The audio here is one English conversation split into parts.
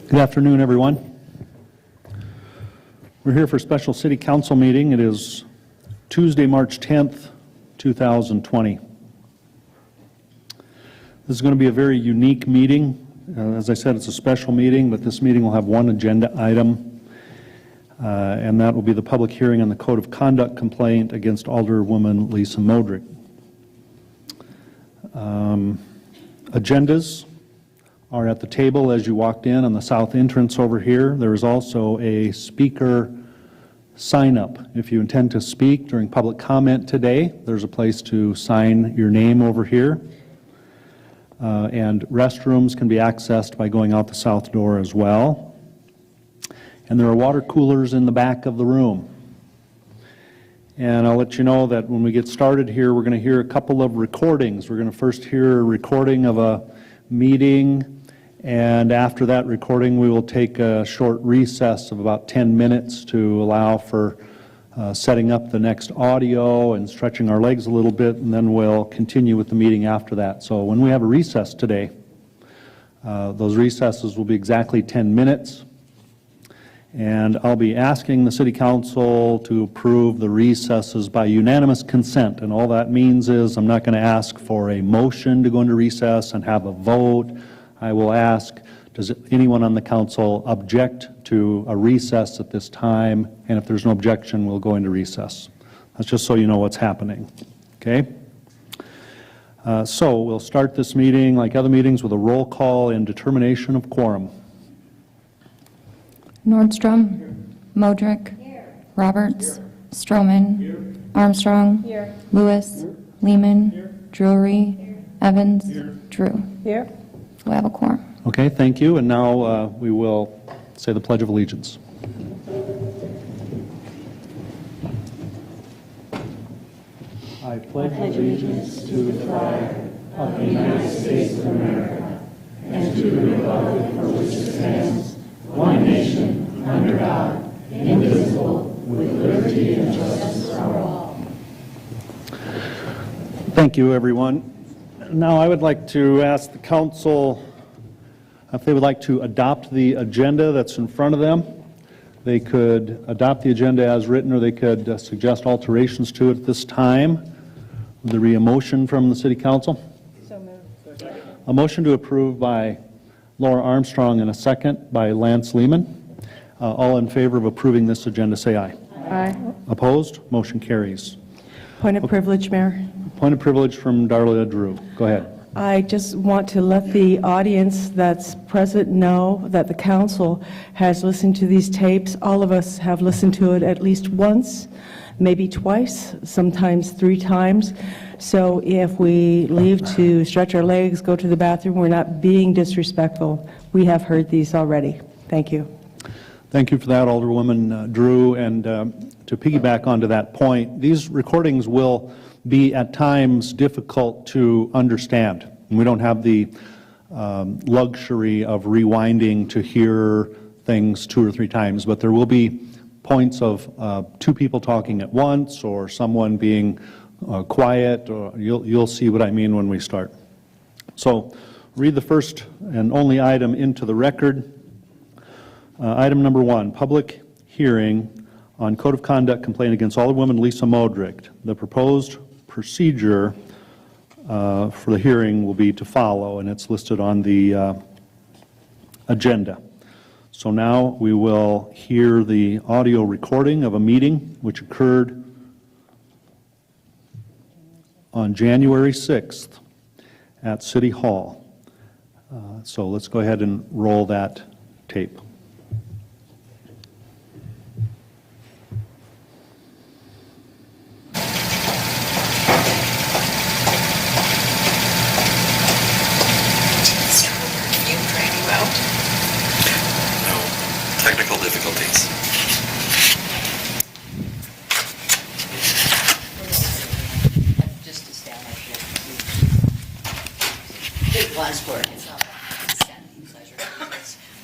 Good afternoon, everyone. We're here for a special City Council meeting. It is Tuesday, March 10th, 2020. This is going to be a very unique meeting. As I said, it's a special meeting, but this meeting will have one agenda item, and that will be the public hearing on the Code of Conduct complaint against Alderwoman Lisa Modrick. Agendas are at the table as you walked in on the south entrance over here. There is also a speaker sign-up. If you intend to speak during public comment today, there's a place to sign your name over here. And restrooms can be accessed by going out the south door as well. And there are water coolers in the back of the room. And I'll let you know that when we get started here, we're going to hear a couple of recordings. We're going to first hear a recording of a meeting, and after that recording, we will take a short recess of about 10 minutes to allow for setting up the next audio and stretching our legs a little bit, and then we'll continue with the meeting after that. So when we have a recess today, those recesses will be exactly 10 minutes. And I'll be asking the City Council to approve the recesses by unanimous consent. And all that means is I'm not going to ask for a motion to go into recess and have a vote. I will ask, does anyone on the council object to a recess at this time? And if there's no objection, we'll go into recess. That's just so you know what's happening. Okay? So we'll start this meeting, like other meetings, with a roll call and determination of quorum. Nordstrom. Here. Modrick. Here. Roberts. Here. Stroman. Here. Armstrong. Here. Lewis. Here. Lehman. Here. Drury. Here. Evans. Here. Drew. Here. We have a quorum. Okay, thank you. And now we will say the Pledge of Allegiance. I pledge allegiance to the flag of the United States of America and to the republic for which it stands, one nation, under God, indivisible, with liberty and justice for all. Thank you, everyone. Now I would like to ask the council if they would like to adopt the agenda that's in front of them. They could adopt the agenda as written, or they could suggest alterations to it at this time. Would there be a motion from the City Council? So moved. A motion to approve by Laura Armstrong and a second by Lance Lehman. All in favor of approving this agenda, say aye. Aye. Opposed? Motion carries. Point of privilege, Mayor. Point of privilege from Darla Drew. Go ahead. I just want to let the audience that's present know that the council has listened to these tapes. All of us have listened to it at least once, maybe twice, sometimes 3 times. So if we leave to stretch our legs, go to the bathroom, we're not being disrespectful. We have heard these already. Thank you. Thank you for that, Alderwoman Drew. And to piggyback onto that point, these recordings will be at times difficult to understand. And we don't have the luxury of rewinding to hear things 2 or 3 times, but there will be points of 2 people talking at once, or someone being quiet, or you'll see what I mean when we start. So read the first and only item into the record. Item number 1, public hearing on Code of Conduct complaint against Alderwoman Lisa Modrick. The proposed procedure for the hearing will be to follow, and it's listed on the agenda. So now we will hear the audio recording of a meeting which occurred on January 6th at City Hall. So let's go ahead and roll that tape. Technical difficulties. Just to stand up here. It was working. It's not a standing pleasure.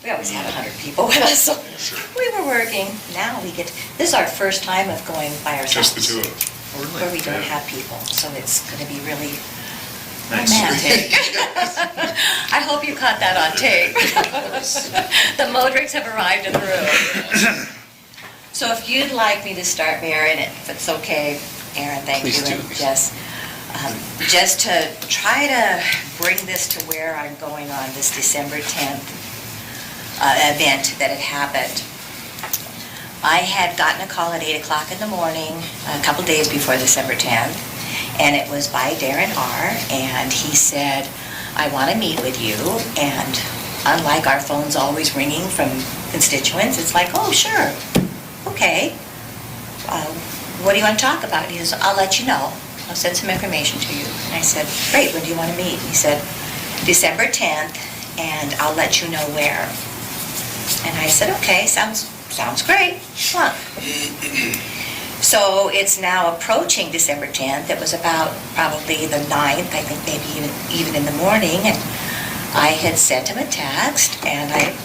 We always had 100 people with us, so we were working. Now we get, this is our first time of going by ourselves. Just the 2 of us. Where we don't have people, so it's going to be really Oh, man, tape. I hope you caught that on tape. The Modricks have arrived in the room. So if you'd like me to start, Mayor, and if it's okay, Aaron, thank you, Please do. and Jess, just to try to bring this to where I'm going on this December 10th event that had happened. I had gotten a call at 8 o'clock in the morning, a couple days before December 10th, and it was by Darren R., and he said, I want to meet with you, and unlike our phones always ringing from constituents, it's like, oh, sure, okay. What do you want to talk about? He says, I'll let you know. I'll send some information to you. And I said, great, when do you want to meet? He said, December 10th, and I'll let you know where. And I said, okay, sounds great. Come on. So it's now approaching December 10th. It was about probably the 9th, I think maybe even in the morning. And I had sent him a text, and I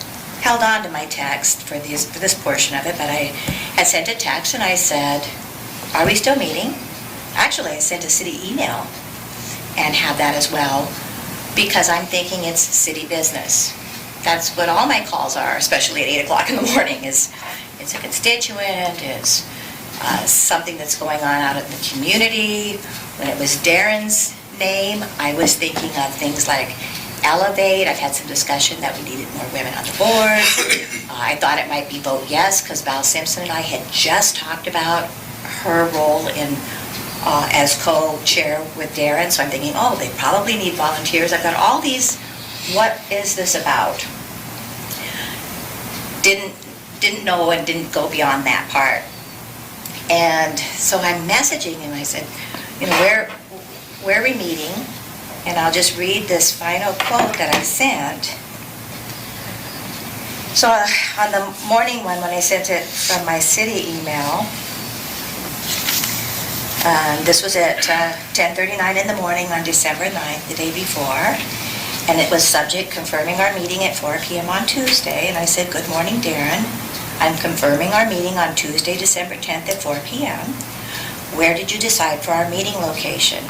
held on to my text for this portion of it, but I had sent a text and I said, are we still meeting? Actually, I sent a city email and have that as well, because I'm thinking it's city business. That's what all my calls are, especially at 8 o'clock in the morning, is it's a constituent, it's something that's going on out in the community. When it was Darren's name, I was thinking of things like Elevate. I've had some discussion that we needed more women on the board. I thought it might be vote yes, because Val Simpson and I had just talked about her role in as co-chair with Darren, so I'm thinking, oh, they probably need volunteers. I've got all these, what is this about? Didn't know and didn't go beyond that part. And so I'm messaging him. I said, you know, where are we meeting? And I'll just read this final quote that I sent. So on the morning one, when I sent it from my city email, this was at 10:39 in the morning on December 9th, the day before, and it was subject confirming our meeting at 4 p.m. on Tuesday, and I said, good morning, Darren. I'm confirming our meeting on Tuesday, December 10th at 4 p.m. Where did you decide for our meeting location?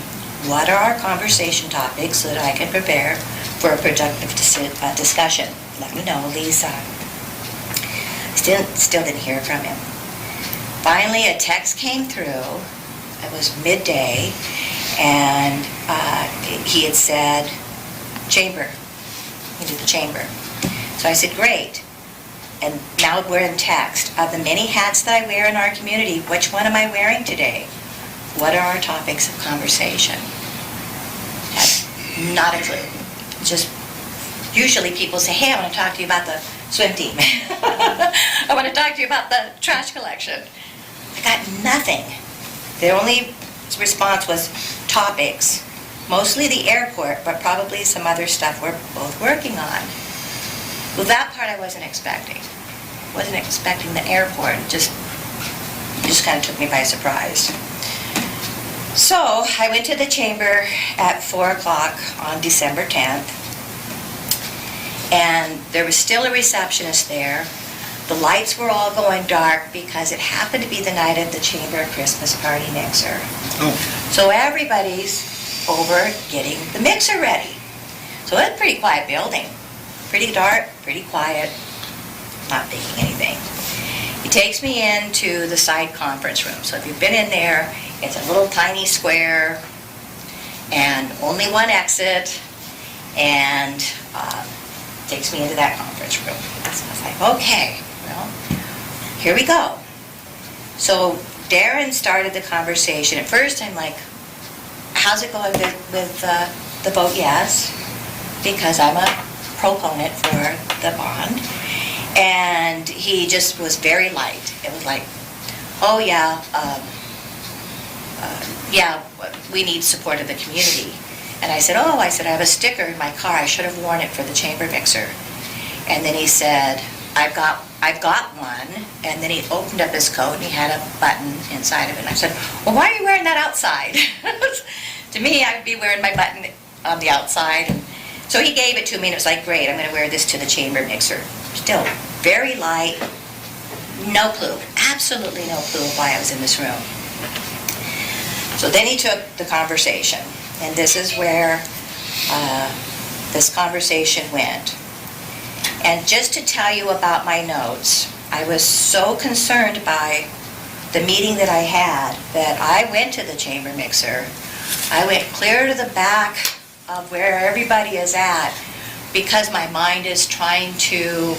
What are our conversation topics so that I can prepare for a productive discussion? Let me know, Lisa. Still didn't hear from him. Finally, a text came through. It was midday, and he had said, chamber. He did the chamber. So I said, great. And now we're in text. Of the many hats that I wear in our community, which one am I wearing today? What are our topics of conversation? Had not a clue. Just usually people say, hey, I want to talk to you about the swim team. I want to talk to you about the trash collection. I got nothing. The only response was topics, mostly the airport, but probably some other stuff we're both working on. Well, that part I wasn't expecting. Wasn't expecting the airport. It just kind of took me by surprise. So I went to the chamber at 4 o'clock on December 10th, and there was still a receptionist there. The lights were all going dark because it happened to be the night of the chamber Christmas party mixer. Oh. So everybody's over getting the mixer ready. So it's a pretty quiet building. Pretty dark, pretty quiet, not thinking anything. He takes me into the side conference room. So if you've been in there, it's a little tiny square and only one exit, and takes me into that conference room. So I was like, okay, well, here we go. So Darren started the conversation. At first I'm like, how's it going with the vote yes? Because I'm a proponent for the bond. And he just was very light. It was like, oh yeah, we need support of the community. And I said, I have a sticker in my car. I should have worn it for the chamber mixer. And then he said, I've got one. And then he opened up his coat and he had a button inside of it. And I said, well, why are you wearing that outside? To me, I would be wearing my button on the outside. And so he gave it to me, and it was like, great, I'm going to wear this to the chamber mixer. Still very light, no clue, absolutely no clue of why I was in this room. So then he took the conversation, and this is where this conversation went. And just to tell you about my notes, I was so concerned by the meeting that I had that I went to the chamber mixer. I went clear to the back of where everybody is at because my mind is trying to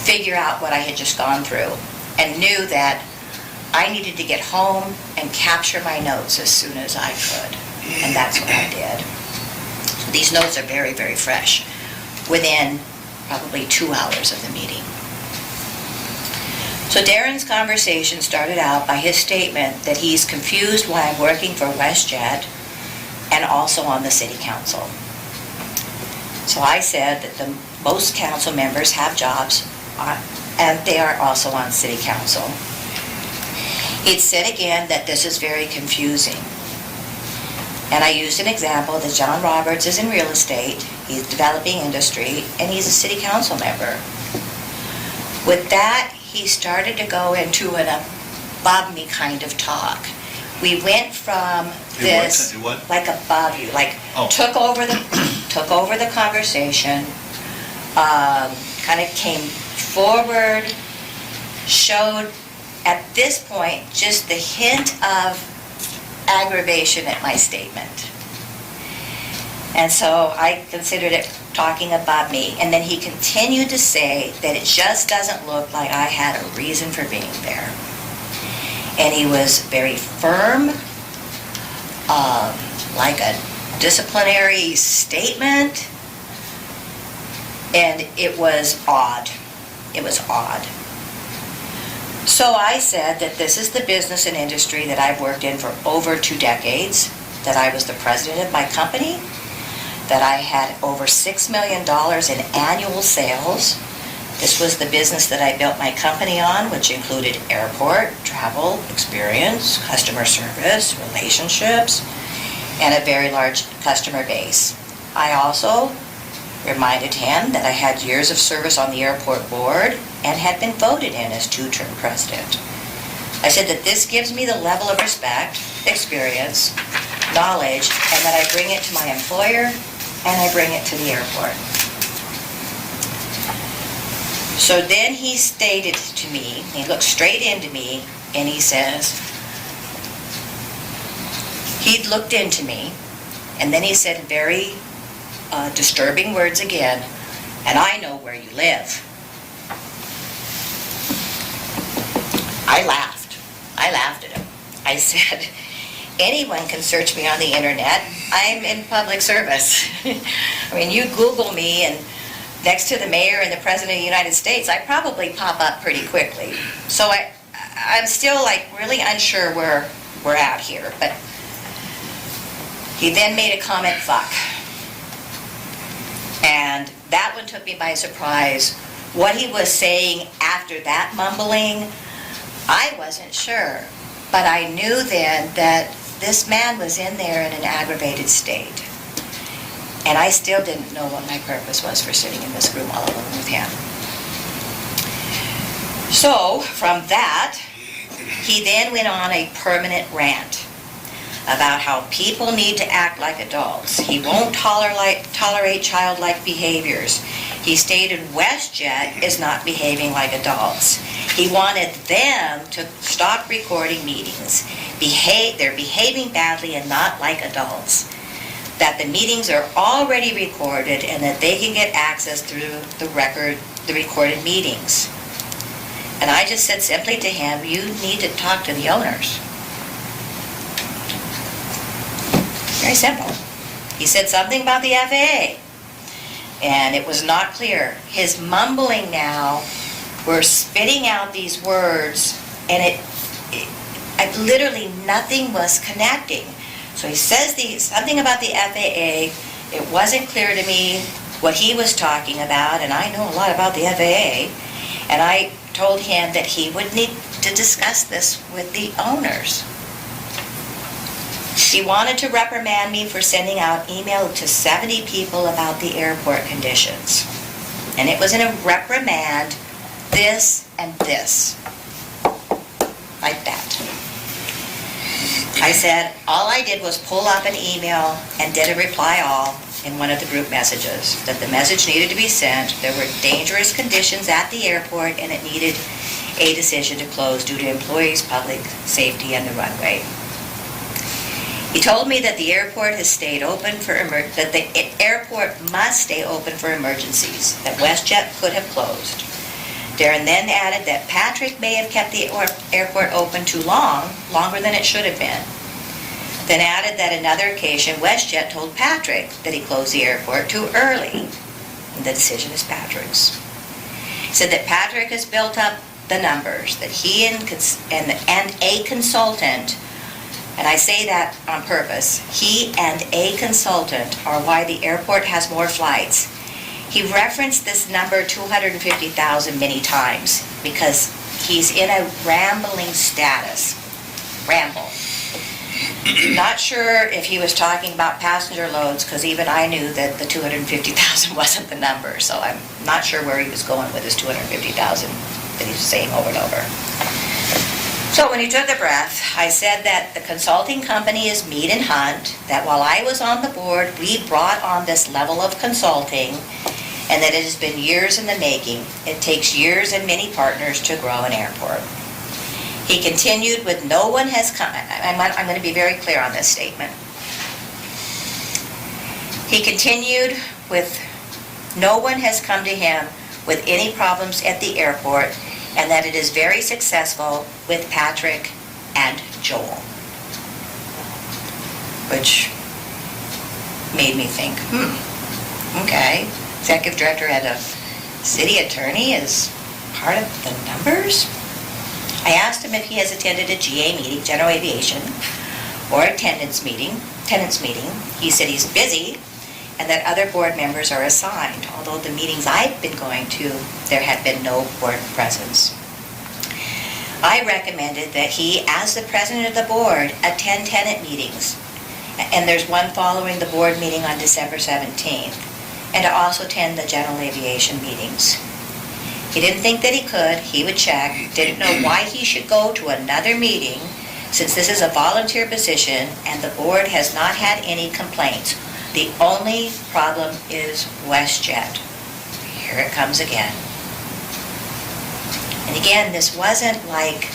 figure out what I had just gone through and knew that I needed to get home and capture my notes as soon as I could. And that's what I did. So these notes are very, very fresh within probably 2 hours of the meeting. So Darren's conversation started out by his statement that he's confused why I'm working for WestJet and also on the city council. So I said that most council members have jobs and they are also on city council. He'd said again that this is very confusing. And I used an example that John Roberts is in real estate, he's developing industry, and he's a city council member. With that, he started to go into an above me kind of talk. We went from this, What? like above you, like Oh. took over the conversation, kind of came forward, showed at this point just the hint of aggravation at my statement. And so I considered it talking above me. And then he continued to say that it just doesn't look like I had a reason for being there. And he was very firm, like a disciplinary statement. And it was odd. It was odd. So I said that this is the business and industry that I've worked in for over 2 decades, that I was the president of my company, that I had over $6 million in annual sales. This was the business that I built my company on, which included airport, travel, experience, customer service, relationships, and a very large customer base. I also reminded him that I had years of service on the airport board and had been voted in as 2-term president. I said that this gives me the level of respect, experience, knowledge, and that I bring it to my employer and I bring it to the airport. So then he stated to me, he looked straight into me, and he says, he'd looked into me, and then he said very disturbing words again, and I know where you live. I laughed. I laughed at him. I said, anyone can search me on the internet. I'm in public service. I mean, you Google me and next to the mayor and the president of the United States, I probably pop up pretty quickly. So I'm still like really unsure where we're at here. But he then made a comment, fuck. And that one took me by surprise. What he was saying after that mumbling, I wasn't sure. But I knew then that this man was in there in an aggravated state. And I still didn't know what my purpose was for sitting in this room all alone with him. So, from that, he then went on a permanent rant about how people need to act like adults. He won't tolerate childlike behaviors. He stated WestJet is not behaving like adults. He wanted them to stop recording meetings. They're behaving badly and not like adults. That the meetings are already recorded and that they can get access through the recorded meetings. And I just said simply to him, you need to talk to the owners. Very simple. He said something about the FAA, and it was not clear. His mumbling now, we're spitting out these words, and it literally nothing was connecting. So he says something about the FAA. It wasn't clear to me what he was talking about, and I know a lot about the FAA. And I told him that he would need to discuss this with the owners. He wanted to reprimand me for sending out email to 70 people about the airport conditions. And it was in a reprimand, this and this. Like that. I said, all I did was pull up an email and did a reply all in one of the group messages, that the message needed to be sent, there were dangerous conditions at the airport, and it needed a decision to close due to employees' public safety and the runway. He told me that the airport has stayed open for that the airport must stay open for emergencies, that WestJet could have closed. Darren then added that Patrick may have kept the airport open too long, longer than it should have been. Then added that another occasion WestJet told Patrick that he closed the airport too early, and the decision is Patrick's. He said that Patrick has built up the numbers, that he and a consultant, and I say that on purpose, he and a consultant are why the airport has more flights. He referenced this number 250,000 many times because he's in a rambling status. Ramble. Not sure if he was talking about passenger loads, because even I knew that the 250,000 wasn't the number, so I'm not sure where he was going with his 250,000 that he's saying over and over. So when he took a breath, I said that the consulting company is Mead and Hunt, that while I was on the board, we brought on this level of consulting, and that it has been years in the making. It takes years and many partners to grow an airport. He continued with, no one has come, I'm going to be very clear on this statement. He continued with, no one has come to him with any problems at the airport, and that it is very successful with Patrick and Joel. Which made me think, okay, executive director and a city attorney is part of the numbers? I asked him if he has attended a GA meeting, General Aviation, or attendance meeting. He said he's busy and that other board members are assigned. Although the meetings I've been going to, there had been no board presence. I recommended that he, as the president of the board, attend tenant meetings. And there's one following the board meeting on December 17th. And to also attend the General Aviation meetings. He didn't think that he could, he would check, didn't know why he should go to another meeting since this is a volunteer position and the board has not had any complaints. The only problem is WestJet. Here it comes again. And again, this wasn't like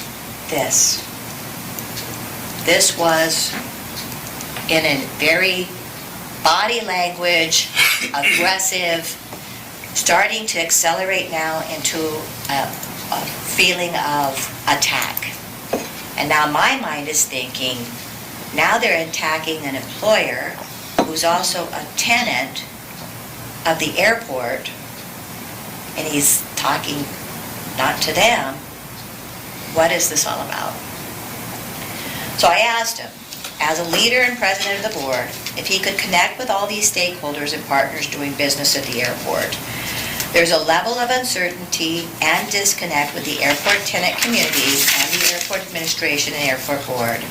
this. This was in a very body language, aggressive, starting to accelerate now into a feeling of attack. And now my mind is thinking, now they're attacking an employer who's also a tenant of the airport, and he's talking not to them. What is this all about? So I asked him, as a leader and president of the board, if he could connect with all these stakeholders and partners doing business at the airport. There's a level of uncertainty and disconnect with the airport tenant community and the airport administration and airport board.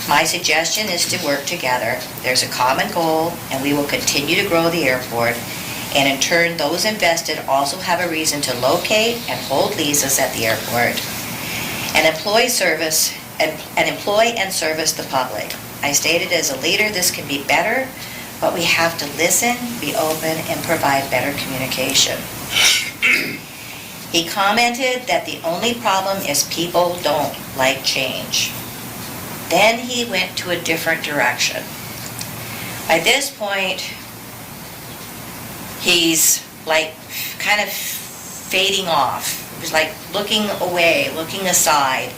My suggestion is to work together. There's a common goal, and we will continue to grow the airport, and in turn, those invested also have a reason to locate and hold leases at the airport, and employ and service the public. I stated as a leader, this can be better, but we have to listen, be open, and provide better communication. He commented that the only problem is people don't like change. Then he went to a different direction. By this point, he's like kind of fading off. He was like looking away, looking aside.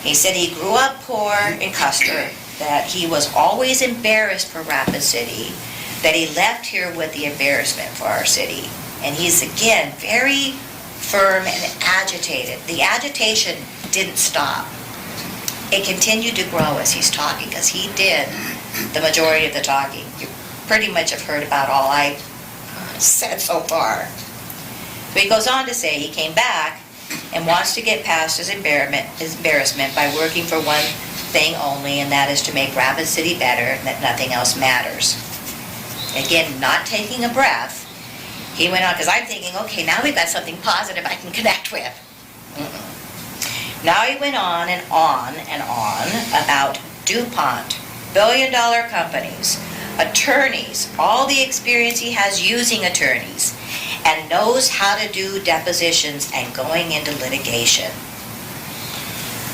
He said he grew up poor in Custer, that he was always embarrassed for Rapid City, that he left here with the embarrassment for our city. And he's again very firm and agitated. The agitation didn't stop. It continued to grow as he's talking, because he did the majority of the talking. You pretty much have heard about all I said so far. So he goes on to say he came back and wants to get past his embarrassment by working for one thing only, and that is to make Rapid City better, and that nothing else matters. Again, not taking a breath, he went on, because I'm thinking, okay, now we've got something positive I can connect with. Now he went on and on and on about DuPont, billion-dollar companies, attorneys, all the experience he has using attorneys, and knows how to do depositions and going into litigation.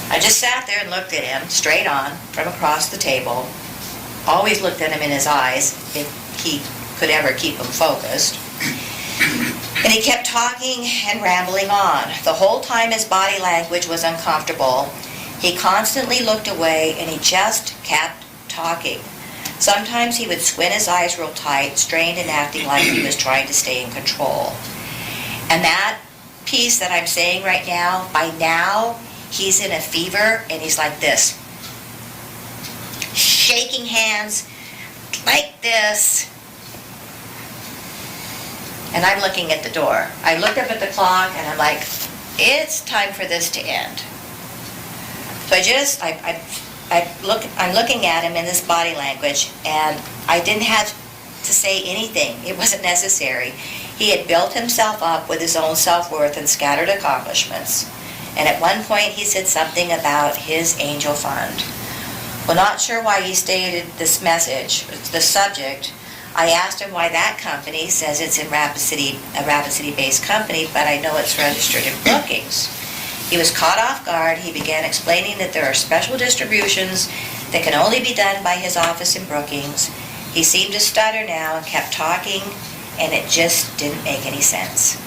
I just sat there and looked at him straight on from across the table, always looked at him in his eyes if he could ever keep them focused. And he kept talking and rambling on. The whole time his body language was uncomfortable. He constantly looked away and he just kept talking. Sometimes he would squint his eyes real tight, strained and acting like he was trying to stay in control. And that piece that I'm saying right now, by now, he's in a fever and he's like this. Shaking hands like this. And I'm looking at the door. I look up at the clock and I'm like, it's time for this to end. So I'm looking at him in this body language, and I didn't have to say anything. It wasn't necessary. He had built himself up with his own self-worth and scattered accomplishments. And at one point he said something about his angel fund. Well, not sure why he stated this message, the subject. I asked him why that company says it's in Rapid City, a Rapid City-based company, but I know it's registered in Brookings. He was caught off guard. He began explaining that there are special distributions that can only be done by his office in Brookings. He seemed to stutter now and kept talking, and it just didn't make any sense.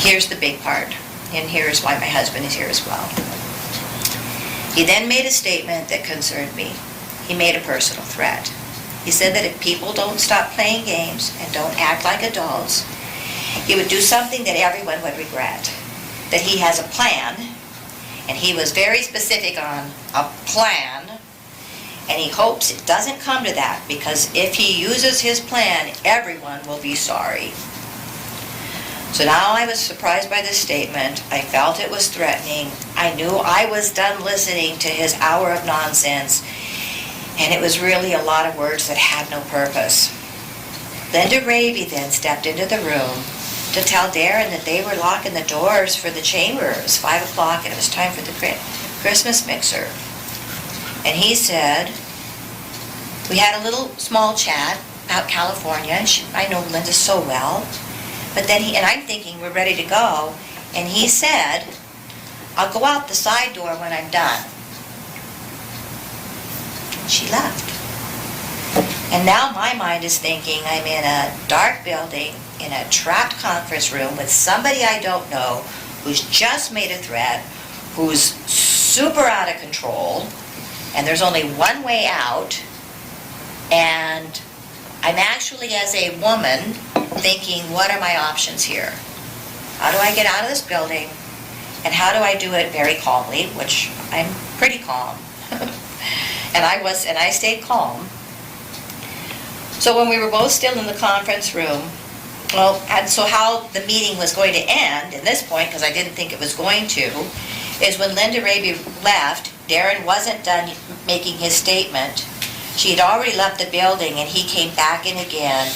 Here's the big part, and here's why my husband is here as well. He then made a statement that concerned me. He made a personal threat. He said that if people don't stop playing games and don't act like adults, he would do something that everyone would regret. That he has a plan, and he was very specific on a plan, and he hopes it doesn't come to that, because if he uses his plan, everyone will be sorry. So now I was surprised by this statement. I felt it was threatening. I knew I was done listening to his hour of nonsense, and it was really a lot of words that had no purpose. Linda Raby then stepped into the room to tell Darren that they were locking the doors for the chamber. It was 5 o'clock and it was time for the Christmas mixer. And he said, we had a little small chat about California, and I know Linda so well. But then and I'm thinking we're ready to go, and he said, I'll go out the side door when I'm done. And she left. And now my mind is thinking I'm in a dark building, in a trapped conference room with somebody I don't know, who's just made a threat, who's super out of control, and there's only one way out, and I'm actually, as a woman, thinking, what are my options here? How do I get out of this building? And how do I do it very calmly, which I'm pretty calm. And I stayed calm. So when we were both still in the conference room, and so how the meeting was going to end at this point, because I didn't think it was going to, is when Linda Raby left, Darren wasn't done making his statement. She had already left the building, and he came back in again,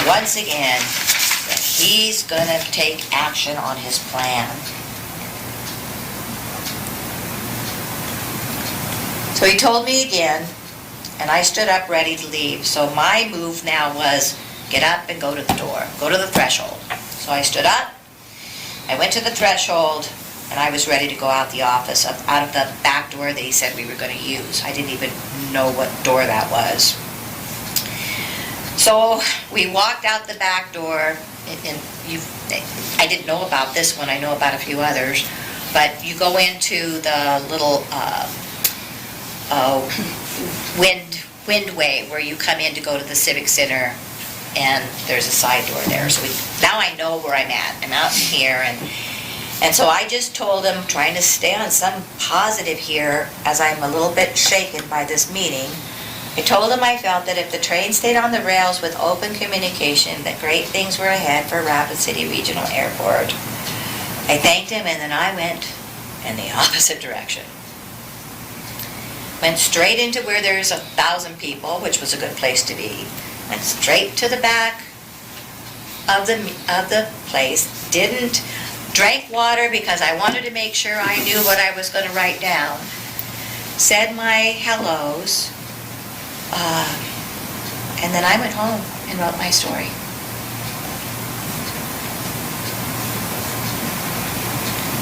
once again, that he's going to take action on his plan. So he told me again, and I stood up ready to leave. So my move now was get up and go to the door, go to the threshold. So I stood up, I went to the threshold, and I was ready to go out the office, out of the back door that he said we were going to use. I didn't even know what door that was. So we walked out the back door, and I didn't know about this one, I know about a few others, but you go into the little windway where you come in to go to the Civic Center, and there's a side door there. So now I know where I'm at. I'm out here, and so I just told him, trying to stay on some positive here, as I'm a little bit shaken by this meeting, I told him I felt that if the train stayed on the rails with open communication, that great things were ahead for Rapid City Regional Airport. I thanked him, and then I went in the opposite direction. Went straight into where there's 1,000 people, which was a good place to be. Went straight to the back of the place. Didn't drank water because I wanted to make sure I knew what I was going to write down, said my hellos, and then I went home and wrote my story.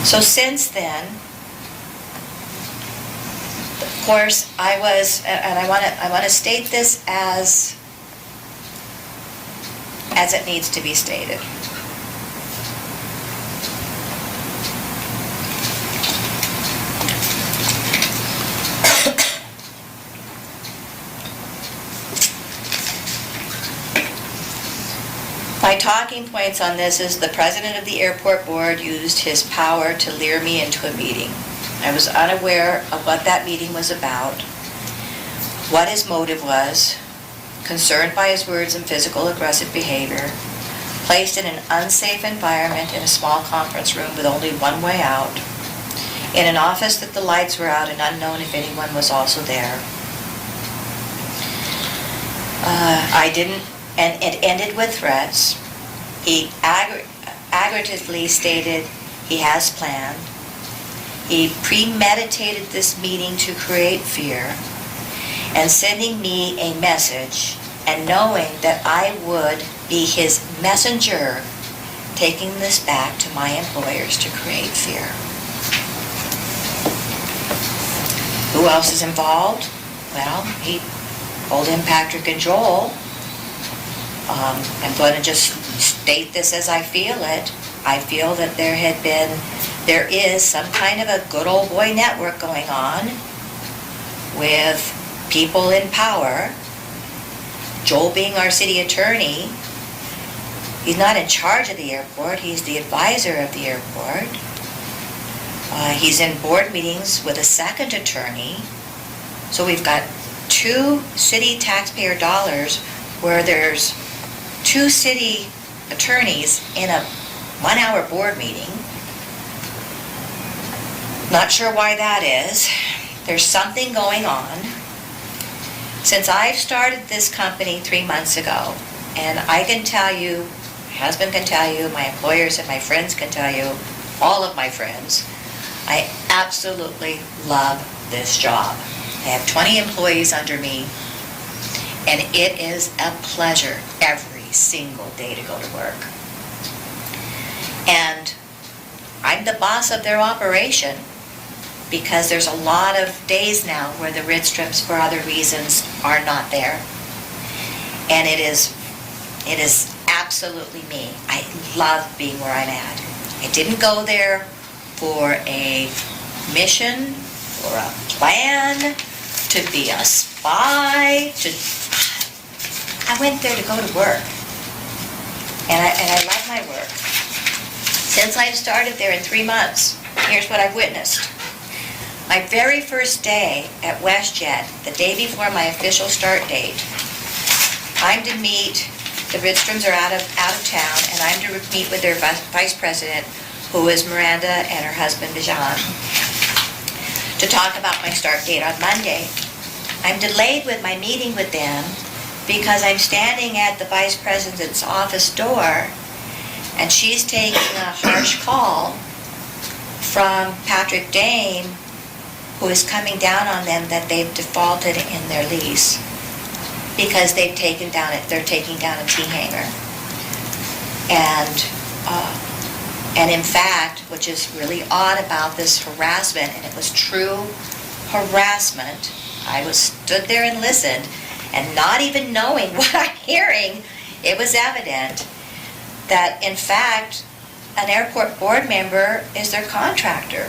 So since then, of course, I was, and I want to state this as it needs to be stated. My talking points on this is the president of the airport board used his power to lure me into a meeting. I was unaware of what that meeting was about, what his motive was, concerned by his words and physical aggressive behavior, placed in an unsafe environment in a small conference room with only one way out, in an office that the lights were out and unknown if anyone was also there. I didn't, and it ended with threats. He aggravatively stated he has planned. He premeditated this meeting to create fear, and sending me a message and knowing that I would be his messenger, taking this back to my employers to create fear. Who else is involved? Well, he pulled in Patrick and Joel. I'm going to just state this as I feel it. I feel that there is some kind of a good old boy network going on with people in power. Joel being our city attorney, he's not in charge of the airport, he's the advisor of the airport. He's in board meetings with a second attorney. So we've got 2 city taxpayer dollars where there's 2 city attorneys in a 1-hour board meeting. Not sure why that is. There's something going on. Since I've started this company 3 months ago, and I can tell you, my husband can tell you, my employers and my friends can tell you, all of my friends, I absolutely love this job. I have 20 employees under me, and it is a pleasure every single day to go to work. And I'm the boss of their operation because there's a lot of days now where the rid strips for other reasons are not there. And it is absolutely me. I love being where I'm at. I didn't go there for a mission or a plan to be a spy. I went there to go to work. And I love my work. Since I've started there in 3 months, here's what I've witnessed. My very first day at WestJet, the day before my official start date, I'm to meet, the Ridstroms are out of town, and I'm to meet with their vice president, who is Miranda, and her husband, Bijan, to talk about my start date on Monday. I'm delayed with my meeting with them because I'm standing at the vice president's office door, and she's taking a harsh call from Patrick Dame, who is coming down on them that they've defaulted in their lease because they're taking down a T hangar. And in fact, which is really odd about this harassment, and it was true harassment, I stood there and listened, and not even knowing what I'm hearing, it was evident that, in fact, an airport board member is their contractor.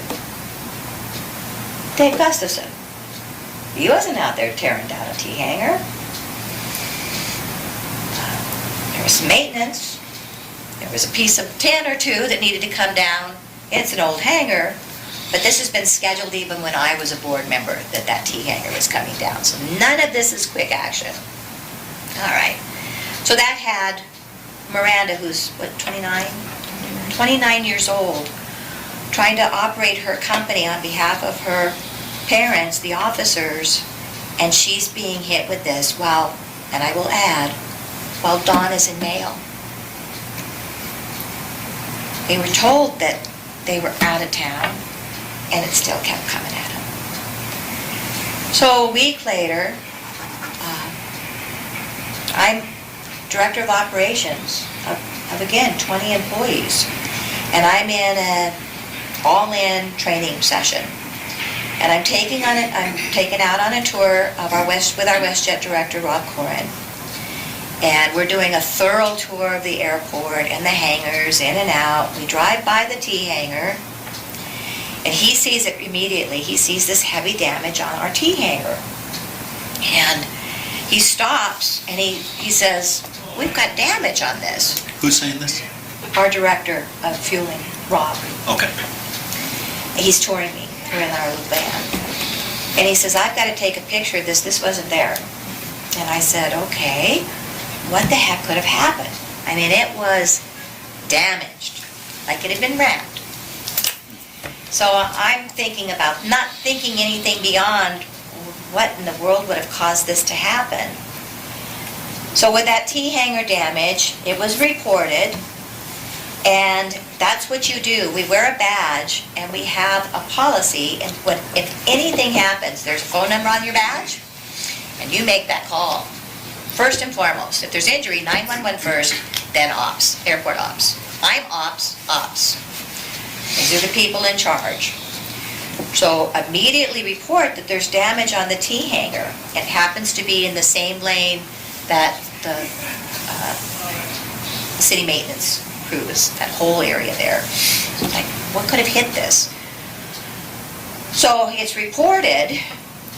Dave Gustafson. He wasn't out there tearing down a T hangar. There was some maintenance. There was a piece of tin or 2 that needed to come down. It's an old hangar, but this has been scheduled even when I was a board member that T hangar was coming down. So none of this is quick action. All right. So that had Miranda, who's, 29? 29 years old, trying to operate her company on behalf of her parents, the officers, and she's being hit with this while, and I will add, while Dawn is in mail. They were told that they were out of town, and it still kept coming at them. So a week later, I'm director of operations of again, 20 employees. And I'm in an all-in training session. And I'm taken out on a tour of with our WestJet director, Rob Corin. And we're doing a thorough tour of the airport and the hangars, in and out. We drive by the T hangar, and he sees it immediately. He sees this heavy damage on our T hangar. And he stops, and he says, "We've got damage on this." Who's saying this? Our director of fueling, Rob. Okay. He's touring me. We're in our little van. And he says, "I've got to take a picture of this. This wasn't there." And I said, "Okay, what the heck could have happened?" I mean, it was damaged, like it had been wrapped. So I'm thinking about not thinking anything beyond what in the world would have caused this to happen. So with that T hangar damage, it was reported, and that's what you do. We wear a badge, and we have a policy, and if anything happens, there's a phone number on your badge, and you make that call. First and foremost, if there's injury, 911 first, then ops, airport ops. I'm ops. These are the people in charge. So immediately report that there's damage on the T hangar. It happens to be in the same lane that the city maintenance crew is, that whole area there. Like, what could have hit this? So it's reported,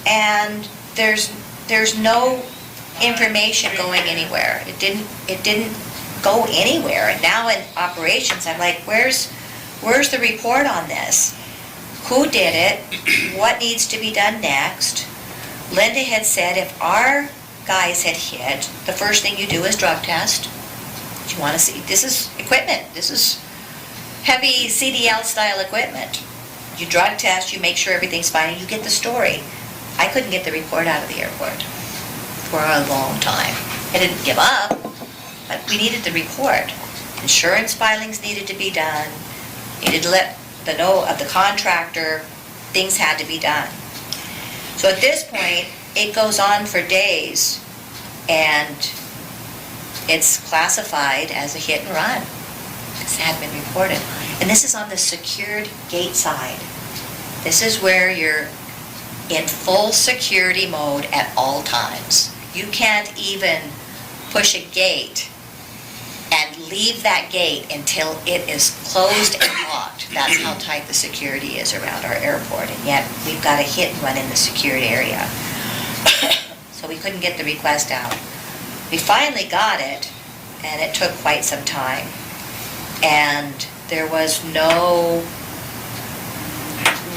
and there's no information going anywhere. It didn't go anywhere. And now in operations, I'm like, where's the report on this? Who did it? What needs to be done next? Linda had said if our guys had hit, the first thing you do is drug test. You want to see, this is equipment. This is heavy CDL style equipment. You drug test, you make sure everything's fine, and you get the story. I couldn't get the report out of the airport for a long time. I didn't give up, but we needed the report. Insurance filings needed to be done. Needed to let know of the contractor, things had to be done. So at this point, it goes on for days, and it's classified as a hit and run. This had been reported. And this is on the secured gate side. This is where you're in full security mode at all times. You can't even push a gate and leave that gate until it is closed and locked. That's how tight the security is around our airport, and yet we've got a hit and run in the secured area. So we couldn't get the request out. We finally got it, and it took quite some time. And there was no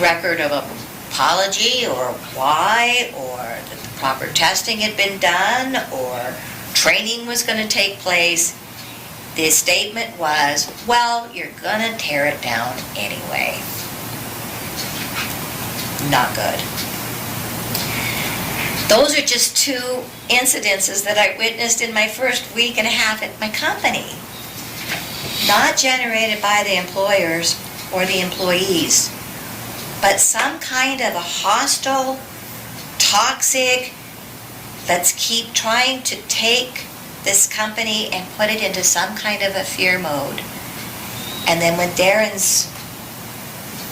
record of apology or why, or that the proper testing had been done, or training was going to take place. The statement was, well, you're going to tear it down anyway. Not good. Those are just two incidences that I witnessed in my first week and a half at my company. Not generated by the employers or the employees, but some kind of a hostile, toxic, let's keep trying to take this company and put it into some kind of a fear mode. And then when Darren's,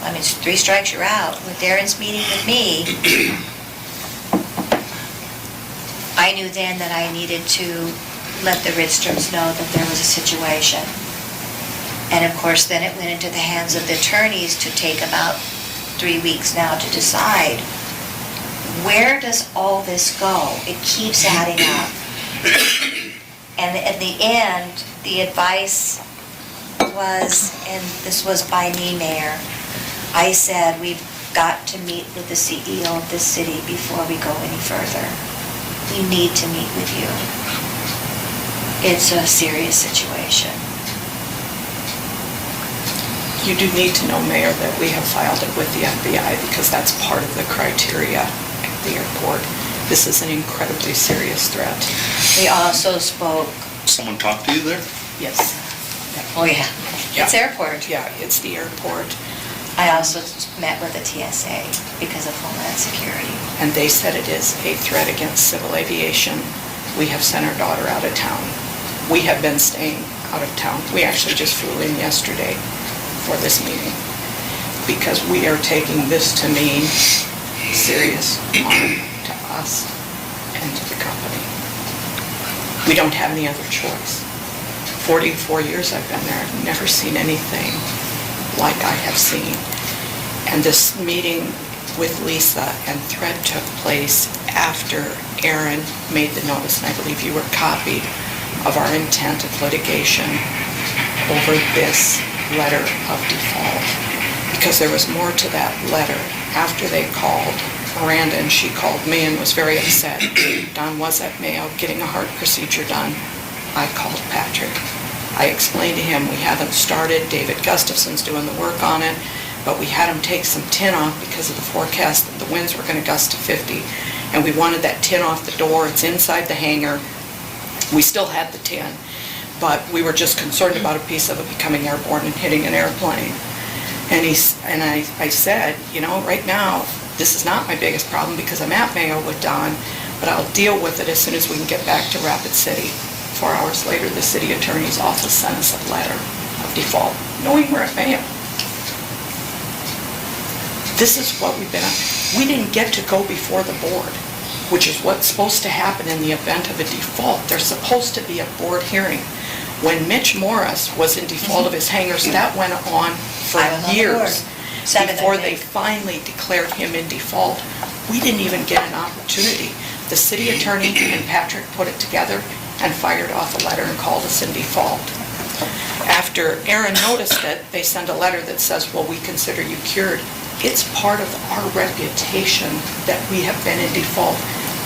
I mean, 3 strikes you're out, when Darren's meeting with me, I knew then that I needed to let the Ridstroms know that there was a situation. And of course, then it went into the hands of the attorneys to take about 3 weeks now to decide, where does all this go? It keeps adding up. And in the end, the advice was, and this was by me, Mayor, I said, we've got to meet with the CEO of this city before we go any further. We need to meet with you. It's a serious situation. You do need to know, Mayor, that we have filed it with the FBI because that's part of the criteria at the airport. This is an incredibly serious threat. We also spoke. Someone talked to you there? Yes. Oh, yeah. Yeah. It's airport. Yeah, it's the airport. I also met with the TSA because of Homeland Security. And they said it is a threat against civil aviation. We have sent our daughter out of town. We have been staying out of town. We actually just flew in yesterday for this meeting because we are taking this to mean serious harm to us and to the company. We don't have any other choice. 44 years I've been there. I've never seen anything like I have seen. And this meeting with Lisa and Thread took place after Aaron made the notice, and I believe you were copied, of our intent of litigation over this letter of default. Because there was more to that letter. After they called Miranda, and she called me and was very upset. Don was at Mayo getting a heart procedure done. I called Patrick. I explained to him we haven't started. David Gustafson's doing the work on it, but we had him take some tin off because of the forecast that the winds were going to gust to 50, and we wanted that tin off the door. It's inside the hangar. We still had the tin, but we were just concerned about a piece of it becoming airborne and hitting an airplane. And I said, you know, right now, this is not my biggest problem because I'm at Mayo with Don, but I'll deal with it as soon as we can get back to Rapid City. 4 hours later, the city attorney's office sent us a letter of default, knowing we're at Mayo. This is what we've been at. We didn't get to go before the board, which is what's supposed to happen in the event of a default. There's supposed to be a board hearing. When Mitch Morris was in default of his hangars, that went on for I was on the years board. 7, I before they think. finally declared him in default. We didn't even get an opportunity. The city attorney and Patrick put it together and fired off a letter and called us in default. After Aaron noticed it, they sent a letter that says, well, we consider you cured. It's part of our reputation that we have been in default.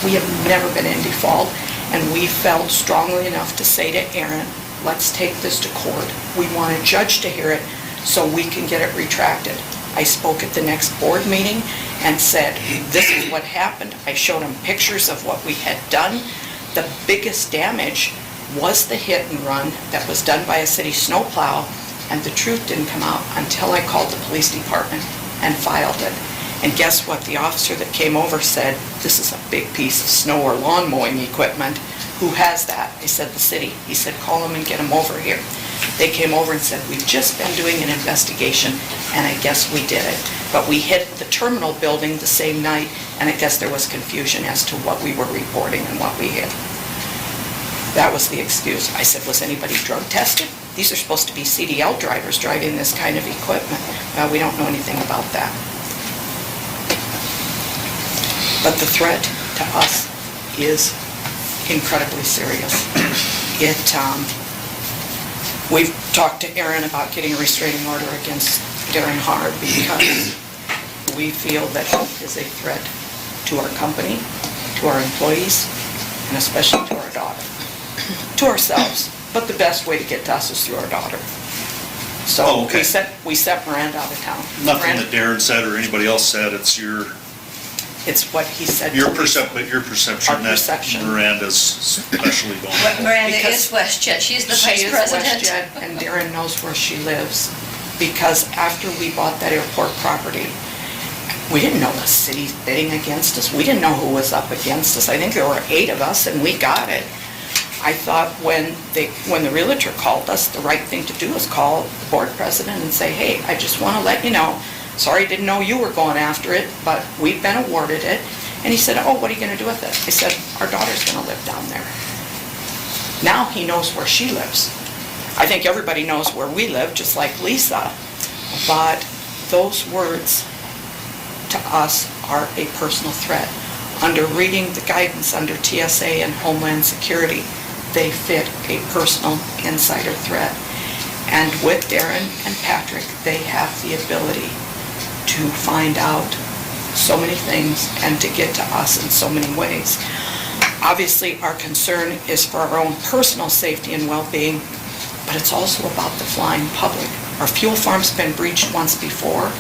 We have never been in default, and we felt strongly enough to say to Aaron, let's take this to court. We want a judge to hear it so we can get it retracted. I spoke at the next board meeting and said, this is what happened. I showed him pictures of what we had done. The biggest damage was the hit and run that was done by a city snowplow, and the truth didn't come out until I called the police department and filed it. And guess what? The officer that came over said, this is a big piece of snow or lawn mowing equipment. Who has that? I said, the city. He said, call them and get them over here. They came over and said, we've just been doing an investigation, and I guess we did it. But we hit the terminal building the same night, and I guess there was confusion as to what we were reporting and what we hit. That was the excuse. I said, was anybody drug tested? These are supposed to be CDL drivers driving this kind of equipment. Well, we don't know anything about that. But the threat to us is incredibly serious. We've talked to Aaron about getting a restraining order against Darren Haar because we feel that he is a threat to our company, to our employees, and especially to our daughter. To ourselves, but the best way to get to us is through our daughter. So Oh, okay. we sent Miranda out of town. Nothing Miranda- that Darren said or anybody else said, it's your It's what he said. to your me. perception Our that perception. Miranda's especially going. Miranda Because is WestJet. She's the She vice is president. WestJet, and Darren knows where she lives, because after we bought that airport property, we didn't know the city's bidding against us. We didn't know who was up against us. I think there were 8 of us, and we got it. I thought when the realtor called us, the right thing to do is call the board president and say, hey, I just want to let you know, sorry, didn't know you were going after it, but we've been awarded it. And he said, oh, what are you going to do with it? I said, our daughter's going to live down there. Now he knows where she lives. I think everybody knows where we live, just like Lisa. But those words to us are a personal threat. Under reading the guidance under TSA and Homeland Security, they fit a personal insider threat. And with Darren and Patrick, they have the ability to find out so many things and to get to us in so many ways. Obviously, our concern is for our own personal safety and well-being, but it's also about the flying public. Our fuel farm's been breached once before.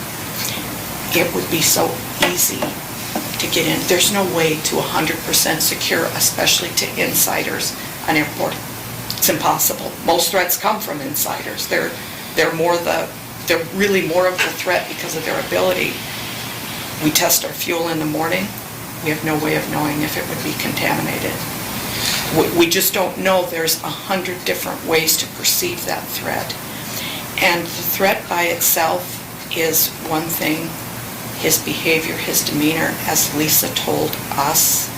It would be so easy to get in. There's no way to 100% secure, especially to insiders, an airport. It's impossible. Most threats come from insiders. They're more the they're really more of a threat because of their ability. We test our fuel in the morning. We have no way of knowing if it would be contaminated. We just don't know. There's 100 different ways to perceive that threat. And the threat by itself is one thing. His behavior, his demeanor, as Lisa told us,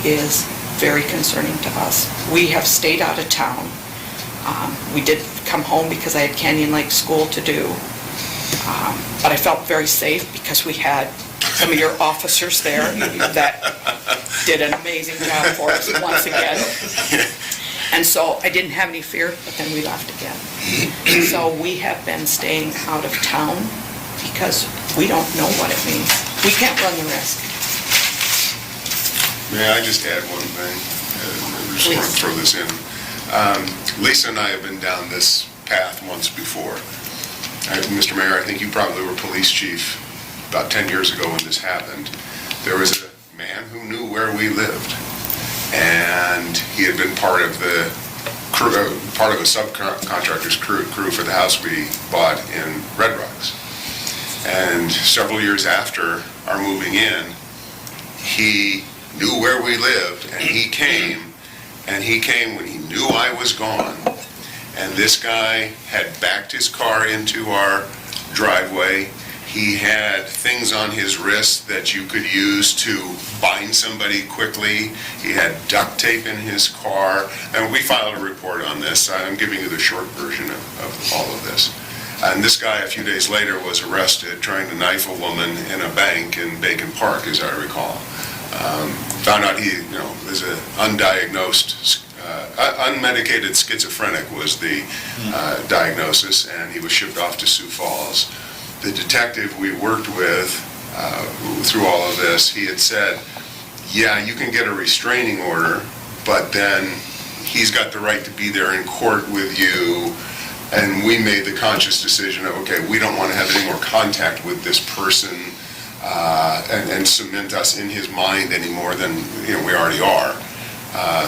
is very concerning to us. We have stayed out of town. We did come home because I had Canyon Lake School to do. But I felt very safe because we had some of your officers there that did an amazing job for us once again. And so I didn't have any fear, but then we left again. So we have been staying out of town because we don't know what it means. We can't run the risk. May I just add one thing? I just want to throw this in. Lisa and I have been down this path once before. Mr. Mayor, I think you probably were police chief about 10 years ago when this happened. There was a man who knew where we lived, and he had been part of the crew, part of a subcontractor's crew for the house we bought in Red Rocks. And several years after our moving in, he knew where we lived, and he came when he knew I was gone. And this guy had backed his car into our driveway. He had things on his wrist that you could use to bind somebody quickly. He had duct tape in his car. And we filed a report on this. I'm giving you the short version of all of this. And this guy, a few days later, was arrested trying to knife a woman in a bank in Bacon Park, as I recall. Found out he, is an undiagnosed, unmedicated schizophrenic was the diagnosis, and he was shipped off to Sioux Falls. The detective we worked with through all of this, he had said, yeah, you can get a restraining order, but then he's got the right to be there in court with you. And we made the conscious decision of, okay, we don't want to have any more contact with this person and cement us in his mind any more than we already are.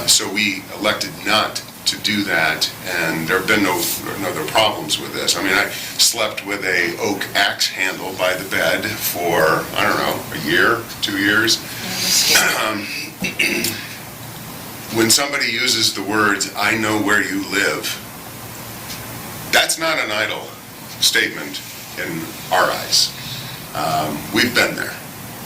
So we elected not to do that, and there have been no other problems with this. I mean, I slept with a oak axe handle by the bed for, I don't know, a year, 2 years. When somebody uses the words, I know where you live, that's not an idle statement in our eyes. We've been there.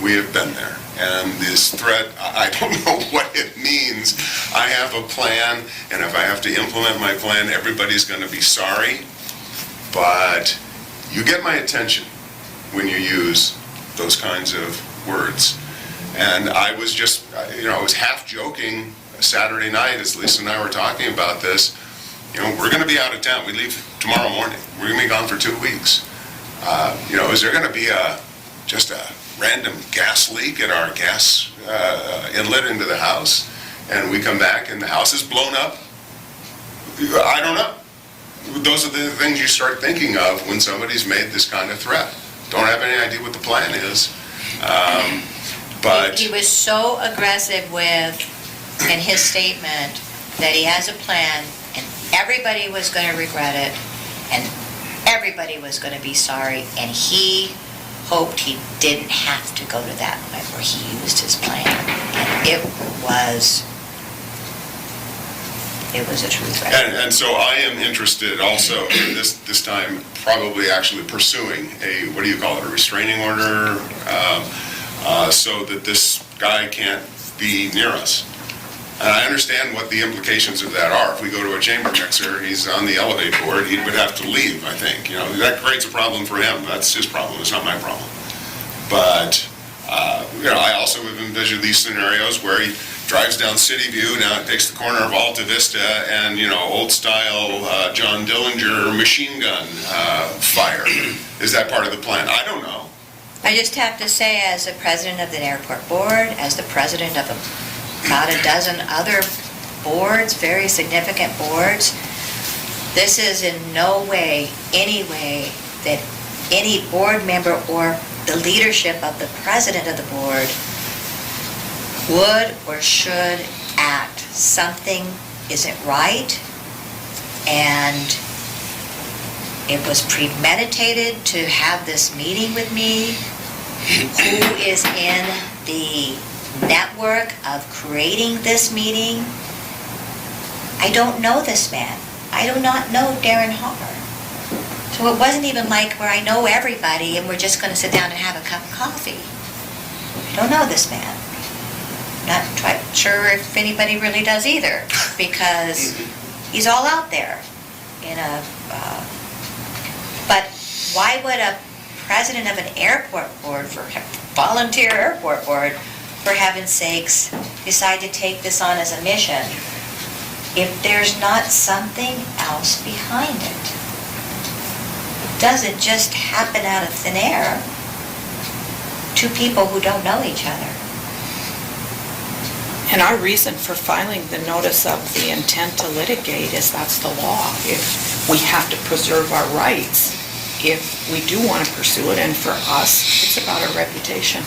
We have been there. And this threat, I don't know what it means. I have a plan, and if I have to implement my plan, everybody's going to be sorry. But you get my attention when you use those kinds of words. And I was just, I was half joking Saturday night as Lisa and I were talking about this. We're going to be out of town. We leave tomorrow morning. We're going to be gone for 2 weeks. Is there going to be just a random gas leak at our gas inlet into the house, and we come back and the house is blown up? I don't know. Those are the things you start thinking of when somebody's made this kind of threat. Don't have any idea what the plan is. But He was so aggressive in his statement that he has a plan, and everybody was going to regret it, and everybody was going to be sorry, and he hoped he didn't have to go to that point where he used his plan. And it was a true threat. And so I am interested also in this time probably actually pursuing a, what do you call it, a restraining order, so that this guy can't be near us. And I understand what the implications of that are. If we go to a chamber mixer, he's on the elevate board, he would have to leave, I think. That creates a problem for him. That's his problem, it's not my problem. But, I also have envisioned these scenarios where he drives down City View, now it takes the corner of Alta Vista, and, old style John Dillinger machine gun fire. Is that part of the plan? I don't know. I just have to say, as the president of the airport board, as the president of about a dozen other boards, very significant boards, this is in no way, any way, that any board member or the leadership of the president of the board would or should act. Something isn't right, and it was premeditated to have this meeting with me? Who is in the network of creating this meeting? I don't know this man. I do not know Darren Harr. So it wasn't even like where I know everybody and we're just going to sit down and have a cup of coffee. I don't know this man. Not quite sure if anybody really does either, because he's all out there. But why would a president of an airport board, volunteer airport board, for heaven's sakes, decide to take this on as a mission if there's not something else behind it? It doesn't just happen out of thin air. Two people who don't know each other. And our reason for filing the notice of the intent to litigate is that's the law. If we have to preserve our rights, if we do want to pursue it, and for us, it's about our reputation.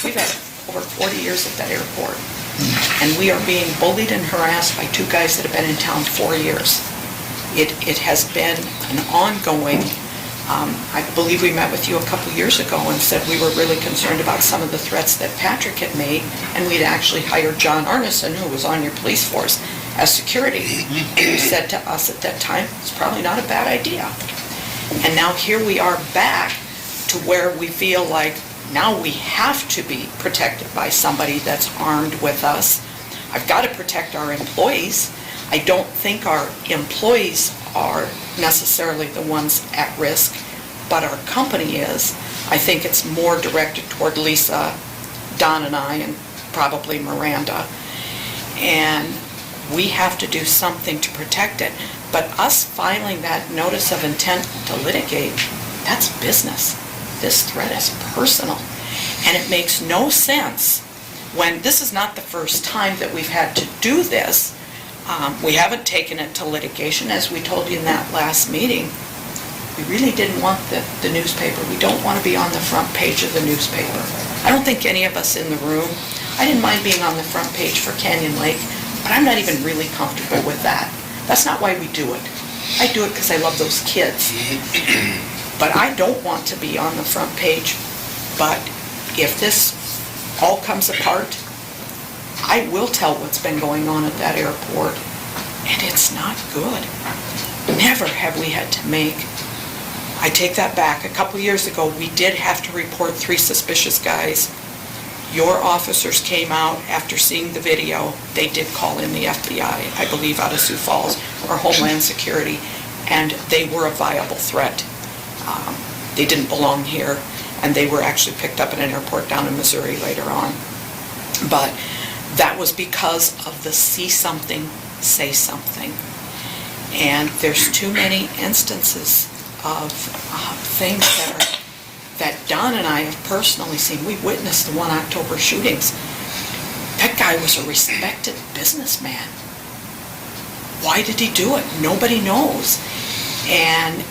We've had over 40 years at that airport, and we are being bullied and harassed by two guys that have been in town 4 years. It has been an ongoing, I believe we met with you a couple years ago and said we were really concerned about some of the threats that Patrick had made, and we'd actually hired John Arneson, who was on your police force, as security. And you said to us at that time, it's probably not a bad idea. And now here we are back to where we feel like now we have to be protected by somebody that's armed with us. I've got to protect our employees. I don't think our employees are necessarily the ones at risk, but our company is. I think it's more directed toward Lisa, Don and I, and probably Miranda. And we have to do something to protect it. But us filing that notice of intent to litigate, that's business. This threat is personal. And it makes no sense when this is not the first time that we've had to do this. We haven't taken it to litigation, as we told you in that last meeting. We really didn't want the newspaper. We don't want to be on the front page of the newspaper. I don't think any of us in the room, I didn't mind being on the front page for Canyon Lake, but I'm not even really comfortable with that. That's not why we do it. I do it because I love those kids. But I don't want to be on the front page. But if this all comes apart, I will tell what's been going on at that airport, and it's not good. Never have we had to make, I take that back, a couple years ago, we did have to report 3 suspicious guys. Your officers came out after seeing the video. They did call in the FBI, I believe out of Sioux Falls, or Homeland Security, and they were a viable threat. They didn't belong here, and they were actually picked up at an airport down in Missouri later on. But that was because of the see something, say something. And there's too many instances of things that Don and I have personally seen. We witnessed the 1 October shootings. That guy was a respected businessman. Why did he do it? Nobody knows. And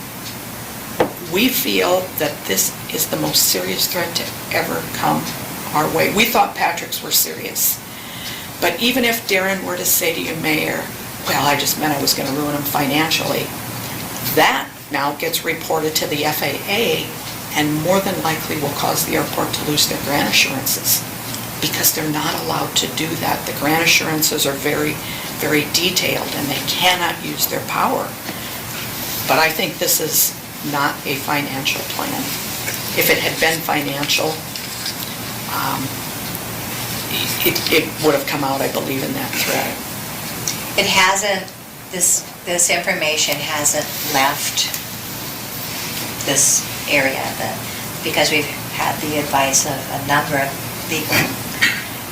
we feel that this is the most serious threat to ever come our way. We thought Patrick's were serious. But even if Darren were to say to you, Mayor, well, I just meant I was going to ruin him financially, that now gets reported to the FAA and more than likely will cause the airport to lose their grant assurances because they're not allowed to do that. The grant assurances are very, very detailed and they cannot use their power. But I think this is not a financial plan. If it had been financial, it would have come out, I believe, in that thread. It hasn't, this information hasn't left this area, because we've had the advice of a number of people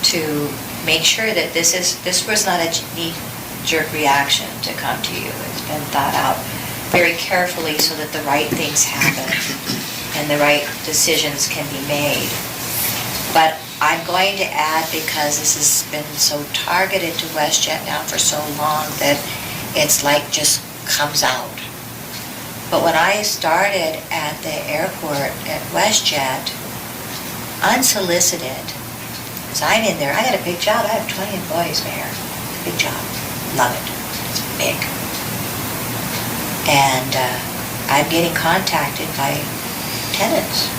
to make sure that this was not a knee-jerk reaction to come to you. It's been thought out very carefully so that the right things happen and the right decisions can be made. But I'm going to add, because this has been so targeted to WestJet now for so long that it's like just comes out. But when I started at the airport at WestJet, unsolicited, because I'm in there, I got a big job. I have 20 employees, Mayor. Big job. Love it. It's big. And I'm getting contacted by tenants.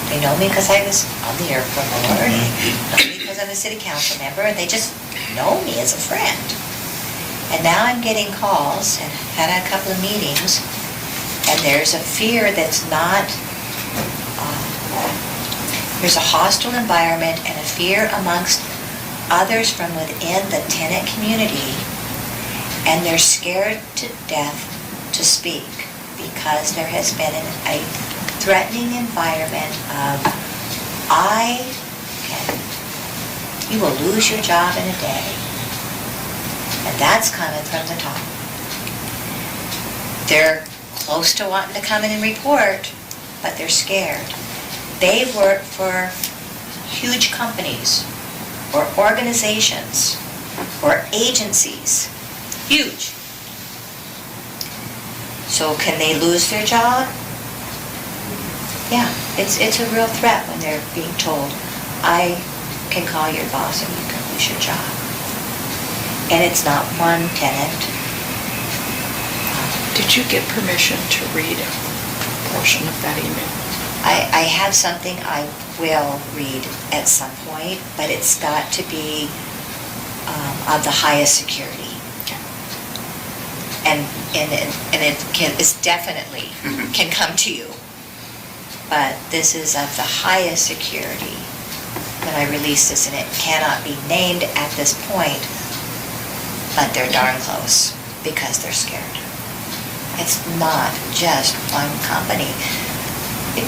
They know me because I was on the airport board, and they know me because I'm a city council member, and they just know me as a friend. And now I'm getting calls, and had a couple of meetings, and there's a fear that's not, there's a hostile environment and a fear amongst others from within the tenant community, and they're scared to death to speak because there has been a threatening environment of, you will lose your job in a day. And that's coming from the top. They're close to wanting to come in and report, but they're scared. They work for huge companies or organizations or agencies, huge. So can they lose their job? Yeah, it's a real threat when they're being told, I can call your boss and you can lose your job. And it's not one tenant. Did you get permission to read a portion of that email? I have something I will read at some point, but it's got to be of the highest security. And it's definitely can come to you. But this is of the highest security when I release this, and it cannot be named at this point, but they're darn close because they're scared. It's not just one company.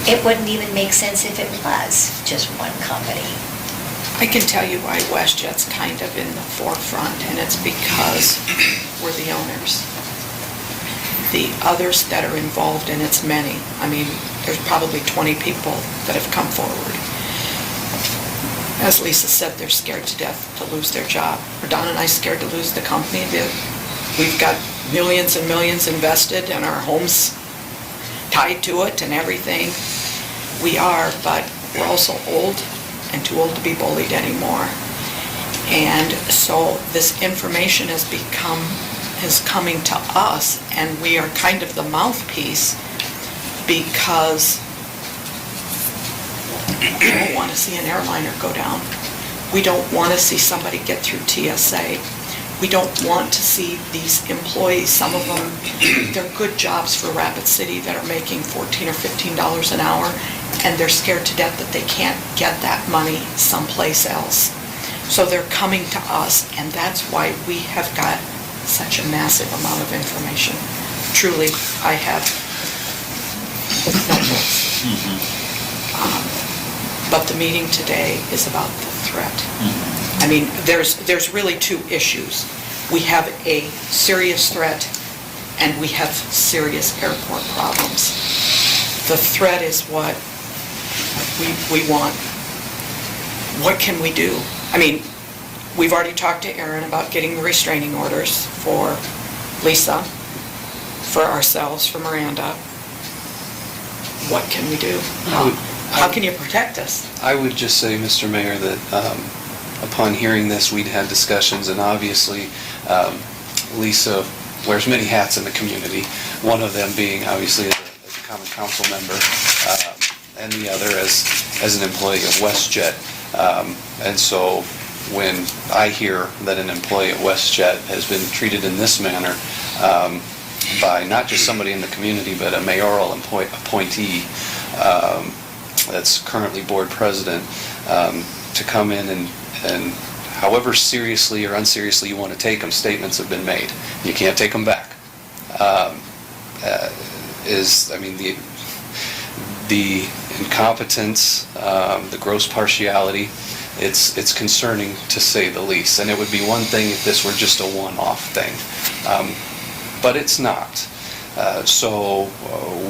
It wouldn't even make sense if it was just one company. I can tell you why WestJet's kind of in the forefront, and it's because we're the owners. The others that are involved, and it's many. I mean, there's probably 20 people that have come forward. As Lisa said, they're scared to death to lose their job. Are Don and I scared to lose the company? We've got millions and millions invested, and our homes tied to it and everything. We are, but we're also old and too old to be bullied anymore. And so this information is coming to us, and we are kind of the mouthpiece because we don't want to see an airliner go down. We don't want to see somebody get through TSA. We don't want to see these employees, some of them, they're good jobs for Rapid City that are making $14 or $15 an hour, and they're scared to death that they can't get that money someplace else. So they're coming to us, and that's why we have got such a massive amount of information. Truly, I have notebooks. But the meeting today is about the threat. I mean, there's really two issues. We have a serious threat, and we have serious airport problems. The threat is what we want. What can we do? I mean, we've already talked to Aaron about getting the restraining orders for Lisa, for ourselves, for Miranda. What can we do? How can you protect us? I would just say, Mr. Mayor, that upon hearing this, we'd had discussions, and obviously Lisa wears many hats in the community, one of them being obviously as a common council member, and the other as an employee of WestJet. And so when I hear that an employee at WestJet has been treated in this manner by not just somebody in the community, but a mayoral appointee that's currently board president, to come in and however seriously or unseriously you want to take them, statements have been made. You can't take them back. The incompetence, the gross partiality, it's concerning to say the least. And it would be one thing if this were just a one-off thing, but it's not. So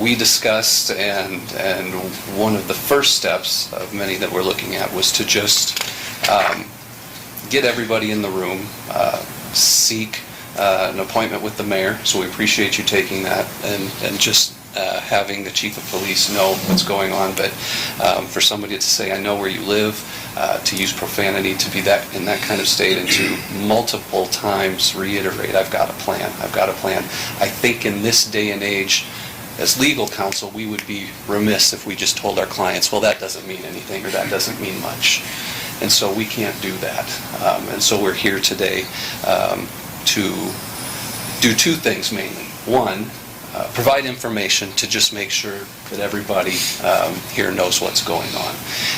we discussed, and one of the first steps of many that we're looking at was to just get everybody in the room, seek an appointment with the mayor. So we appreciate you taking that, and just having the chief of police know what's going on. But for somebody to say, I know where you live, to use profanity, to be in that kind of state, and to multiple times reiterate, I've got a plan, I've got a plan. I think in this day and age, as legal counsel, we would be remiss if we just told our clients, well, that doesn't mean anything, or that doesn't mean much. And so we can't do that. And so we're here today to do two things mainly. One, provide information to just make sure that everybody here knows what's going on.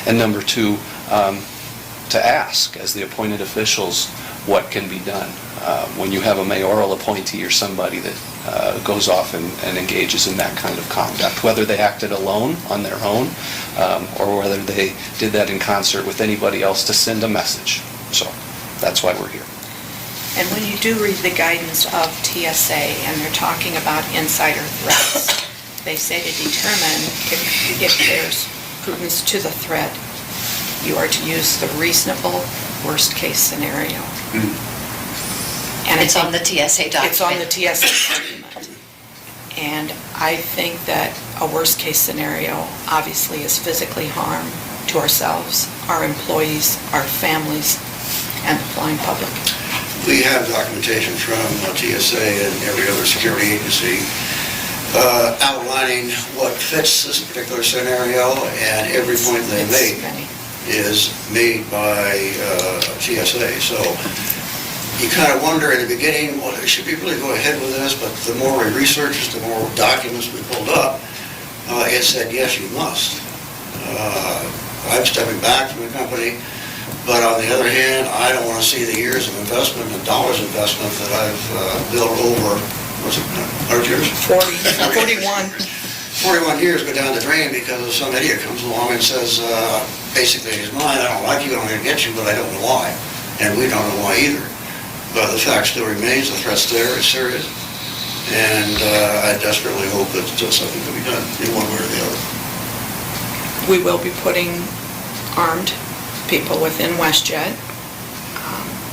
And number two, to ask, as the appointed officials, what can be done. When you have a mayoral appointee or somebody that goes off and engages in that kind of conduct, whether they acted alone on their own, or whether they did that in concert with anybody else to send a message. So that's why we're here. And when you do read the guidance of TSA, and they're talking about insider threats, they say to determine if there's prudence to the threat, you are to use the reasonable worst-case scenario. And I It's on the think TSA document. It's on the TSA document. And I think that a worst-case scenario obviously is physically harm to ourselves, our employees, our families, and the flying public. We have documentation from TSA and every other security agency outlining what fits this particular scenario, and every point they make is made by TSA. So you kind of wonder in the beginning, well, should we really go ahead with this? But the more we researched, the more documents we pulled up, it said, yes, you must. I'm stepping back from the company. But on the other hand, I don't want to see the years of investment and dollars investment that I've built over, what's it, 100 years? 41. 41 years go down the drain because some idiot comes along and says, basically in his mind, I don't like you, I'm going to get you, but I don't know why. And we don't know why either. But the fact still remains, the threat's there, it's serious. And I desperately hope that something can be done in one way or the other. We will be putting armed people within WestJet.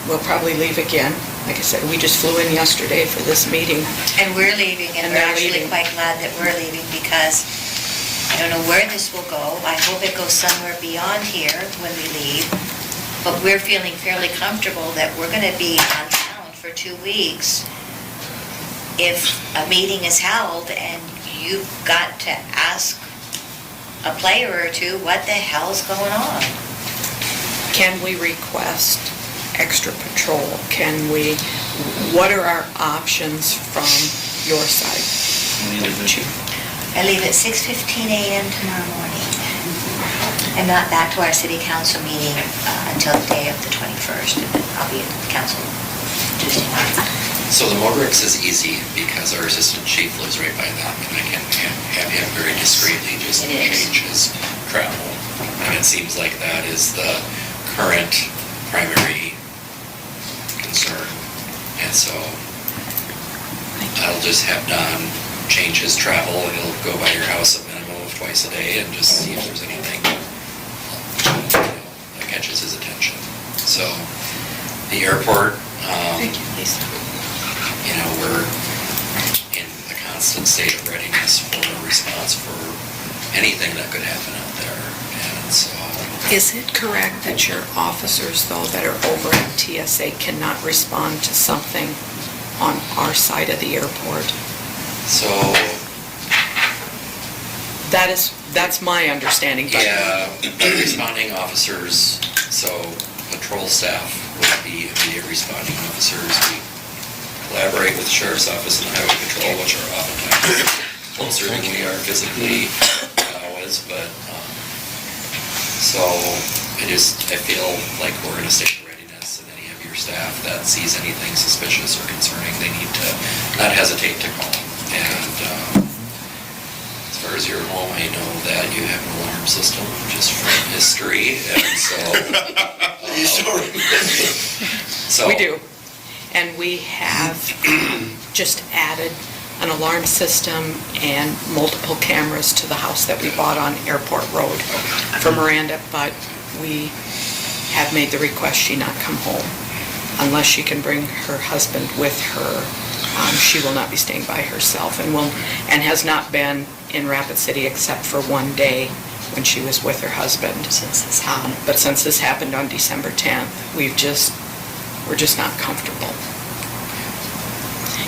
We'll probably leave again. Like I said, we just flew in yesterday for this meeting. And we're leaving, and And we're they're actually leaving. quite glad that we're leaving because I don't know where this will go. I hope it goes somewhere beyond here when we leave. But we're feeling fairly comfortable that we're going to be on town for 2 weeks. If a meeting is held and you've got to ask a player or two, what the hell's going on? Can we request extra patrol? What are our options from your side? Chief? I leave at 6:15 a.m. tomorrow morning. I'm not back to our city council meeting until the day of the 21st. I'll be at the council Tuesday night. So the Motorix is easy because our assistant chief lives right by them, and I can have him very discreetly just It is. change his travel. And it seems like that is the current primary concern. And so I'll just have Don change his travel. He'll go by your house a minimum of twice a day and just see if there's anything that catches his attention. So the airport, Thank you, Lisa. we're in a constant state of readiness for a response for anything that could happen out there. And so, Is it correct that your officers, though, that are over at TSA cannot respond to something on our side of the airport? so That's my understanding. but- yeah, but responding officers, so patrol staff would be immediate responding officers. We collaborate with the sheriff's office and the highway patrol, which are oftentimes closer than we are physically always, but, so I feel like we're in a state of readiness, and any of your staff that sees anything suspicious or concerning, they need to not hesitate to call. And as far as your home, I know that you have an alarm system just from history, and so. We do. And we have just added an alarm system and multiple cameras to the house that we bought on Airport Road for Miranda, but we have made the request she not come home unless she can bring her husband with her. She will not be staying by herself and has not been in Rapid City except for one day when she was with her husband. Since this happened. But since this happened on December 10th, we're just not comfortable.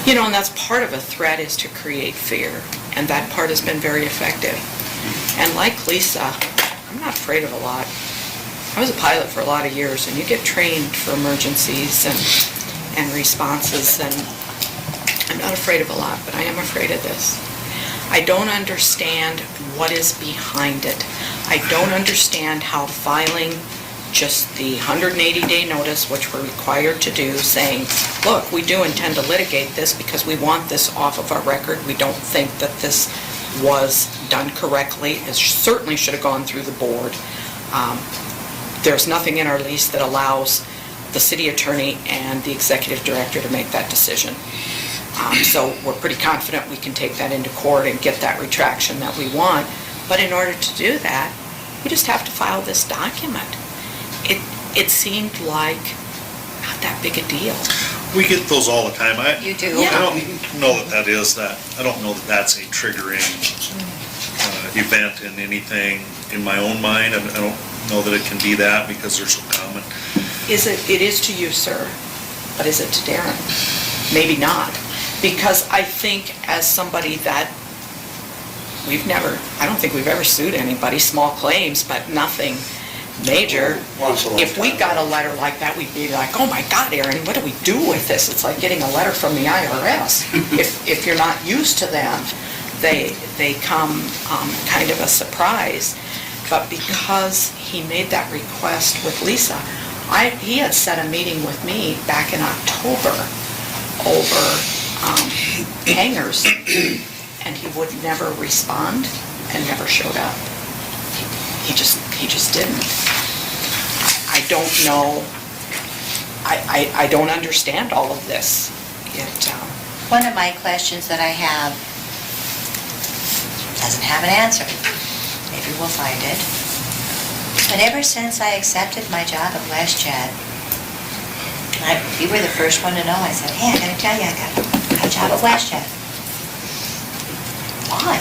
And that's part of a threat, is to create fear. and that part has been very effective. And like Lisa, I'm not afraid of a lot. I was a pilot for a lot of years, and you get trained for emergencies and responses, and I'm not afraid of a lot, but I am afraid of this. I don't understand what is behind it. I don't understand how filing just the 180-day notice, which we're required to do, saying, look, we do intend to litigate this because we want this off of our record. We don't think that this was done correctly. It certainly should have gone through the board. There's nothing in our lease that allows the city attorney and the executive director to make that decision. So we're pretty confident we can take that into court and get that retraction that we want. But in order to do that, we just have to file this document. It seemed like not that big a deal. We get those all the time. You do? I don't know I don't know that that's a triggering event in anything in my own mind. I don't know that it can be that because they're so common. It is to you, sir, but is it to Darren? Maybe not. Because I think as somebody that I don't think we've ever sued anybody, small claims, but nothing major. Once a If we lifetime. got a letter like that, we'd be like, oh my God, Aaron, what do we do with this? It's like getting a letter from the IRS. If you're not used to them, they come kind of a surprise. But because he made that request with Lisa, he had set a meeting with me back in October over hangers, and he would never respond and never showed up. He just didn't. I don't know. I don't understand all of this. One of my questions that I have doesn't have an answer. Maybe we'll find it. But ever since I accepted my job at WestJet, you were the first one to know. I said, hey, I gotta tell you, I got a job at WestJet. Why?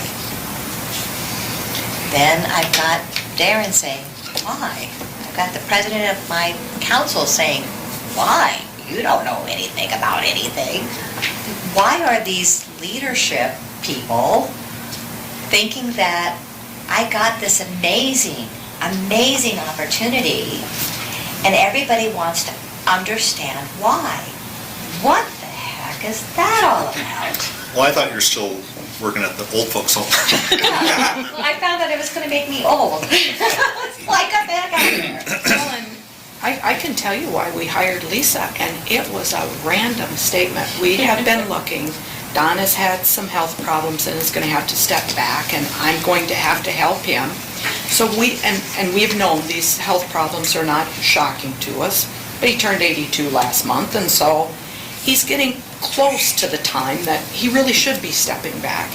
Then I've got Darren saying, why? I've got the president of my council saying, why? You don't know anything about anything. Why are these leadership people thinking that I got this amazing opportunity and everybody wants to understand why? What the heck is that all about? Well, I thought you're still working at the old folks home. Well, I found that it was going to make me old. Like a back out there. Well, and I can tell you why we hired Lisa, and it was a random statement. We have been looking. Don has had some health problems and is going to have to step back, and I'm going to have to help him. So we've known these health problems are not shocking to us, but he turned 82 last month, and so he's getting close to the time that he really should be stepping back.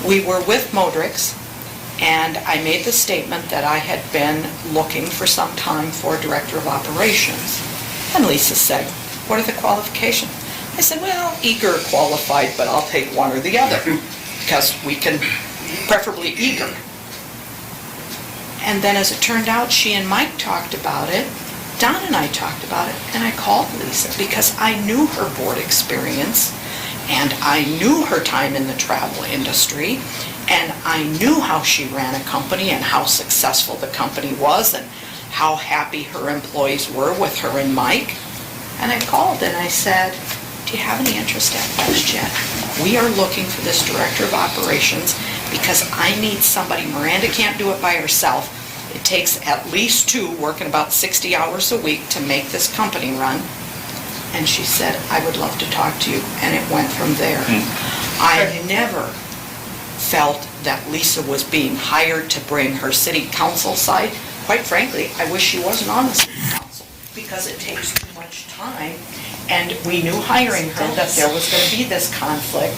We were with Modrix, and I made the statement that I had been looking for some time for a director of operations. And Lisa said, what are the qualifications? I said, well, eager, qualified, but I'll take one or the other, because we can, preferably eager. And then as it turned out, she and Mike talked about it, Don and I talked about it, and I called Lisa because I knew her board experience, and I knew her time in the travel industry, and I knew how she ran a company and how successful the company was and how happy her employees were with her and Mike. And I called and I said, do you have any interest at WestJet? We are looking for this director of operations because I need somebody. Miranda can't do it by herself. It takes at least two working about 60 hours a week to make this company run. And she said, I would love to talk to you. And it went from there. I never felt that Lisa was being hired to bring her city council side. Quite frankly, I wish she wasn't on the city council because it takes too much time. And we knew hiring her that there was going to be this conflict.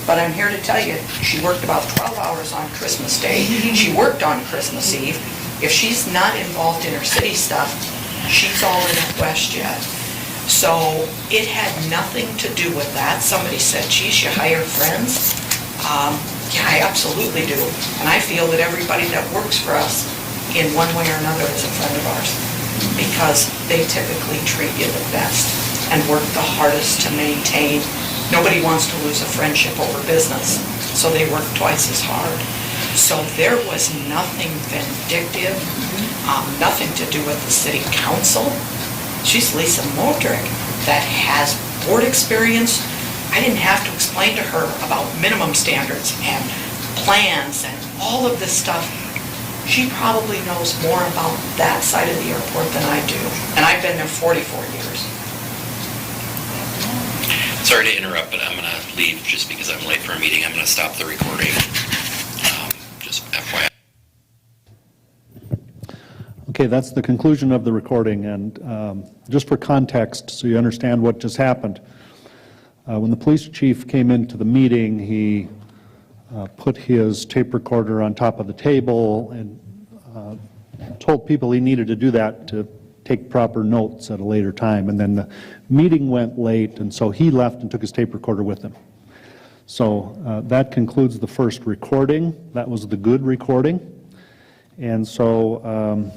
But I'm here to tell you, she worked about 12 hours on Christmas Day. She worked on Christmas Eve. If she's not involved in her city stuff, she's all in at WestJet. So it had nothing to do with that. Somebody said, geez, you hire friends? Yeah, I absolutely do. And I feel that everybody that works for us in one way or another is a friend of ours because they typically treat you the best and work the hardest to maintain. Nobody wants to lose a friendship over business. so they work twice as hard. So there was nothing vindictive, nothing to do with the city council. She's Lisa Modrick that has board experience. I didn't have to explain to her about minimum standards and plans and all of this stuff. She probably knows more about that side of the airport than I do. And I've been there 44 years. Sorry to interrupt, but I'm going to leave just because I'm late for a meeting. I'm going to stop the recording. Just FYI. Okay, that's the conclusion of the recording, and just for context, so you understand what just happened. When the police chief came into the meeting, he put his tape recorder on top of the table and told people he needed to do that to take proper notes at a later time, and then the meeting went late, and so he left and took his tape recorder with him. So that concludes the first recording. That was the good recording. And so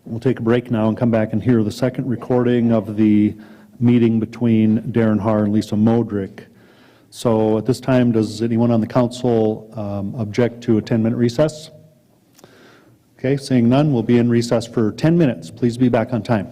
we'll take a break now and come back and hear the second recording of the meeting between Darren Haar and Lisa Modrick. So at this time, does anyone on the council object to a 10-minute recess? Okay, seeing none, we'll be in recess for 10 minutes. Please be back on time.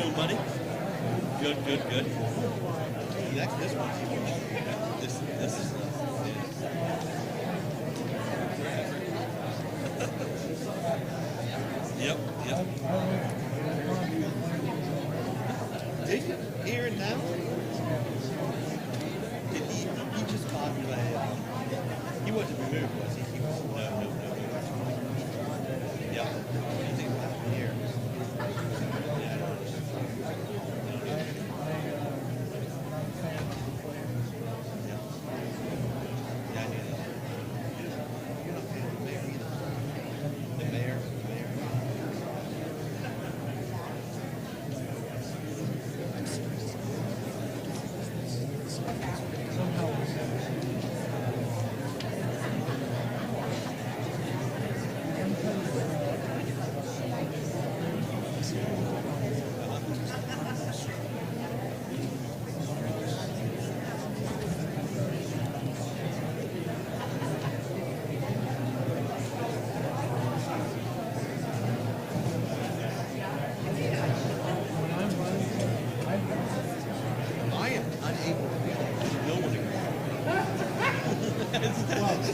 doing, buddy? Good, good, good. Next, this one. This is. Yep, yep. Did you hear it now? Did he just caught me by, he wasn't removed, was he? He was, no. Yeah. Anything happened here?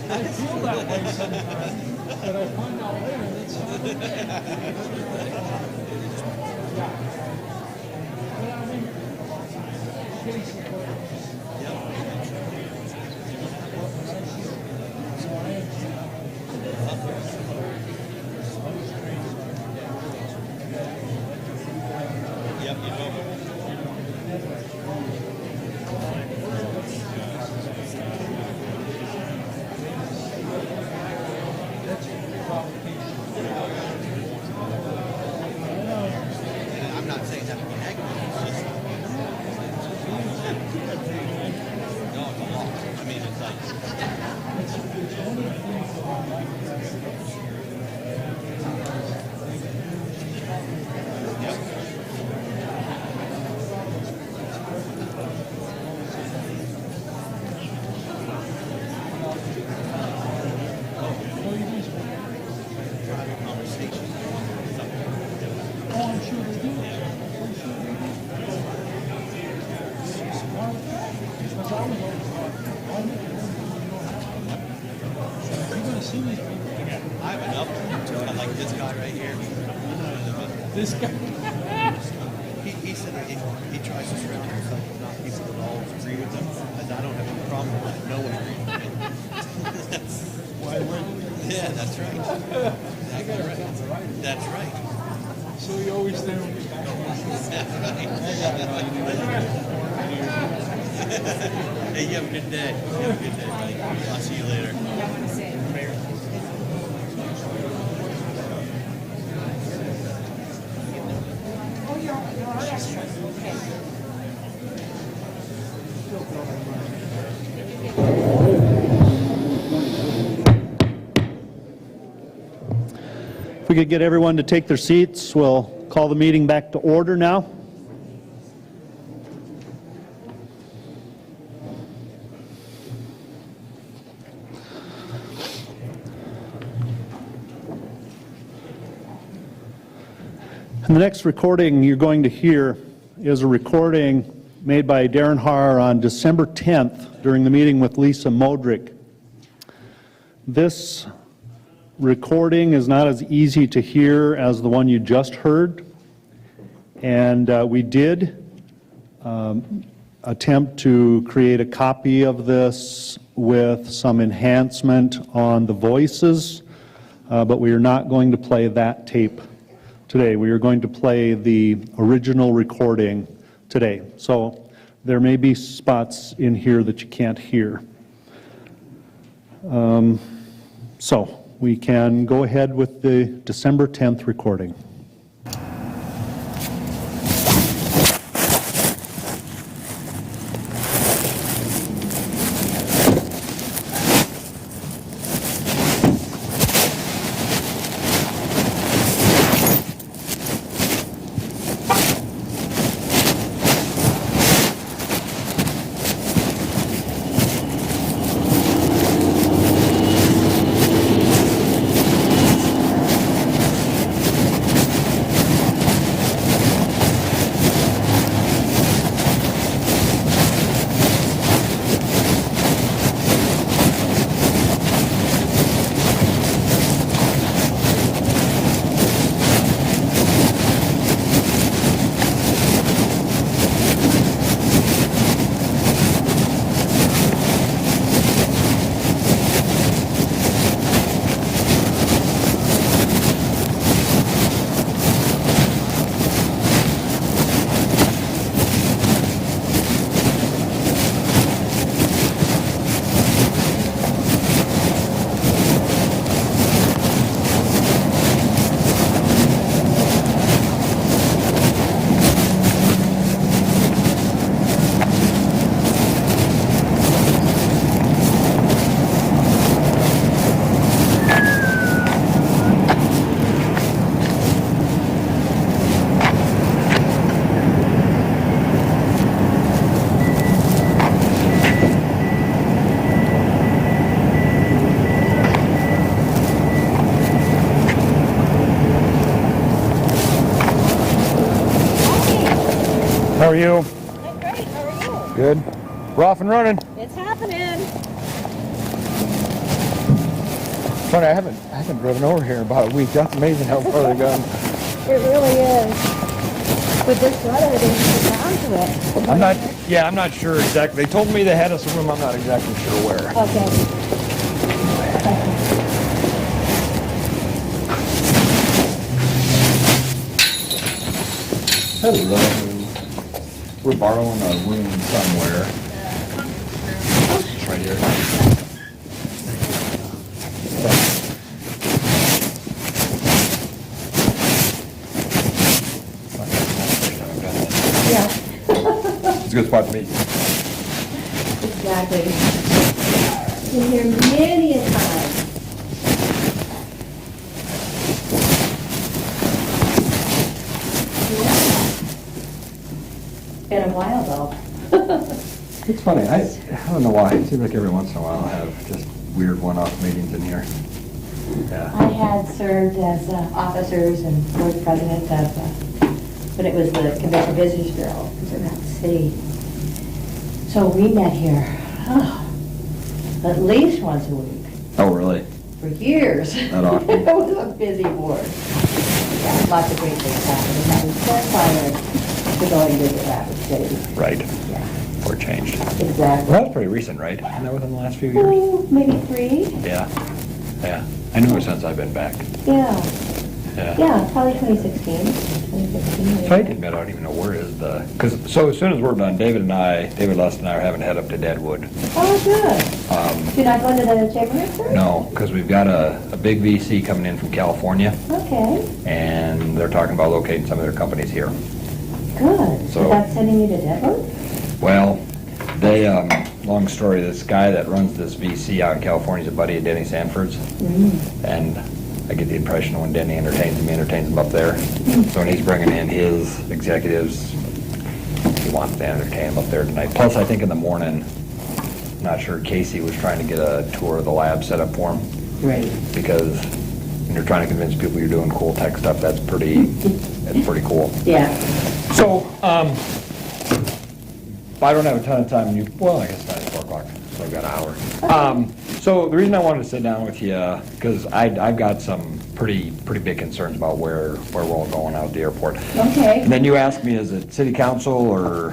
I feel that way sometimes, but I find out later that's not okay. But I mean, basically, Yep, you know. I'm not saying that to be negative. It's just, no, it's a lot. I mean, it's I have enough to like this guy right here. this guy. He said he tries to surround himself with not people that all agree with him. And I don't have any problem with that. No one agrees with me. Why wouldn't you? Yeah, that's right. That's right. That's right. So you always there when you back. Hey, you have a good day. You have a good day, buddy. I'll see you later. If we could get everyone to take their seats, we'll call the meeting back to order now. And the next recording you're going to hear is a recording made by Darren Haar on December 10th during the meeting with Lisa Modrick. This recording is not as easy to hear as the one you just heard, and we did attempt to create a copy of this with some enhancement on the voices, but we are not going to play that tape today. We are going to play the original recording today. So there may be spots in here that you can't hear. So we can go ahead with the December 10th recording. How are you? I'm great. How are you? Good. We're off and running. It's happening. Funny, I haven't driven over here in about a week. That's amazing how far they've gone. It really is. With this weather, they need to get down to it. I'm not sure exactly. They told me they had us a room. I'm not exactly sure where. Okay. Hello. We're borrowing a room somewhere. It's right here. Yeah. It's a good spot to meet. Exactly. Been here many a time. Been a while though. It's funny. I don't know why. It seems like every once in a while I have just weird one-off meetings in here. Yeah. I had served as officers and board president of, when it was the Convention Visitors Bureau, in that city. So we met here, at least once a week, Oh, really? for years. That often? It was a busy board. Yeah, lots of great things happened, and I was so fired to go and visit Rapid City. Right. Yeah, Or changed. exactly. Well, that's pretty recent, right? Isn't that within the last few years? Oh, maybe 3? Yeah. Yeah. I knew it since I've been back. Yeah, Yeah. yeah, probably 2016, 2015. So I admit, I don't even know where is so as soon as we're done, David Lust and I are having to head up to Deadwood. Oh, good. You're not going to the chamber first? No, because we've got a big VC coming in from California, Okay, and they're talking about locating some of their companies here. good. So- So that's sending you to Deadwood? Well, they, long story, this guy that runs this VC out in California is a buddy of Denny Sanford's, and I get the impression when Denny entertains him up there. So when he's bringing in his executives, he wants to entertain them up there tonight. Plus, I think in the morning, not sure, Casey was trying to get a tour of the lab set up for him. Great. Because when you're trying to convince people you're doing cool tech stuff, that's pretty cool. Yeah. So, I don't have a ton of time. Well, I guess it's 4 o'clock, so I've got an hour. So the reason I wanted to sit down with you, because I've got some pretty big concerns about where we're all going out at the airport. Okay. And then you asked me, is it city council or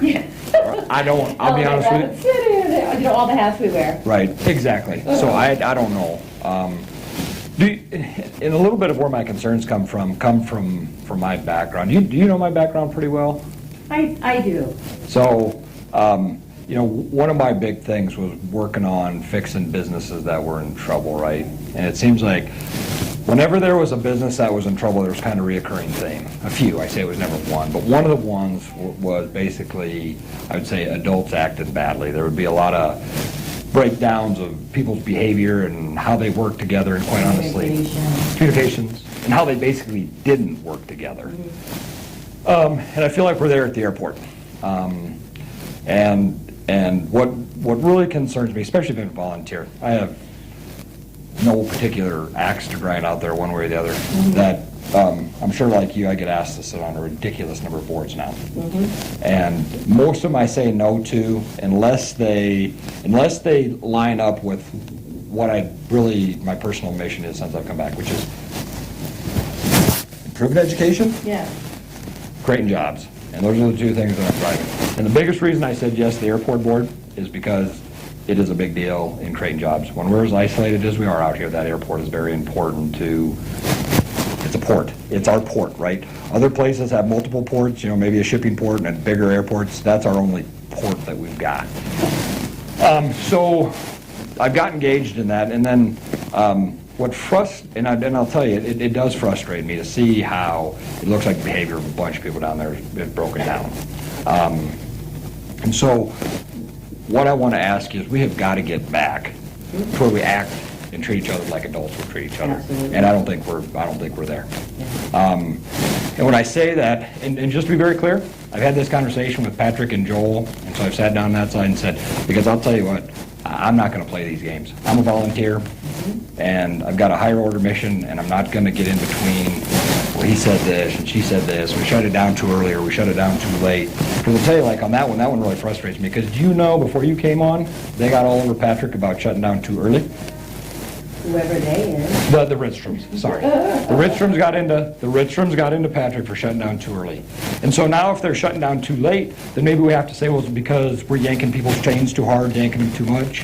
I don't, I'll be honest with you. You know, all the hats we wear. Right, exactly. So I don't know. And a little bit of where my concerns come from my background. Do you know my background pretty well? I do. So, you know, one of my big things was working on fixing businesses that were in trouble, right? And it seems like whenever there was a business that was in trouble, there was kind of a reoccurring theme. A few, I say it was never one, but one of the ones was basically, I would say, adults acted badly. There would be a lot of breakdowns of people's behavior and how they worked together, and quite honestly, communications, and how they basically didn't work together. And I feel like we're there at the airport. And what really concerns me, especially being a volunteer, I have no particular axe to grind out there one way or the other, that I'm sure like you, I get asked to sit on a ridiculous number of boards now. And most of them I say no to, unless they line up with what my personal mission is since I've come back, which is improving education, Yeah. creating jobs. And those are the two things that I'm driving. And the biggest reason I said yes to the airport board is because it is a big deal in creating jobs. When we're as isolated as we are out here, that airport is very important to, it's a port. It's our port, right? Other places have multiple ports, you know, maybe a shipping port and bigger airports. That's our only port that we've got. So I've got engaged in that, and then and I'll tell you, it does frustrate me to see how it looks like the behavior of a bunch of people down there is broken down. And so what I want to ask is, we have got to get back to where we act and treat each other like adults would treat each other. Absolutely. And I don't think we're there. And when I say that, and just to be very clear, I've had this conversation with Patrick and Joel, and so I've sat down on that side and said, because I'll tell you what, I'm not going to play these games. I'm a volunteer, and I've got a higher order mission, and I'm not going to get in between, well, he said this, and she said this, we shut it down too early, or we shut it down too late. Because I'll tell you, like, on that one really frustrates me, because you know, before you came on, they got all over Patrick about shutting down too early. Whoever they is. The Ridstroms, sorry. The Ridstroms got into Patrick for shutting down too early. And so now if they're shutting down too late, then maybe we have to say, well, it's because we're yanking people's chains too hard, yanking them too much.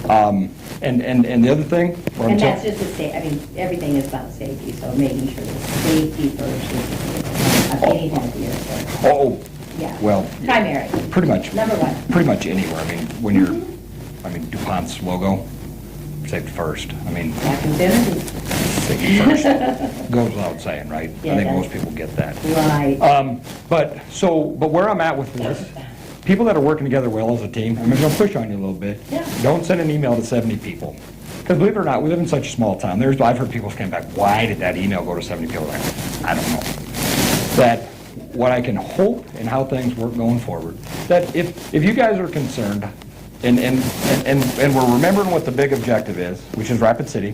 And the other thing... And that's just I mean, everything is about safety, so making sure that safety first is anything at the airport. Oh, Yeah. well... Primary. Pretty much. Number one. Pretty much anywhere. I mean, when you're... DuPont's logo, safety first. I mean... Safety first. Goes without saying, right? Yeah, I think it most does. people get that. Right. But where I'm at with this, people that are working together well as a team, I'm going to push on you a little bit. Yeah. Don't send an email to 70 people. Because believe it or not, we live in such a small town. I've heard people came back, why did that email go to 70 people? I don't know. That what I can hope and how things work going forward, that if you guys are concerned, and we're remembering what the big objective is, which is Rapid City,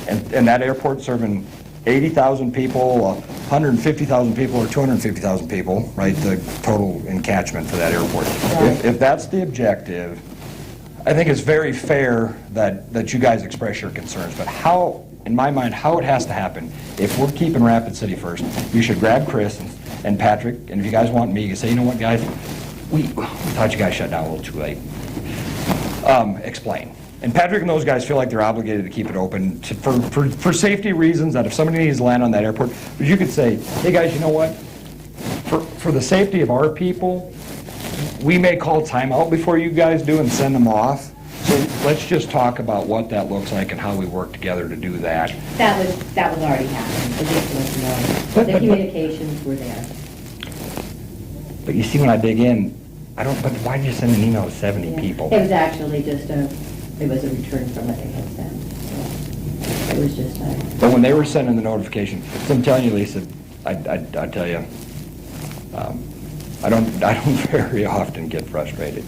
and that airport serving 80,000 people, 150,000 people, or 250,000 people, right, the total encatchment for that airport. Right. If that's the objective, I think it's very fair that you guys express your concerns, but how, in my mind, how it has to happen, if we're keeping Rapid City first, you should grab Chris and Patrick, and if you guys want me, you can say, you know what, guys, we thought you guys shut down a little too late. Explain. And Patrick and those guys feel like they're obligated to keep it open for safety reasons, that if somebody needs to land on that airport, but you could say, hey guys, you know what? For the safety of our people, we may call timeout before you guys do and send them off. So let's just talk about what that looks like and how we work together to do that. That was already happening. The communications were there. But you see, when I dig in, but why did you send an email to 70 Yeah. people? It was actually just it was a return from what they had sent. So it was just But when they were sending the notification, so I'm telling you, Lisa, I tell you, I don't very often get frustrated.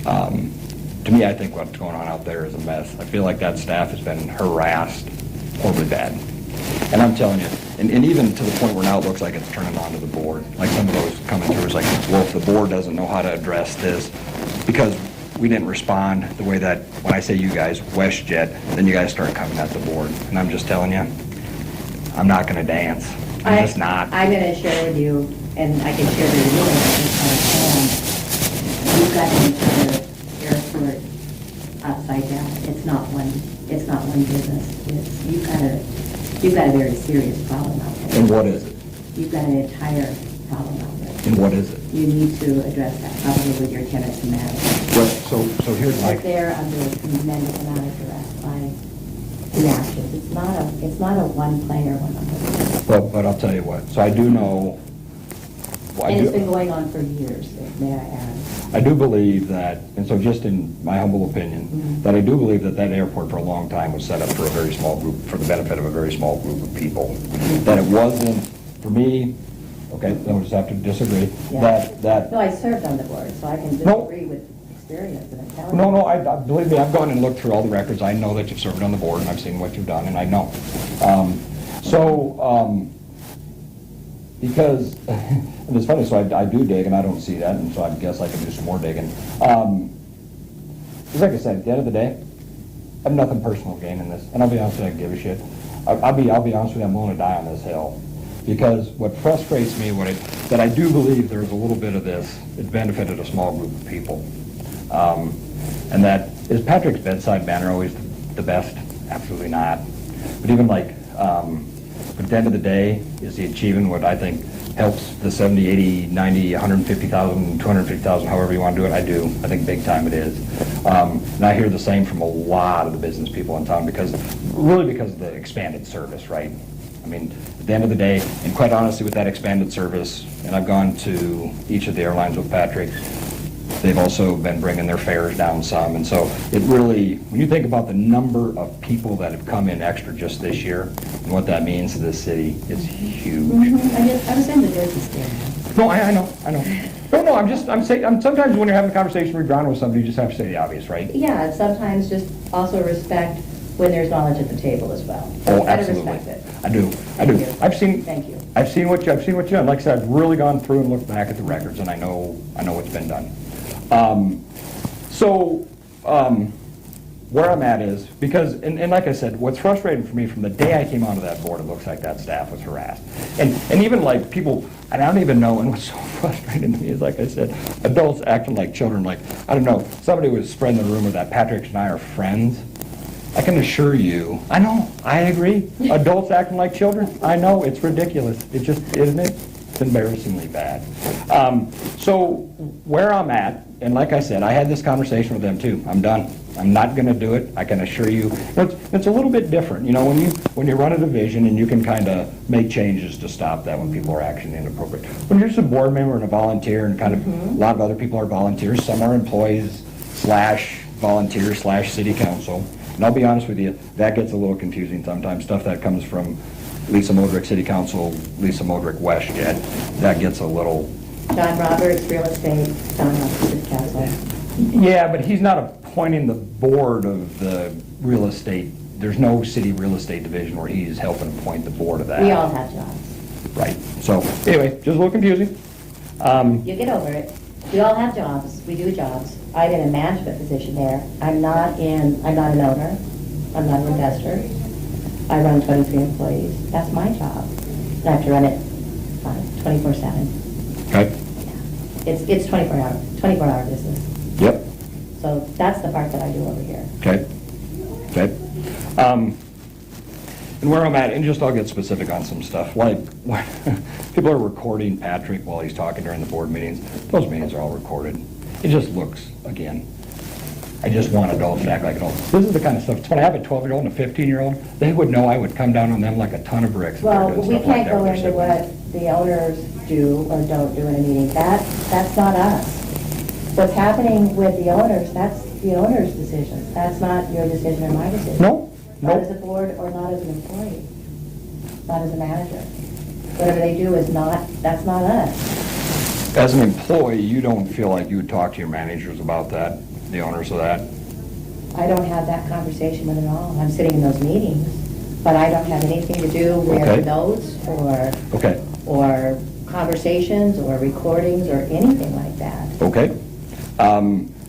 To me, I think what's going on out there is a mess. I feel like that staff has been harassed horribly bad. And I'm telling you, and even to the point where now it looks like it's turning onto the board. Like some of those coming through, it's like, well, if the board doesn't know how to address this, because we didn't respond the way that, when I say you guys, WestJet, then you guys start coming at the board. And I'm just telling you, I'm not going to dance. I'm just not. I'm going to share with you, and I can share with you, you've got the entire airport upside down. It's not one business. You've got a very serious problem out there. And what is it? You've got an entire problem out there. And what is it? You need to address that probably with your tenants and managers. Well, so here's my... They're under a tremendous amount of duress by the actions. It's not a one player, one number. But I'll tell you what, so I do know... well, I And it's do- been going on for years, may I add. I do believe that, and so just in my humble opinion, that I do believe that that airport for a long time was set up for a very small group, for the benefit of a very small group of people. That it wasn't, for me, okay, I'll just have to disagree, Yeah. that, No, I served on the board, so I can No. disagree with experience, and I'm telling you. no, I believe me, I've gone and looked through all the records, I know that you've served on the board, and I've seen what you've done, and I know. Because, and it's funny, so I do dig, and I don't see that, and so I guess I can do some more digging. Just like I said, at the end of the day, I have nothing personal to gain in this, and I'll be honest with you, I don't give a shit. I'll be honest with you, I'm willing to die on this hill. Because what frustrates me, that I do believe there's a little bit of this, it benefited a small group of people. And that, is Patrick's bedside manner always the best? Absolutely not. But even like, at the end of the day, is he achieving what I think helps the 70, 80, 90, 150,000, 250,000, however you want to do it? I do. I think big time it is. And I hear the same from a lot of the business people in town because of the expanded service, right? I mean, at the end of the day, and quite honestly with that expanded service, and I've gone to each of the airlines with Patrick, they've also been bringing their fares down some, and so it really, when you think about the number of people that have come in extra just this year, and what that means to this city, it's huge. I was in the business there. No, I know. No, I'm saying, sometimes when you're having a conversation with John with somebody, you just have to say the obvious, right? Yeah, and sometimes just also respect when there's knowledge at the table as well. Oh, Gotta absolutely. respect it. I do. Thank you. Thank you. I've seen what you've done. Like I said, I've really gone through and looked back at the records, and I know what's been done. Where I'm at is, because, and like I said, what's frustrating for me, from the day I came onto that board, it looks like that staff was harassed. And even like people, and I don't even know, and what's so frustrating to me is, like I said, adults acting like children, like, I don't know, somebody was spreading the rumor that Patrick and I are friends. I can assure you, I know, I agree. Adults acting like children, I know, it's ridiculous. It just, isn't it? It's embarrassingly bad. So where I'm at, and like I said, I had this conversation with them too. I'm done. I'm not going to do it. I can assure you. It's a little bit different, you know, when you run a division and you can kind of make changes to stop that when people are acting inappropriate. When you're just a board member and a volunteer, and kind of a lot of other people are volunteers, some are employees / volunteers / city council. And I'll be honest with you, that gets a little confusing sometimes. Stuff that comes from Lisa Modrick City Council, Lisa Modrick WestJet, that gets a little... John Roberts, real estate, John Roberts, council. Yeah, but he's not appointing the board of the real estate. There's no city real estate division where he's helping appoint the board of that. We all have jobs. Right. So, anyway, just a little confusing. You get over it. We all have jobs. We do jobs. I'm in a management position there. I'm not an owner. I'm not an investor. I run 23 employees. That's my job. I have to run it 24/7. Okay. Yeah. It's 24-hour business. Yep. So that's the part that I do over here. Okay. Okay. And where I'm at, and just I'll get specific on some stuff, like when people are recording Patrick while he's talking during the board meetings. Those meetings are all recorded. It just looks, again, I just want adults to act like adults. This is the kind of stuff, when I have a 12-year-old and a 15-year-old, they would know I would come down on them like a ton of bricks. if they're Well, doing we stuff like can't that go with into their what the owners do or don't do in a meeting. That's not us. What's happening with the owners, that's the owner's decision. That's not your decision or my decision. No. Not as a board or not as an employee, not as a manager. Whatever they do is not, that's not us. As an employee, you don't feel like you would talk to your managers about that, the owners of that? I don't have that conversation with them at all. I'm sitting in those meetings, but I don't have anything to do with Okay. notes Okay. or conversations or recordings or anything like that. Okay.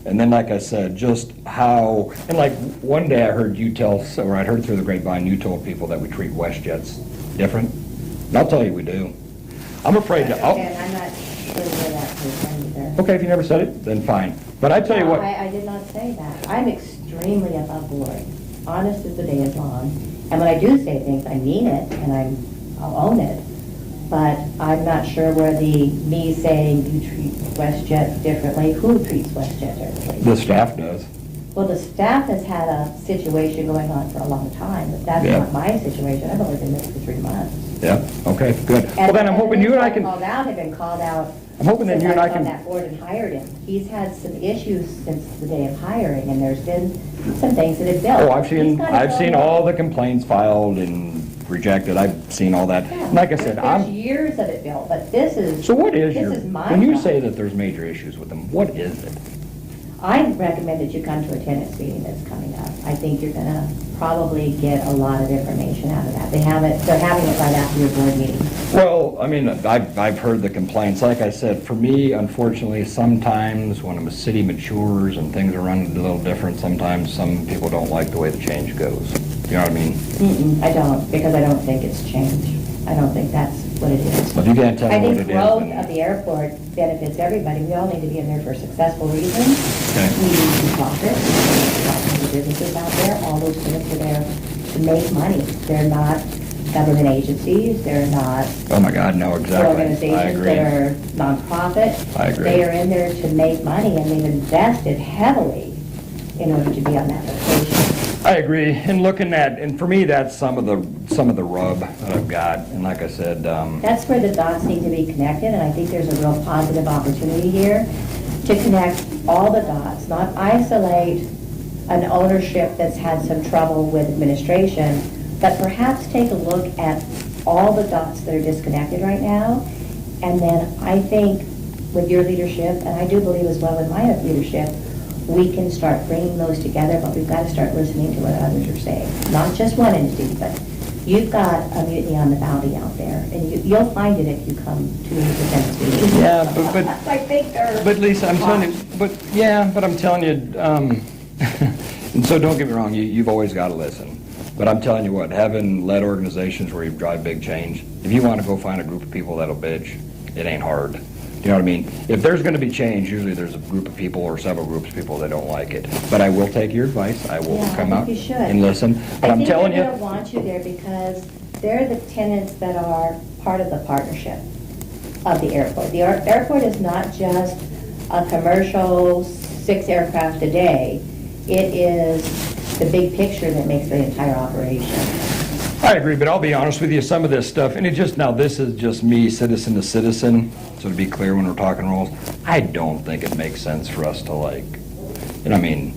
And then, like I said, just how, and like one day I heard you tell, or I heard through the grapevine, you told people that we treat WestJets different. And I'll tell you we do. I'm afraid to, And I'm not sure where that came from either. okay, if you never said it, then fine. But I tell you No, what, I did not say that. I'm extremely above board, honest as the day is long. And when I do say things, I mean it, and I'll own it. But I'm not sure where me saying you treat WestJet differently, who treats WestJet differently? the staff does. Well, the staff has had a situation going on for a long time, but that's Yeah. not my situation. I've only been there for 3 months. Yeah, okay, good. Well, then I'm hoping you and I can, Called out, have been called out. I'm hoping that you and I since was can- on that board and hired him. He's had some issues since the day of hiring, and there's been some things that have built. oh, I've He's seen, gotta I've go seen on. all the complaints filed and rejected. I've seen all that. Yeah. Like I said, There's years of it built, but this is. so what is this your, is my when you job. say that there's major issues with them, what is it? I recommend that you come to a tenants meeting that's coming up. I think you're gonna probably get a lot of information out of that. They're having it right after your board meeting. Well, I mean, I've heard the complaints. Like I said, for me, unfortunately, sometimes when a city matures and things are run a little different, sometimes some people don't like the way the change goes. You know what I mean? I don't, because I don't think it's change. I don't think that's what it is. If you can't tell me what it is, I think growth then- of the airport benefits everybody. We all need to be in there for successful reasons. Okay. We need to profit. Lots of businesses out there, all those things are there to make money. They're not government agencies, they're not Oh my God, no, exactly. I organizations agree. that are nonprofit. I agree. They are in there to make money, and they've invested heavily in order to be on that location. I agree. And looking at, and for me, that's some of the rub that I've got. And like I said, That's where the dots need to be connected, and I think there's a real positive opportunity here to connect all the dots, not isolate an ownership that's had some trouble with administration, but perhaps take a look at all the dots that are disconnected right now. And then I think with your leadership, and I do believe as well with my leadership, we can start bringing those together, but we've got to start listening to what others are saying. Not just one entity, but you've got a mutiny on the bounty out there, and you'll find it if you come to the defense meeting. Yeah, but I think they're. But Lisa, I'm telling you, but I'm telling you, and so don't get me wrong, you've always got to listen. But I'm telling you what, having led organizations where you drive big change, if you want to go find a group of people that'll bitch, it ain't hard. You know what I mean? If there's going to be change, usually there's a group of people or several groups of people that don't like it. But I will take your advice. I will Yeah, come I out think you should. and listen. But I'm telling I you, think they're going to want you there because they're the tenants that are part of the partnership of the airport. The airport is not just a commercial 6 aircraft a day. It is the big picture that makes the entire operation. I agree, but I'll be honest with you, some of this stuff, and now this is just me, citizen to citizen, so to be clear when we're talking rules, I don't think it makes sense for us to I mean,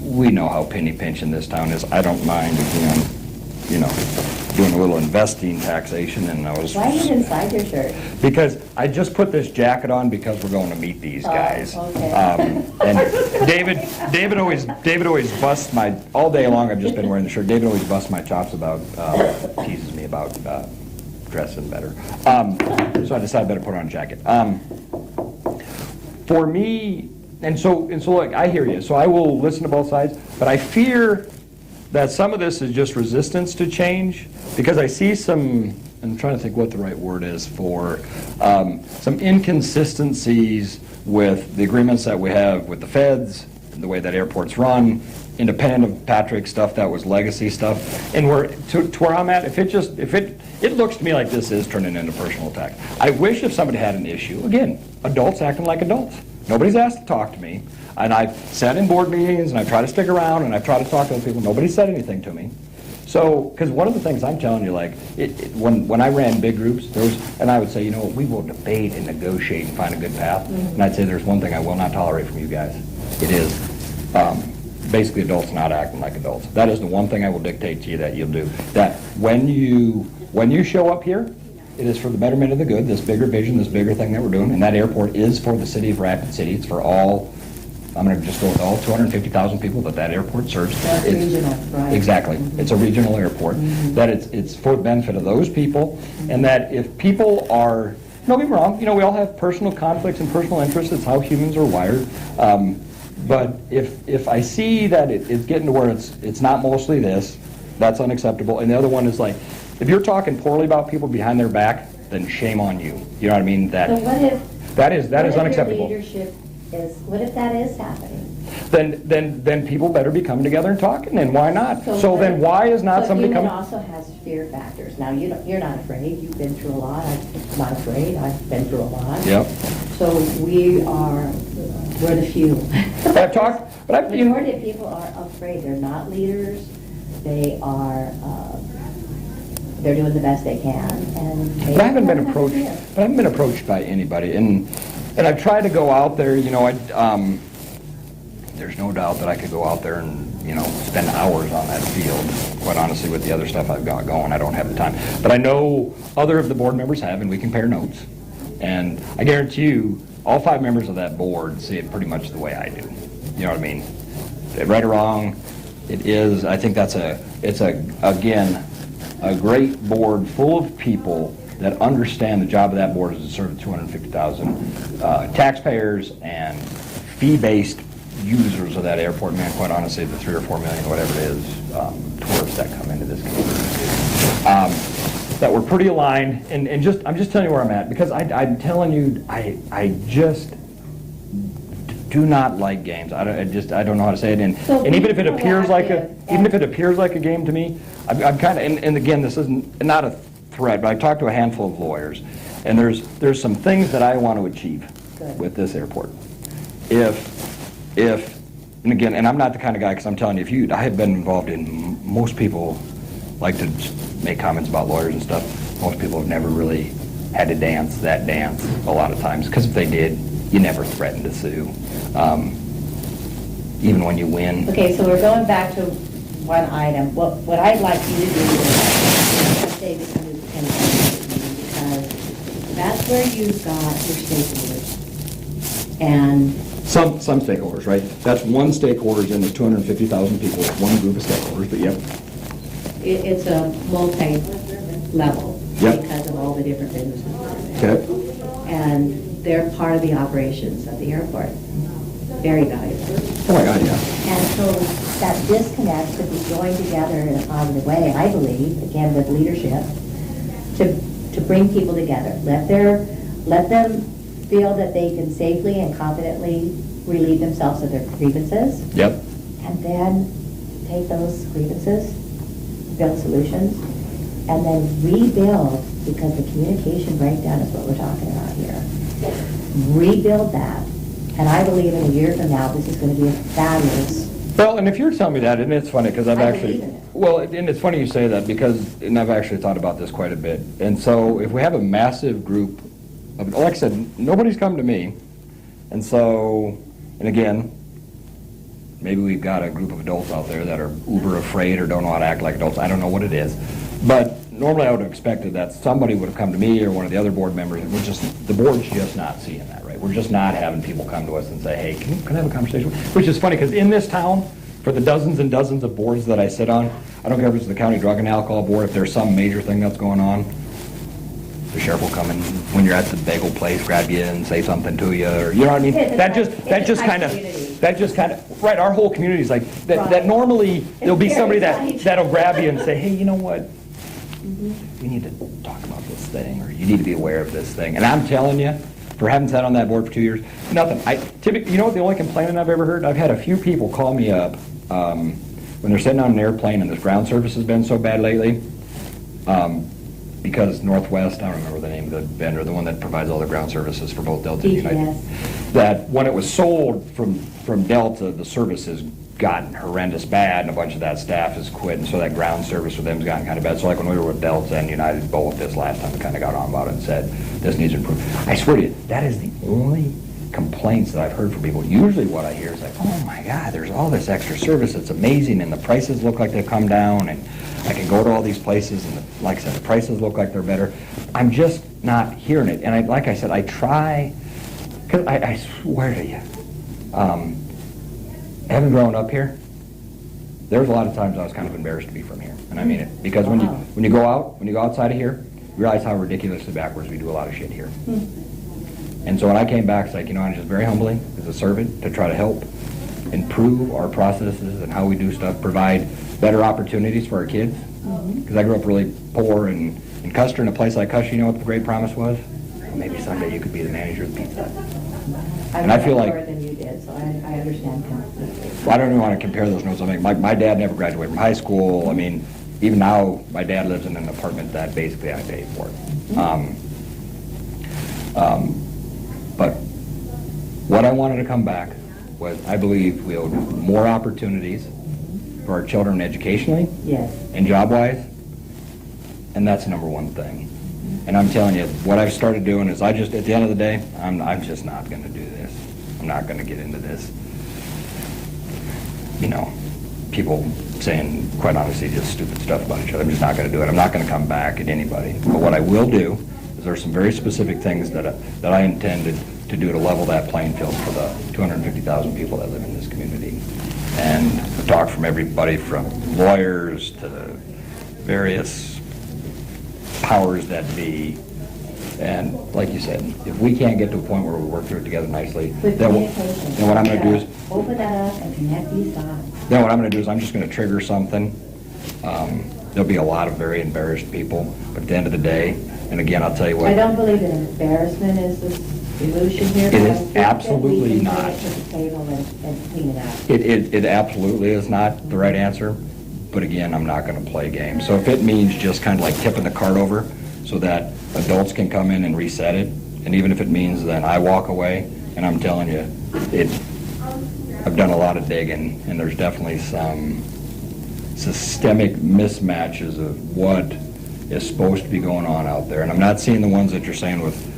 we know how penny pinching this town is. I don't mind, again, doing a little investing taxation, and I was... Why are you inside your shirt? Because I just put this jacket on because we're going to meet these guys. Okay. And David always busts all day long I've just been wearing the shirt. David always busts my chops about, teases me about dressing better. So I decided I better put on a jacket. For me, and so look, I hear you. So I will listen to both sides, but I fear that some of this is just resistance to change, because I see some, I'm trying to think what the right word is for, some inconsistencies with the agreements that we have with the feds, the way that airports run, independent of Patrick's stuff, that was legacy stuff. And to where I'm at, it looks to me like this is turning into personal attack. I wish if somebody had an issue, again, adults acting like adults. Nobody's asked to talk to me. And I've sat in board meetings, and I try to stick around, and I try to talk to other people. Nobody said anything to me. So, because one of the things I'm telling you, when I ran big groups, and I would say, we will debate and negotiate and find a good path. And I'd say there's one thing I will not tolerate from you guys. It is basically adults not acting like adults. That is the one thing I will dictate to you that you'll do. That when you show up here, it is for the betterment of the good, this bigger vision, this bigger thing that we're doing. And that airport is for the city of Rapid City. It's for all, I'm going to just go with all 250,000 people that airport serves. That's regional, right? Exactly. It's a regional airport. That it's for the benefit of those people, and that if people are, don't get me wrong, we all have personal conflicts and personal interests. It's how humans are wired. But if I see that it's getting to where it's not mostly this, that's unacceptable. And the other one is if you're talking poorly about people behind their back, then shame on you. You know what I mean? So what if... That is unacceptable. Your leadership is, what if that is happening? Then people better be coming together and talking, and why not? So then why is not somebody So coming? human also has fear factors. Now, you're not afraid, you've been through a lot, I'm not afraid, I've been through a lot. Yep. So we're the few. I've talked, but I've, you know, Majority of people are afraid, they're not leaders, they are, they're doing the best they can, and they. But I haven't been don't have approached, fear. but I haven't been approached by anybody, and I've tried to go out there, you know, there's no doubt that I could go out there and, you know, spend hours on that field. Quite honestly, with the other stuff I've got going, I don't have the time. But I know other of the board members have, and we compare notes. And I guarantee you, all 5 members of that board see it pretty much the way I do. You know what I mean? Right or wrong, it is, I think it's again, a great board full of people that understand the job of that board is to serve 250,000 taxpayers and fee-based users of that airport. Man, quite honestly, the 3 or 4 million, whatever it is, tourists that come into this community, that we're pretty aligned. And I'm just telling you where I'm at, because I'm telling you, I just do not like games. I don't know how to say it. And even if it appears like a game to me, I'm kind of, and again, this isn't not a threat, but I talked to a handful of lawyers, and there's some things that I want to achieve with this airport. And again, and I'm not the kind of guy, because I'm telling you, I have been involved in, most people like to make comments about lawyers and stuff. Most people have never really had to dance that dance a lot of times, because if they did, you never threaten to sue, even when you win. Okay, so we're going back to one item. What I'd like you to do is say this under the consent meeting, because that's where you've got your stakeholders. And Some stakeholders, right? That's one stakeholders in the 250,000 people, one group of stakeholders, but yep. it's a multi-level Yep. because of all the different businesses that are there. Okay. And they're part of the operations of the airport. Very valuable. Oh my God, yeah. And so that disconnect should be joined together in a positive way, I believe, again, with leadership, to bring people together. Let them feel that they can safely and confidently relieve themselves of their grievances. Yep. And then take those grievances, build solutions, and then rebuild, because the communication breakdown is what we're talking about here. Rebuild that. And I believe in a year from now, this is going to be a fabulous. Well, and if you're telling me that, and it's funny, because I've I actually, believe in it. well, and it's funny you say that, because, and I've actually thought about this quite a bit. And so if we have a massive group of, like I said, nobody's come to me. And so, and again, maybe we've got a group of adults out there that are uber afraid or don't know how to act like adults. I don't know what it is. But normally I would have expected that somebody would have come to me or one of the other board members. The board's just not seeing that, right? We're just not having people come to us and say, hey, can I have a conversation? Which is funny, because in this town, for the dozens and dozens of boards that I sit on, I don't care if it's the county drug and alcohol board, if there's some major thing that's going on, the sheriff will come in when you're at the bagel place, grab you and say something to you, or, you know what I mean? That just kind of, right, our whole community is like, that normally, there'll be somebody that'll grab you and say, hey, you know what? We need to talk about this thing, or you need to be aware of this thing. And I'm telling you, for having sat on that board for 2 years, nothing. Typically, you know what the only complaint I've ever heard? I've had a few people call me up when they're sitting on an airplane and this ground service has been so bad lately, because Northwest, I don't remember the name of the vendor, the one that provides all the ground services for both Delta and United, that when it was sold from Delta, the service has gotten horrendous bad, and a bunch of that staff has quit, and so that ground service with them has gotten kind of bad. So like when we were with Delta and United both this last time, we kind of got on about it and said, this needs to improve. I swear to you, that is the only complaints that I've heard from people. Usually what I hear is like, oh my God, there's all this extra service, it's amazing, and the prices look like they've come down, and I can go to all these places, and like I said, the prices look like they're better. I'm just not hearing it. And like I said, I try, because I swear to you, having grown up here, there was a lot of times I was kind of embarrassed to be from here, and I mean it. Because when you go outside of here, you realize how ridiculously backwards we do a lot of shit here. And so when I came back, it's like, I'm just very humbling as a servant to try to help improve our processes and how we do stuff, provide better opportunities for our kids. Because I grew up really poor in Custer, in a place like Custer. You know what the great promise was? Maybe someday you could be the manager of the Pizza Hut. And I feel like did, so I understand completely. Well, I don't even want to compare those notes. I mean, my dad never graduated from high school. I mean, even now, my dad lives in an apartment that basically I paid for. But what I wanted to come back was, I believe we owed more opportunities for our children educationally Yes. and job-wise, and that's the number one thing. And I'm telling you, what I've started doing is at the end of the day, I'm just not going to do this. I'm not going to get into this. You know, people saying, quite honestly, just stupid stuff about each other. I'm just not going to do it. I'm not going to come back at anybody. But what I will do is there are some very specific things that I intended to do to level that playing field for the 250,000 people that live in this community. And I've talked from everybody from lawyers to various powers that be. And like you said, if we can't get to a point where we work through it together nicely, With then communication. what I'm going to do is, Open that up and connect these dots. then what I'm going to do is I'm just going to trigger something. There'll be a lot of very embarrassed people, but at the end of the day, and again, I'll tell you what. I don't believe that embarrassment is the solution here. It but I is think that absolutely we can not. bring it to the table and clean it up. It absolutely is not the right answer, but again, I'm not going to play games. So if it means just kind of like tipping the cart over so that adults can come in and reset it, and even if it means that I walk away, and I'm telling you, I've done a lot of digging, and there's definitely some systemic mismatches of what is supposed to be going on out there. And I'm not seeing the ones that you're saying with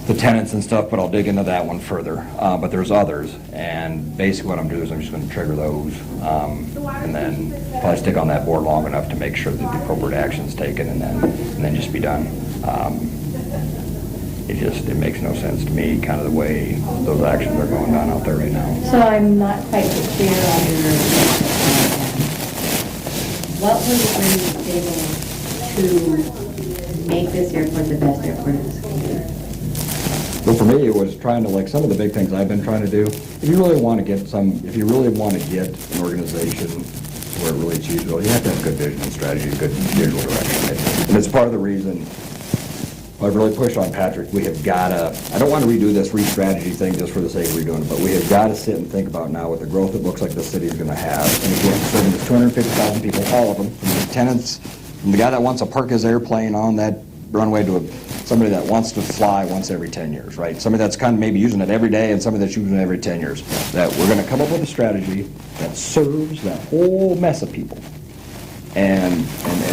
the tenants and stuff, but I'll dig into that one further. But there's others, and basically what I'm doing is I'm just going to trigger those, and then probably stick on that board long enough to make sure that the appropriate action's taken, and then just be done. It makes no sense to me, kind of the way those actions are going down out there right now. So I'm not quite so clear on your, what will you bring to the table to make this airport the best airport in this country? Well, for me, it was trying to, like, some of the big things I've been trying to do, if you really want to get an organization where it really achieves well, you have to have good vision and strategy, good visual direction. Right? And it's part of the reason I've really pushed on Patrick. We have got to, I don't want to redo this re-strategy thing just for the sake of redoing it, but we have got to sit and think about now with the growth it looks like the city is going to have. And if we're serving this 250,000 people, all of them, from the tenants, from the guy that wants to park his airplane on that runway to somebody that wants to fly once every 10 years, right? Somebody that's kind of maybe using it every day and somebody that's using it every 10 years. That we're going to come up with a strategy that serves that whole mess of people. And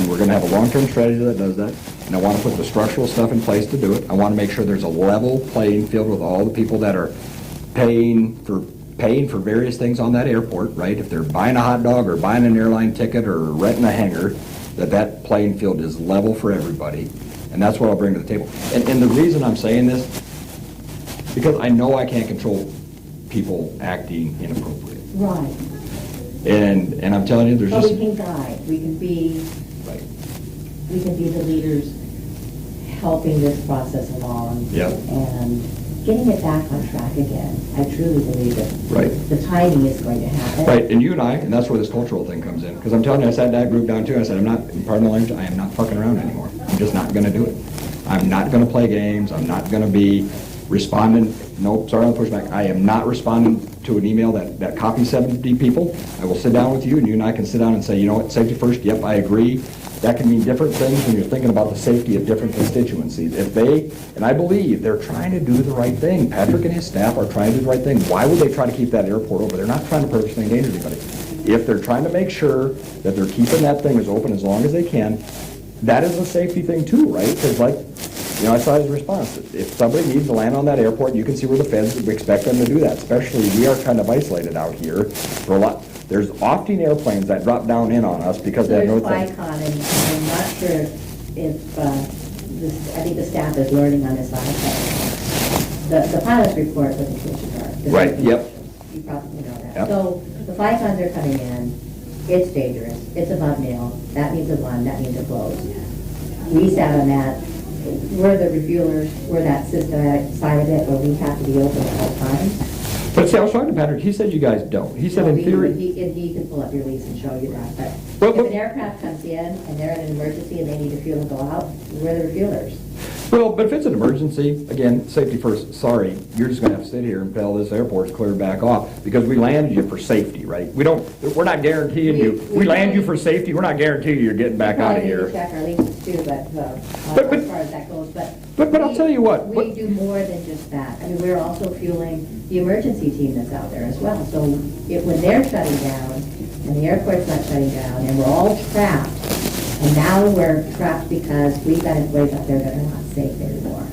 we're going to have a long-term strategy that does that. And I want to put the structural stuff in place to do it. I want to make sure there's a level playing field with all the people that are paying for various things on that airport, right? If they're buying a hot dog or buying an airline ticket or renting a hangar, that playing field is level for everybody. And that's what I'll bring to the table. And the reason I'm saying this, because I know I can't control people acting inappropriate. Right. And I'm telling you, there's But just... we can guide, we can be, Right. we can be the leaders helping this process along. Yep. And getting it back on track again. I truly believe that Right. the timing is going to happen. Right, and you and I, and that's where this cultural thing comes in. Because I'm telling you, I sat that group down too, I said, pardon my language, I am not fucking around anymore. I'm just not going to do it. I'm not going to play games. I'm not going to be responding, nope, sorry on the pushback. I am not responding to an email that copies 70 people. I will sit down with you, and you and I can sit down and say, you know what, safety first, yep, I agree. That can mean different things when you're thinking about the safety of different constituencies. If they, and I believe they're trying to do the right thing. Patrick and his staff are trying to do the right thing. Why would they try to keep that airport open? They're not trying to purposely endanger anybody. If they're trying to make sure that they're keeping that thing as open as long as they can, that is a safety thing too, right? Because like, you know, I saw his response. If somebody needs to land on that airport, you can see where the feds would expect them to do that. Especially, we are kind of isolated out here for a lot. There's often airplanes that drop down in on us because they have no There's thing. FlyCon, and I'm not sure if, I think the staff is learning on this iPad. The pilot's report with the commission guard. Right, yep. You probably know that. Yep. So the FlyCons are coming in, it's dangerous, it's above nil, that means a one, that means a close. We sat on that, we're the refuelers, we're that systematic side of it where we have to be open at all times. But see, I was talking to Patrick, he said you guys don't. He said No, in we do, theory... and he can pull up your lease and show you that, Well, but if an aircraft comes in and they're in an emergency and they need to fuel and go out, we're the refuelers. Well, but if it's an emergency, again, safety first, sorry, you're just gonna have to sit here until this airport's cleared back off, because we landed you for safety, right? We're not guaranteeing you, we land you for safety, we're not guaranteeing you're getting back out of We here. probably need to check our leases too, But- as far as that goes, But I'll tell you what, We do more than just that. I mean, we're also fueling the emergency team that's out there as well. So when they're shutting down, and the airport's not shutting down, and we're all trapped, and now we're trapped because we've got employees out there that are not safe anymore.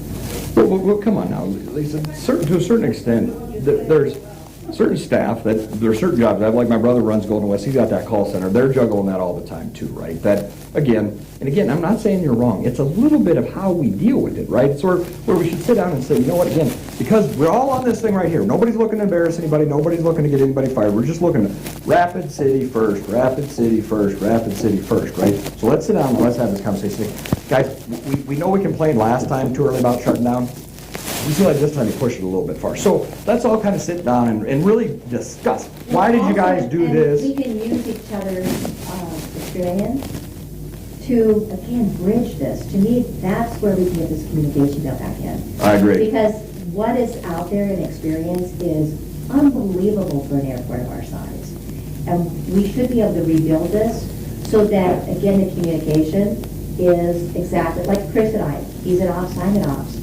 Well, come on now, Lisa, to a certain extent, there's certain staff that, there are certain jobs, like my brother runs Golden West, he's got that call center, they're juggling that all the time too, right? That, again, I'm not saying you're wrong, it's a little bit of how we deal with it, right? It's where we should sit down and say, you know what, again, because we're all on this thing right here, nobody's looking to embarrass anybody, nobody's looking to get anybody fired, we're just looking at Rapid City first, Rapid City first, Rapid City first, right? So let's sit down and let's have this conversation. Guys, we know we complained last time too early about shutting down. We feel like this time you push it a little bit far. So let's all kind of sit down and really discuss. Why did you guys do And this? we can use each other's experience to, again, bridge this. To me, that's where we can get this communication built back in. I agree. Because what is out there in experience is unbelievable for an airport of our size. And we should be able to rebuild this so that, again, the communication is exactly, like Chris and I, he's in ops, I'm in ops.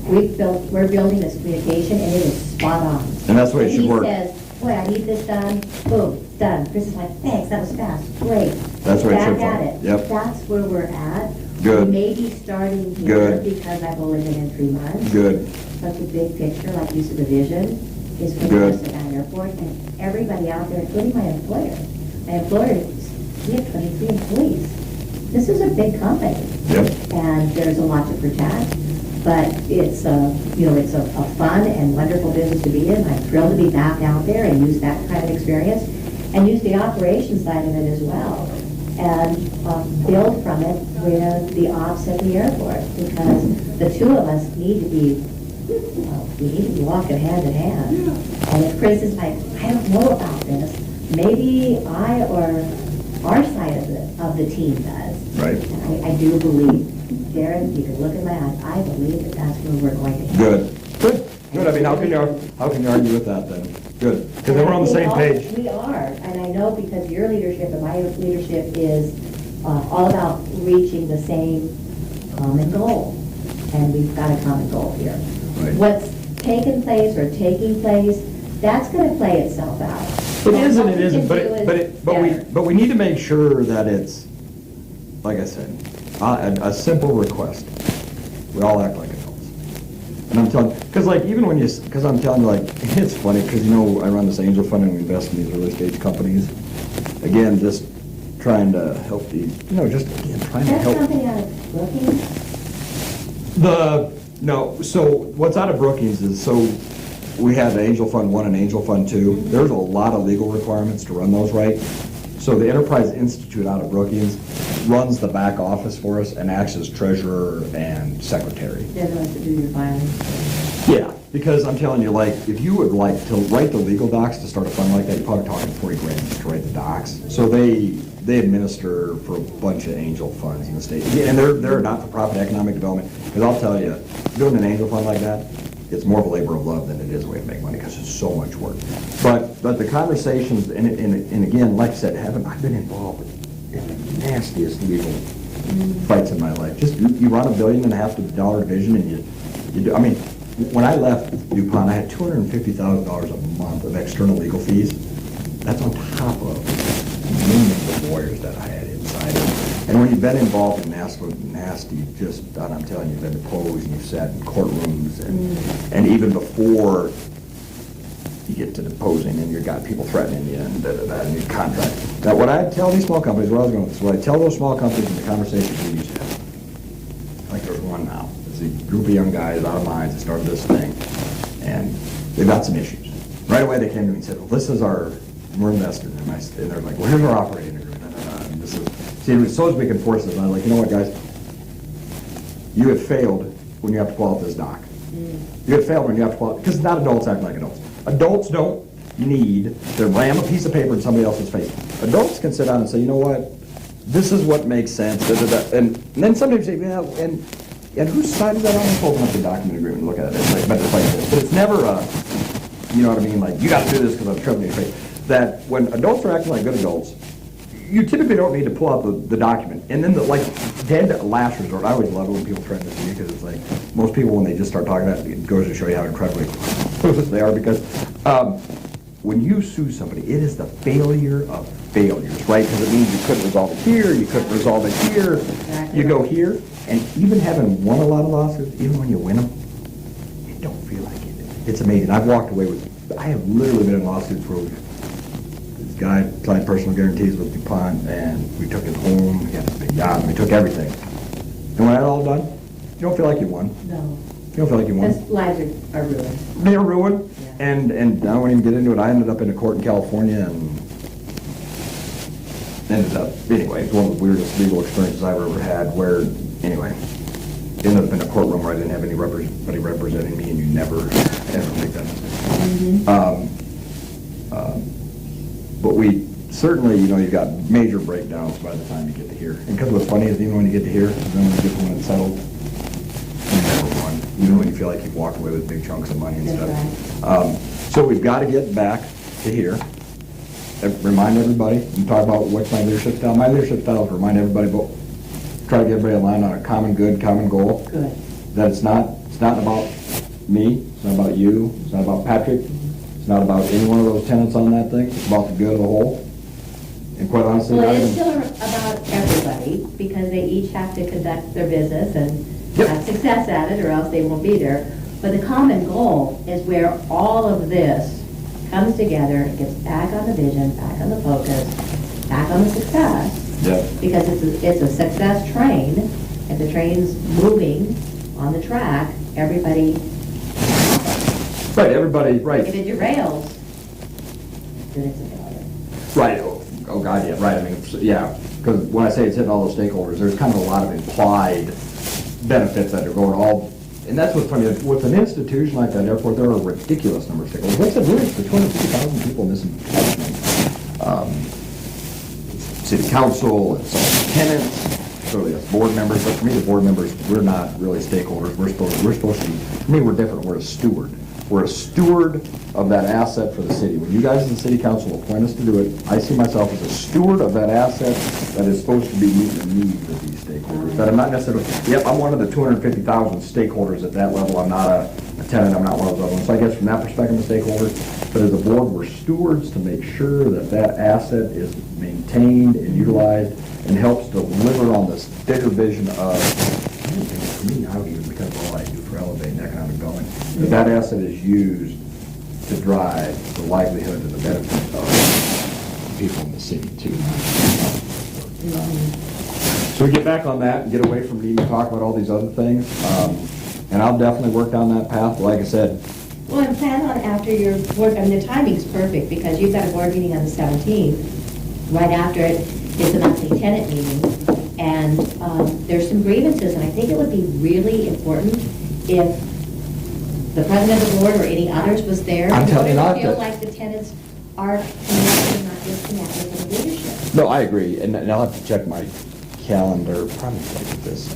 We're building this communication, and it is spot on. And that's the way it should work. He says, boy, I need this done, boom, done. Chris is like, thanks, that was fast, great. That's the way it should Back work. at it. Yep. That's where we're at. Good. We may be starting here Good. because I've only been in 3 months. Good. But the big picture, like you said, the vision is for the Good. rest of that airport, and everybody out there, including my employer. My employer, we have 23 employees. This is a big company. Yep. And there's a lot to protect. But it's it's a fun and wonderful business to be in. I'm thrilled to be back out there and use that kind of experience and use the operations side of it as well. And build from it with the ops at the airport, because the two of us need to be, we need to be walking hand in hand. And if Chris is like, I don't know about this, maybe I or our side of the team does. Right. And I do believe, Darren, you can look at my eyes, I believe that that's where we're going to head. Good. I mean, how can you argue with that then? Good. Because then we're on the same page. We are, and I know because your leadership and my leadership is all about reaching the same common goal. And we've got a common goal here. Right. What's taking place, that's going to play itself out. It is and What it we isn't, can do is better. but we need to make sure that it's, like I said, a simple request. We all act like adults. And I'm telling, because I'm telling you, like, it's funny, because I run this angel fund and we invest in these early stage companies. Again, just trying to help these, trying to That's help. something out of Brookings? So what's out of Brookings is, we have Angel Fund 1 and Angel Fund 2. There's a lot of legal requirements to run those right. So the Enterprise Institute out of Brookings runs the back office for us and acts as treasurer and secretary. They're the ones that do your filing. Yeah, because I'm telling you, like, if you would like to write the legal docs to start a fund like that, you're probably talking 40 grand just to write the docs. So they administer for a bunch of angel funds in the state. And they're a not-for-profit economic development. Because I'll tell you, doing an angel fund like that, it's more of a labor of love than it is a way to make money because it's so much work. But the conversations, and again, like I said, I've been involved in the nastiest legal fights in my life. Just, you run $1.5 billion division and you do, I mean, when I left DuPont, I had $250,000 a month of external legal fees. That's on top of millions of lawyers that I had inside it. And when you've been involved in nasty, and I'm telling you, you've been deposed and you've sat in courtrooms and even before you get to deposing and you've got people threatening you and and your contract. Now, what I tell these small companies, what I was going with this, what I tell those small companies in the conversations we used to have, like there's one now, it's a group of young guys out of mines that started this thing, and they've got some issues. Right away, they came to me and said, well, this is we're invested. And they're like, well, here's our operating agreement. And this is, so as we can force this, and I'm like, you know what, guys? You have failed when you have to pull out this doc. You have failed when you have to pull out, because not adults act like adults. Adults don't need to ram a piece of paper in somebody else's face. Adults can sit down and say, you know what? This is what makes sense. And then sometimes say, yeah, and and whose side is that on? Let's open up the document agreement and look at it. It's like, but it's like this. But it's never a, you know what I mean? Like, you got to do this because I'm troubling your face. That when adults are acting like good adults, you typically don't need to pull out the document. And then, like, dead last resort, I always love it when people threaten this to me because it's like, most people, when they just start talking about it, it goes to show you how incredibly clueless they are because when you sue somebody, it is the failure of failures, right? Because it means you couldn't resolve it here, you couldn't resolve it here, you go here, and even having won a lot of lawsuits, even when you win them, you don't feel like it. It's amazing. I've walked away with, I have literally been in lawsuits where this guy signed personal guarantees with DuPont, and we took his home, he had a big yacht, and we took everything. And when that's all done, you don't feel like you won. No. You don't feel like you won. Because lives are ruined. They're ruined, Yeah. and I won't even get into it. I ended up in a court in California and ended up, anyway, it's one of the weirdest legal experiences I've ever had where, anyway, ended up in a courtroom where I didn't have anybody representing me, and you never, ever make that mistake. But we certainly, you know, you've got major breakdowns by the time you get to here. And because what's funny is even when you get to here, then when you get to when it's settled, you never won. Even when you feel like you've walked away with big chunks of money and stuff. So we've got to get back to here. Remind everybody, and talk about what's my leadership style. My leadership style is remind everybody about, try to get everybody aligned on a common good, common goal. Good. That it's not about me, it's not about you, it's not about Patrick, it's not about any one of those tenants on that thing, it's about the good of the whole. And quite honestly, Well, not it's even- still about everybody, because they each have to conduct their business and Yep. have success at it, or else they won't be there. But the common goal is where all of this comes together, it gets back on the vision, back on the focus, back on the success. Yeah. Because it's a success train. If the train's moving on the track, everybody, Right, everybody, right. if it derails, then it's a failure. Right, oh God, yeah, right, I mean, yeah, because when I say it's hitting all those stakeholders, there's kind of a lot of implied benefits that are going all, and that's what's funny, with an institution like that airport, there are a ridiculous number of stakeholders. What's it really, the 250,000 people in this establishment? City council, and some tenants, clearly as board members, but for me, the board members, we're not really stakeholders, we're supposed to be, for me, we're different, we're a steward. We're a steward of that asset for the city. When you guys in the city council appoint us to do it, I see myself as a steward of that asset that is supposed to be meeting the needs of these stakeholders. That I'm not necessarily, yep, I'm one of the 250,000 stakeholders at that level. I'm not a tenant, I'm not one of those other ones. So I guess from that perspective, I'm a stakeholder. But as a board, we're stewards to make sure that that asset is maintained and utilized and helps deliver on this bigger vision of, for me, I would even because of all I do for elevating economic development, that asset is used to drive the livelihood and the benefit of people in the city too. So we get back on that and get away from needing to talk about all these other things. And I'll definitely work down that path. But like I said, Well, and plan on after your board, I mean, the timing's perfect, because you've got a board meeting on the 17th. Right after it is the monthly tenant meeting, and there's some grievances, and I think it would be really important if the president of the board or any others was there. I'm telling you not to feel to. like the tenants are connected and not disconnected from the leadership. no, I agree. And I'll have to check my calendar, probably like this.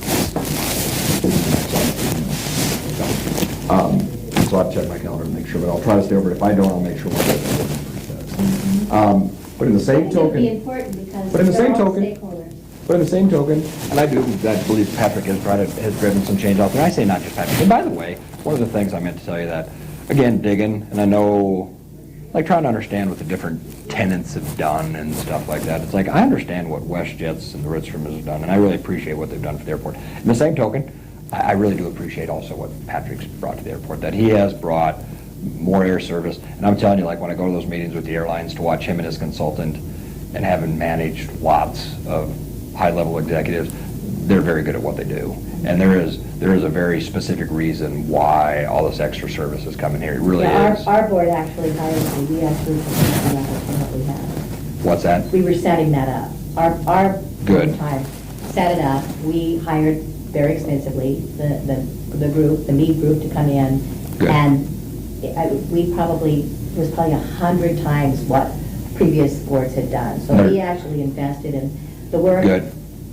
So I'll check my calendar to make sure, but I'll try to stay over it. If I don't, I'll make sure my board member says. But in the I same think it would be token, important, because But in the they're same all token- stakeholders. but in the same token, and I believe Patrick has driven some change out there. I say not just Patrick. And by the way, one of the things I meant to tell you that, again, digging, and I know, like trying to understand what the different tenants have done and stuff like that. It's like, I understand what WestJet's and the Ritz-Room has done, and I really appreciate what they've done for the airport. In the same token, I really do appreciate also what Patrick's brought to the airport, that he has brought more air service. And I'm telling you, like when I go to those meetings with the airlines to watch him and his consultant and having managed lots of high-level executives, they're very good at what they do. And there is a very specific reason why all this extra service is coming here. It really Yeah, is. our board actually hired me, we actually set that up from what we had. What's that? We were setting that up. Our Good. time set it up. We hired very expensively the group, the meat group, to come in. Good. And we probably, it was probably 100 times what previous boards had done. So Right. we actually invested in the work. Good.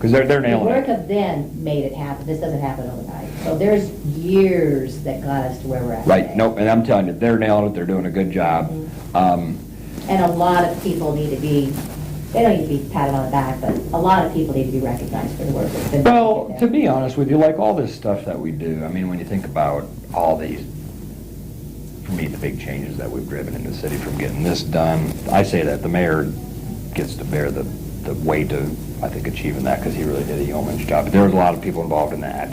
Because they're The nailing work it. of then made it happen. This doesn't happen overnight. So there's years that got us to where we're at Right, today. no, and I'm telling you, they're nailing it, they're doing a good job. And a lot of people need to be, they don't need to be patted on the back, but a lot of people need to be recognized for the work that's been done. Well, get to there. be honest with you, like all this stuff that we do, I mean, when you think about all these, for me, the big changes that we've driven in the city from getting this done, I say that the mayor gets to bear the weight of, I think, achieving that, because he really did a yeoman's job. But there was a lot of people involved in that.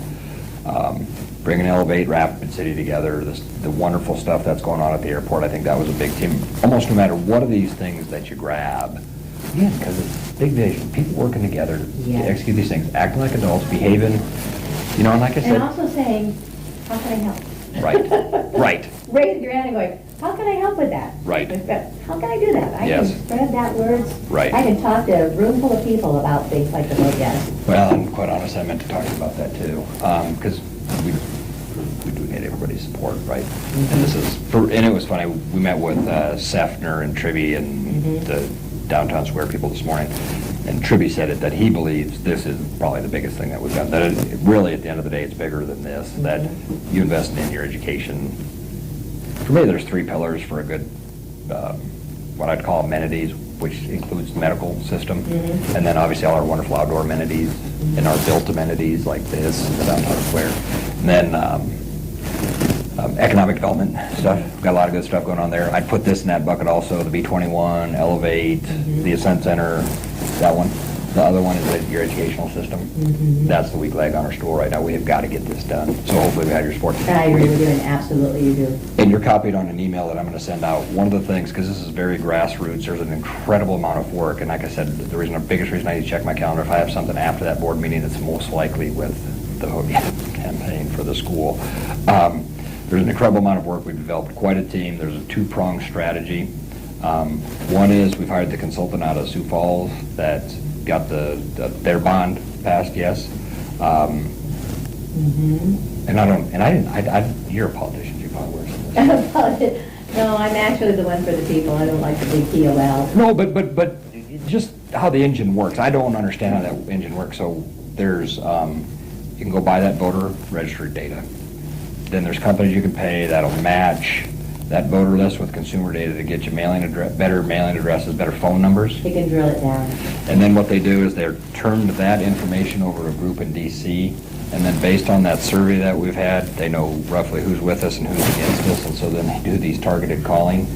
Bringing Elevate, Rapid City together, the wonderful stuff that's going on at the airport, I think that was a big team. Almost no matter what of these things that you grab, again, because it's big vision, people working together to Yes. execute these things, acting like adults, behaving, you know, and like I And said, also saying, how can I help? right, right, Raising your hand and going, how can I help with that? Right. How can I do that? I Yes. can spread that word. Right. I can talk to a room full of people about things like the vote yes. well, and quite honestly, I meant to talk to you about that too, because we do need everybody's support, right? And this is, and it was funny, we met with Sefner and Tribby and the downtown square people this morning, and Tribby said it, that he believes this is probably the biggest thing that we've done, that it really, at the end of the day, it's bigger than this, that you invest in your education. For me, there's three pillars for a good, what I'd call amenities, which includes the medical system, and then obviously all our wonderful outdoor amenities, and our built amenities like this, the downtown square. And then economic development stuff, we've got a lot of good stuff going on there. I'd put this in that bucket also, the B21, Elevate, the Ascent Center, that one. The other one is your educational system. That's the weak leg on our stool right now. We have got to get this done. So hopefully we have your support. I agree with you, and absolutely you do. And you're copied on an email that I'm going to send out. One of the things, because this is very grassroots, there's an incredible amount of work. And like I said, the biggest reason I need to check my calendar, if I have something after that board meeting, it's most likely with the campaign for the school. There's an incredible amount of work. We've developed quite a team. There's a two-pronged strategy. One is we've hired the consultant out of Sioux Falls that got their bond passed, yes. And you're a politician, you probably wear something. No, I'm actually the one for the people. I don't like the big POL. No, but just how the engine works. I don't understand how that engine works. So there's, you can go buy that voter registry data. Then there's companies you can pay that'll match that voter list with consumer data to get you better mailing addresses, better phone numbers. You can drill it down. And then what they do is they're turned that information over to a group in DC, and then based on that survey that we've had, they know roughly who's with us and who's against us, and so then they do these targeted calling,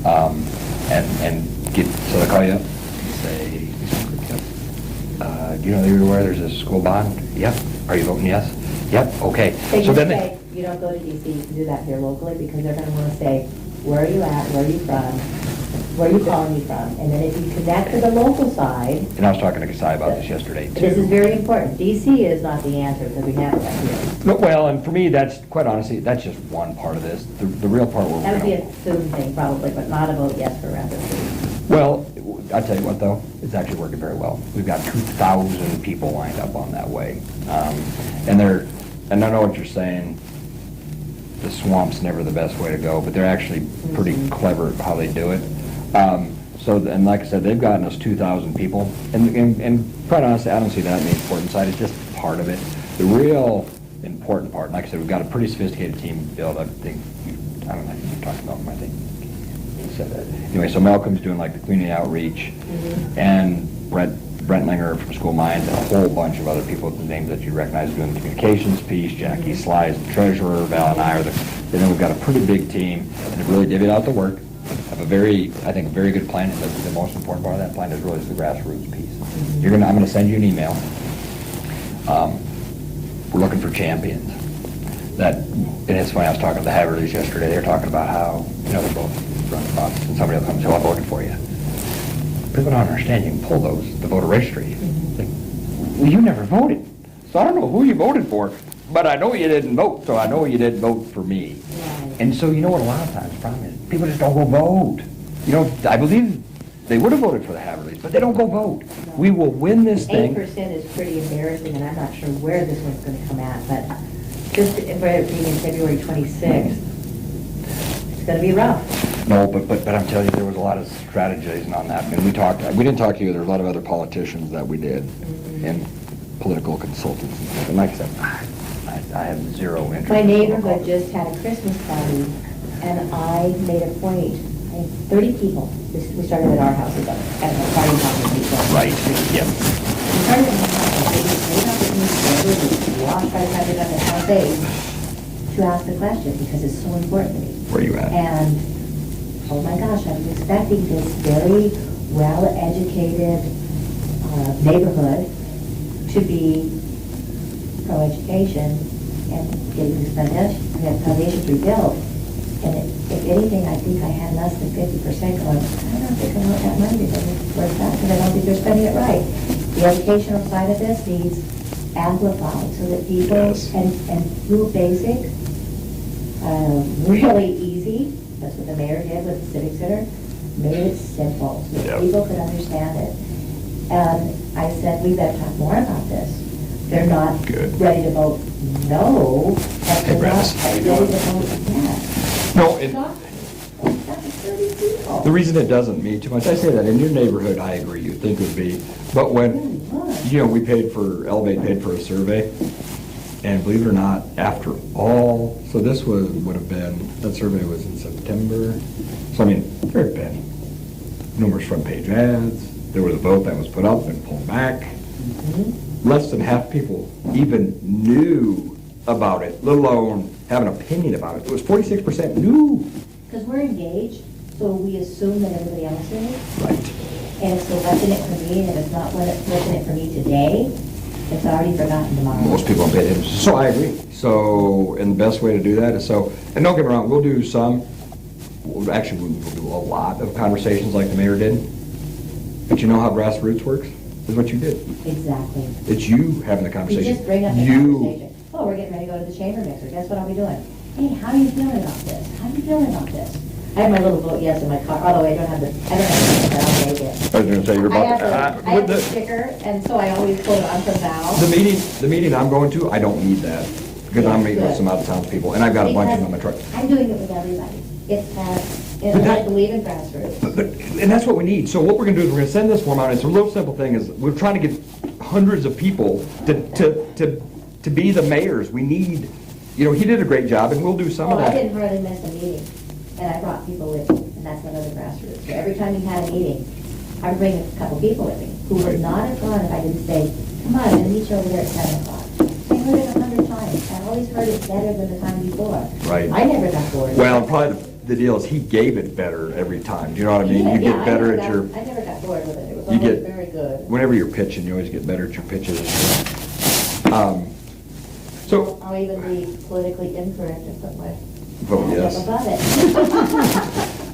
so they call you up and say, do you know you're aware there's a school bond? Yep. Are you voting yes? Yep, okay. They So just then say, you don't go to DC, you can do that here locally, because they're gonna wanna say, where are you at, where are you from, where are you calling me from? And then if you connect to the local side, and I was talking to Kasai about this yesterday, too. this is very important. DC is not the answer, because we have it right here. No, well, and for me, that's, quite honestly, that's just one part of this. The real part where That would be we're a soon thing probably, but not a vote yes for Rapid City. well, I'll tell you what, though, it's actually working very well. We've got 2,000 people lined up on that way. And I know what you're saying, the swamp's never the best way to go, but they're actually pretty clever at how they do it. And like I said, they've gotten us 2,000 people, and quite honestly, I don't see that in the important side, it's just part of it. The real important part, like I said, we've got a pretty sophisticated team built. I think, I don't know, you talked about them, I think he said that. Anyway, so Malcolm's doing like the community outreach, and Brent Linger from School Minds, and a whole bunch of other people, the names that you recognize, doing the communications piece. Jackie Sly is the treasurer, Val and I are then we've got a pretty big team, and have really divvied out the work. Have I think a very good plan. The most important part of that plan is really the grassroots piece. I'm gonna send you an email. We're looking for champions. And it's funny, I was talking to the Haverleys yesterday, they were talking about how, they're both running for office, and somebody will come and say, well, I voted for you. People don't understand, you can pull the voter registry. Like, well, you never voted, so I don't know who you voted for, but I know you didn't vote, so I know you didn't vote for me. And so you know what a lot of times the problem is? People just don't go vote. I believe they would have voted for the Haverleys, but they don't go vote. We will win this thing. 8% is pretty embarrassing, and I'm not sure where this one's gonna come at, but just for being in February 26th, it's gonna be rough. No, but I'm telling you, there was a lot of strategizing on that. And we didn't talk to you, there were a lot of other politicians that we did. And political consultants and stuff. And like I said, I have zero interest. My in neighborhood political. just had a Christmas party, and I made a point, I had 30 people. We started at our house at a party house. Right, yep. We started at my house, they just made up with me, walked by the time they got to house 8, to ask the question, because it's so important to me. Where you at? And, oh my gosh, I was expecting this very well-educated neighborhood to be pro-education and getting this foundation rebuilt. And if anything, I think I had less than 50% going, I don't think I want that money to go towards that, because I don't think they're spending it right. The educational side of this needs amplified so that people, Yes. and through basic, really easy, that's what the mayor did with the Civic Center, made it simple, so that Yep. people could understand it. And I said, we better talk more about this. They're not Good. ready to vote no, but Hey, they're not Brandis, how you ready doing? to vote yes. No, it, That's 30 people. the reason it doesn't mean too much, I say that in your neighborhood, I agree, you'd think it would be, but when, you know, we paid for, Elevate paid for a survey, and believe it or not, after all, so this would have been, that survey was in September, so I mean, there had been numerous front page ads, there was a vote that was put up and pulled back. Less than half people even knew about it, let alone have an opinion about it. It was 46% knew. Because we're engaged, so we assume that everybody else is. Right. And so what's in it for me, and if it's not what's in it for me today, it's already forgotten tomorrow. Most people don't pay attention. So I agree. So, and the best way to do that is so, and don't get me wrong, we'll do some, actually, we'll do a lot of conversations like the mayor did. But you know how grassroots works? Is what you did. Exactly. It's you having the You conversation. just bring up the You, conversation. Oh, we're getting ready to go to the chamber mixer. Guess what I'll be doing? Hey, how are you feeling about this? How are you feeling about this? I have my little vote yes in my car, although I don't have the sticker, but I'll take it. I was going to say, you're I about have to, the sticker, and so I always put it on for Val. the meeting I'm going to, I don't need that. Because I'm meeting with some out-of-town people, and I've got a bunch of them on my truck. I'm doing it with everybody. It's But I that- believe in grassroots. And that's what we need. So what we're going to do is we're going to send this form out. It's a real simple thing. Is we're trying to get hundreds of people to be the mayors. We need, you know, he did a great job, and we'll do some of Oh, I that. didn't hardly miss a meeting, and I brought people with me, and that's another grassroots. So every time we had a meeting, I would bring a couple people with me, who would not have gone if I didn't say, come on, I'm going to meet you over there at 7 o'clock. I heard it 100 times. I always heard it better than the time before. Right. I never got bored. Well, probably the deal is he gave it better every time. Do you know what I mean? Yeah, You yeah, get better at I your, never got bored with it. It was you always get, very good. whenever you're pitching, you always get better at your pitches. So, I'll even be politically incorrect and put my vote hands yes. up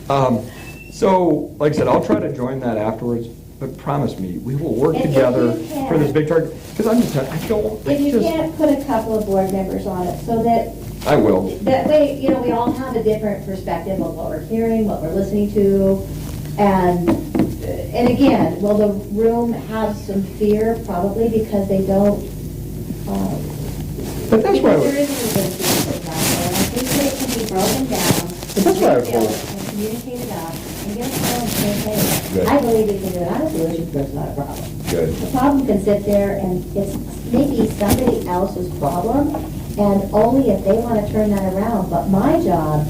above it. So, like I said, I'll try to join that afterwards, but promise me, we will work If you together can. for this big target. Because I'm just, telling you, I don't, If you just, can't put a couple of board members on it, so that I will. that way, you know, we all have a different perspective of what we're hearing, what we're listening to, and again, will the room have some fear? Probably, because they don't, But that's why I because would- there isn't a good feedback out there, and I think that it can be broken down, But that's why I would detailed, hope- and communicated out, and get us all on the same page. Good. I believe we can do it, I'm a solution person, not a problem. Good. The problem can sit there and it's maybe somebody else's problem, and only if they want to turn that around. But my job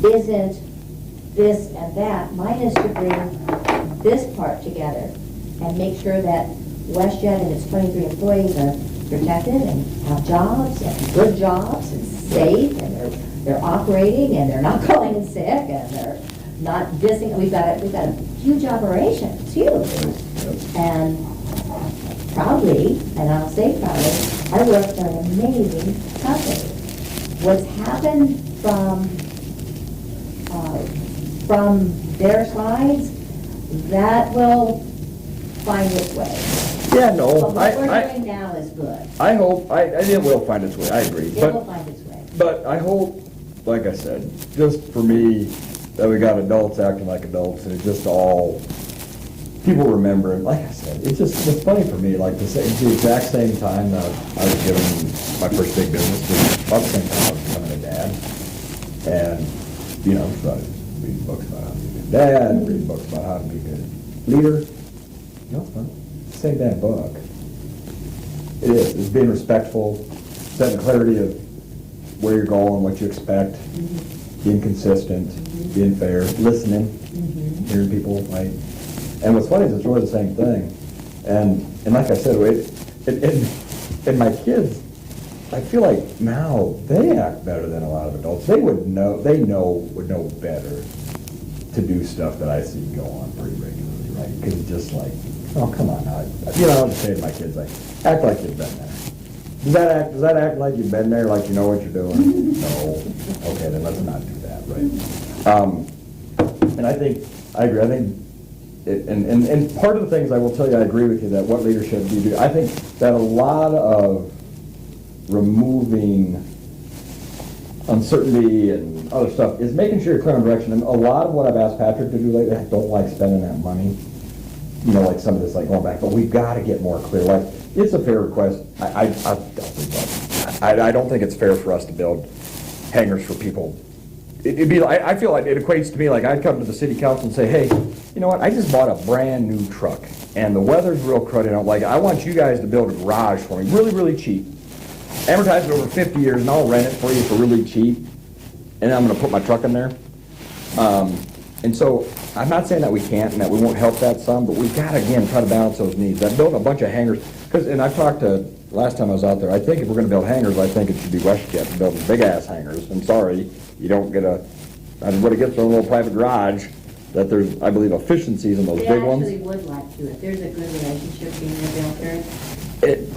isn't this and that. Mine is to bring this part together and make sure that WestJet and its 23 employees are protected and have jobs and good jobs and safe, and they're operating and they're not calling in sick and they're not dissing. We've got a huge operation. It's huge. And proudly, and I'll say proudly, I work for an amazing company. What's happened from their sides, that will find its way. Yeah, no, But what we're doing now is good. I hope, it will find its way, I agree. It will find its way. But I hope, like I said, just for me, that we got adults acting like adults, and it just all, people remember it. Like I said, it's funny for me, like the exact same time that I was given my first big business, was about the same time I was becoming a dad. And, you know, so I read books about how to be a good dad, read books about how to be a good leader. You know, same damn book. It is, it's being respectful, setting clarity of where you're going, what you expect, being consistent, being fair, listening, hearing people, right? And what's funny is it's really the same thing. And like I said, and my kids, I feel like now they act better than a lot of adults. They would know better to do stuff that I see go on pretty regularly, right? Because it's just like, oh, come on now. I'll just say to my kids, like, act like you've been there. Does that act like you've been there, like you know what you're doing? No. Okay, then let's not do that, right? And I agree. I think, and part of the things I will tell you, I agree with you that what leadership do you do? I think that a lot of removing uncertainty and other stuff is making sure you're clear on direction. And a lot of what I've asked Patrick to do lately, I don't like spending that money. Like some of this, like going back, but we've got to get more clear. Like, it's a fair request. I don't think it's fair for us to build hangars for people. It'd be like, I feel like it equates to me like I'd come to the city council and say, hey, you know what? I just bought a brand new truck and the weather's real cruddy. And I want you guys to build a garage for me, really, really cheap. Amortize it over 50 years and I'll rent it for you for really cheap. And then I'm going to put my truck in there. And so I'm not saying that we can't and that we won't help that some, but we've got to, again, try to balance those needs. I've built a bunch of hangars, and I've talked to, last time I was out there, I think if we're going to build hangars, I think it should be WestJet building big-ass hangars. I'm sorry, you don't get everybody gets their own little private garage, that there's, I believe, efficiencies in those big ones. They actually would like to, if there's a good relationship being built there.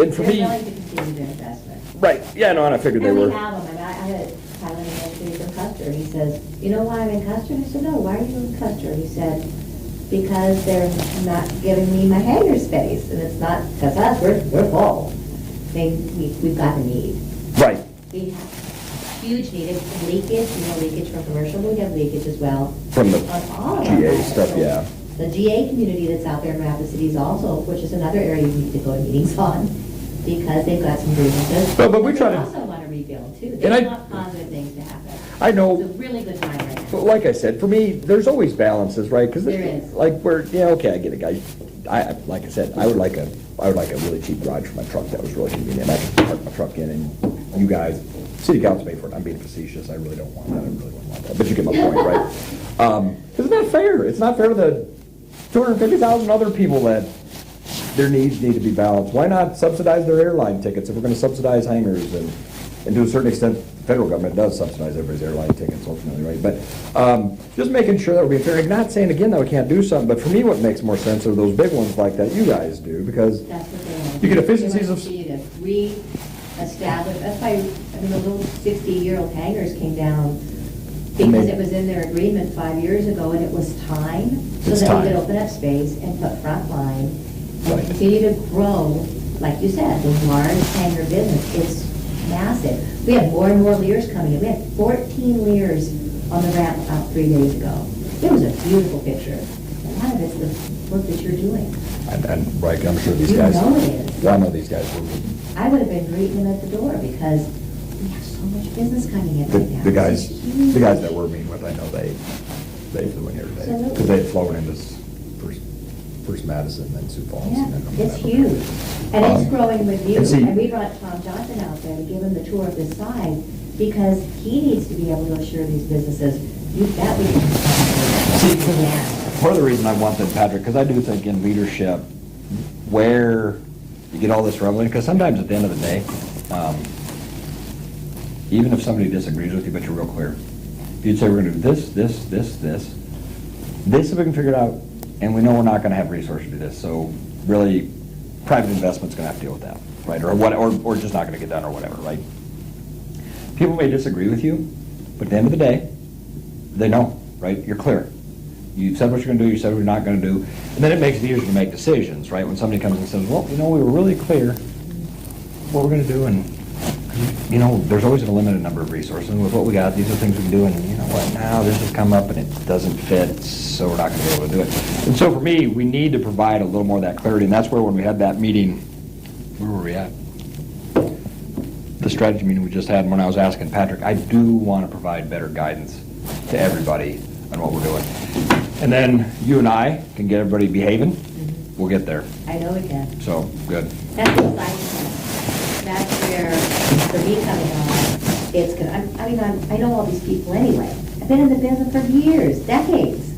And for me, they're willing to continue their investment. right, yeah, no, and I figured they And were. we have them, and I had Tyler yesterday from Custer, he says, you know why I'm in Custer? I said, no, why are you in Custer? He said, because they're not giving me my hangar space, and it's not, because us, we're full. We've got the need. Right. We have huge need of leakage, leakage from commercial, but we have leakage as well. From the on all of GA our stuff, yeah. The GA community that's out there in Rapid Cities also, which is another area you need to go to meetings on, because they've got some grievances. But we try to. They also want to rebuild too. And They want positive things to happen. I know. It's a really good time right now. But like I said, for me, there's always balances, right? Because There is. like okay, I get it, guys. Like I said, I would like a really cheap garage for my truck that was really convenient. I could park my truck in, and you guys, city council pay for it. I'm being facetious. I really don't want that. I really wouldn't want that. But you get my point, right? Because it's not fair. It's not fair to the 250,000 other people that their needs need to be balanced. Why not subsidize their airline tickets if we're going to subsidize hangars? And to a certain extent, the federal government does subsidize everybody's airline tickets ultimately, right? But just making sure that we're being fair. Not saying, again, that we can't do something, but for me what makes more sense are those big ones like that you guys do, because That's what they want. you get efficiencies of... They want to re-establish, that's why, the little 60-year-old hangars came down, because it was in their agreement 5 years ago, and it was time, so It's that time. we could open up space and put frontline, and Right. continue to grow, like you said, the large hangar business. It's massive. We have more and more Lears coming in. We had 14 Lears on the ramp about 3 days ago. It was a beautiful picture. A lot of it's the work that you're doing. And right, I'm sure these You guys... know it is. Well, I know these guys will. I would have been greeting them at the door because we have so much business coming in right now. The guys It's huge. that we're meeting with, I know they flew in here today. Absolutely. Because they had flown into First Madison, then Sioux Falls. Yeah, and then come it's back. huge. And it's growing with you. and see- And we brought Tom Johnson out there to give him the tour of this side because he needs to be able to assure these businesses, you bet we can. Part of the reason I wanted Patrick, because I do think in leadership, where you get all this rumbling, because sometimes at the end of the day, even if somebody disagrees with you, but you're real clear, you'd say we're going to do this, this, this, this. This if we can figure it out, and we know we're not going to have resources to do this, so really, private investment's going to have to deal with that, right? Or just not going to get done or whatever, right? People may disagree with you, but at the end of the day, they know, right? You're clear. You said what you're going to do, you said what you're not going to do, and then it makes it easier to make decisions, right? When somebody comes and says, well, we were really clear what we're going to do, and, there's always a limited number of resources, and with what we got, these are things we can do, and you know what, now this has come up and it doesn't fit, so we're not going to be able to do it. And so for me, we need to provide a little more of that clarity, and that's where when we had that meeting, where were we at? The strategy meeting we just had, and when I was asking Patrick, I do want to provide better guidance to everybody on what we're doing. And then you and I can get everybody behaving, we'll get there. I know we can. So, good. That's the exciting part. that's where, for me coming on, it's gonna, I know all these people anyway. I've been in the business for years, decades.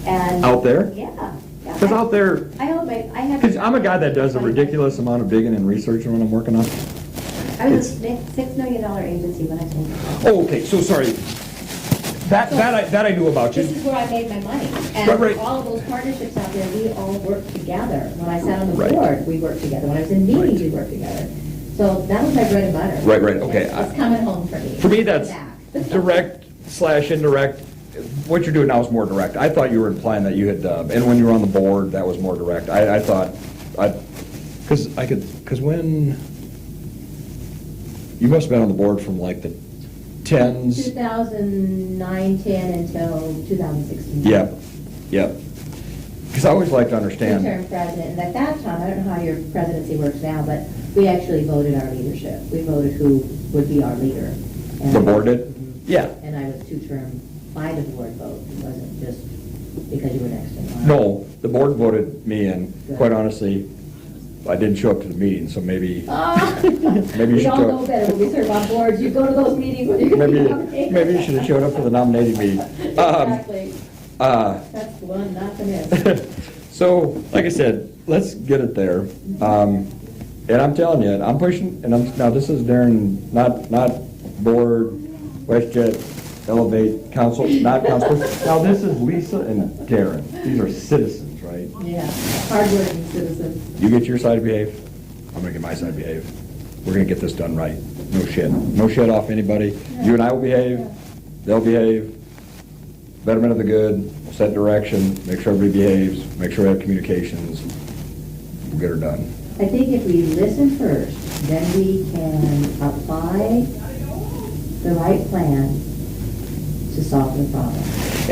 And. Out there? Yeah. Because out there, I have. because I'm a guy that does a ridiculous amount of digging and researching when I'm working on. I was a $6 million agency when I came. Oh, okay, so sorry. That I knew about you. This is where I made my money. Right, And right. all of those partnerships out there, we all worked together. When I sat on the Right. board, we worked together. When I was in meetings, we worked together. So that was my bread and butter. Right, right, okay. It's coming home for me. For me, that's Back. direct/indirect. What you're doing now is more direct. I thought you were implying that you had, and when you were on the board, that was more direct. I thought, because when, you must have been on the board from like the 10s. 2009, 10 until 2016. Yep, yep. Because I always like to understand. Two-term president, and at that time, I don't know how your presidency works now, but we actually voted our leadership. We voted who would be our leader. And The board did? Yeah. And I was two-term by the board vote. It wasn't just because you were next in line. No, the board voted me in. Quite honestly, I didn't show up to the meeting, so maybe, maybe you We should all show know better when we serve on boards. You go to those meetings when you're going to be nominated. Maybe you should have showed up for the nominating meeting. Exactly. That's the one not to miss. So, like I said, let's get it there. And I'm telling you, I'm pushing, and now this is Darren, not board, WestJet, Elevate, council, not council. Now, this is Lisa and Darren. These are citizens, right? Yeah, hardworking citizens. You get your side behave, I'm gonna get my side behave. We're gonna get this done right. No shit. No shit off anybody. You and I will behave, they'll behave. Betterment of the good, we'll set direction, make sure everybody behaves, make sure we have communications. We'll get her done. I think if we listen first, then we can apply the right plan to solve the problem.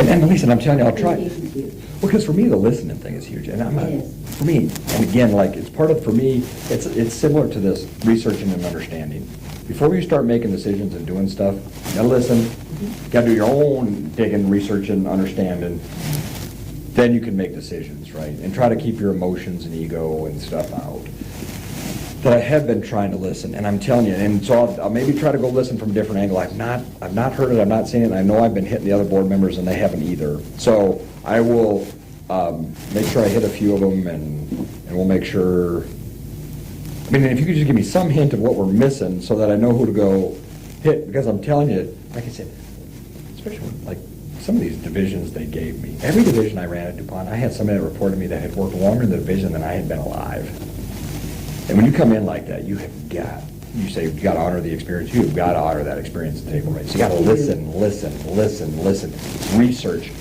And listen, I'm telling you, I'll try. Communication's huge. Because for me, the listening thing is huge, and It is. for me, and again, like, it's part of, for me, it's similar to this researching and understanding. Before you start making decisions and doing stuff, you gotta listen, you gotta do your own digging, researching, understanding, then you can make decisions, right? And try to keep your emotions and ego and stuff out. But I have been trying to listen, and I'm telling you, and so I'll maybe try to go listen from a different angle. I've not heard it, I've not seen it, and I know I've been hitting the other board members, and they haven't either. So I will make sure I hit a few of them, and we'll make sure, I mean, if you could just give me some hint of what we're missing, so that I know who to go hit, because I'm telling you, like I said, especially when, like, some of these divisions they gave me, every division I ran at DuPont, I had somebody that reported to me that had worked longer in the division than I had been alive. And when you come in like that, you have got, you say, you got to honor the experience, you have got to honor that experience at the table, right? So you got to listen, research,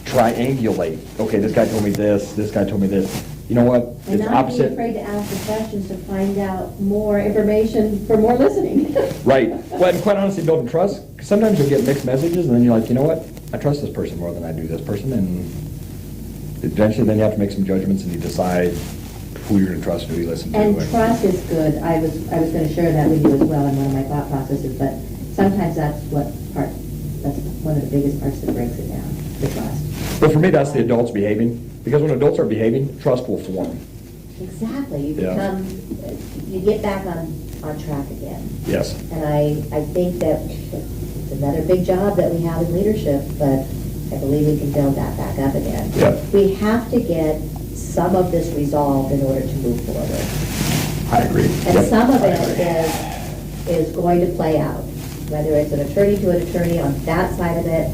triangulate. Okay, this guy told me this guy told me this. You know what? And It's not be opposite. afraid to ask the questions to find out more information for more listening. Right. Well, and quite honestly, building trust, 'cause sometimes you'll get mixed messages, and then you're like, you know what? I trust this person more than I do this person, and eventually then you have to make some judgments, and you decide who you're going to trust, who you listen to. And trust is good. I was going to share that with you as well in one of my thought processes, but sometimes that's one of the biggest parts that breaks it down, the trust. But for me, that's the adults behaving, because when adults are behaving, trust will form. Exactly. You Yeah. become, you get back on track again. Yes. And I think that it's another big job that we have in leadership, but I believe we can build that back up again. Yeah. We have to get some of this resolved in order to move forward. I agree. And Yep. some of I it agree. is going to play out, whether it's an attorney to an attorney on that side of it,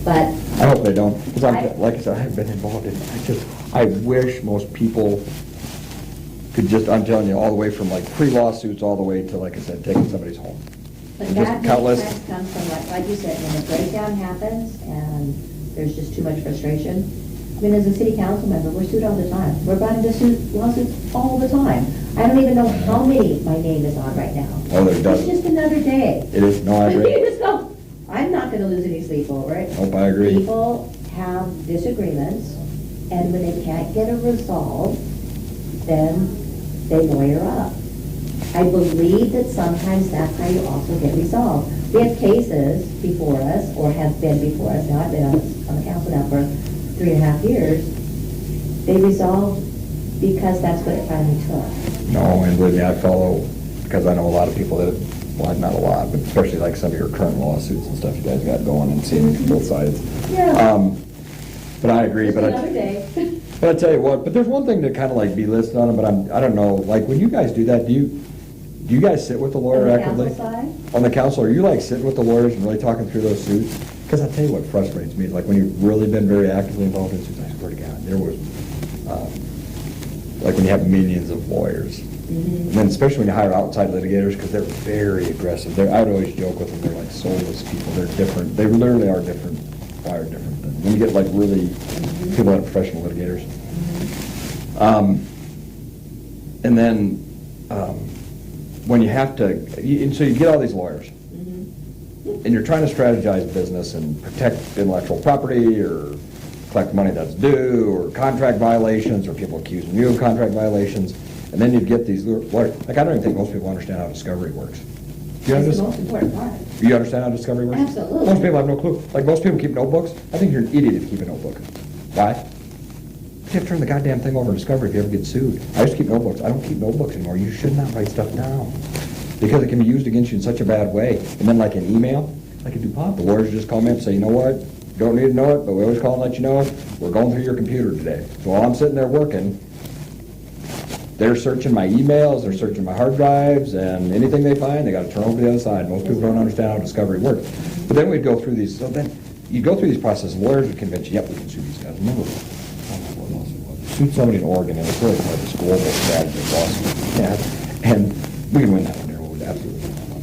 but I hope they don't, because like I said, I haven't been involved in it. I wish most people could just, I'm telling you, all the way from like pre-lawsuits, all the way to, like I said, taking somebody's home. But Just that countless. makes sense comes from, like you said, when the breakdown happens and there's just too much frustration. I mean, as a city council member, we're sued all the time. We're brought into lawsuits all the time. I don't even know how many my name is on right now. Oh, there's It's dozens. just another day. It is, no, I agree. You just go, I'm not gonna lose any sleep over it. Nope, I agree. People have disagreements, and when they can't get a resolve, then they lawyer up. I believe that sometimes that's how you also get resolved. We have cases before us, or have been before us, now I've been on the council now for 3.5 years, they resolved because that's what it finally took. No, and believe me, I follow because I know a lot of people that, well, not a lot, but especially like some of your current lawsuits and stuff you guys got going and seeing both sides. Yeah. But I agree, but Another day. But I tell you what, but there's one thing to kind of like be listed on it, but I don't know, like when you guys do that, do you guys sit with the lawyer On the actively? council side? On the council, are you like sitting with the lawyers and really talking through those suits? Because I tell you what frustrates me, like when you've really been very actively involved in suits, I swear to God, there was, like when you have millions of lawyers. And then especially when you hire outside litigators, because they're very aggressive. I would always joke with them, they're like soulless people, they're different, they literally are different, wired different. When you get like really, people that are professional litigators. And then, when you have to, and so you get all these lawyers, and you're trying to strategize business and protect intellectual property, or collect money that's due, or contract violations, or people accusing you of contract violations, and then you get these lawyers. Like, I don't even think most people understand how discovery works. Do you That's the understand? most important part. You understand how discovery works? Absolutely. Most people have no clue. Like, most people keep notebooks. I think you're an idiot if you keep a notebook. Why? You have to turn the goddamn thing over to discovery if you ever get sued. I used to keep notebooks. I don't keep notebooks anymore. You should not write stuff down, because it can be used against you in such a bad way. And then like an email, like if you pop, the lawyers just call me up and say, you know what? You don't need to know it, but we always call and let you know. We're going through your computer today. So while I'm sitting there working, they're searching my emails, they're searching my hard drives, and anything they find, they got to turn over to the other side. Most people don't understand how discovery works. But then we'd go through these, so then you go through these processes, lawyers would convince you, yep, we can sue these guys. Remember, sued somebody in Oregon, and it's really part of this global strategy of lawsuit. Yeah, and we can win that one there, we would absolutely win that one.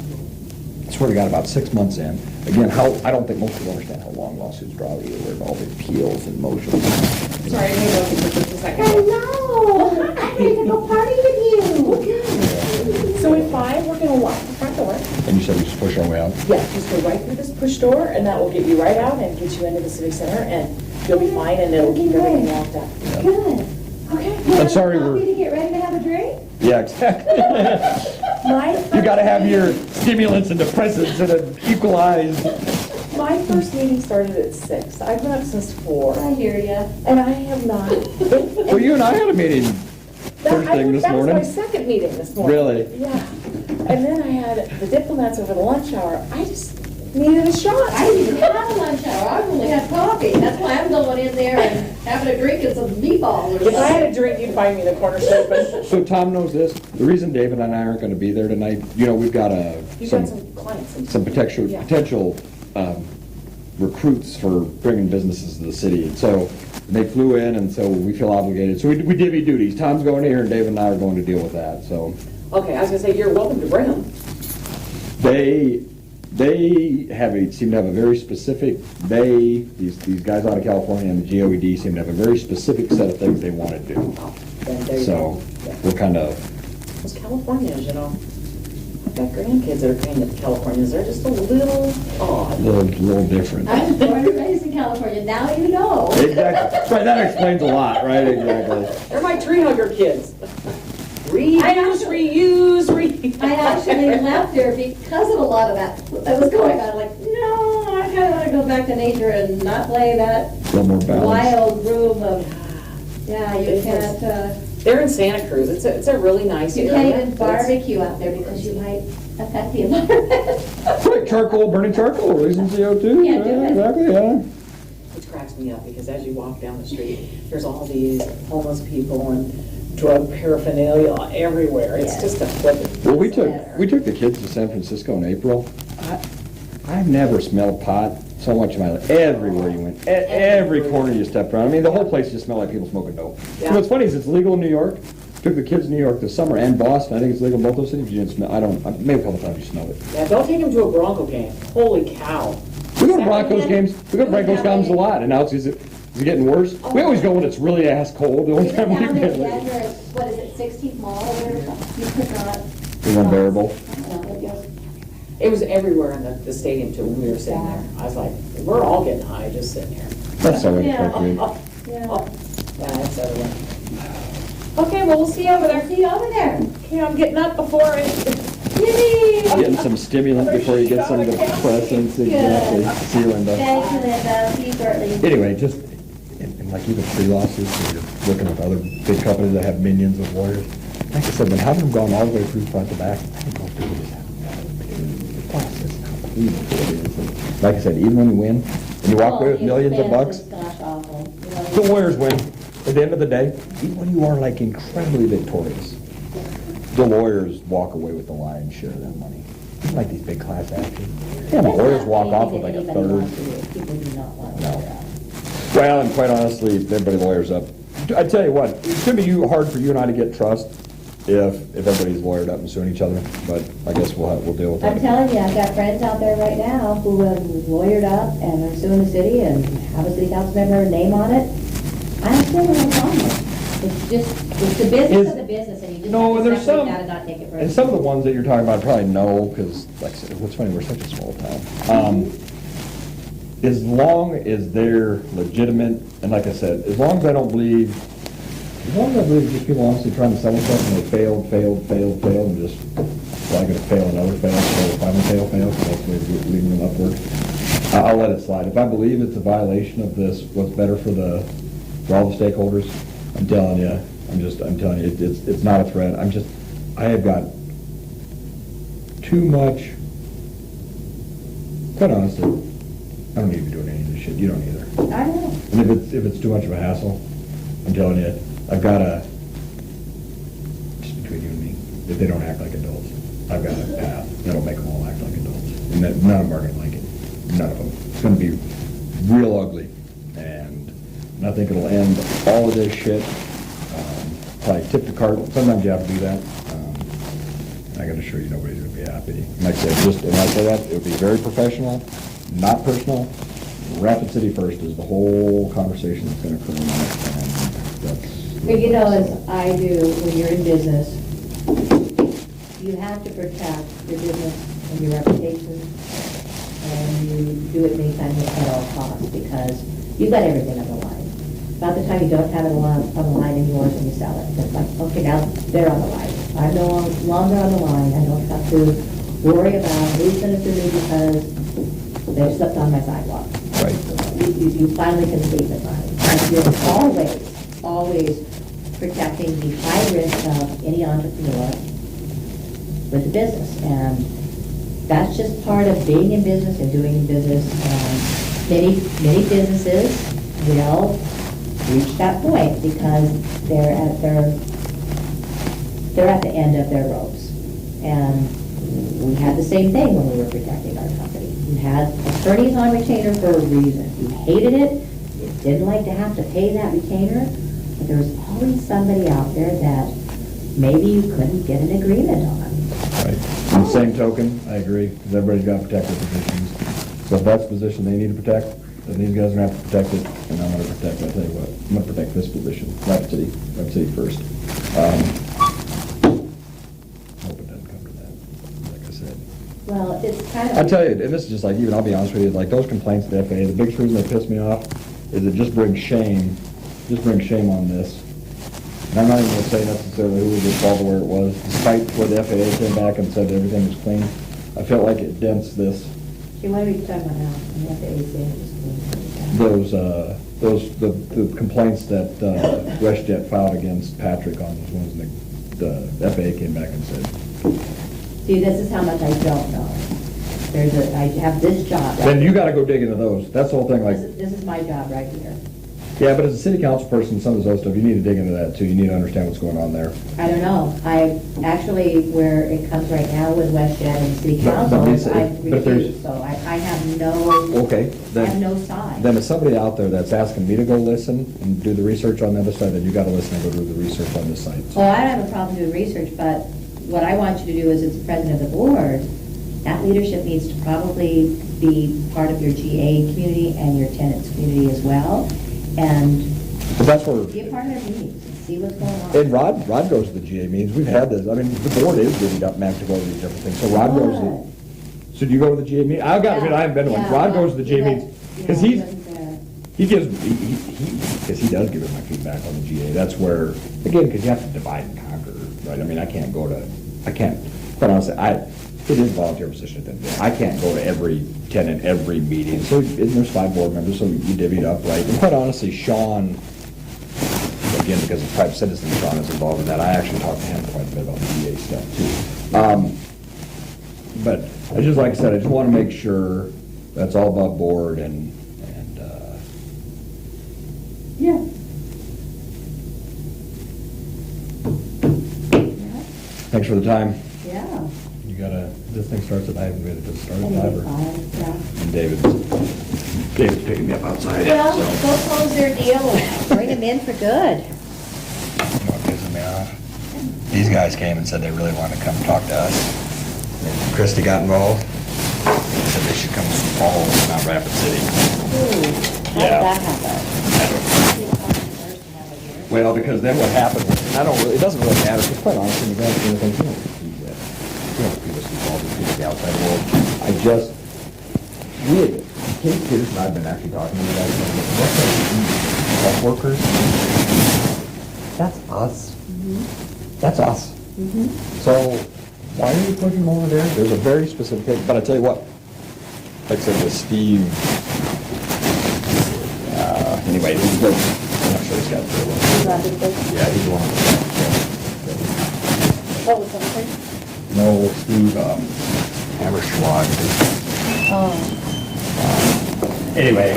I swear to God, about 6 months in, again, I don't think most people understand how long lawsuits draw either, with all the appeals and motions. Sorry, I made over for just a second. Hello! I'm ready to go party with you. So at 5, we're going to lock the front door. And you said we just push our way out? Yeah, just go right through this push door, and that will get you right out and get you into the civic center, and you'll be fine, and it'll keep everything locked up. Good. Okay. I'm sorry, Coffee we're... to get ready to have a drink? Yeah, exactly. You gotta have your stimulants and depressants and an equalized... My first meeting started at 6. I've been up since 4. I hear you. And I have not. Well, you and I had a meeting first thing this morning. That was my second meeting this morning. Really? Yeah. And then I had the diplomats over the lunch hour. I just needed a shot. I didn't even have a lunch hour. I only had coffee. That's why I'm going in there and having a drink and some meatballs or something. If I had a drink, you'd find me in the corner sleeping. So Tom knows this. The reason David and I aren't gonna be there tonight, you know, we've got You've got some clients. some potential Yeah. recruits for bringing businesses to the city. And so they flew in, and so we feel obligated. So we divvy duties. Tom's going here, and David and I are going to deal with that. So Okay, I was going to say, you're welcome to bring them. they seem to have a very specific, these guys out of California and the GOED seem to have a very specific set of things they want to do. Then there you So go. we're kind of, Those Californians, you know, I've got grandkids that are trained at the Californians. They're just a little odd. a little different. I was born and raised in California. Now you know. Exactly. Right, that explains a lot, right? Exactly. They're my tree hugger kids. Reuse, reuse. I actually left there because of a lot of that was going on. Like, no, I kind of want to go back to nature and not play that A little more balanced. wild room of, yeah, you can't, They're in Santa Cruz. It's a really nice you area. can't even barbecue out there because you might affect the environment. Right, charcoal, burning charcoal, releasing CO2. Can't do Yeah, it. exactly, yeah. Which cracks me up because as you walk down the street, there's all these homeless people and drug paraphernalia everywhere. It's Yeah. just a flippin'. Well, we took the kids to San Francisco in April. I've never smelled pot so much in my life. Everywhere you went, every corner you stepped around. I mean, the whole place just smelled like people smoking dope. Yeah. You know, what's funny is it's legal in New York. Took the kids to New York this summer and Boston. I think it's legal in both those cities. You didn't smell. Maybe a couple times you smelled it. Yeah, don't take them to a Bronco game. Holy cow. We go to Broncos games. We go to Broncos games a lot, and now is it getting worse? We always go when it's really ass cold. The only Even time down we've in been. Denver, what is it, 16th Mall or whatever, you could not. It's unbearable. It was everywhere in the stadium too when we were sitting there. I was like, we're all getting high just sitting here. That's so Yeah. inappropriate. Yeah, it's everywhere. Okay, well, we'll see you over there. See you over there. Okay, I'm getting up before it. Getting some stimulant before you get some depressants. Exactly. See you, Linda. Thank you, Linda. See you shortly. Anyway, just, and like even pre-lawsuits, when you're working with other big companies that have minions of lawyers, like I said, when having them gone all the way through front to back, I go, dude, like I said, even when you win, and you walk away with millions of bucks, Gosh awful. the lawyers win. At the end of the day, even when you are like incredibly victorious, the lawyers walk away with the lion's share of that money. Even like these big class actions. Yeah, the lawyers walk off with like a third. People do not want to lawyer up. Well, and quite honestly, if everybody lawyers up, I tell you what, it's gonna be hard for you and I to get trust if everybody's lawyered up and suing each other, but I guess we'll deal with that. I'm telling you, I've got friends out there right now who have lawyered up and are suing the city and have a city council member name on it. I still don't have a problem with it. It's just, it's the business of the business, and you just No, have to there's separate some, that and not take it and personally. some of the ones that you're talking about I probably know, because like I said, what's funny, we're such a small town. As long as they're legitimate, and like I said, as long as I believe just people honestly trying to sell stuff and they failed, and just, well, I'm gonna fail another finally fail, because that's the way we're leading them upward. I'll let it slide. If I believe it's a violation of this, what's better for all the stakeholders, I'm telling you, it's not a threat. I have got too much, quite honestly, I don't need to be doing any of this shit. You don't either. I know. And if it's too much of a hassle, I'm telling you, I've got to, just between you and me, if they don't act like adults, I've got a path that'll make them all act like adults. And that none of them are going to like it. None of them. It's going to be real ugly. And I think it'll end all of this shit. Probably tip the cart. Sometimes you have to do that. I can assure you nobody's going to be happy. And like I said, and I say that, it'll be very professional, not personal. Rapid City first is the whole conversation that's going to occur tonight, and that's... But you know, as I do, when you're in business, you have to protect your business and your reputation, and you do it many times at all costs, because you've got everything on the line. About the time you don't have it on the line anymore is when you sell it. It's like, okay, now they're on the line. I'm no longer on the line. I don't have to worry about who's going to sue me because they slept on my sidewalk. Right. You finally can sleep at night. And you're always protecting the high risk of any entrepreneur with the business. And that's just part of being in business and doing business. And many businesses will reach that point because they're at the end of their ropes. And we had the same thing when we were protecting our company. You had attorneys on retainer for a reason. You hated it, you didn't like to have to pay that retainer, but there was always somebody out there that maybe you couldn't get an agreement on. Right. On the same token, I agree, because everybody's got to protect their positions. So if that's the position they need to protect, then these guys are going to have to protect it, and I'm going to protect, I'll tell you what, I'm going to protect this position, Rapid City first. Hope it doesn't come to that, like I said. Well, it's kind of... I tell you, and this is just like, even I'll be honest with you, like those complaints to the FAA, the biggest reason they piss me off is it just brings shame on this. And I'm not even going to say necessarily who was involved or where it was, despite where the FAA came back and said everything was clean. I felt like it dents this. See, what are you talking about now? I'm going to have to say it was The complaints that WestJet filed against Patrick on those ones, and the FAA came back and said. See, this is how much I don't know. I have this job. Then you gotta go dig into those. That's the whole thing, like, This is my job right here. yeah, but as a city council person, some of those stuff, you need to dig into that too. You need to understand what's going on there. I don't know. I actually, where it comes right now with WestJet and city council, I've refused, so I have no, Okay, I have no side. then if somebody out there that's asking me to go listen and do the research on the other side, then you gotta listen and go do the research on this side. Well, I don't have a problem doing research, but what I want you to do is, as the president of the board, that leadership needs to probably be part of your GA community and your tenants community as well, and But that's where, be a part of their meetings and see what's going on. and Rod goes to the GA meetings. We've had this. I mean, the board is getting up, Mac, to go to these different things. So Rod goes to, so do you go to the GA meeting? I haven't been to one. Yeah, Rod goes to the GA yeah, meetings. Because yeah, wasn't there. he does give it my feedback on the GA. That's where, again, because you have to divide and conquer, right? I mean, I can't, quite honestly, it is a volunteer position at the end of the day. I can't go to every tenant, every meeting. So, and there's 5 board members, so you divvy it up, right? And quite honestly, Sean, again, because the private citizen John is involved in that, I actually talked to him quite a bit about the DA stuff too. But I just, like I said, I just want to make sure that's all above board and Yeah. thanks for the time. Yeah. You gotta, this thing starts at 5, we does it start at And 5 or? yeah. And David's picking me up outside, Well, so. go close their deal, bring them in for good. What pisses me off? These guys came and said they really wanted to come talk to us. And Christie got involved. Said they should come all over Mount Rapid City. Ooh, how did Yeah. that happen? Well, because then what happened was, and I don't really, it doesn't really matter, because quite honestly, in the grand scheme of things, we don't keep us involved in the outside world. I just, Kate Pierce and I have been actually talking to you guys, health workers, that's us. That's us. So, why are you pushing them over there? There's a very specific thing, but I tell you what, like I said, with Steve, anyway, I'm not sure he's got the one. Yeah, he's the one. What was something? No, Steve, Hammerschlag. Oh. Anyway,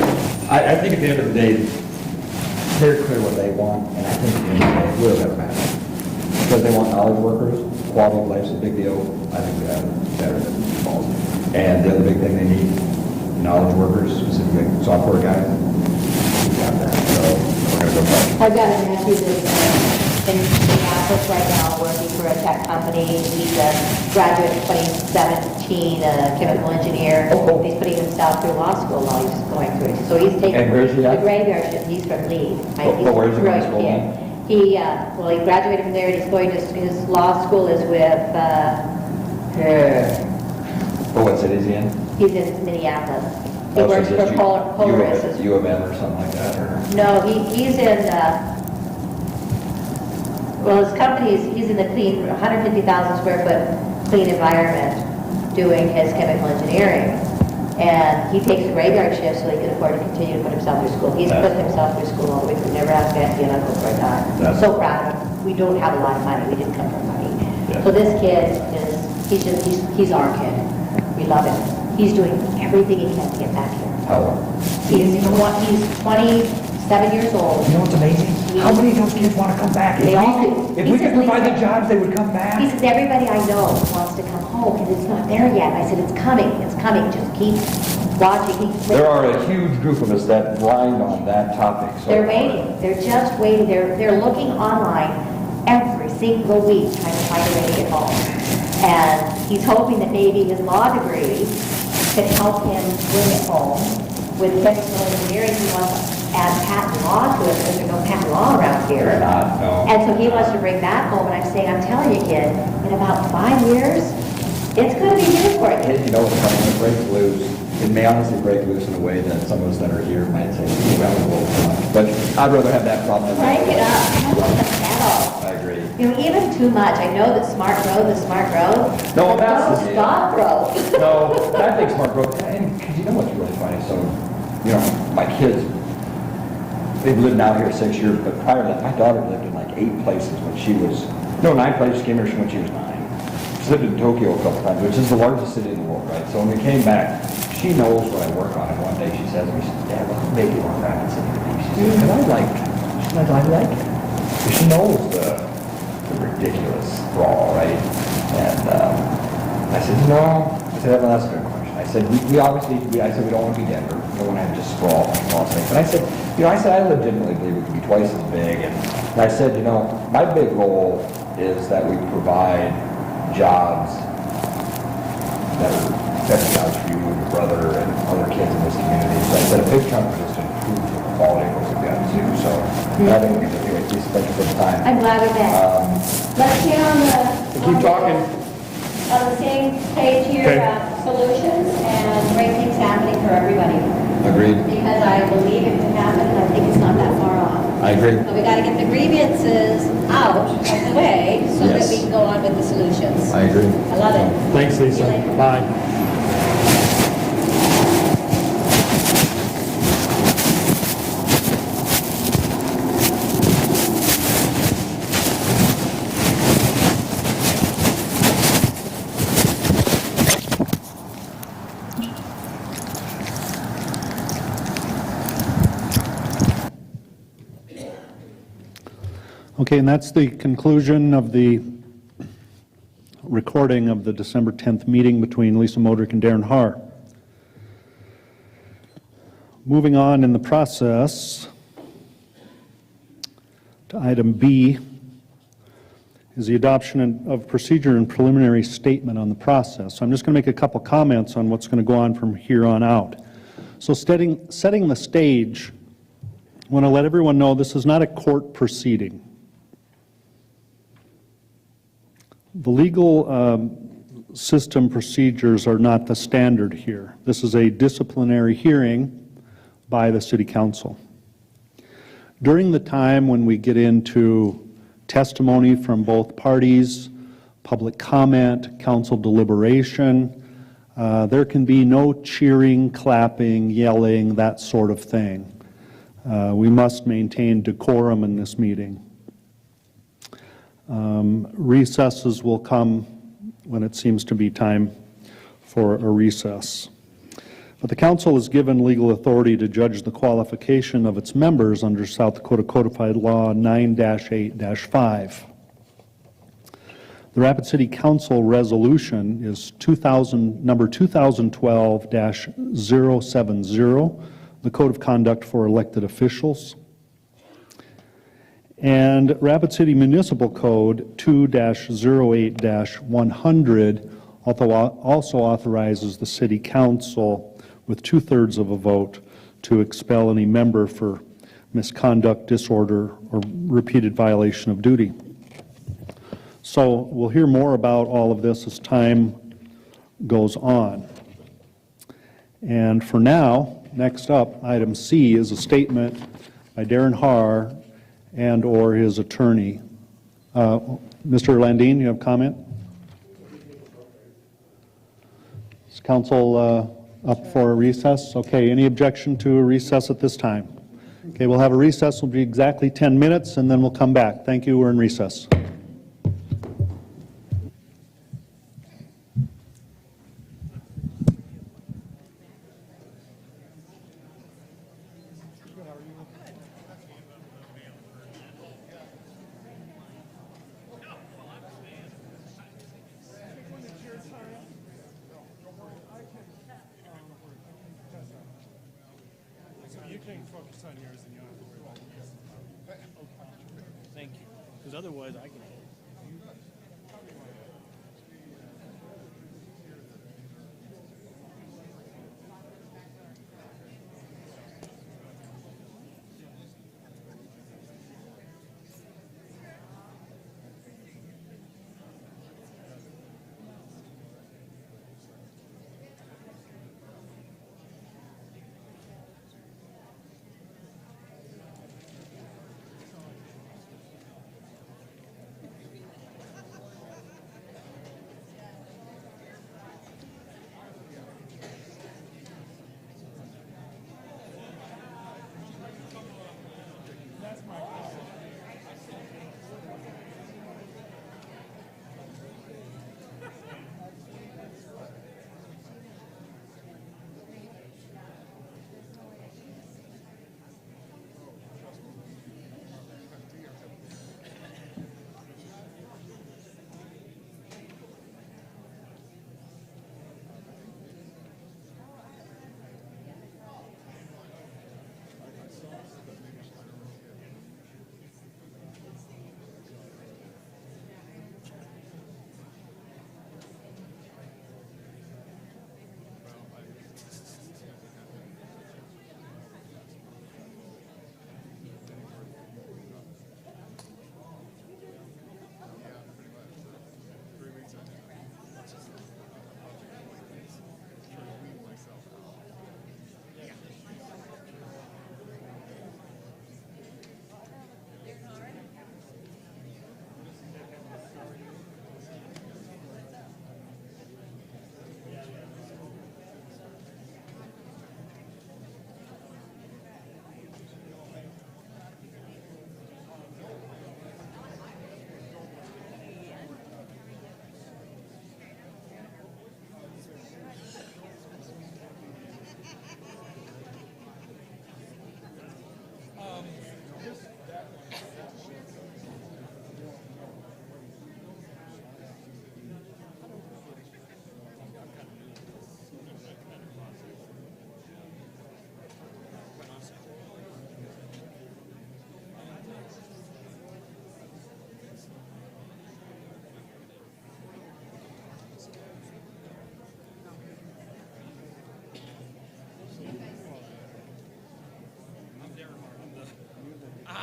I think at the end of the day, they're clear what they want, and I think at the end of the day, it really doesn't matter. Because they want knowledge workers, quality of life's a big deal, I think we have better than falls. And the other big thing they need, knowledge workers, specifically software guys, we got that, so we're gonna go back. I've got a nephew that's in Minneapolis right now, working for a tech company. He's a graduate in 2017, a chemical engineer. Oh. He's putting himself through law school while he's going through it. So he's taking And where's he the at? graveyard shift. He's from Lee. Oh, where's he going to school? He, well, he graduated from there, and he's going to, his law school is with, Oh, what city is he in? he's in Minneapolis. He Oh, so works for just Polaris. U of M or something like that, or? No, he's in, well, his company is, he's in the clean, 150,000 square foot clean environment doing his chemical engineering. And he takes a graveyard shift so he can afford to continue to put himself through school. He's put himself through school all the way through, never asked Auntie and Uncle for a dime. That's- So proud of him. We don't have a lot of money, we didn't come from money. Yeah. So this kid is, he's our kid. We love him. He's doing everything he can to get back here. How long? He's 27 years old. You know what's amazing? How many of those kids want to come back? They all do. If we could provide the jobs, they would come back. He says, everybody I know wants to come home, and it's not there yet. I said, it's coming, just keep watching. There are a huge group of us that grind on that topic. So They're waiting, they're just waiting, they're looking online every single week, trying to find a way to get home. And he's hoping that maybe his law degree can help him bring it home. With chemical engineering, he wants to add patent law to it, because there's no patent law around here. No. And so he wants to bring that home, and I'm saying, I'm telling you, kid, in about 5 years, it's going to be here for you. You know, it's going to break loose. It may honestly break loose in a way that some of us that are here might say, well, a little too much. But I'd rather have that problem. than- Crank it up, I love the pedal. I agree. You know, even too much, I know that smart road, No, but that's no the deal. stop road. No, I think smart growth, and because you know what's really funny, so, you know, my kids, they've lived out here 6 years, but prior to that, my daughter lived in like 8 places when she was, 9 places, came here when she was 9. She lived in Tokyo a couple times, which is the largest city in the world, right? So when we came back, she knows what I work on, and one day she says to me, she says, Dad, let's make you on Rapid City to me. She says, and I like it. She says, I like it. Because she knows the ridiculous sprawl, right? And I said, I said, well, that's a good question. I said, we obviously, I said, we don't want to be Denver. We don't want to have just sprawl and all things. But I said, I legitimately believe we could be twice as big. And I said, my big goal is that we provide jobs that are better jobs for you and your brother and other kids in this community. So I said, a big chunk of it is to improve the quality of what we've got too. So I think we can do it. Please, thank you for the time. I'm glad we met. Let's get on Keep talking. on the same page here Okay. about solutions and great things happening for everybody. Agreed. Because I believe it can happen, and I think it's not that far off. I agree. But we got to get the grievances out of the way so that Yes. we can go on with the solutions. I agree. I love it. Thanks, See you Lisa. later. Bye. Okay, and that's the conclusion of the recording of the December 10th meeting between Lisa Modrick and Darren Haar. Moving on in the process to item B is the adoption of procedure and preliminary statement on the process. So I'm just going to make a couple comments on what's going to go on from here on out. So setting the stage, I want to let everyone know this is not a court proceeding. The legal system procedures are not the standard here. This is a disciplinary hearing by the City Council. During the time when we get into testimony from both parties, public comment, council deliberation, there can be no cheering, clapping, yelling, that sort of thing. We must maintain decorum in this meeting. Recesses will come when it seems to be time for a recess. But the council is given legal authority to judge the qualification of its members under South Dakota Codified Law 9-8-5. The Rapid City Council resolution is number 2012-070, the Code of Conduct for Elected Officials. And Rapid City Municipal Code 2-08-100 also authorizes the City Council with 2/3 of a vote to expel any member for misconduct, disorder, or repeated violation of duty. So we'll hear more about all of this as time goes on. And for now, next up, item C is a statement by Darren Haar and or his attorney. Mr. Landine, you have a comment? Is council up for a recess? Okay, any objection to a recess at this time? Okay, we'll have a recess. Will be exactly 10 minutes, and then we'll come back. Thank you. We're in recess. You can focus on yours and you don't have to worry about yours. Thank you. Because otherwise I can.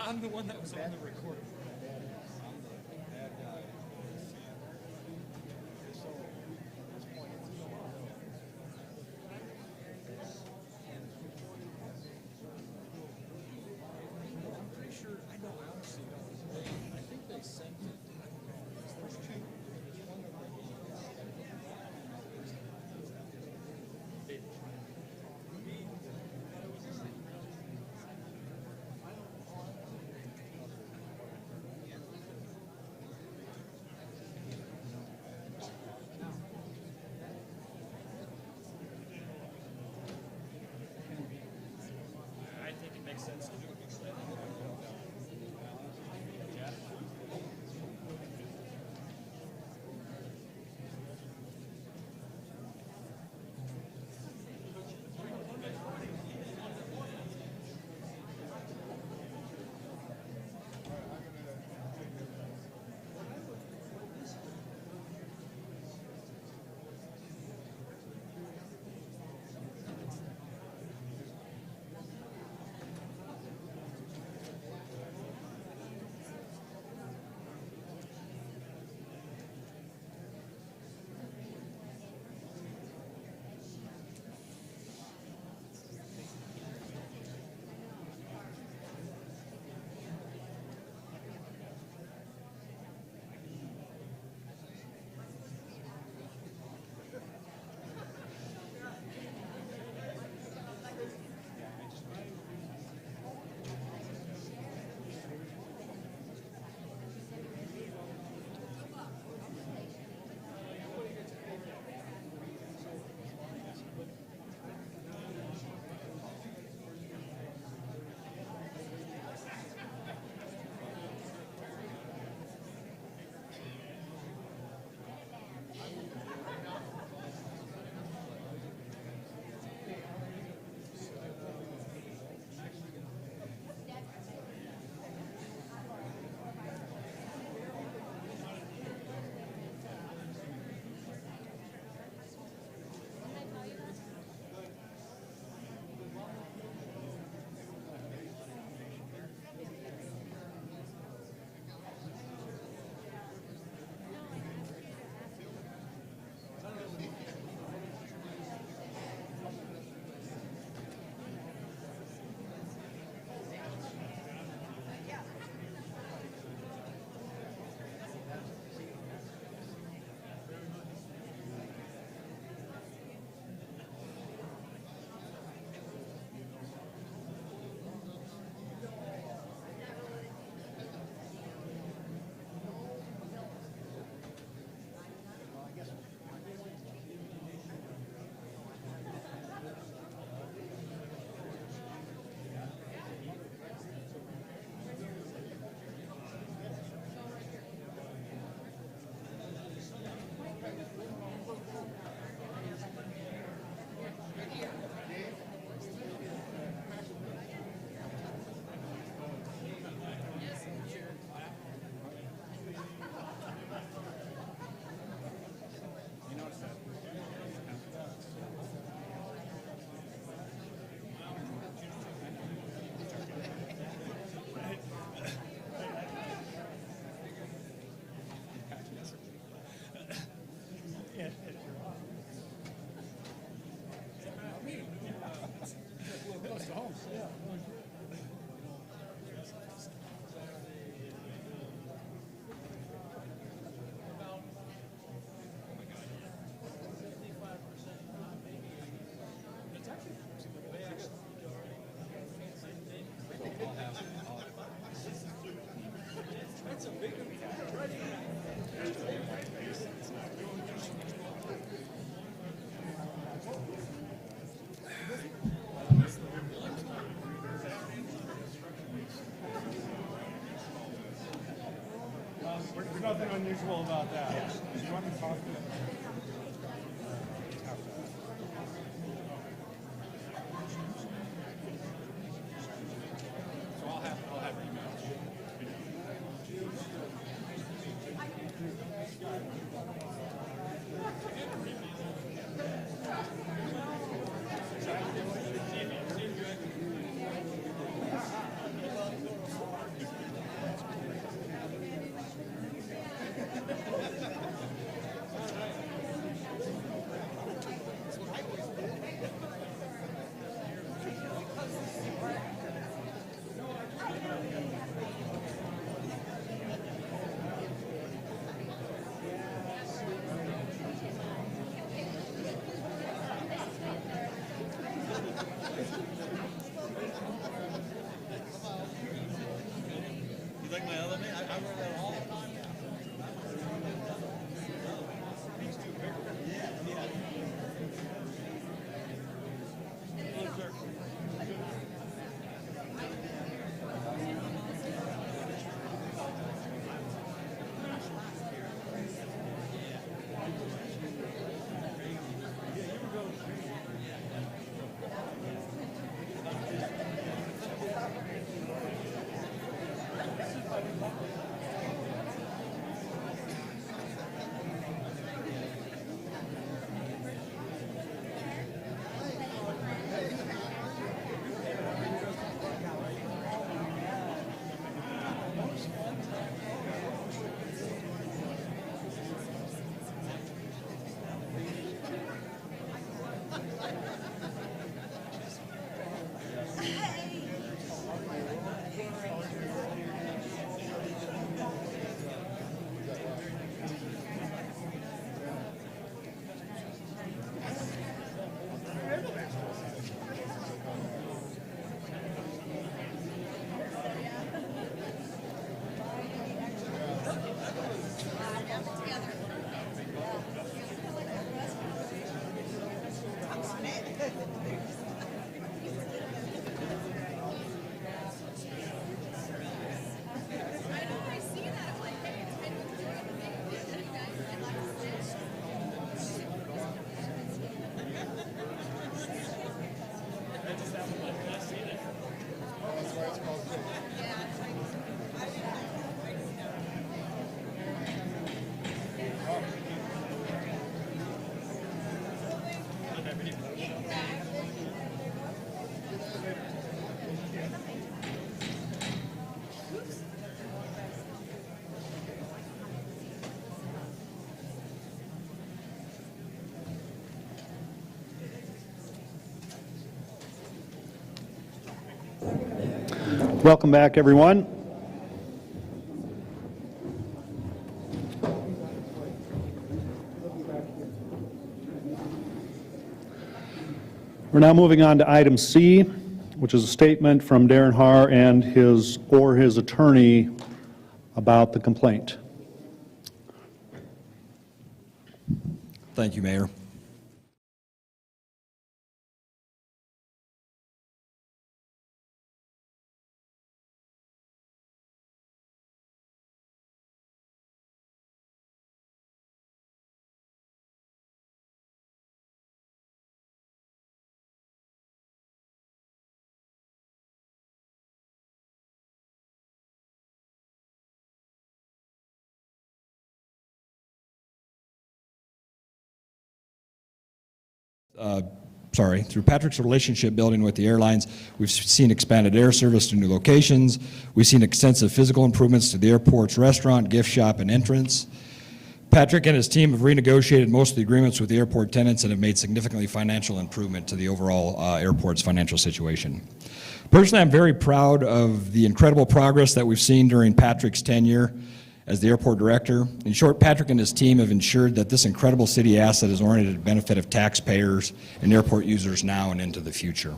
I'm the one that was on the recording. I'm the bad guy. So, at this point, it's I'm pretty sure, I know, I honestly don't. I think they sent it, I don't know, because there's two. There's one that I think it makes sense to do it. Yeah. There's nothing unusual about that. Do you want to talk to them? So I'll have emails. Welcome back, everyone. We're now moving on to item C, which is a statement from Darren Haar and his attorney about the complaint. Thank you, Mayor. Through Patrick's relationship building with the airlines, we've seen expanded air service to new locations. We've seen extensive physical improvements to the airport's restaurant, gift shop, and entrance. Patrick and his team have renegotiated most of the agreements with the airport tenants and have made significantly financial improvement to the overall airport's financial situation. Personally, I'm very proud of the incredible progress that we've seen during Patrick's tenure as the airport director. In short, Patrick and his team have ensured that this incredible city asset is oriented to the benefit of taxpayers and airport users now and into the future.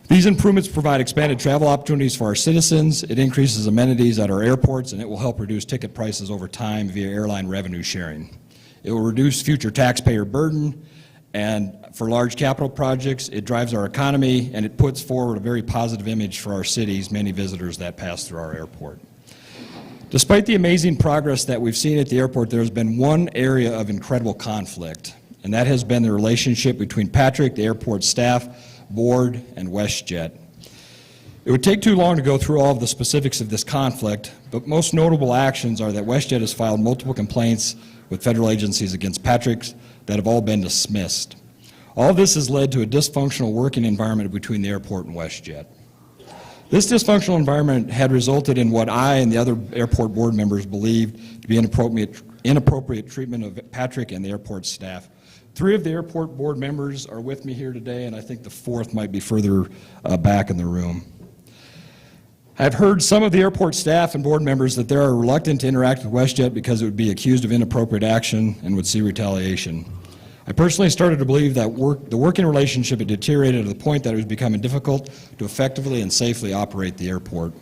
These improvements provide expanded travel opportunities for our citizens, it increases amenities at our airports, and it will help reduce ticket prices over time via airline revenue sharing. It will reduce future taxpayer burden, and for large capital projects, it drives our economy, and it puts forward a very positive image for our cities, many visitors that pass through our airport. Despite the amazing progress that we've seen at the airport, there has been one area of incredible conflict, and that has been the relationship between Patrick, the airport staff, board, and WestJet. It would take too long to go through all of the specifics of this conflict, but most notable actions are that WestJet has filed multiple complaints with federal agencies against Patrick's that have all been dismissed. All of this has led to a dysfunctional working environment between the airport and WestJet. This dysfunctional environment had resulted in what I and the other airport board members believed to be inappropriate treatment of Patrick and the airport staff. 3 of the airport board members are with me here today, and I think the 4th might be further back in the room. I've heard some of the airport staff and board members that they are reluctant to interact with WestJet because it would be accused of inappropriate action and would see retaliation. I personally started to believe that the working relationship had deteriorated to the point that it was becoming difficult to effectively and safely operate the airport.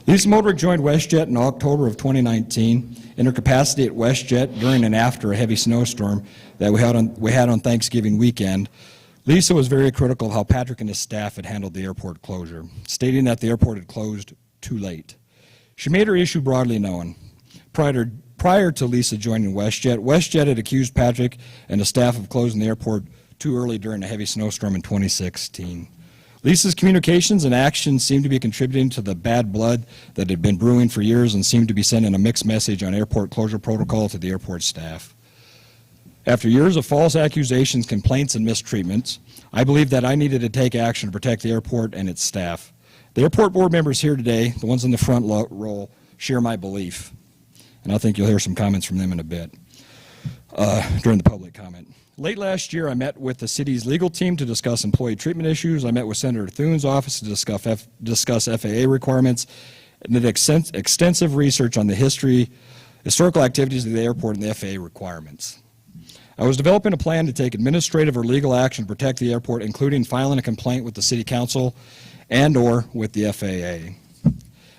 Lisa Modrick joined WestJet in October of 2019. In her capacity at WestJet during and after a heavy snowstorm that we had on Thanksgiving weekend, Lisa was very critical of how Patrick and his staff had handled the airport closure, stating that the airport had closed too late. She made her issue broadly known. Prior to Lisa joining WestJet had accused Patrick and the staff of closing the airport too early during a heavy snowstorm in 2016. Lisa's communications and actions seemed to be contributing to the bad blood that had been brewing for years and seemed to be sending a mixed message on airport closure protocol to the airport staff. After years of false accusations, complaints, and mistreatments, I believed that I needed to take action to protect the airport and its staff. The airport board members here today, the ones in the front row, share my belief. And I think you'll hear some comments from them in a bit during the public comment. Late last year, I met with the city's legal team to discuss employee treatment issues. I met with Senator Thune's office to discuss FAA requirements and did extensive research on the historical activities of the airport and the FAA requirements. I was developing a plan to take administrative or legal action to protect the airport, including filing a complaint with the City Council and/or with the FAA.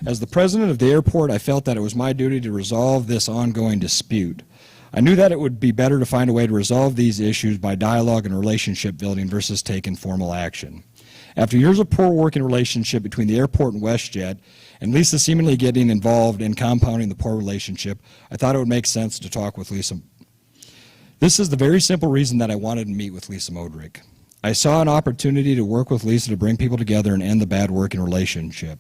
As the president of the airport, I felt that it was my duty to resolve this ongoing dispute. I knew that it would be better to find a way to resolve these issues by dialogue and relationship building versus taking formal action. After years of poor working relationship between the airport and WestJet, and Lisa seemingly getting involved in compounding the poor relationship, I thought it would make sense to talk with Lisa. This is the very simple reason that I wanted to meet with Lisa Modrick. I saw an opportunity to work with Lisa to bring people together and end the bad working relationship.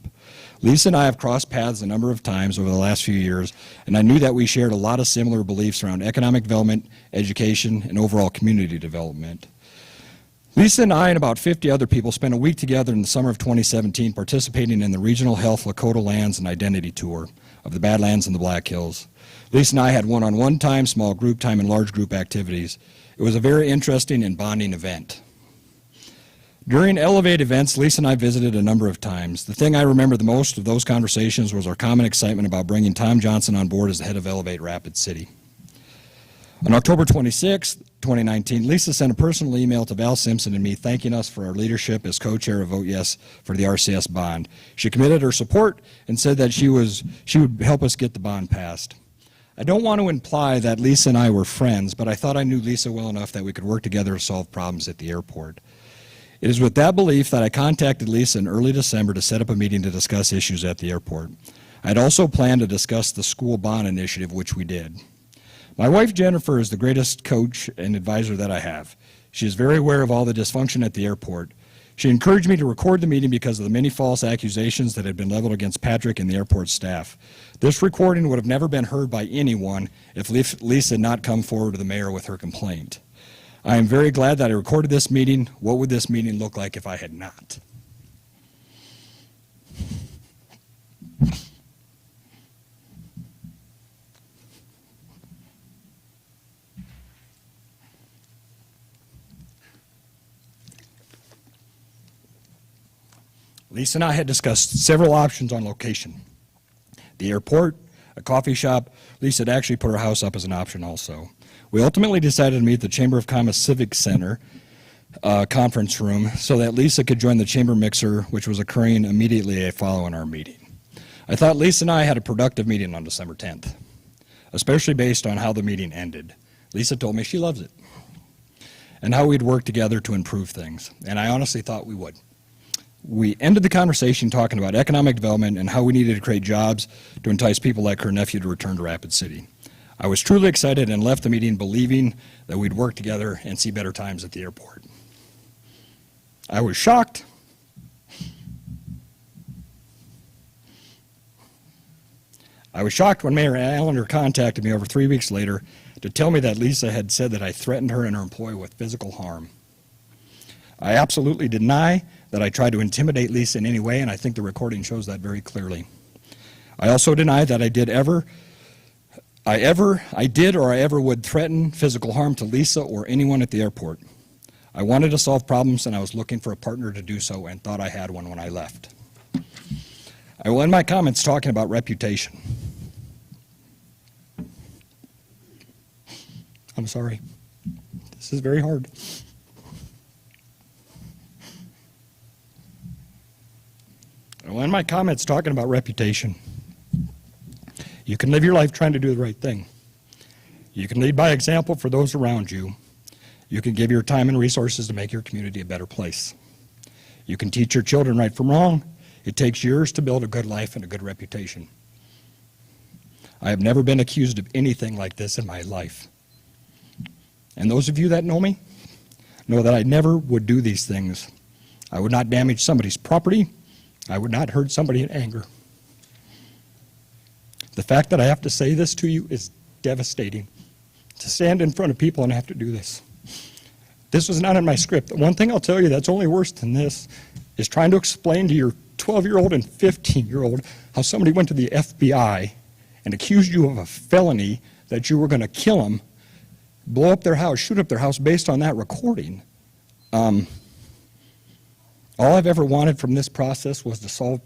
Lisa and I have crossed paths a number of times over the last few years, and I knew that we shared a lot of similar beliefs around economic development, education, and overall community development. Lisa and I and about 50 other people spent a week together in the summer of 2017 participating in the Regional Health Lakota Lands and Identity Tour of the Badlands and the Black Hills. Lisa and I had one-on-one time, small group time, and large group activities. It was a very interesting and bonding event. During Elevate events, Lisa and I visited a number of times. The thing I remember the most of those conversations was our common excitement about bringing Tom Johnson on board as the head of Elevate Rapid City. On October 26, 2019, Lisa sent a personal email to Val Simpson and me thanking us for our leadership as co-chair of Vote Yes for the RCS bond. She committed her support and said that she would help us get the bond passed. I don't want to imply that Lisa and I were friends, but I thought I knew Lisa well enough that we could work together to solve problems at the airport. It is with that belief that I contacted Lisa in early December to set up a meeting to discuss issues at the airport. I'd also planned to discuss the school bond initiative, which we did. My wife Jennifer is the greatest coach and advisor that I have. She is very aware of all the dysfunction at the airport. She encouraged me to record the meeting because of the many false accusations that had been leveled against Patrick and the airport staff. This recording would have never been heard by anyone if Lisa had not come forward to the mayor with her complaint. I am very glad that I recorded this meeting. What would this meeting look like if I had not? Lisa and I had discussed several options on location. The airport, a coffee shop. Lisa had actually put her house up as an option also. We ultimately decided to meet at the Chamber of Commerce Civic Center conference room so that Lisa could join the chamber mixer, which was occurring immediately following our meeting. I thought Lisa and I had a productive meeting on December 10th, especially based on how the meeting ended. Lisa told me she loves it and how we'd work together to improve things, and I honestly thought we would. We ended the conversation talking about economic development and how we needed to create jobs to entice people like her nephew to return to Rapid City. I was truly excited and left the meeting believing that we'd work together and see better times at the airport. I was shocked. I was shocked when Mayor Allender contacted me over 3 weeks later to tell me that Lisa had said that I threatened her and her employee with physical harm. I absolutely deny that I tried to intimidate Lisa in any way, and I think the recording shows that very clearly. I also deny that I did or I ever would threaten physical harm to Lisa or anyone at the airport. I wanted to solve problems, and I was looking for a partner to do so and thought I had one when I left. I will end my comments talking about reputation. I'm sorry. This is very hard. I will end my comments talking about reputation. You can live your life trying to do the right thing. You can lead by example for those around you. You can give your time and resources to make your community a better place. You can teach your children right from wrong. It takes years to build a good life and a good reputation. I have never been accused of anything like this in my life. And those of you that know me know that I never would do these things. I would not damage somebody's property. I would not hurt somebody in anger. The fact that I have to say this to you is devastating. To stand in front of people and have to do this. This was not in my script. The one thing I'll tell you that's only worse than this is trying to explain to your 12-year-old and 15-year-old how somebody went to the FBI and accused you of a felony that you were going to kill them, blow up their house, shoot up their house based on that recording. All I've ever wanted from this process was to solve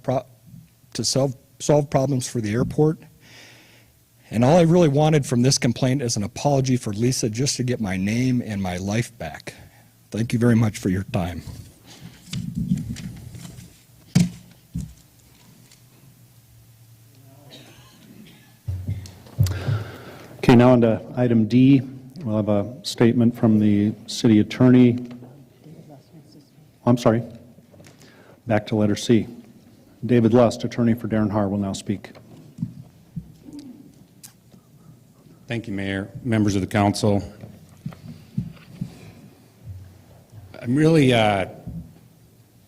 problems for the airport. And all I really wanted from this complaint is an apology for Lisa just to get my name and my life back. Thank you very much for your time. Okay, now on to item D. We'll have a statement from the city attorney. I'm sorry. Back to letter C. David Lust, attorney for Darren Haar, will now speak. Thank you, Mayor, members of the council. I'm really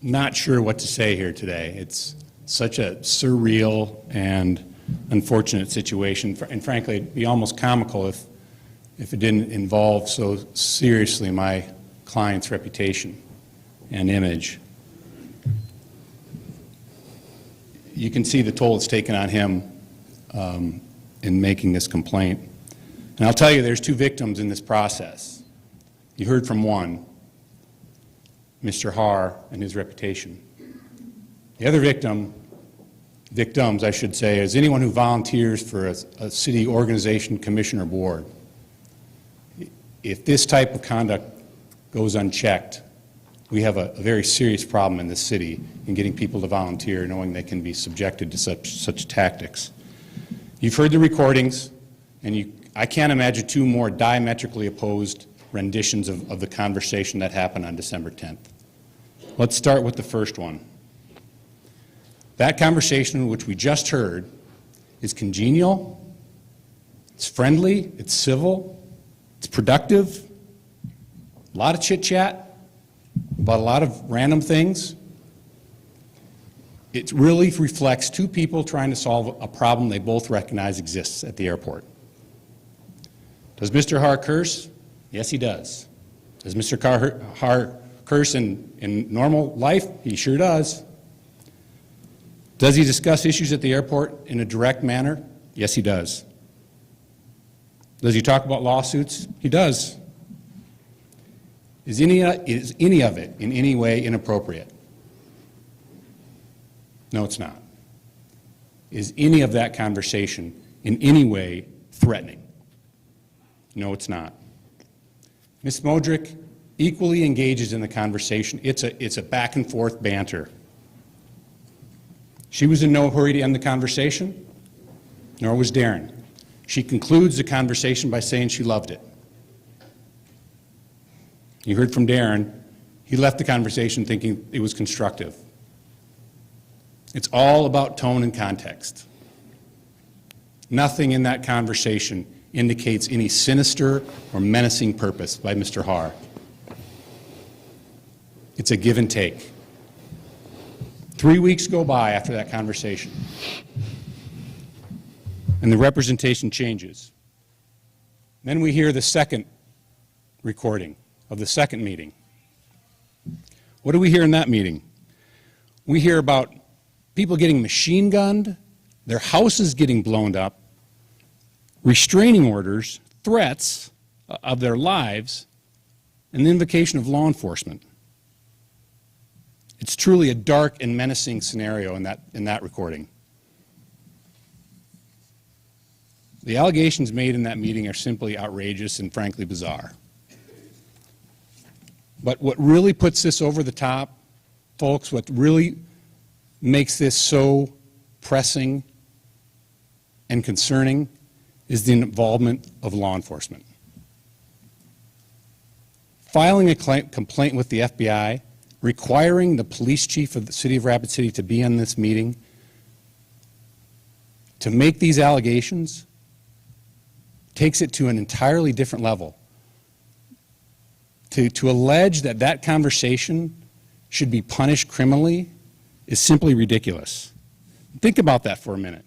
not sure what to say here today. It's such a surreal and unfortunate situation, and frankly, it'd be almost comical if it didn't involve so seriously my client's reputation and image. You can see the toll it's taken on him in making this complaint. And I'll tell you, there's two victims in this process. You heard from one. Mr. Haar and his reputation. The other victims, I should say, is anyone who volunteers for a city organization, commission, or board. If this type of conduct goes unchecked, we have a very serious problem in this city in getting people to volunteer knowing they can be subjected to such tactics. You've heard the recordings, and I can't imagine two more diametrically opposed renditions of the conversation that happened on December 10th. Let's start with the first one. That conversation, which we just heard, is congenial, it's friendly, it's civil, it's productive, a lot of chit-chat about a lot of random things. It really reflects two people trying to solve a problem they both recognize exists at the airport. Does Mr. Haar curse? Yes, he does. Does Mr. Haar curse in normal life? He sure does. Does he discuss issues at the airport in a direct manner? Yes, he does. Does he talk about lawsuits? He does. Is any of it in any way inappropriate? No, it's not. Is any of that conversation in any way threatening? No, it's not. Ms. Modrick equally engages in the conversation. It's a back and forth banter. She was in no hurry to end the conversation, nor was Darren. She concludes the conversation by saying she loved it. You heard from Darren. He left the conversation thinking it was constructive. It's all about tone and context. Nothing in that conversation indicates any sinister or menacing purpose by Mr. Haar. It's a give and take. 3 weeks go by after that conversation, and the representation changes. Then we hear the second recording of the second meeting. What do we hear in that meeting? We hear about people getting machine gunned, their houses getting blown up, restraining orders, threats of their lives, and the invocation of law enforcement. It's truly a dark and menacing scenario in that recording. The allegations made in that meeting are simply outrageous and frankly bizarre. But what really puts this over the top, folks, what really makes this so pressing and concerning is the involvement of law enforcement. Filing a complaint with the FBI, requiring the police chief of the city of Rapid City to be on this meeting, to make these allegations, takes it to an entirely different level. To allege that that conversation should be punished criminally is simply ridiculous. Think about that for a minute.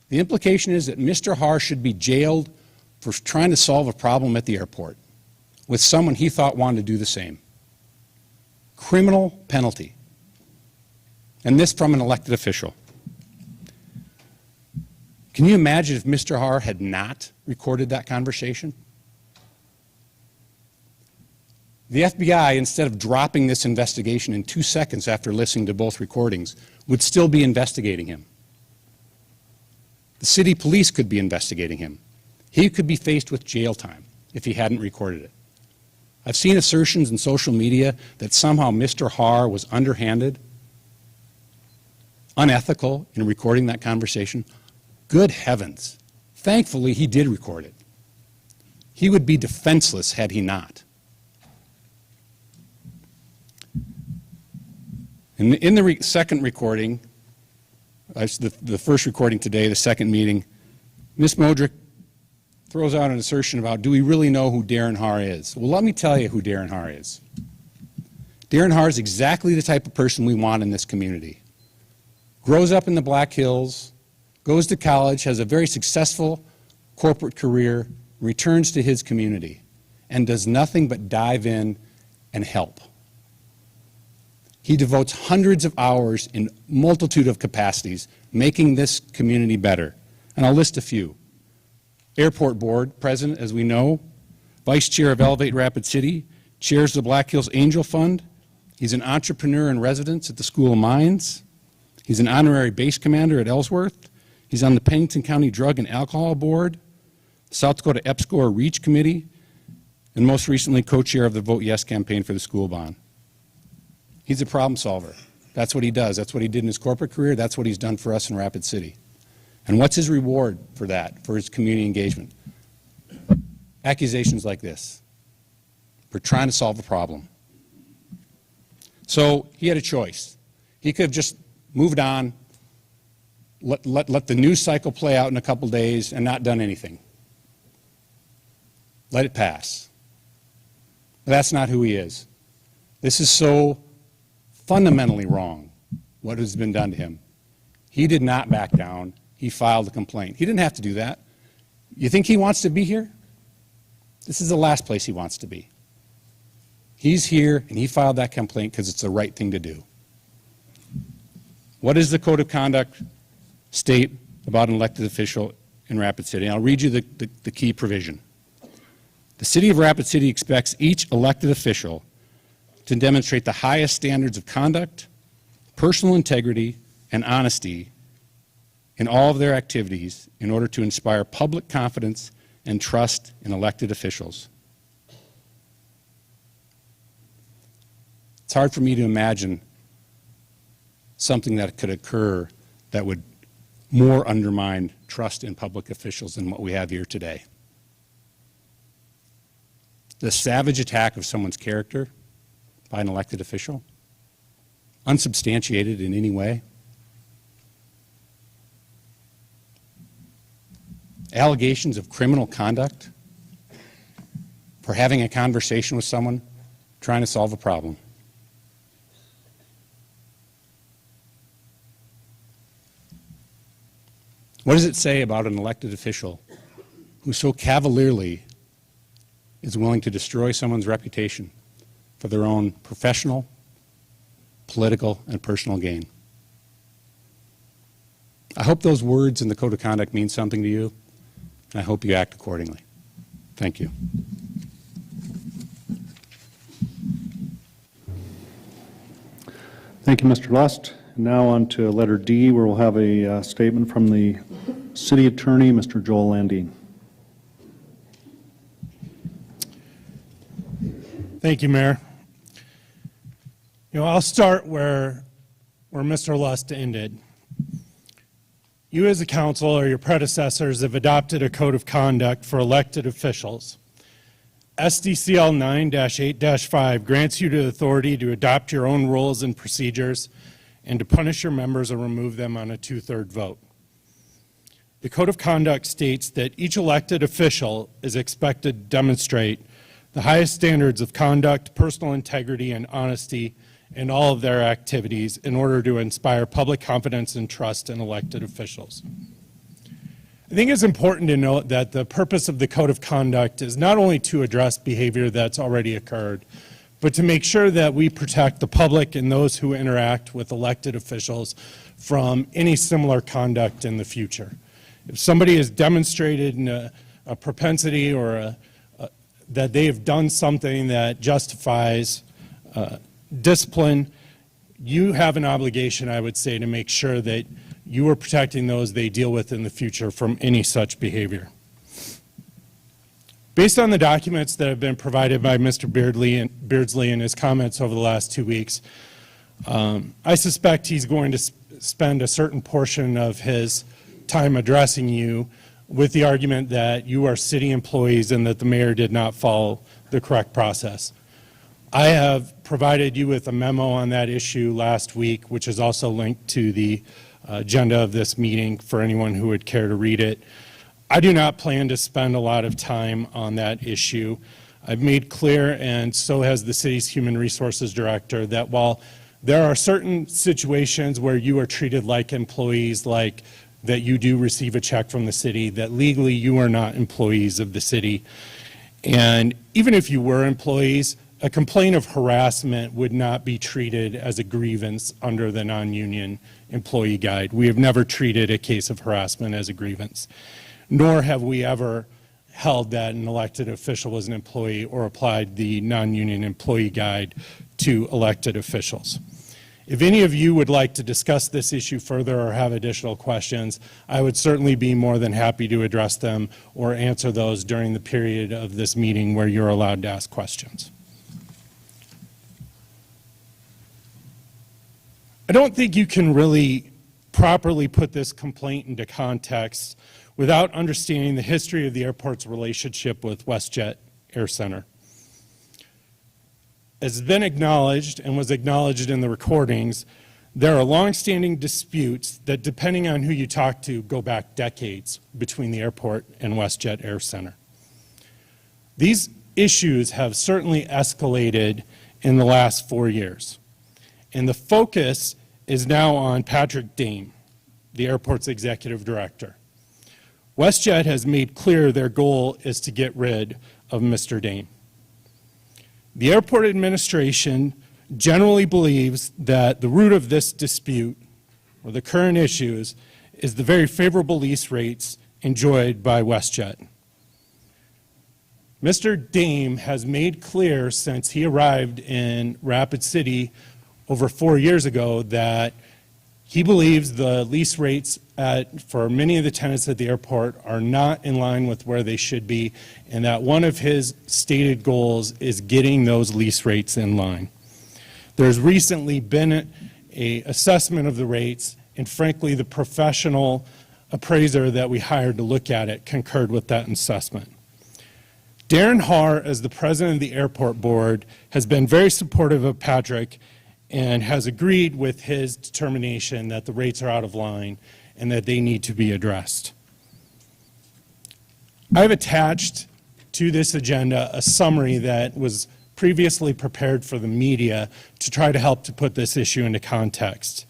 The implication is that Mr. Haar should be jailed for trying to solve a problem at the airport with someone he thought wanted to do the same. Criminal penalty. And this from an elected official. Can you imagine if Mr. Haar had not recorded that conversation? The FBI, instead of dropping this investigation in 2 seconds after listening to both recordings, would still be investigating him. The city police could be investigating him. He could be faced with jail time if he hadn't recorded it. I've seen assertions in social media that somehow Mr. Haar was underhanded, unethical in recording that conversation. Good heavens. Thankfully, he did record it. He would be defenseless had he not. In the second recording, the first recording today, the second meeting, Ms. Modrick throws out an assertion about, do we really know who Darren Haar is? Well, let me tell you who Darren Haar is. Darren Haar is exactly the type of person we want in this community. Grows up in the Black Hills, goes to college, has a very successful corporate career, returns to his community, and does nothing but dive in and help. He devotes hundreds of hours in multitude of capacities making this community better. And I'll list a few. Airport Board President, as we know, Vice Chair of Elevate Rapid City, chairs the Black Hills Angel Fund, He's an entrepreneur in residence at the School of Mines. He's an honorary base commander at Ellsworth. He's on the Pennington County Drug and Alcohol Board, South Dakota EPSCoR REACH Committee, and most recently co-chair of the Vote Yes campaign for the school bond. He's a problem solver. That's what he does. That's what he did in his corporate career. That's what he's done for us in Rapid City. And what's his reward for that, for his community engagement? Accusations like this. We're trying to solve a problem. So he had a choice. He could have just moved on, let the news cycle play out in a couple days and not done anything. Let it pass. But that's not who he is. This is so fundamentally wrong, what has been done to him. He did not back down. He filed a complaint. He didn't have to do that. You think he wants to be here? This is the last place he wants to be. He's here, and he filed that complaint because it's the right thing to do. What does the Code of Conduct state about an elected official in Rapid City? And I'll read you the key provision. The City of Rapid City expects each elected official to demonstrate the highest standards of conduct, personal integrity, and honesty in all of their activities in order to inspire public confidence and trust in elected officials. It's hard for me to imagine something that could occur that would more undermine trust in public officials than what we have here today. The savage attack of someone's character by an elected official, unsubstantiated in any way. Allegations of criminal conduct for having a conversation with someone trying to solve a problem. What does it say about an elected official who so cavalierly is willing to destroy someone's reputation for their own professional, political, and personal gain? I hope those words in the Code of Conduct mean something to you, and I hope you act accordingly. Thank you. Thank you, Mr. Lust. Now on to letter D, where we'll have a statement from the City Attorney, Mr. Joel Landine. Thank you, Mayor. I'll start where Mr. Lust ended. You as a council or your predecessors have adopted a code of conduct for elected officials. SDCL 9-8-5 grants you the authority to adopt your own rules and procedures and to punish your members or remove them on a 2/3 vote. The Code of Conduct states that each elected official is expected to demonstrate the highest standards of conduct, personal integrity, and honesty in all of their activities in order to inspire public confidence and trust in elected officials. I think it's important to note that the purpose of the Code of Conduct is not only to address behavior that's already occurred, but to make sure that we protect the public and those who interact with elected officials from any similar conduct in the future. If somebody has demonstrated a propensity or that they have done something that justifies discipline, you have an obligation, I would say, to make sure that you are protecting those they deal with in the future from any such behavior. Based on the documents that have been provided by Mr. Beardsley in his comments over the last 2 weeks, I suspect he's going to spend a certain portion of his time addressing you with the argument that you are city employees and that the mayor did not follow the correct process. I have provided you with a memo on that issue last week, which is also linked to the agenda of this meeting for anyone who would care to read it. I do not plan to spend a lot of time on that issue. I've made clear, and so has the city's Human Resources Director, that while there are certain situations where you are treated like employees, like that you do receive a check from the city, that legally you are not employees of the city. And even if you were employees, a complaint of harassment would not be treated as a grievance under the non-union employee guide. We have never treated a case of harassment as a grievance, nor have we ever held that an elected official was an employee or applied the non-union employee guide to elected officials. If any of you would like to discuss this issue further or have additional questions, I would certainly be more than happy to address them or answer those during the period of this meeting where you're allowed to ask questions. I don't think you can really properly put this complaint into context without understanding the history of the airport's relationship with WestJet Air Center. As has been acknowledged and was acknowledged in the recordings, there are longstanding disputes that, depending on who you talk to, go back decades between the airport and WestJet Air Center. These issues have certainly escalated in the last 4 years, and the focus is now on Patrick Dame, the airport's executive director. WestJet has made clear their goal is to get rid of Mr. Dame. The airport administration generally believes that the root of this dispute, or the current issues, is the very favorable lease rates enjoyed by WestJet. Mr. Dame has made clear since he arrived in Rapid City over 4 years ago that he believes the lease rates for many of the tenants at the airport are not in line with where they should be, and that one of his stated goals is getting those lease rates in line. There's recently been an assessment of the rates, and frankly, the professional appraiser that we hired to look at it concurred with that assessment. Darren Haar, as the president of the airport board, has been very supportive of Patrick and has agreed with his determination that the rates are out of line and that they need to be addressed. I've attached to this agenda a summary that was previously prepared for the media to try to help to put this issue into context.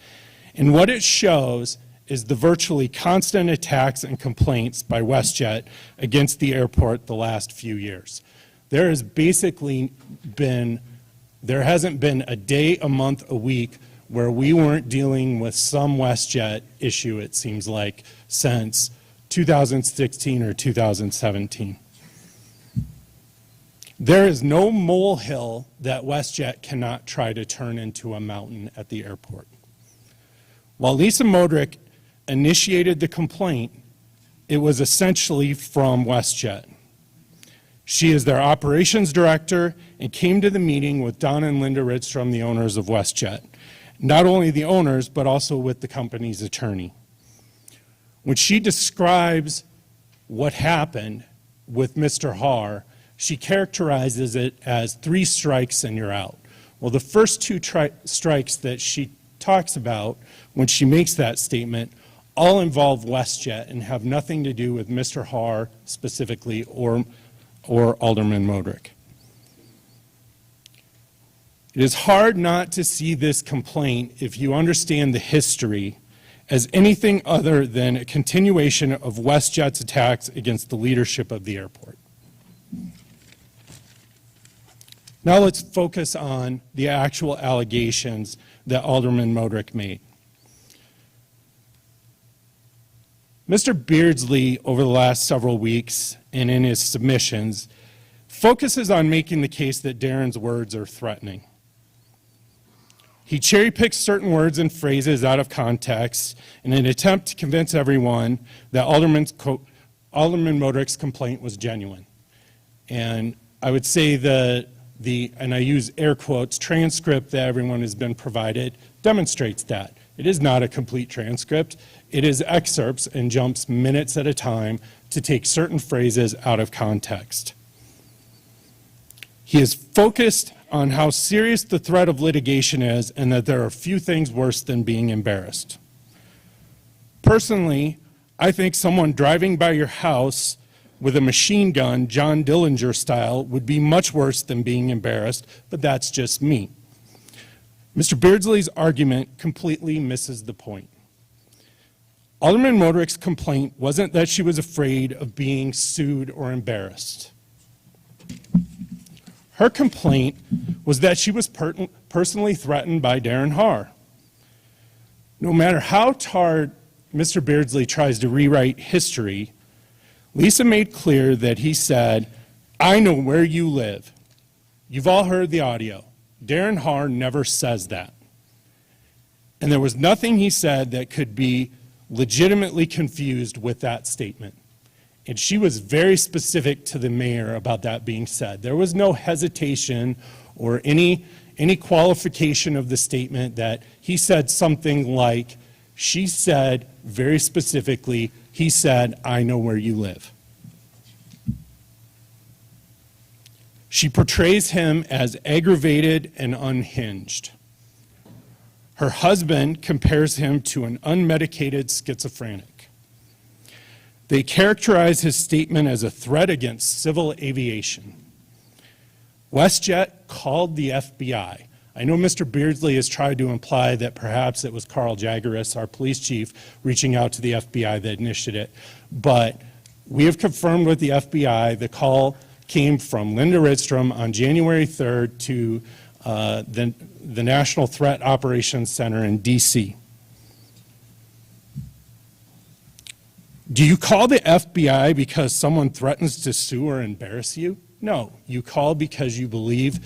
And what it shows is the virtually constant attacks and complaints by WestJet against the airport the last few years. There hasn't been a day, a month, a week where we weren't dealing with some WestJet issue, it seems like, since 2016 or 2017. There is no molehill that WestJet cannot try to turn into a mountain at the airport. While Lisa Modrick initiated the complaint, it was essentially from WestJet. She is their operations director and came to the meeting with Don and Linda Ridstrom, the owners of WestJet. Not only the owners, but also with the company's attorney. When she describes what happened with Mr. Haar, she characterizes it as 3 strikes and you're out. Well, the first 2 strikes that she talks about when she makes that statement all involve WestJet and have nothing to do with Mr. Haar specifically or Alderman Modrick. It is hard not to see this complaint, if you understand the history, as anything other than a continuation of WestJet's attacks against the leadership of the airport. Now let's focus on the actual allegations that Alderman Modrick made. Mr. Beardsley, over the last several weeks and in his submissions, focuses on making the case that Darren's words are threatening. He cherry-picks certain words and phrases out of context in an attempt to convince everyone that Alderman Modrick's complaint was genuine. And I would say and I use air quotes, transcript that everyone has been provided demonstrates that. It is not a complete transcript. It is excerpts and jumps minutes at a time to take certain phrases out of context. He is focused on how serious the threat of litigation is and that there are few things worse than being embarrassed. Personally, I think someone driving by your house with a machine gun, John Dillinger style, would be much worse than being embarrassed, but that's just me. Mr. Beardsley's argument completely misses the point. Alderman Modrick's complaint wasn't that she was afraid of being sued or embarrassed. Her complaint was that she was personally threatened by Darren Haar. No matter how hard Mr. Beardsley tries to rewrite history, Lisa made clear that he said, "I know where you live." You've all heard the audio. Darren Haar never says that. And there was nothing he said that could be legitimately confused with that statement. And she was very specific to the mayor about that being said. There was no hesitation or any qualification of the statement that he said something like, she said very specifically, he said, I know where you live. She portrays him as aggravated and unhinged. Her husband compares him to an unmedicated schizophrenic. They characterize his statement as a threat against civil aviation. WestJet called the FBI. I know Mr. Beardsley has tried to imply that perhaps it was Carl Jagaris, our police chief, reaching out to the FBI that initiated it, but we have confirmed with the FBI the call came from Linda Ridstrom on January 3rd to the National Threat Operations Center in D.C. Do you call the FBI because someone threatens to sue or embarrass you? No, you call because you believe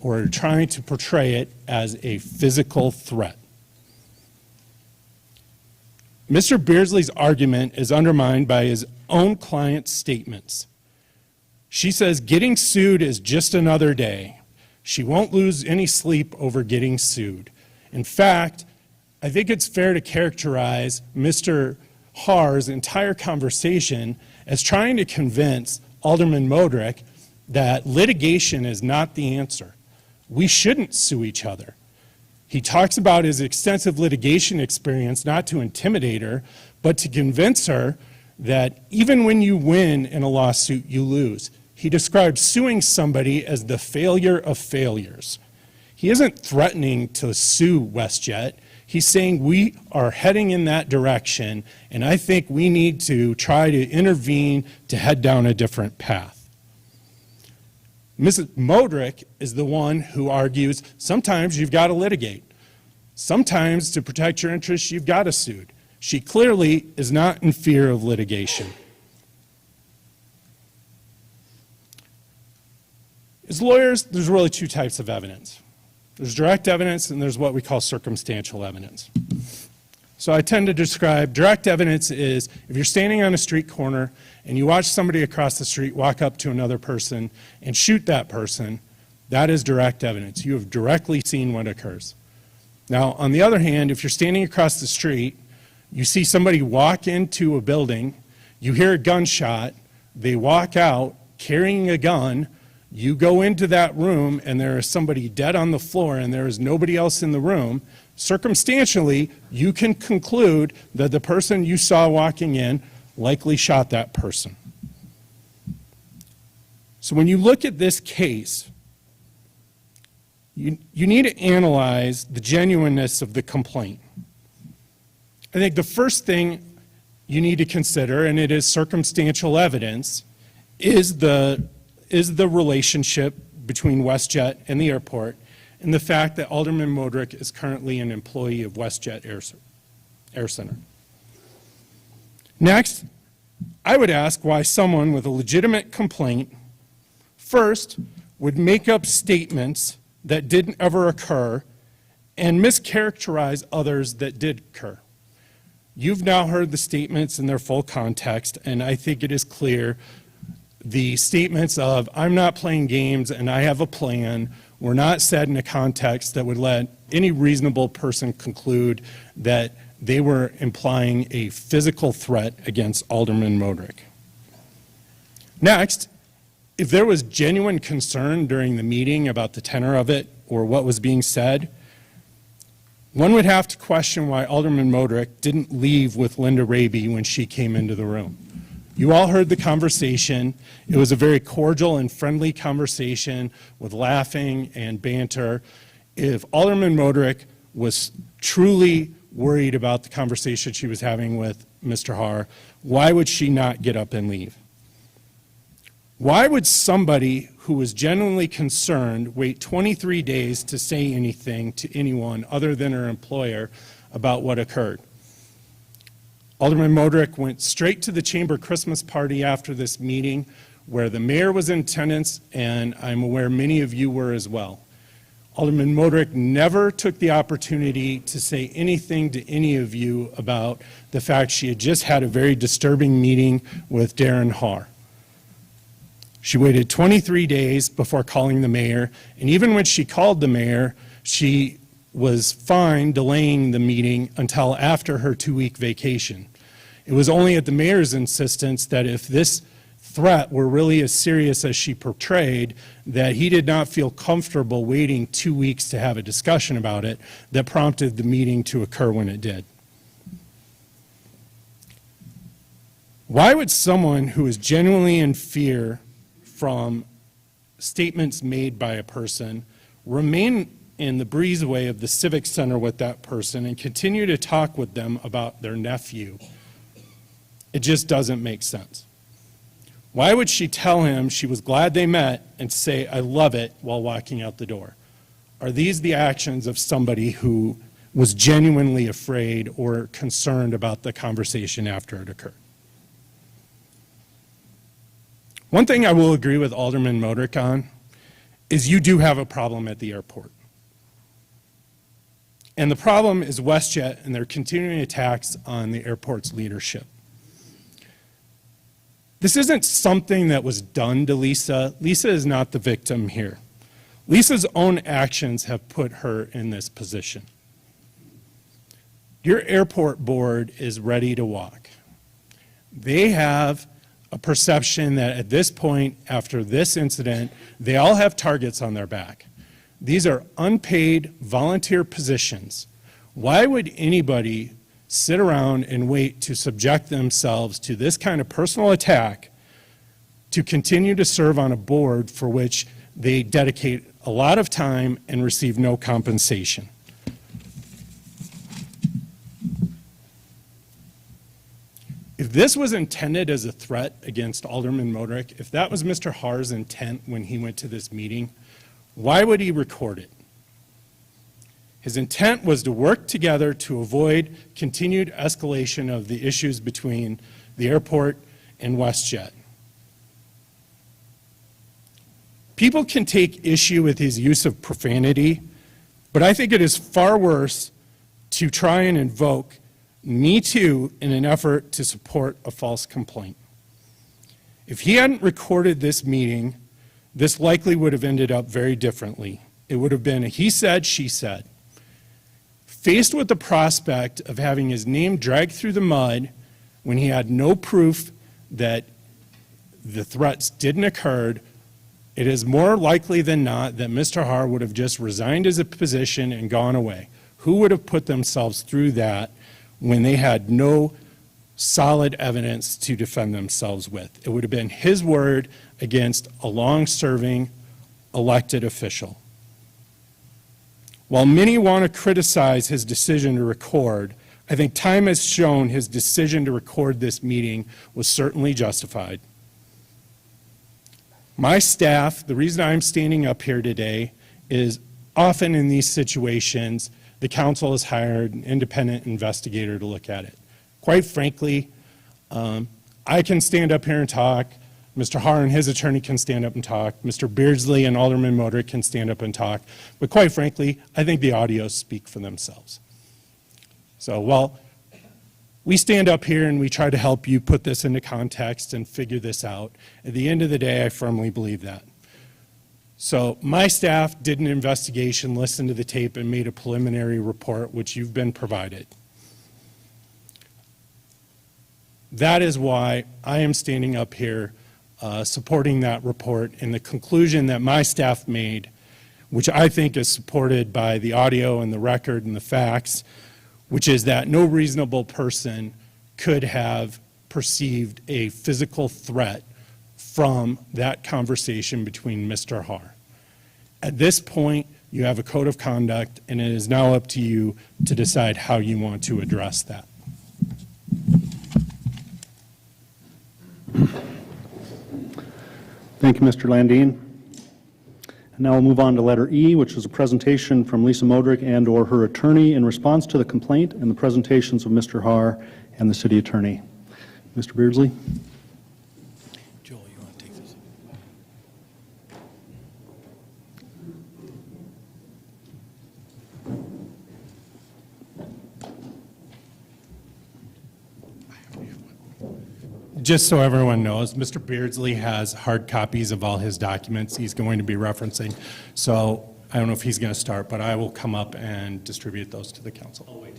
or are trying to portray it as a physical threat. Mr. Beardsley's argument is undermined by his own client's statements. She says getting sued is just another day. She won't lose any sleep over getting sued. In fact, I think it's fair to characterize Mr. Haar's entire conversation as trying to convince Alderman Modrick that litigation is not the answer. We shouldn't sue each other. He talks about his extensive litigation experience not to intimidate her, but to convince her that even when you win in a lawsuit, you lose. He describes suing somebody as the failure of failures. He isn't threatening to sue WestJet. He's saying we are heading in that direction, and I think we need to try to intervene to head down a different path. Mrs. Modrick is the one who argues sometimes you've got to litigate. Sometimes to protect your interests, you've got to sue. She clearly is not in fear of litigation. As lawyers, there's really two types of evidence. There's direct evidence and there's what we call circumstantial evidence. So I tend to describe direct evidence is if you're standing on a street corner and you watch somebody across the street walk up to another person and shoot that person, that is direct evidence. You have directly seen what occurs. Now, on the other hand, if you're standing across the street, you see somebody walk into a building, you hear a gunshot, they walk out carrying a gun, you go into that room and there is somebody dead on the floor and there is nobody else in the room, circumstantially, you can conclude that the person you saw walking in likely shot that person. So when you look at this case, you need to analyze the genuineness of the complaint. I think the first thing you need to consider, and it is circumstantial evidence, is the relationship between WestJet and the airport and the fact that Alderman Modrick is currently an employee of WestJet Air Center. Next, I would ask why someone with a legitimate complaint first would make up statements that didn't ever occur and mischaracterize others that did occur. You've now heard the statements in their full context, and I think it is clear the statements of, I'm not playing games and I have a plan, were not said in a context that would let any reasonable person conclude that they were implying a physical threat against Alderman Modrick. Next, if there was genuine concern during the meeting about the tenor of it or what was being said, one would have to question why Alderman Modrick didn't leave with Linda Raby when she came into the room. You all heard the conversation. It was a very cordial and friendly conversation with laughing and banter. If Alderman Modrick was truly worried about the conversation she was having with Mr. Haar, why would she not get up and leave? Why would somebody who was genuinely concerned wait 23 days to say anything to anyone other than her employer about what occurred? Alderman Modrick went straight to the chamber Christmas party after this meeting where the mayor was in attendance, and I'm aware many of you were as well. Alderman Modrick never took the opportunity to say anything to any of you about the fact she had just had a very disturbing meeting with Darren Haar. She waited 23 days before calling the mayor, and even when she called the mayor, she was fine delaying the meeting until after her 2-week vacation. It was only at the mayor's insistence that if this threat were really as serious as she portrayed, that he did not feel comfortable waiting 2 weeks to have a discussion about it, that prompted the meeting to occur when it did. Why would someone who is genuinely in fear from statements made by a person remain in the breezeway of the Civic Center with that person and continue to talk with them about their nephew? It just doesn't make sense. Why would she tell him she was glad they met and say, "I love it," while walking out the door? Are these the actions of somebody who was genuinely afraid or concerned about the conversation after it occurred? One thing I will agree with Alderman Modrick on is you do have a problem at the airport. And the problem is WestJet and their continuing attacks on the airport's leadership. This isn't something that was done to Lisa. Lisa is not the victim here. Lisa's own actions have put her in this position. Your airport board is ready to walk. They have a perception that at this point, after this incident, they all have targets on their back. These are unpaid volunteer positions. Why would anybody sit around and wait to subject themselves to this kind of personal attack to continue to serve on a board for which they dedicate a lot of time and receive no compensation? If this was intended as a threat against Alderman Modrick, if that was Mr. Haar's intent when he went to this meeting, why would he record it? His intent was to work together to avoid continued escalation of the issues between the airport and WestJet. People can take issue with his use of profanity, but I think it is far worse to try and invoke Me Too in an effort to support a false complaint. If he hadn't recorded this meeting, this likely would have ended up very differently. It would have been a he said, she said. Faced with the prospect of having his name dragged through the mud when he had no proof that the threats didn't occur, it is more likely than not that Mr. Haar would have just resigned his position and gone away. Who would have put themselves through that when they had no solid evidence to defend themselves with? It would have been his word against a long-serving elected official. While many want to criticize his decision to record, I think time has shown his decision to record this meeting was certainly justified. My staff, the reason I'm standing up here today is often in these situations, the council has hired an independent investigator to look at it. Quite frankly, I can stand up here and talk. Mr. Haar and his attorney can stand up and talk. Mr. Beardsley and Alderman Modrick can stand up and talk. But quite frankly, I think the audios speak for themselves. So while we stand up here and we try to help you put this into context and figure this out, at the end of the day, I firmly believe that. So my staff did an investigation, listened to the tape, and made a preliminary report, which you've been provided. That is why I am standing up here supporting that report and the conclusion that my staff made, which I think is supported by the audio and the record and the facts, which is that no reasonable person could have perceived a physical threat from that conversation between Mr. Haar. At this point, you have a code of conduct, and it is now up to you to decide how you want to address that. Thank you, Mr. Landine. And now we'll move on to letter E, which is a presentation from Lisa Modrick and/or her attorney in response to the complaint and the presentations of Mr. Haar and the city attorney. Mr. Beardsley. Joel, you want to take this? Just so everyone knows, Mr. Beardsley has hard copies of all his documents he's going to be referencing. So I don't know if he's going to start, but I will come up and distribute those to the council. I'll wait.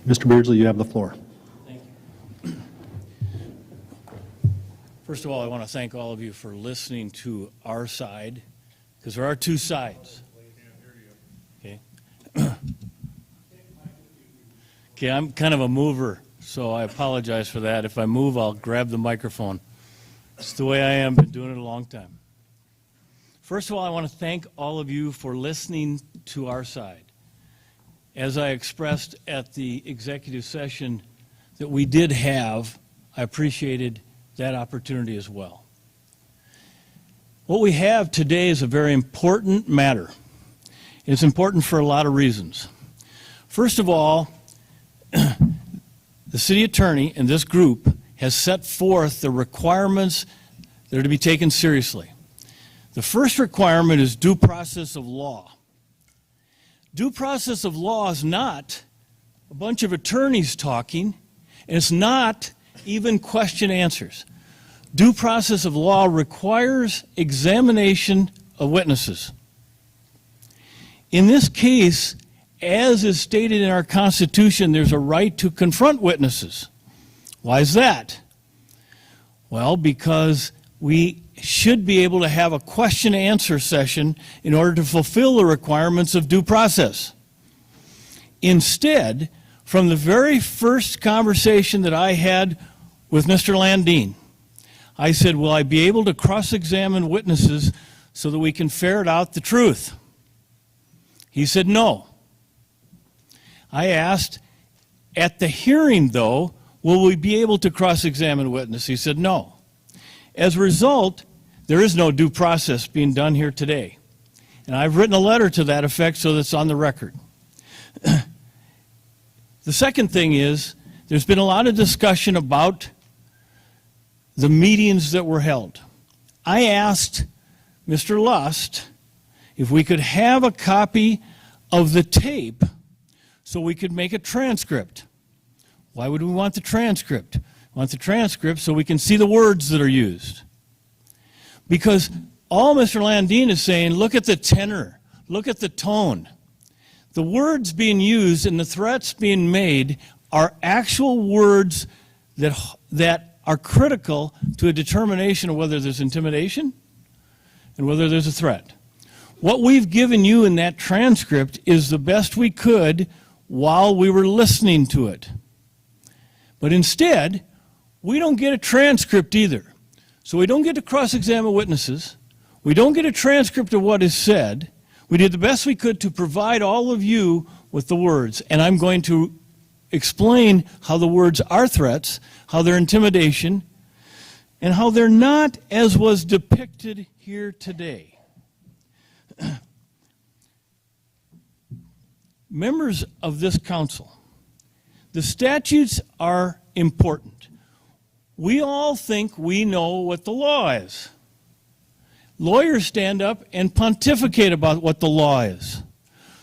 Mr. Beardsley, you have the floor. First of all, I want to thank all of you for listening to our side, because there are two sides. Okay. Okay, I'm kind of a mover, so I apologize for that. If I move, I'll grab the microphone. It's the way I am, been doing it a long time. First of all, I want to thank all of you for listening to our side. As I expressed at the executive session that we did have, I appreciated that opportunity as well. What we have today is a very important matter. It's important for a lot of reasons. First of all, the city attorney and this group has set forth the requirements that are to be taken seriously. The first requirement is due process of law. Due process of law is not a bunch of attorneys talking, and it's not even question answers. Due process of law requires examination of witnesses. In this case, as is stated in our Constitution, there's a right to confront witnesses. Why is that? Well, because we should be able to have a question-answer session in order to fulfill the requirements of due process. Instead, from the very first conversation that I had with Mr. Landine, I said, will I be able to cross-examine witnesses so that we can ferret out the truth? He said no. I asked, at the hearing, though, will we be able to cross-examine witnesses? He said no. As a result, there is no due process being done here today. And I've written a letter to that effect so that's on the record. The second thing is, there's been a lot of discussion about the meetings that were held. I asked Mr. Lust if we could have a copy of the tape so we could make a transcript. Why would we want the transcript? We want the transcript so we can see the words that are used. Because all Mr. Landine is saying, look at the tenor, look at the tone. The words being used and the threats being made are actual words that are critical to a determination of whether there's intimidation and whether there's a threat. What we've given you in that transcript is the best we could while we were listening to it. But instead, we don't get a transcript either. So we don't get to cross-examine witnesses. We don't get a transcript of what is said. We did the best we could to provide all of you with the words, and I'm going to explain how the words are threats, how they're intimidation, and how they're not as was depicted here today. Members of this council, the statutes are important. We all think we know what the law is. Lawyers stand up and pontificate about what the law is.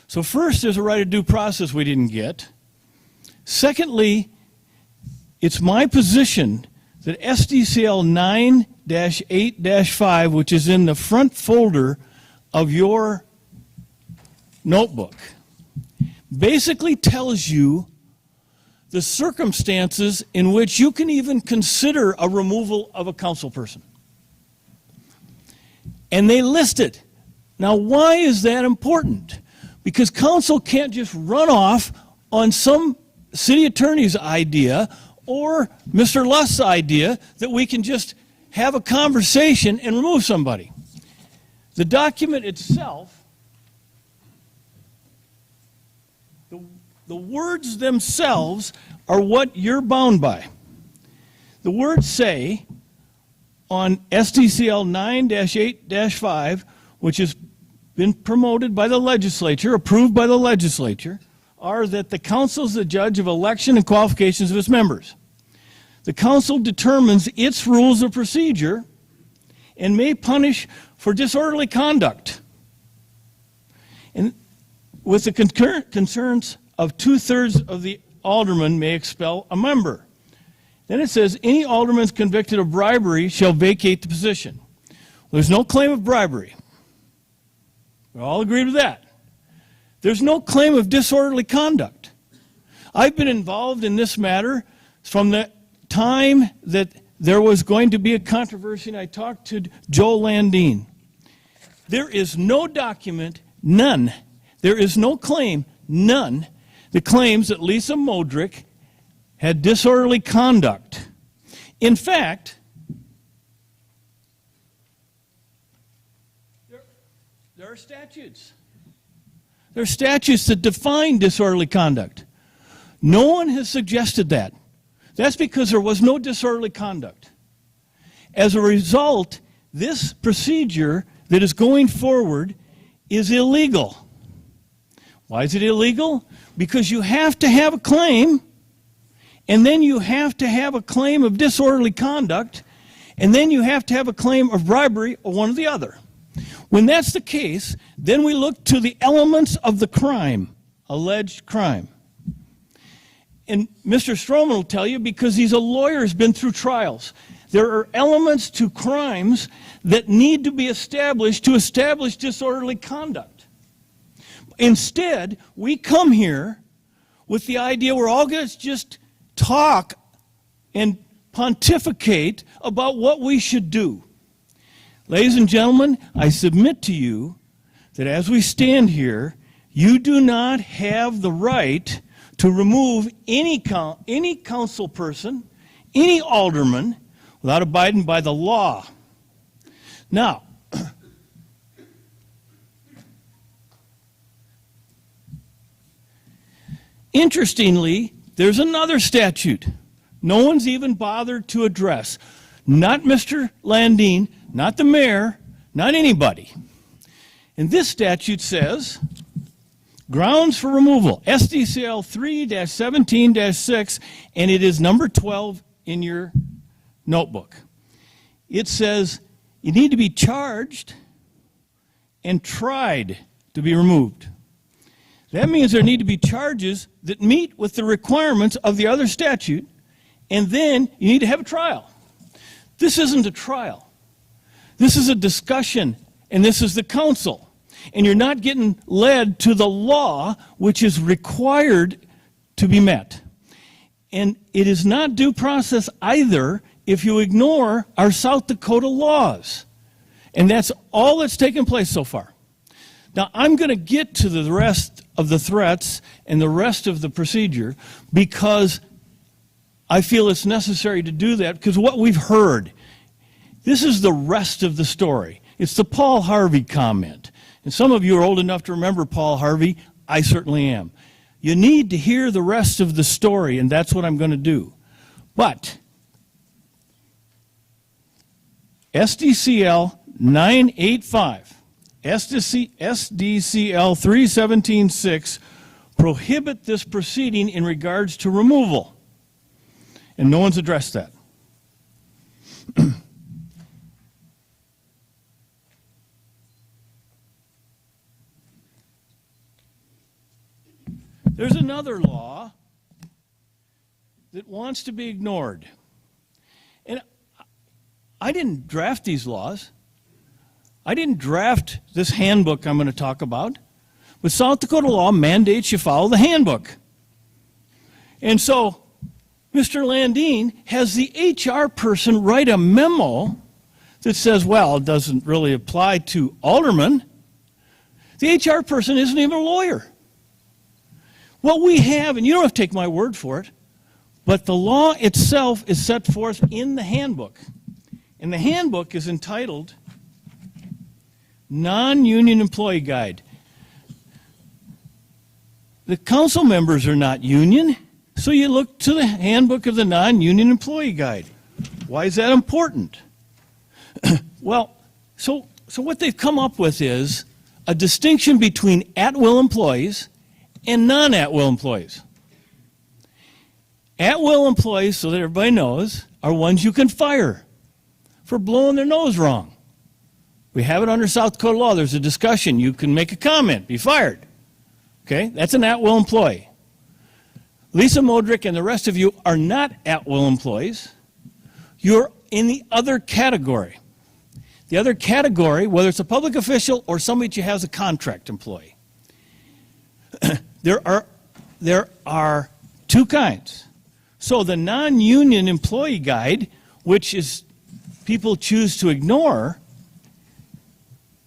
So first, there's a right of due process we didn't get. Secondly, it's my position that SDCL 9-8-5, which is in the front folder of your notebook, basically tells you the circumstances in which you can even consider a removal of a council person. And they list it. Now, why is that important? Because council can't just run off on some city attorney's idea or Mr. Lust's idea that we can just have a conversation and remove somebody. The document itself, the words themselves are what you're bound by. The words say on SDCL 9-8-5, which has been promoted by the legislature, approved by the legislature, are that the council is the judge of election and qualifications of its members. The council determines its rules of procedure and may punish for disorderly conduct. And with the concerns of 2/3 of the aldermen may expel a member. Then it says, any alderman convicted of bribery shall vacate the position. Well, there's no claim of bribery. We all agreed with that. There's no claim of disorderly conduct. I've been involved in this matter from the time that there was going to be a controversy, and I talked to Joe Landine. There is no document, none. There is no claim, none, that claims that Lisa Modrick had disorderly conduct. In fact, there are statutes. There are statutes that define disorderly conduct. No one has suggested that. That's because there was no disorderly conduct. As a result, this procedure that is going forward is illegal. Why is it illegal? Because you have to have a claim, and then you have to have a claim of disorderly conduct, and then you have to have a claim of bribery or one or the other. When that's the case, then we look to the elements of the crime, alleged crime. And Mr. Stroman will tell you, because he's a lawyer, has been through trials. There are elements to crimes that need to be established to establish disorderly conduct. Instead, we come here with the idea we're all going to just talk and pontificate about what we should do. Ladies and gentlemen, I submit to you that as we stand here, you do not have the right to remove any council person, any alderman, without abiding by the law. Now, interestingly, there's another statute no one's even bothered to address. Not Mr. Landine, not the mayor, not anybody. And this statute says, grounds for removal, SDCL 3-17-6, and it is number 12 in your notebook. It says you need to be charged and tried to be removed. That means there need to be charges that meet with the requirements of the other statute, and then you need to have a trial. This isn't a trial. This is a discussion, and this is the council. And you're not getting led to the law, which is required to be met. And it is not due process either if you ignore our South Dakota laws. And that's all that's taken place so far. Now, I'm going to get to the rest of the threats and the rest of the procedure because I feel it's necessary to do that, because what we've heard, this is the rest of the story. It's the Paul Harvey comment. And some of you are old enough to remember Paul Harvey. I certainly am. You need to hear the rest of the story, and that's what I'm going to do. But SDCL 985, SDCL 317.6 prohibit this proceeding in regards to removal. And no one's addressed that. There's another law that wants to be ignored. And I didn't draft these laws. I didn't draft this handbook I'm going to talk about. But South Dakota law mandates you follow the handbook. And so Mr. Landine has the HR person write a memo that says, well, it doesn't really apply to aldermen. The HR person isn't even a lawyer. What we have, and you don't have to take my word for it, but the law itself is set forth in the handbook. And the handbook is entitled Non-Union Employee Guide. The council members are not union, so you look to the handbook of the Non-Union Employee Guide. Why is that important? Well, so what they've come up with is a distinction between at-will employees and non-at-will employees. At-will employees, so that everybody knows, are ones you can fire for blowing their nose wrong. We have it under South Dakota law. There's a discussion. You can make a comment, be fired. Okay, that's an at-will employee. Lisa Modrick and the rest of you are not at-will employees. You're in the other category. The other category, whether it's a public official or somebody that you have as a contract employee, there are two kinds. So the non-union employee guide, which is people choose to ignore,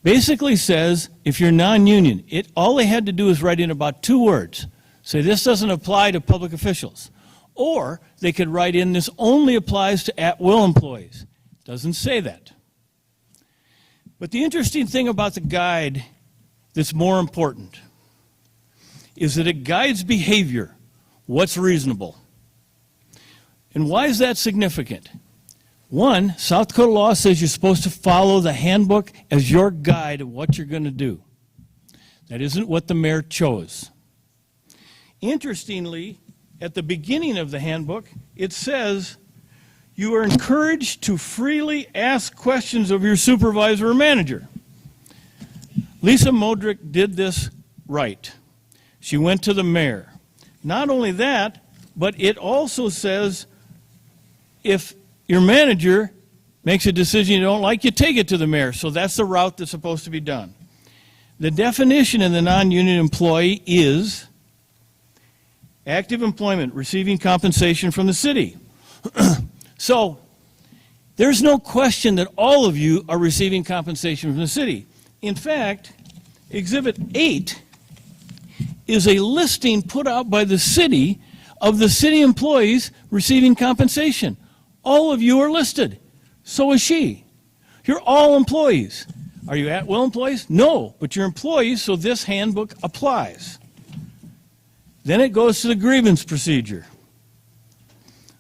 basically says if you're non-union, all they had to do is write in about 2 words. Say this doesn't apply to public officials. Or they could write in this only applies to at-will employees. Doesn't say that. But the interesting thing about the guide that's more important is that it guides behavior, what's reasonable. And why is that significant? One, South Dakota law says you're supposed to follow the handbook as your guide of what you're going to do. That isn't what the mayor chose. Interestingly, at the beginning of the handbook, it says you are encouraged to freely ask questions of your supervisor or manager. Lisa Modrick did this right. She went to the mayor. Not only that, but it also says if your manager makes a decision you don't like, you take it to the mayor. So that's the route that's supposed to be done. The definition in the non-union employee is active employment, receiving compensation from the city. So there's no question that all of you are receiving compensation from the city. In fact, Exhibit 8 is a listing put out by the city of the city employees receiving compensation. All of you are listed. So is she. You're all employees. Are you at-will employees? No, but you're employees, so this handbook applies. Then it goes to the grievance procedure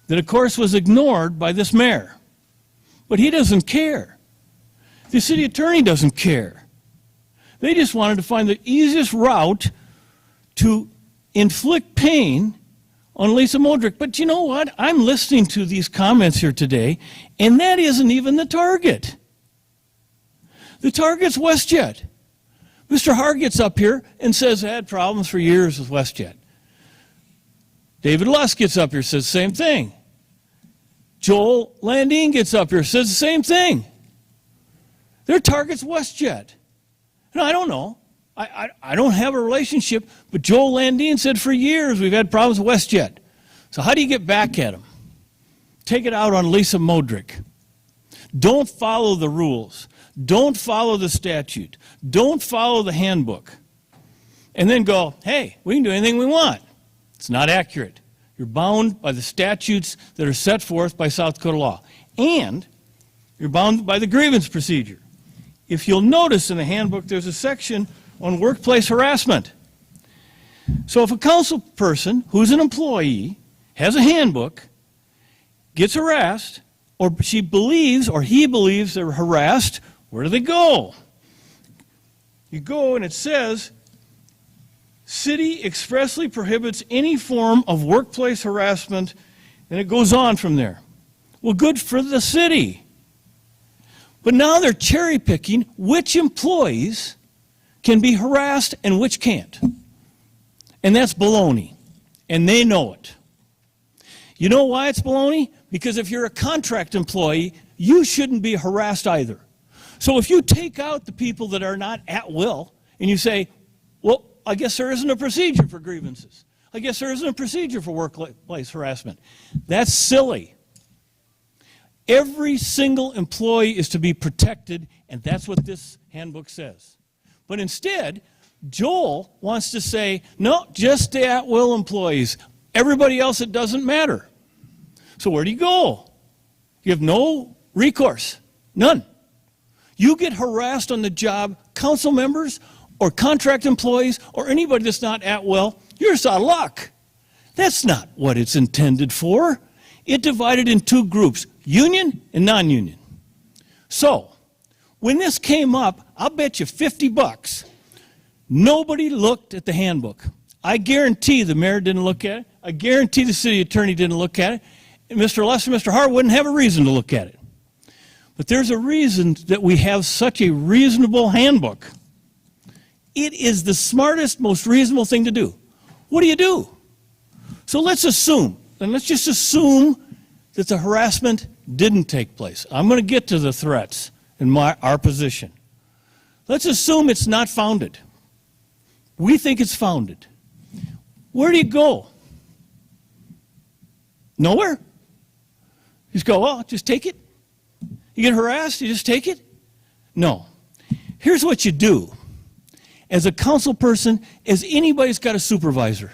that, of course, was ignored by this mayor. But he doesn't care. The city attorney doesn't care. They just wanted to find the easiest route to inflict pain on Lisa Modrick. But you know what? I'm listening to these comments here today, and that isn't even the target. The target's WestJet. Mr. Har gets up here and says, I had problems for years with WestJet. David Lusk gets up here, says the same thing. Joel Landine gets up here, says the same thing. Their target's WestJet. No, I don't know. I don't have a relationship, but Joel Landine said for years we've had problems with WestJet. So how do you get back at him? Take it out on Lisa Modrick. Don't follow the rules. Don't follow the statute. Don't follow the handbook. And then go, hey, we can do anything we want. It's not accurate. You're bound by the statutes that are set forth by South Dakota law. And you're bound by the grievance procedure. if you'll notice in the handbook, there's a section on workplace harassment. So if a council person who's an employee has a handbook, gets harassed, or she believes or he believes they're harassed, where do they go? You go and it says, city expressly prohibits any form of workplace harassment, and it goes on from there. Well, good for the city. But now they're cherry picking which employees can be harassed and which can't. And that's baloney. And they know it. You know why it's baloney? Because if you're a contract employee, you shouldn't be harassed either. So if you take out the people that are not at will, and you say, well, I guess there isn't a procedure for grievances. I guess there isn't a procedure for workplace harassment. That's silly. Every single employee is to be protected, and that's what this handbook says. But instead, Joel wants to say, no, just the at-will employees. Everybody else, it doesn't matter. So where do you go? You have no recourse. None. You get harassed on the job, council members or contract employees or anybody that's not at will, you're just out of luck. That's not what it's intended for. It divided in two groups, union and non-union. So, when this came up, I'll bet you $50, nobody looked at the handbook. I guarantee the mayor didn't look at it. I guarantee the city attorney didn't look at it. And Mr. Lester and Mr. Hart wouldn't have a reason to look at it. But there's a reason that we have such a reasonable handbook. It is the smartest, most reasonable thing to do. What do? So let's assume, and let's just assume that the harassment didn't take place. I'm going to get to the threats in our position. Let's assume it's not founded. We think it's founded. Where do you go? Nowhere. You just go, well, just take it. You get harassed, you just take it? No. Here's what you do. As a council person, as anybody's got a supervisor,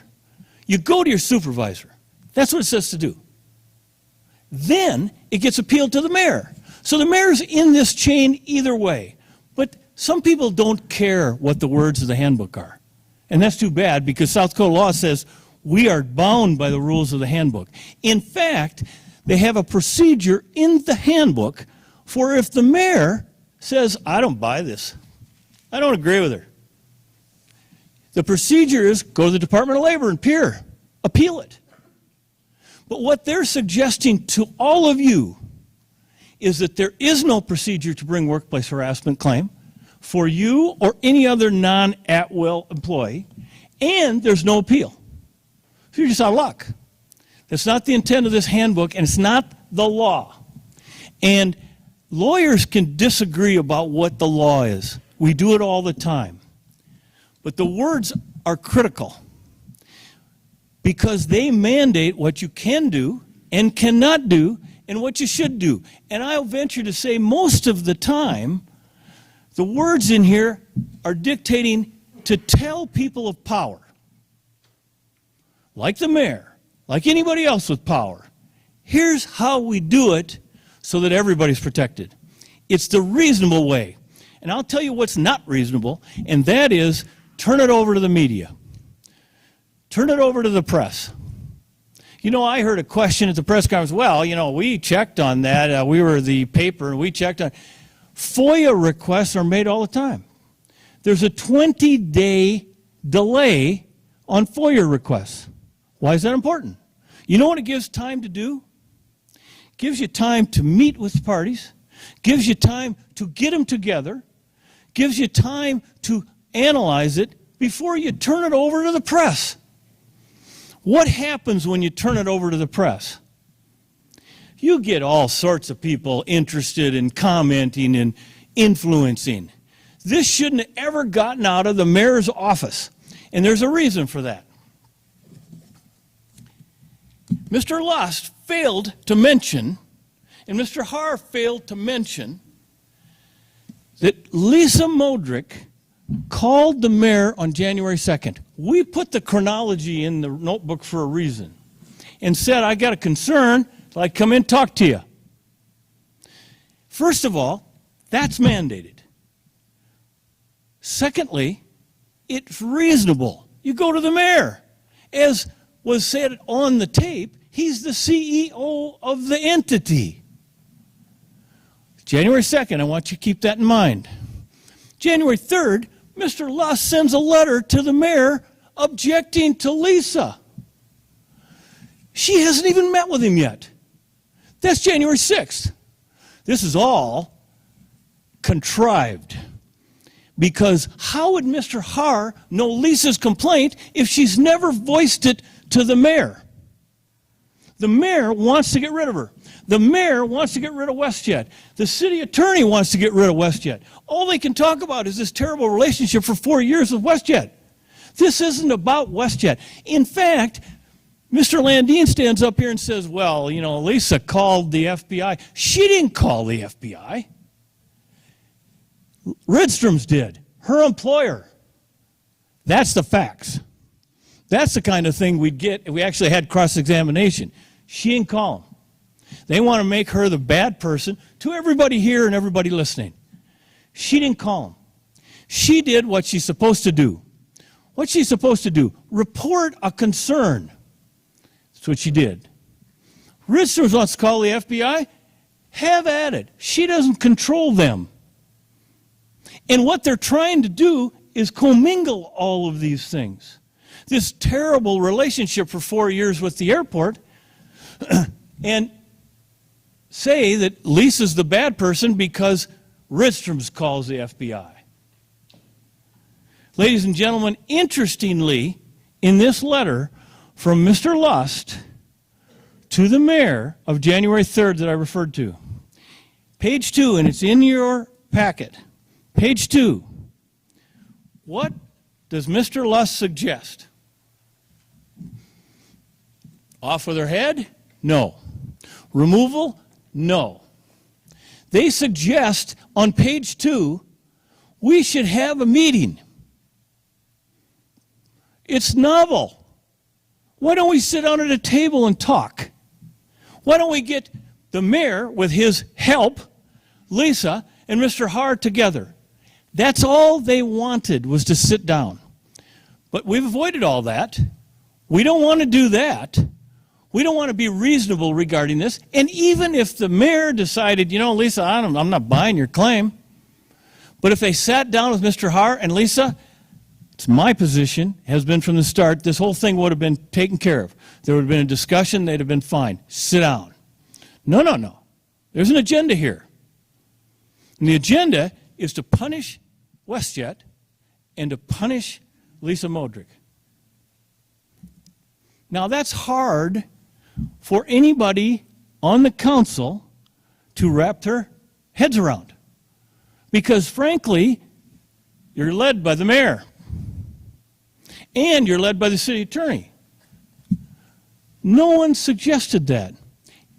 you go to your supervisor. That's what it says to do. Then it gets appealed to the mayor. So the mayor's in this chain either way. But some people don't care what the words of the handbook are. And that's too bad because South Dakota law says we are bound by the rules of the handbook. In fact, they have a procedure in the handbook for if the mayor says, I don't buy this, I don't agree with her. The procedure is go to the Department of Labor and appeal it. But what they're suggesting to all of you is that there is no procedure to bring workplace harassment claim for you or any other non-at-will employee, and there's no appeal. So you're just out of luck. That's not the intent of this handbook, and it's not the law. And lawyers can disagree about what the law is. We do it all the time. But the words are critical because they mandate what you can do and cannot do and what you should do. And I'll venture to say most of the time, the words in here are dictating to tell people of power, like the mayor, like anybody else with power, here's how we do it so that everybody's protected. It's the reasonable way. And I'll tell you what's not reasonable, and that is turn it over to the media. Turn it over to the press. You know, I heard a question at the press conference, well, you know, we checked on that. We were the paper, and we checked on FOIA requests are made all the time. There's a 20-day delay on FOIA requests. Why is that important? You know what it gives time to do? It gives you time to meet with parties, gives you time to get them together, gives you time to analyze it before you turn it over to the press. What happens when you turn it over to the press? You get all sorts of people interested in commenting and influencing. This shouldn't have ever gotten out of the mayor's office, and there's a reason for that. Mr. Lust failed to mention, and Mr. Haar failed to mention, that Lisa Modrick called the mayor on January 2nd. We put the chronology in the notebook for a reason and said, I got a concern, so I'd come in and talk to you. First of all, that's mandated. Secondly, it's reasonable. You go to the mayor. As was said on the tape, he's the CEO of the entity. January 2nd, I want you to keep that in mind. January 3rd, Mr. Lust sends a letter to the mayor objecting to Lisa. She hasn't even met with him yet. That's January 6th. This is all contrived. Because how would Mr. Haar know Lisa's complaint if she's never voiced it to the mayor? The mayor wants to get rid of her. The mayor wants to get rid of WestJet. The city attorney wants to get rid of WestJet. All they can talk about is this terrible relationship for 4 years with WestJet. This isn't about WestJet. In fact, Mr. Landine stands up here and says, well, you know, Lisa called the FBI. She didn't call the FBI. Rydstrom's did, her employer. That's the facts. That's the kind of thing we'd get if we actually had cross-examination. She didn't call him. They want to make her the bad person to everybody here and everybody listening. She didn't call him. She did what she's supposed to do. What's she supposed to do? Report a concern. That's what she did. Rydstrom wants to call the FBI. Have at it. She doesn't control them. And what they're trying to do is commingle all of these things. This terrible relationship for 4 years with the airport and say that Lisa's the bad person because Rydstrom's calls the FBI. Ladies and gentlemen, interestingly, in this letter from Mr. Lust to the mayor of January 3rd that I referred to, page 2, and it's in your packet, page 2, what does Mr. Lust suggest? Off with her head? No. Removal? No. They suggest on page 2 we should have a meeting. It's novel. Why don't we sit down at a table and talk? Why don't we get the mayor with his help, Lisa, and Mr. Haar together? That's all they wanted, was to sit down. But we've avoided all that. We don't want to do that. We don't want to be reasonable regarding this. And even if the mayor decided, you know, Lisa, I'm not buying your claim. But if they sat down with Mr. Haar and Lisa, it's my position, has been from the start, this whole thing would have been taken care of. There would have been a discussion, they'd have been fine. Sit down. No. There's an agenda here. And the agenda is to punish WestJet and to punish Lisa Modric. Now that's hard for anybody on the council to wrap their heads around. Because frankly, you're led by the mayor. And you're led by the city attorney. No one suggested that.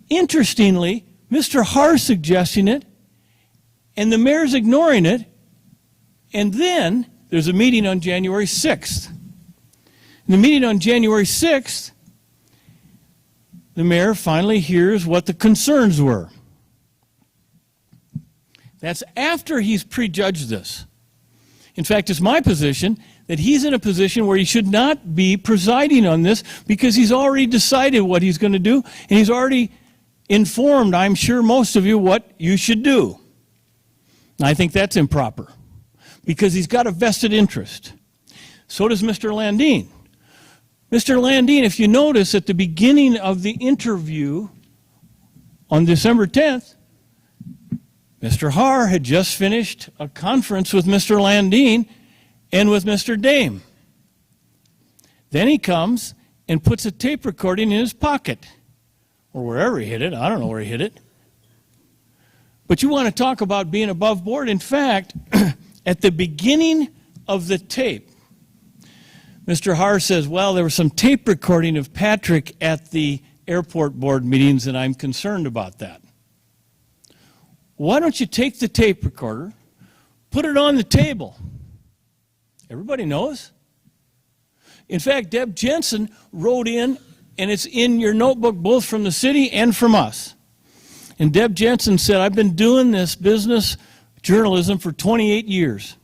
Interestingly, Mr. Haar suggesting it, and the mayor's ignoring it, and then there's a meeting on January 6th. In the meeting on January 6th, the mayor finally hears what the concerns were. That's after he's prejudged this. In fact, it's my position that he's in a position where he should not be presiding on this because he's already decided what he's going to do, and he's already informed, I'm sure, most of you what you should do. And I think that's improper because he's got a vested interest. So does Mr. Landine. Mr. Landine, if you notice at the beginning of the interview on December 10th, Mr. Haar had just finished a conference with Mr. Landine and with Mr. Dame. Then he comes and puts a tape recording in his pocket, or wherever he hid it. I don't know where he hid it. But you want to talk about being above board. In fact, at the beginning of the tape, Mr. Haar says, well, there was some tape recording of Patrick at the airport board meetings, and I'm concerned about that. Why don't you take the tape recorder, put it on the table? Everybody knows. In fact, Deb Jensen wrote in, and it's in your notebook both from the city and from us. And Deb Jensen said, I've been doing this business journalism for 28 years.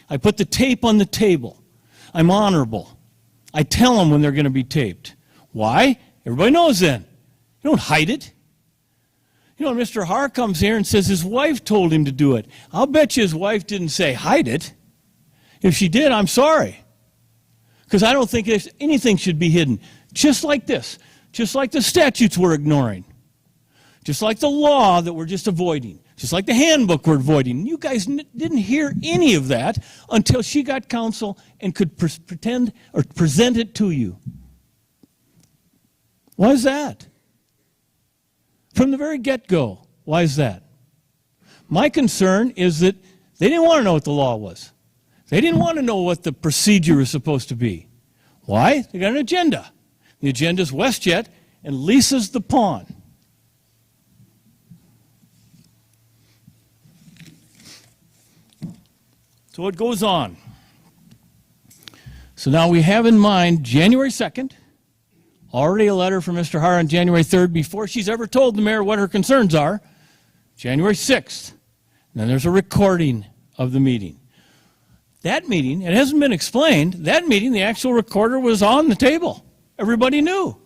I put the tape on the table. I'm honorable. I tell them when they're going to be taped. Why? Everybody knows then. You don't hide it. You know, Mr. Haar comes here and says his wife told him to do it. I'll bet you his wife didn't say hide it. If she did, I'm sorry. Because I don't think anything should be hidden. Just like this. Just like the statutes we're ignoring. Just like the law that we're just avoiding. Just like the handbook we're avoiding. You guys didn't hear any of that until she got counsel and could pretend or present it to you. Why is that? From the very get-go, why is that? My concern is that they didn't want to know what the law was. They didn't want to know what the procedure was supposed to be. Why? They got an agenda. The agenda is WestJet, and Lisa's the pawn. So it goes on. So now we have in mind January 2nd, already a letter from Mr. Haar on January 3rd before she's ever told the mayor what her concerns are. January 6th. And then there's a recording of the meeting. That meeting, it hasn't been explained, that meeting, the actual recorder was on the table. Everybody knew.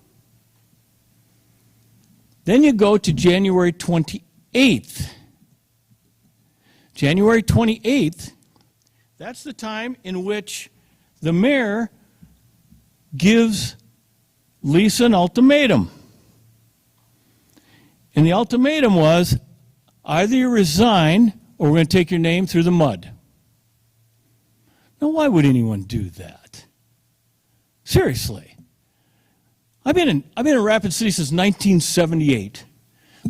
Then you go to January 28th. January 28th, that's the time in which the mayor gives Lisa an ultimatum. And the ultimatum was, either you resign or we're going to take your name through the mud. Now, why would anyone do that? Seriously. I've been in Rapid City since 1978.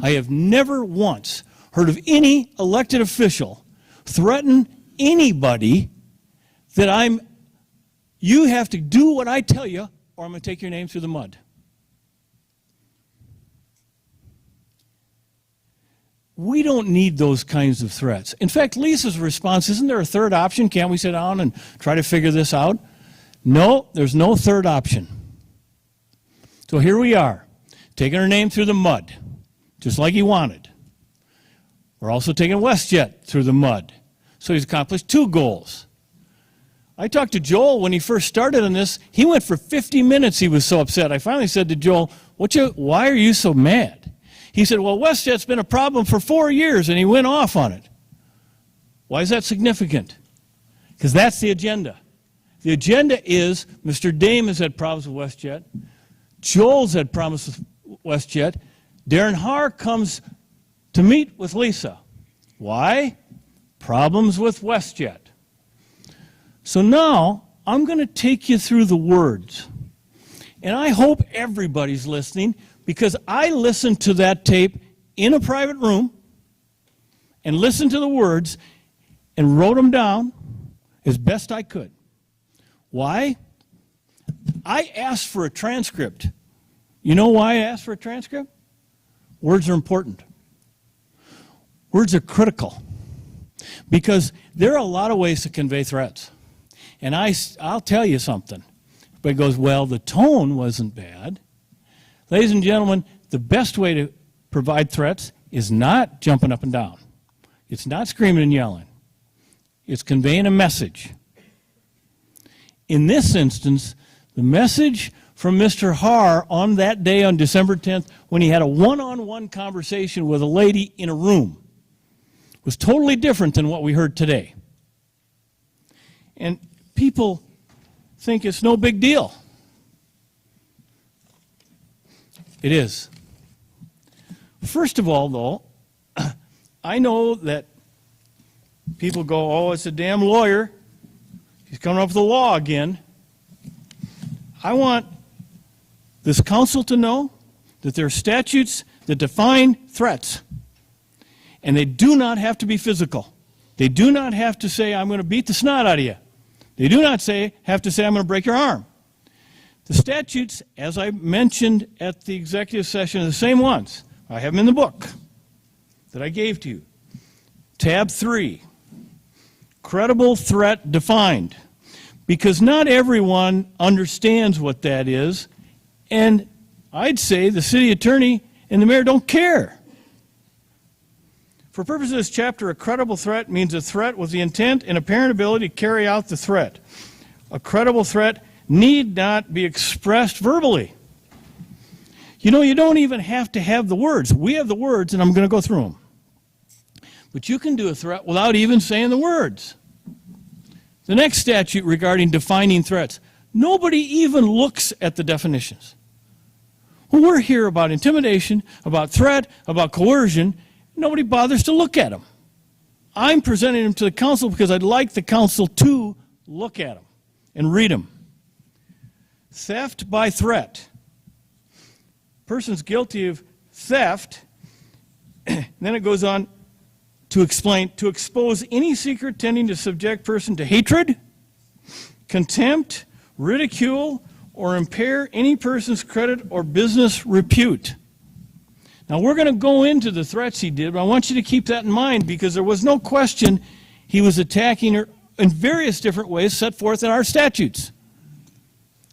I have never once heard of any elected official threaten anybody that you have to do what I tell you or I'm going to take your name through the mud. We don't need those kinds of threats. In fact, Lisa's response, isn't there a third option? Can't we sit down and try to figure this out? No, there's no third option. So here we are, taking her name through the mud, just like he wanted. We're also taking WestJet through the mud. So he's accomplished two goals. I talked to Joel when he first started on this. He went for 50 minutes, he was so upset. I finally said to Joel, why are you so mad? He said, well, WestJet's been a problem for 4 years, and he went off on it. Why is that significant? Because that's the agenda. The agenda is Mr. Dame has had problems with WestJet. Joel's had problems with WestJet. Darren Haar comes to meet with Lisa. Why? Problems with WestJet. So now I'm going to take you through the words. And I hope everybody's listening, because I listened to that tape in a private room and listened to the words and wrote them down as best I could. Why? I asked for a transcript. You know why I asked for a transcript? Words are important. Words are critical. Because there are a lot of ways to convey threats. And I'll tell you something. Everybody goes, well, the tone wasn't bad. Ladies and gentlemen, the best way to provide threats is not jumping up and down. It's not screaming and yelling. It's conveying a message. In this instance, the message from Mr. Haar on that day on December 10th, when he had a one-on-one conversation with a lady in a room, was totally different than what we heard today. And people think it's no big deal. It is. First of all, though, I know that people go, oh, it's a damn lawyer. He's coming up with the law again. I want this council to know that there are statutes that define threats. And they do not have to be physical. They do not have to say, I'm going to beat the snot out of you. They do not have to say, I'm going to break your arm. The statutes, as I mentioned at the executive session, are the same ones. I have them in the book that I gave to you. Tab 3, credible threat defined. Because not everyone understands what that is, and I'd say the city attorney and the mayor don't care. For purposes of this chapter, a credible threat means a threat with the intent and apparent ability to carry out the threat. A credible threat need not be expressed verbally. You know, you don't even have to have the words. We have the words, and I'm going to go through them. But you can do a threat without even saying the words. The next statute regarding defining threats, nobody even looks at the definitions. Well, we're here about intimidation, about threat, about coercion. Nobody bothers to look at them. I'm presenting them to the council because I'd like the council to look at them and read them. Theft by threat. Person's guilty of theft, then it goes on to explain, to expose any secret tending to subject person to hatred, contempt, ridicule, or impair any person's credit or business repute. Now, we're going to go into the threats he did, but I want you to keep that in mind because there was no question he was attacking her in various different ways set forth in our statutes.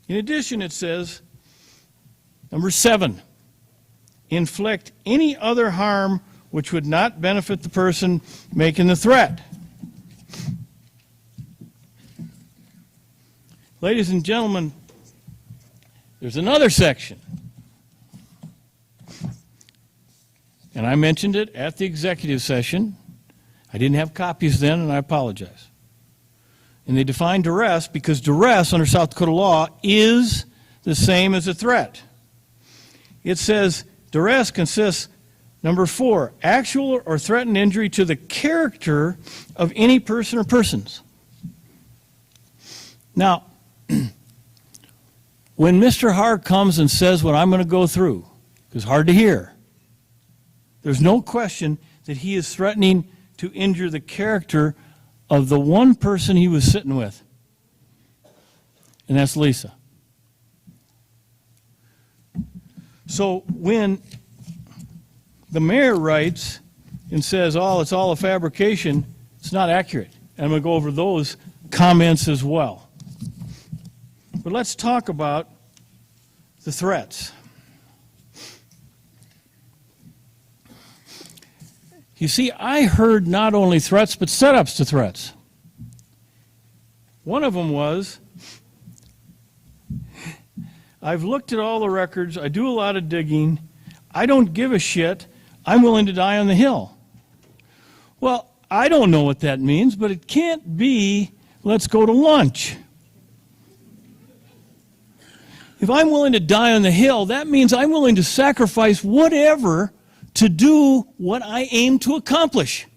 In addition, it says, number 7, inflict any other harm which would not benefit the person making the threat. Ladies and gentlemen, there's another section. And I mentioned it at the executive session. I didn't have copies then, and I apologize. And they define duress because duress under South Dakota law is the same as a threat. It says duress consists, number 4, actual or threatened injury to the character of any person or persons. Now, when Mr. Hart comes and says what I'm going to go through, because it's hard to hear, there's no question that he is threatening to injure the character of the one person he was sitting with, and that's Lisa. So when the mayor writes and says, oh, it's all a fabrication, it's not accurate. And I'm going to go over those comments as well. But let's talk about the threats. You see, I heard not only threats, but setups to threats. One of them was, I've looked at all the records, I do a lot of digging, I don't give a shit, I'm willing to die on the hill. Well, I don't know what that means, but it can't be, let's go to lunch. If I'm willing to die on the hill, that means I'm willing to sacrifice whatever to do what I aim to accomplish.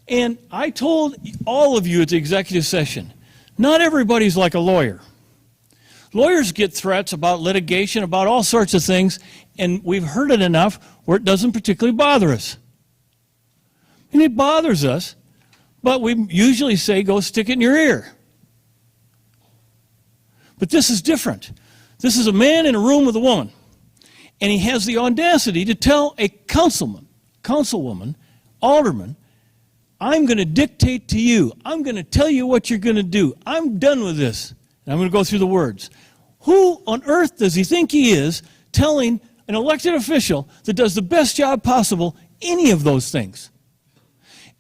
And I told all of you at the executive session, not everybody's like a lawyer. Lawyers get threats about litigation, about all sorts of things, and we've heard it enough where it doesn't particularly bother us. And it bothers us, but we usually say, go stick it in your ear. But this is different. This is a man in a room with a woman. And he has the audacity to tell a councilman, councilwoman, alderman, I'm going to dictate to you. I'm going to tell you what you're going to do. I'm done with this. And I'm going to go through the words. Who on earth does he think he is telling an elected official that does the best job possible any of those things?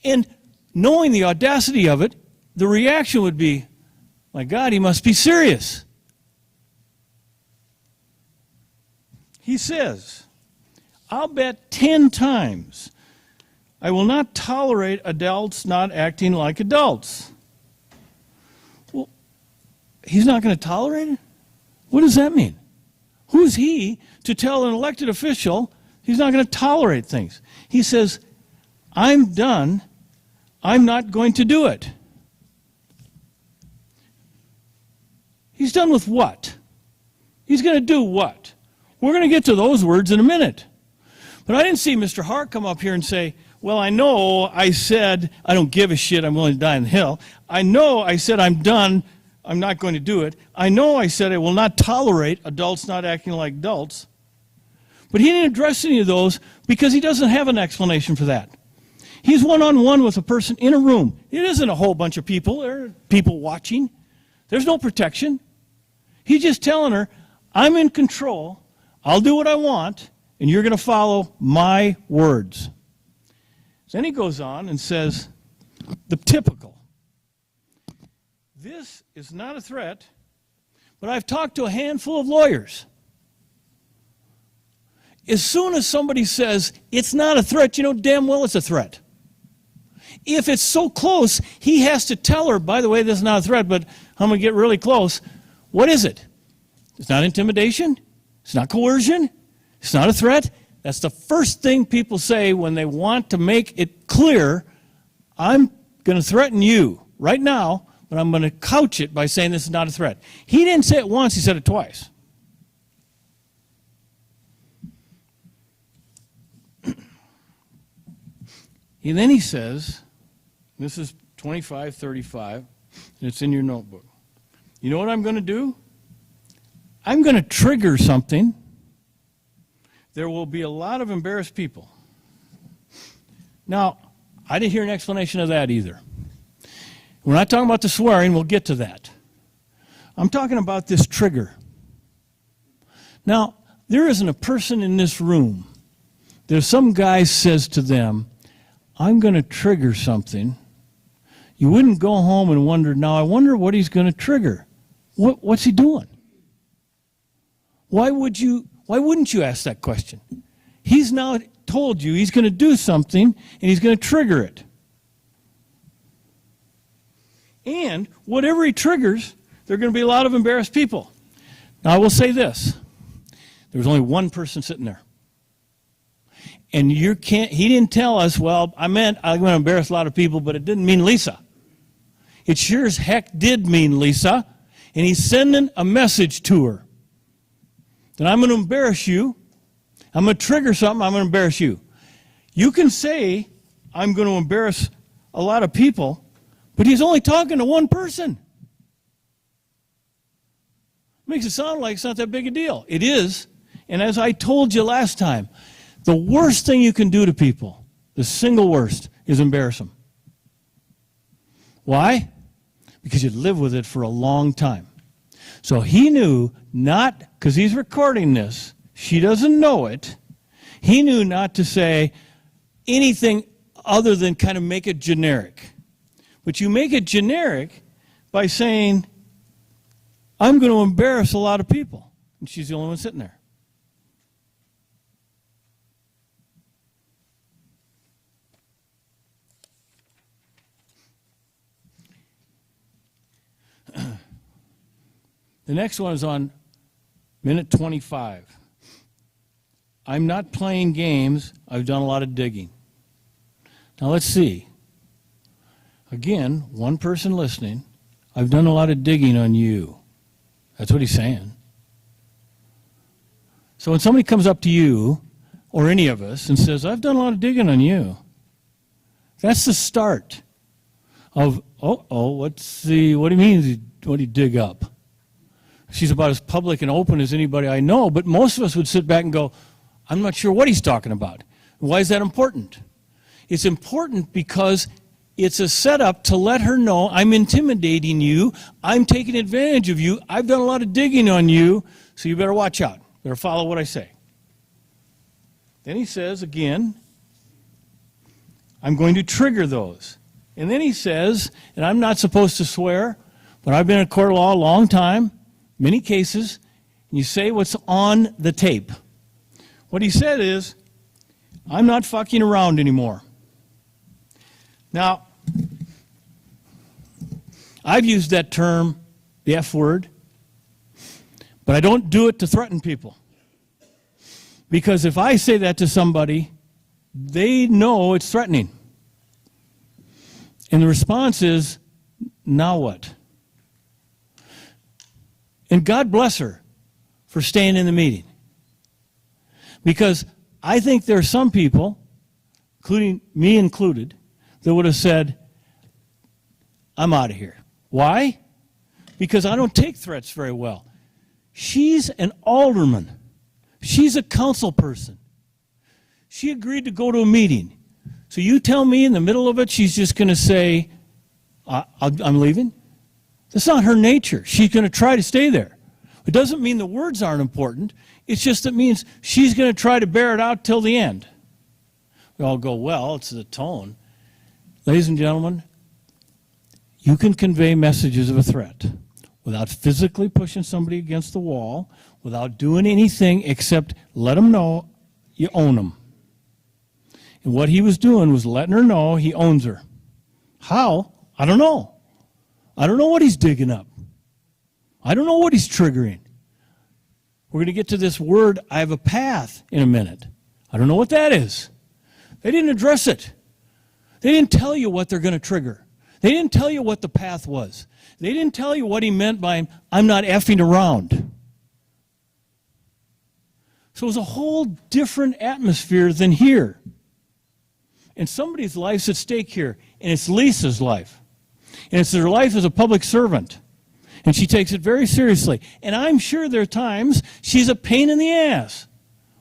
And knowing the audacity of it, the reaction would be, my God, he must be serious. He says, I'll bet 10 times I will not tolerate adults not acting like adults. Well, he's not going to tolerate it? What does that mean? Who's he to tell an elected official he's not going to tolerate things? He says, I'm done. I'm not going to do it. He's done with what? He's going to do what? We're going to get to those words in a minute. But I didn't see Mr. Hart come up here and say, well, I know I said I don't give a shit, I'm willing to die on the hill. I know I said I'm done, I'm not going to do it. I know I said I will not tolerate adults not acting like adults. But he didn't address any of those because he doesn't have an explanation for that. He's one-on-one with a person in a room. It isn't a whole bunch of people. There are people watching. There's no protection. He's just telling her, I'm in control. I'll do what I want, and you're going to follow my words. Then he goes on and says, the typical. This is not a threat, but I've talked to a handful of lawyers. As soon as somebody says it's not a threat, you know damn well it's a threat. If it's so close, he has to tell her, by the way, this is not a threat, but I'm going to get really close. What is it? It's not intimidation. It's not coercion. It's not a threat. That's the first thing people say when they want to make it clear, I'm going to threaten you right now, but I'm going to couch it by saying this is not a threat. He didn't say it once, he said it twice. And then he says, this is 2535, and it's in your notebook. You know what I'm going to do? I'm going to trigger something. There will be a lot of embarrassed people. Now, I didn't hear an explanation of that either. We're not talking about the swearing, we'll get to that. I'm talking about this trigger. Now, there isn't a person in this room. There's some guy says to them, I'm going to trigger something. You wouldn't go home and wonder, now I wonder what he's going to trigger. What's he doing? Why wouldn't you ask that question? He's now told you he's going to do something and he's going to trigger it. And whatever he triggers, there are going to be a lot of embarrassed people. Now I will say this. There was only one person sitting there. And he didn't tell us, well, I meant I'm going to embarrass a lot of people, but it didn't mean Lisa. It sure as heck did mean Lisa. And he's sending a message to her. That I'm going to embarrass you. I'm going to trigger something, I'm going to embarrass you. You can say, I'm going to embarrass a lot of people, but he's only talking to one person. Makes it sound like it's not that big a deal. It is. And as I told you last time, the worst thing you can do to people, the single worst, is embarrass them. Why? Because you live with it for a long time. So he knew not, because he's recording this, she doesn't know it, he knew not to say anything other than kind of make it generic. But you make it generic by saying, I'm going to embarrass a lot of people. And she's the only one sitting there. The next one is on minute 25. I'm not playing games. I've done a lot of digging. Now let's see. Again, one person listening. I've done a lot of digging on you. That's what he's saying. So when somebody comes up to you, or any of us, and says, I've done a lot of digging on you, that's the start of, what do you mean, what do you dig up? She's about as public and open as anybody I know, but most of us would sit back and go, I'm not sure what he's talking about. Why is that important? It's important because it's a setup to let her know I'm intimidating you, I'm taking advantage of you, I've done a lot of digging on you, so you better watch out. Better follow what I say. Then he says again, I'm going to trigger those. And then he says, and I'm not supposed to swear, but I've been in court of law a long time, many cases, and you say what's on the tape. What he said is, I'm not fucking around anymore. Now, I've used that term, the F word, but I don't do it to threaten people. Because if I say that to somebody, they know it's threatening. And the response is, now what? And God bless her for staying in the meeting. Because I think there are some people, including me included, that would have said, I'm out of here. Why? Because I don't take threats very well. She's an alderman. She's a council person. She agreed to go to a meeting. So you tell me in the middle of it she's just going to say, I'm leaving? That's not her nature. She's going to try to stay there. It doesn't mean the words aren't important. It's just that means she's going to try to bear it out till the end. We all go, well, it's the tone. Ladies and gentlemen, you can convey messages of a threat without physically pushing somebody against the wall, without doing anything except let them know you own them. And what he was doing was letting her know he owns her. How? I don't know. I don't know what he's digging up. I don't know what he's triggering. We're going to get to this word, I have a path, in a minute. I don't know what that is. They didn't address it. They didn't tell you what they're going to trigger. They didn't tell you what the path was. They didn't tell you what he meant by, I'm not effing around. So it was a whole different atmosphere than here. And somebody's life's at stake here, and it's Lisa's life. And it's her life as a public servant. And she takes it very seriously. And I'm sure there are times she's a pain in the ass.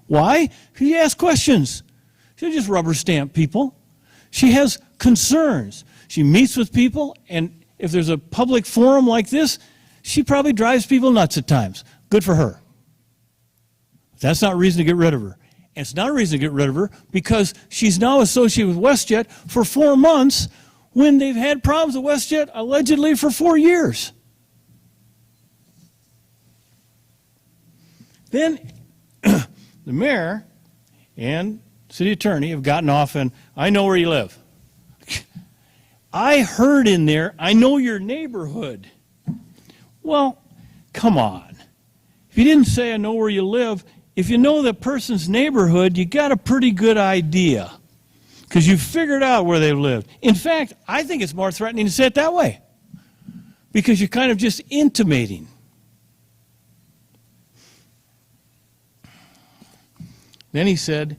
Why? Because she asks questions. She doesn't just rubber stamp people. She has concerns. She meets with people, and if there's a public forum like this, she probably drives people nuts at times. Good for her. That's not a reason to get rid of her. And it's not a reason to get rid of her because she's now associated with WestJet for 4 months when they've had problems with WestJet allegedly for 4 years. Then the mayor and city attorney have gotten off and I know where you live. I heard in there, I know your neighborhood. Well, come on. If you didn't say I know where you live, if you know that person's neighborhood, you got a pretty good idea because you figured out where they lived. In fact, I think it's more threatening to say it that way because you're kind of just intimating. Then he said,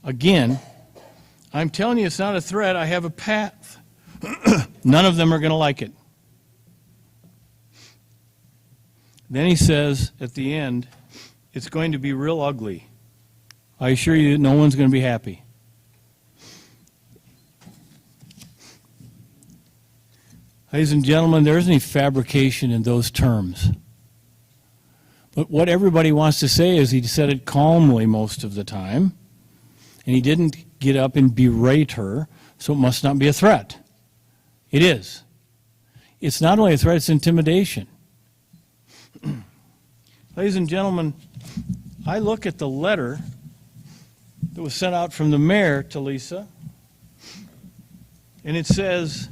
again, I'm telling you it's not a threat, I have a path. None of them are going to like it. Then he says at the end, it's going to be real ugly. I assure you no one's going to be happy. Ladies and gentlemen, there isn't any fabrication in those terms. But what everybody wants to say is he said it calmly most of the time, and he didn't get up and berate her, so it must not be a threat. It is. It's not only a threat, it's intimidation. Ladies and gentlemen, I look at the letter that was sent out from the mayor to Lisa, and it says,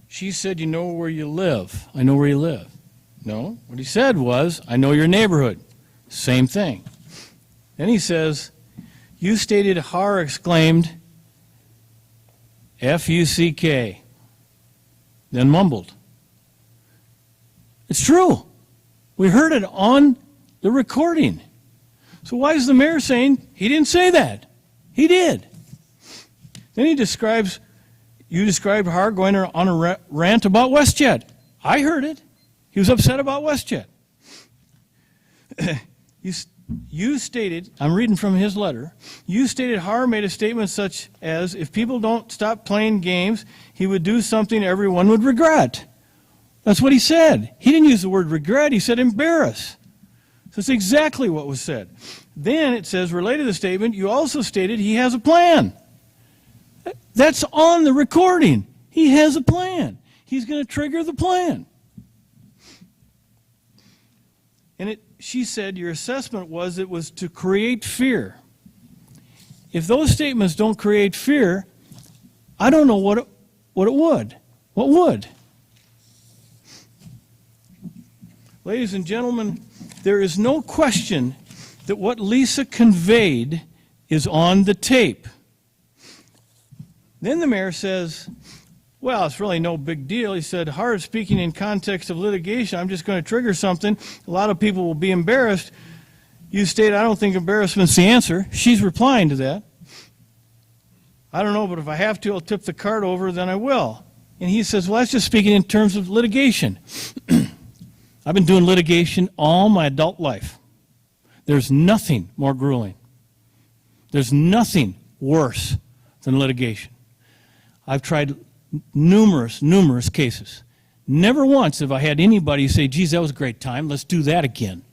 she said, you know where you live. I know where you live. No, what he said was, I know your neighborhood. Same thing. Then he says, you stated Har exclaimed, F-U-C-K, then mumbled. It's true. We heard it on the recording. So why is the mayor saying he didn't say that? He did. Then he describes, you described Har going on a rant about WestJet. I heard it. He was upset about WestJet. You stated, I'm reading from his letter, you stated Har made a statement such as, if people don't stop playing games, he would do something everyone would regret. That's what he said. He didn't use the word regret, he said embarrass. So that's exactly what was said. Then it says, related to the statement, you also stated he has a plan. That's on the recording. He has a plan. He's going to trigger the plan. And she said your assessment was it was to create fear. If those statements don't create fear, I don't know what it would. What would? Ladies and gentlemen, there is no question that what Lisa conveyed is on the tape. Then the mayor says, well, it's really no big deal. He said, Hard speaking in context of litigation, I'm just going to trigger something. A lot of people will be embarrassed. You state, I don't think embarrassment's the answer. She's replying to that. I don't know, but if I have to, I'll tip the card over, then I will. And he says, well, that's just speaking in terms of litigation. I've been doing litigation all my adult life. There's nothing more grueling. There's nothing worse than litigation. I've tried numerous cases. Never once have I had anybody say, geez, that was a great time, let's do that again.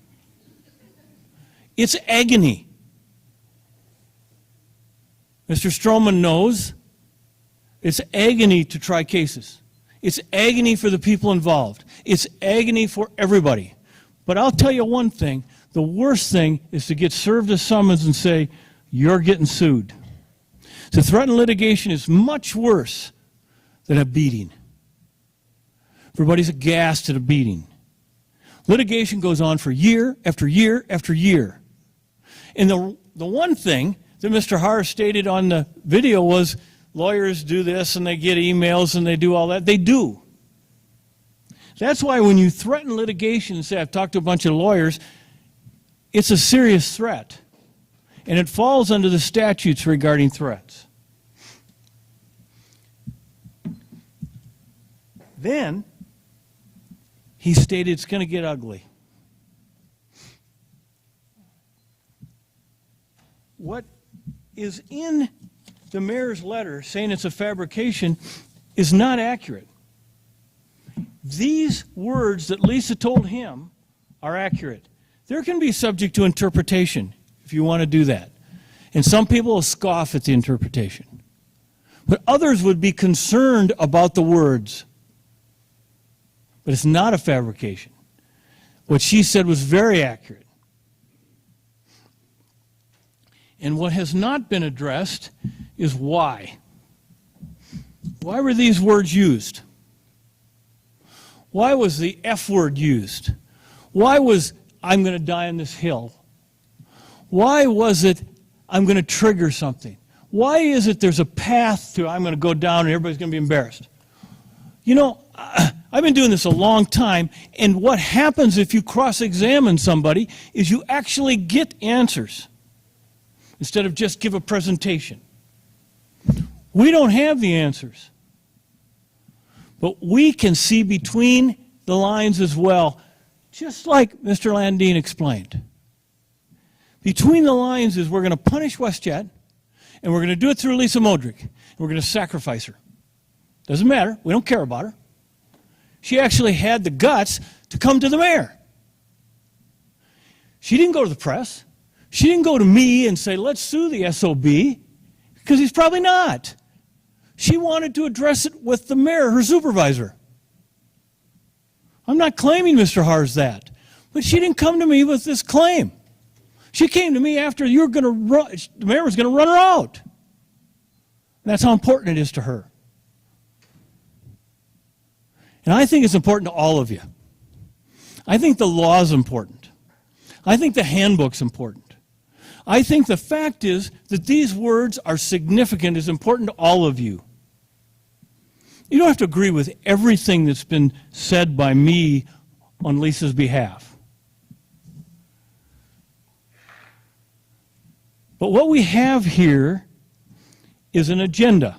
It's agony. Mr. Stroman knows it's agony to try cases. It's agony for the people involved. It's agony for everybody. But I'll tell you one thing, the worst thing is to get served a summons and say, you're getting sued. To threaten litigation is much worse than a beating. Everybody's aghast at a beating. Litigation goes on for year after year after year. And the one thing that Mr. Haar stated on the video was lawyers do this and they get emails and they do all that. They do. That's why when you threaten litigation and say, I've talked to a bunch of lawyers, it's a serious threat. And it falls under the statutes regarding threats. Then, he stated it's going to get ugly. What is in the mayor's letter saying it's a fabrication is not accurate. These words that Lisa told him are accurate. There can be subject to interpretation if you want to do that. And some people will scoff at the interpretation. But others would be concerned about the words. But it's not a fabrication. What she said was very accurate. And what has not been addressed is why. Why were these words used? Why was the F word used? Why was I'm going to die on this hill? Why was it I'm going to trigger something? Why is it there's a path to I'm going to go down and everybody's going to be embarrassed? You know, I've been doing this a long time, and what happens if you cross-examine somebody is you actually get answers instead of just give a presentation. We don't have the answers, but we can see between the lines as well, just like Mr. Landine explained. Between the lines is we're going to punish WestJet, and we're going to do it through Lisa Modric, and we're going to sacrifice her. Doesn't matter. We don't care about her. She actually had the guts to come to the mayor. She didn't go to the press. She didn't go to me and say, let's sue the SOB, because he's probably not. She wanted to address it with the mayor, her supervisor. I'm not claiming Mr. Haar's that, but she didn't come to me with this claim. She came to me after the mayor was going to run her out. And that's how important it is to her. And I think it's important to all of you. I think the law is important. I think the handbook's important. I think the fact is that these words are significant, is important to all of you. You don't have to agree with everything that's been said by me on Lisa's behalf. But what we have here is an agenda.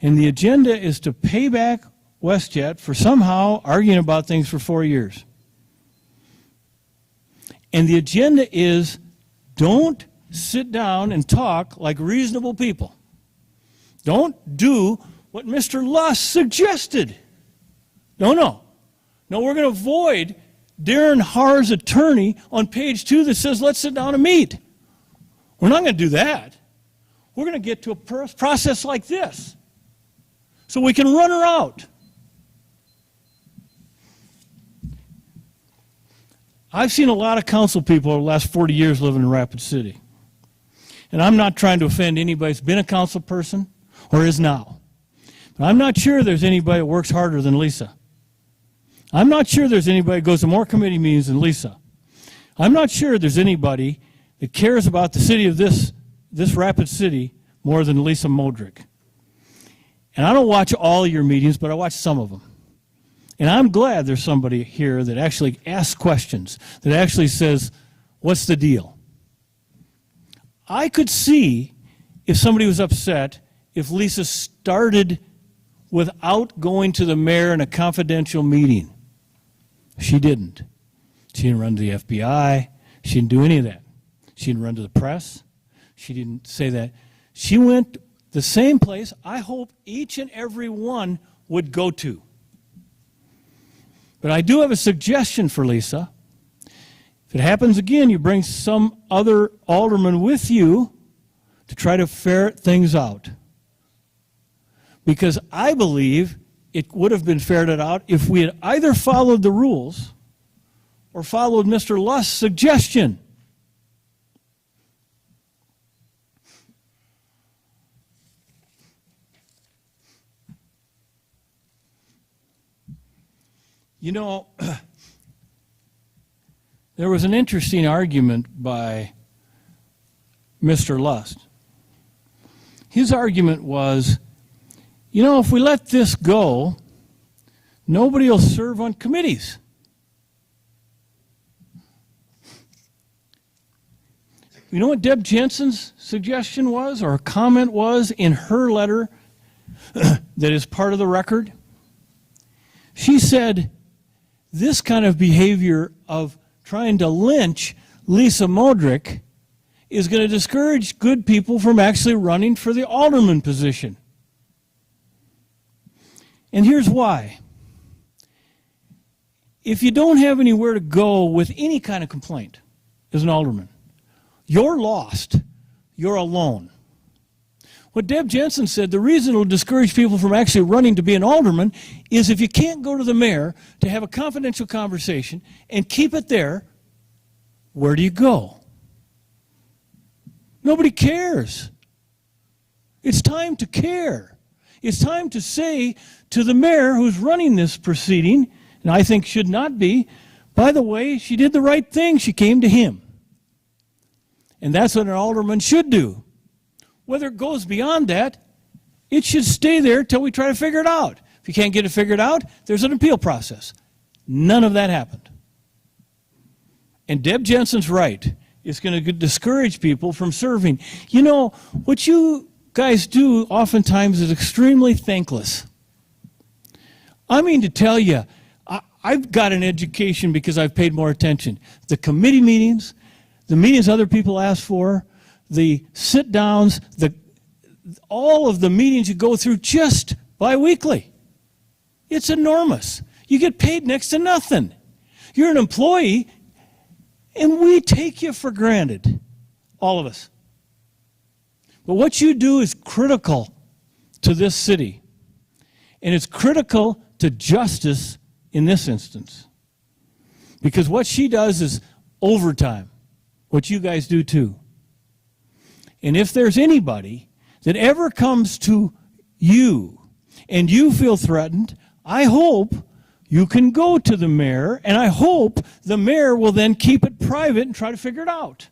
And the agenda is to pay back WestJet for somehow arguing about things for 4 years. And the agenda is don't sit down and talk like reasonable people. Don't do what Mr. Lust suggested. No, we're going to avoid Darren Haar's attorney on page 2 that says let's sit down and meet. We're not going to do that. We're going to get to a process like this so we can run her out. I've seen a lot of council people over the last 40 years living in Rapid City. And I'm not trying to offend anybody who's been a council person or is now. But I'm not sure there's anybody that works harder than Lisa. I'm not sure there's anybody that goes to more committee meetings than Lisa. I'm not sure there's anybody that cares about the city of this Rapid City more than Lisa Modric. And I don't watch all your meetings, but I watch some of them. And I'm glad there's somebody here that actually asks questions, that actually says, what's the deal? I could see if somebody was upset if Lisa started without going to the mayor in a confidential meeting. She didn't. She didn't run to the FBI. She didn't do any of that. She didn't run to the press. She didn't say that. She went the same place I hope each and every one would go to. But I do have a suggestion for Lisa. If it happens again, you bring some other alderman with you to try to ferret things out. Because I believe it would have been ferreted out if we had either followed the rules or followed Mr. Lust's suggestion. You know, there was an interesting argument by Mr. Lust. His argument was, you know, if we let this go, nobody will serve on committees. You know what Deb Jensen's suggestion was, or comment was, in her letter that is part of the record? She said, this kind of behavior of trying to lynch Lisa Modrick is going to discourage good people from actually running for the alderman position. And here's why. If you don't have anywhere to go with any kind of complaint as an alderman, you're lost. You're alone. What Deb Jensen said, the reason it will discourage people from actually running to be an alderman is if you can't go to the mayor to have a confidential conversation and keep it there, where do you go? Nobody cares. It's time to care. It's time to say to the mayor who's running this proceeding, and I think should not be, by the way, she did the right thing. She came to him. And that's what an alderman should do. Whether it goes beyond that, it should stay there till we try to figure it out. If you can't get it figured out, there's an appeal process. None of that happened. And Deb Jensen's right. It's going to discourage people from serving. You know, what you guys do oftentimes is extremely thankless. I mean to tell you, I've got an education because I've paid more attention. The committee meetings, the meetings other people ask for, the sit-downs, all of the meetings you go through just bi-weekly. It's enormous. You get paid next to nothing. You're an employee, and we take you for granted, all of us. But what you do is critical to this city, and it's critical to justice in this instance. Because what she does is overtime, what you guys do too. And if there's anybody that ever comes to you and you feel threatened, I hope you can go to the mayor, and I hope the mayor will then keep it private and try to figure it out.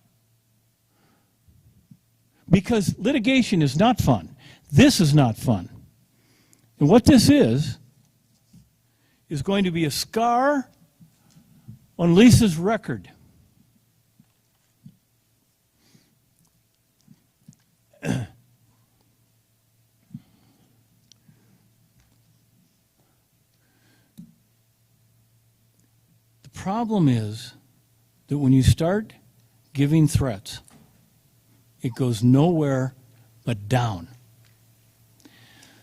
Because litigation is not fun. This is not fun. And what this is going to be a scar on Lisa's record. The problem is that when you start giving threats, it goes nowhere but down.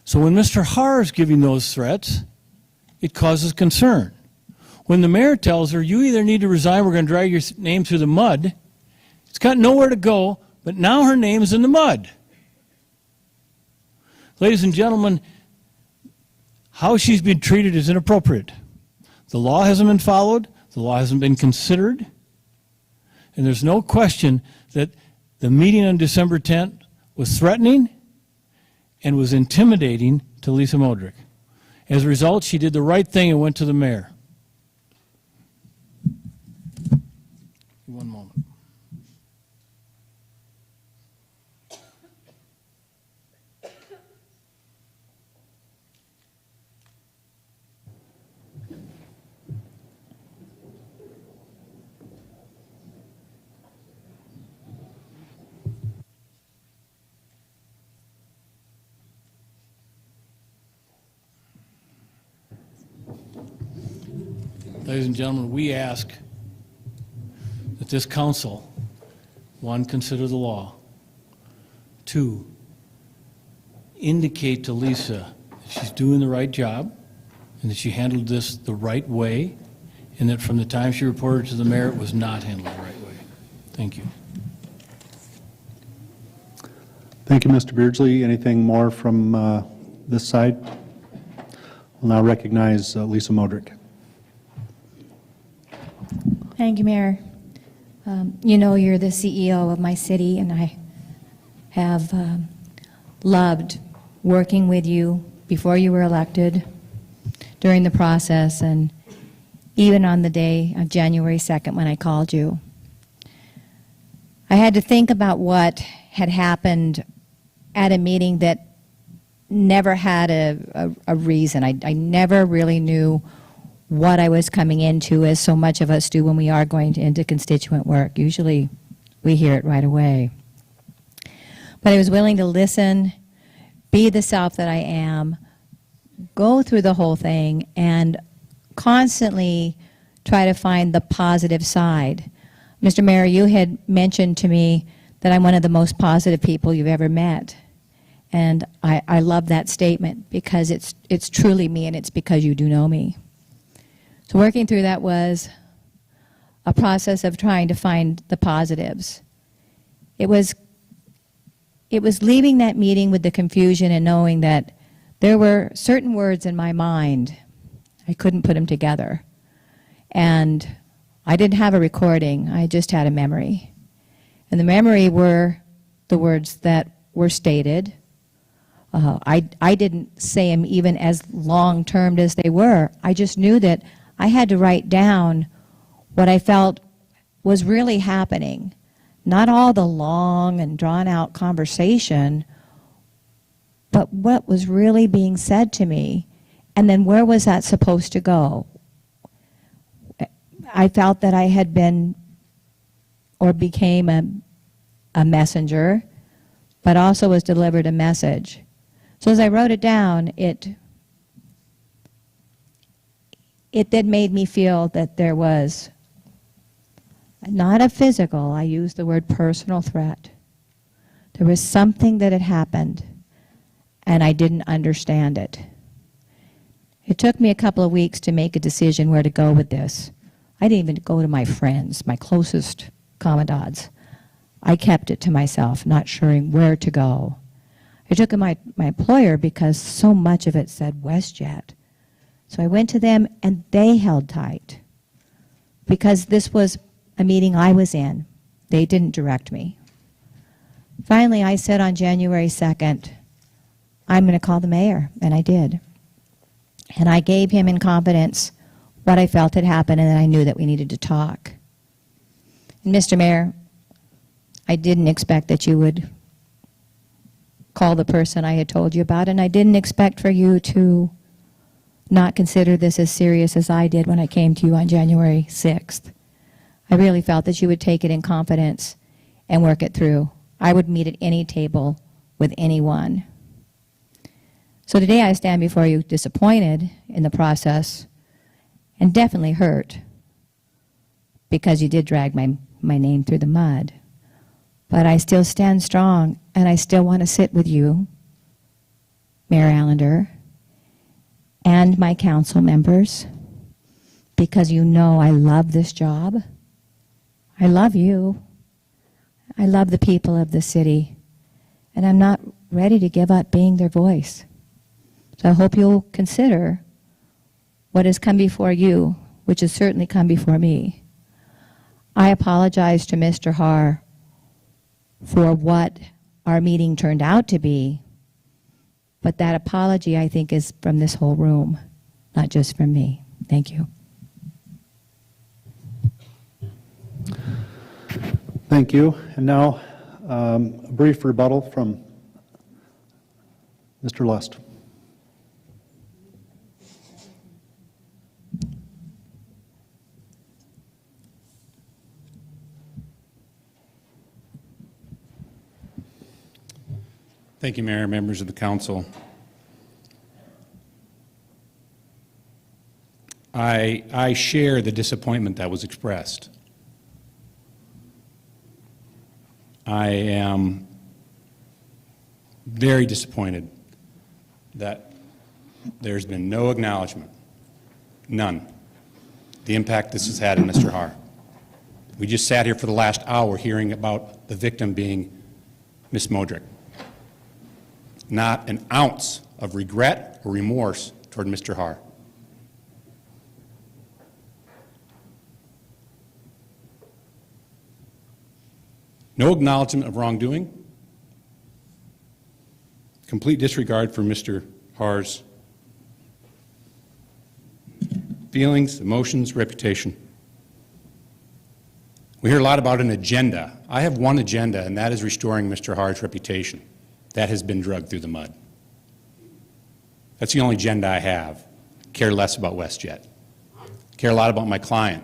So when Mr. Haar is giving those threats, it causes concern. When the mayor tells her, you either need to resign, we're going to drag your name through the mud, it's got nowhere to go, but now her name is in the mud. Ladies and gentlemen, how she's been treated is inappropriate. The law hasn't been followed, the law hasn't been considered, and there's no question that the meeting on December 10th was threatening and was intimidating to Lisa Modrick. As a result, she did the right thing and went to the mayor. One moment. Ladies and gentlemen, we ask that this council, one, consider the law, two, indicate to Lisa that she's doing the right job, and that she handled this the right way, and that from the time she reported to the mayor, it was not handled the right way. Thank you. Thank you, Mr. Beardsley. Anything more from this side? We'll now recognize Lisa Modrick. Thank you, Mayor. You know you're the CEO of my city, and I have loved working with you before you were elected, during the process, and even on the day of January 2nd when I called you. I had to think about what had happened at a meeting that never had a reason. I never really knew what I was coming into, as so much of us do when we are going into constituent work. Usually we hear it right away. But I was willing to listen, be the self that I am, go through the whole thing, and constantly try to find the positive side. Mr. Mayor, you had mentioned to me that I'm one of the most positive people you've ever met. And I love that statement, because it's truly me, and it's because you do know me. So working through that was a process of trying to find the positives. It was leaving that meeting with the confusion and knowing that there were certain words in my mind, I couldn't put them together. And I didn't have a recording, I just had a memory. And the memory were the words that were stated. I didn't say them even as long-termed as they were. I just knew that I had to write down what I felt was really happening. Not all the long and drawn-out conversation, but what was really being said to me, and then where was that supposed to go? I felt that I had been or became a messenger, but also was delivered a message. So as I wrote it down, it then made me feel that there was not a physical, I used the word personal threat. There was something that had happened, and I didn't understand it. It took me a couple of weeks to make a decision where to go with this. I didn't even go to my friends, my closest commandants. I kept it to myself, not sure where to go. I took it to my employer because so much of it said WestJet. So I went to them, and they held tight, because this was a meeting I was in. They didn't direct me. Finally, I said on January 2nd, I'm going to call the mayor, and I did. And I gave him in confidence what I felt had happened, and that I knew that we needed to talk. And Mr. Mayor, I didn't expect that you would call the person I had told you about, and I didn't expect for you to not consider this as serious as I did when I came to you on January 6th. I really felt that you would take it in confidence and work it through. I would meet at any table with anyone. So today I stand before you disappointed in the process and definitely hurt, because you did drag my name through the mud. But I still stand strong, and I still want to sit with you, Mayor Allender, and my council members, because you know I love this job. I love you. I love the people of the city, and I'm not ready to give up being their voice. So I hope you'll consider what has come before you, which has certainly come before me. I apologize to Mr. Haar for what our meeting turned out to be, but that apology, I think, is from this whole room, not just from me. Thank you. Thank you. And now, a brief rebuttal from Mr. Lust. Thank you, Mayor, members of the council. I share the disappointment that was expressed. I am very disappointed that there's been no acknowledgement None. The impact this has had on Mr. Har. We just sat here for the last hour hearing about the victim being Miss Modrick. Not an ounce of regret or remorse toward Mr. Har. No acknowledgement of wrongdoing. Complete disregard for Mr. Har's feelings, emotions, reputation. We hear a lot about an agenda. I have one agenda, and that is restoring Mr. Har's reputation. That has been dragged through the mud. That's the only agenda I have. Care less about WestJet. Care a lot about my client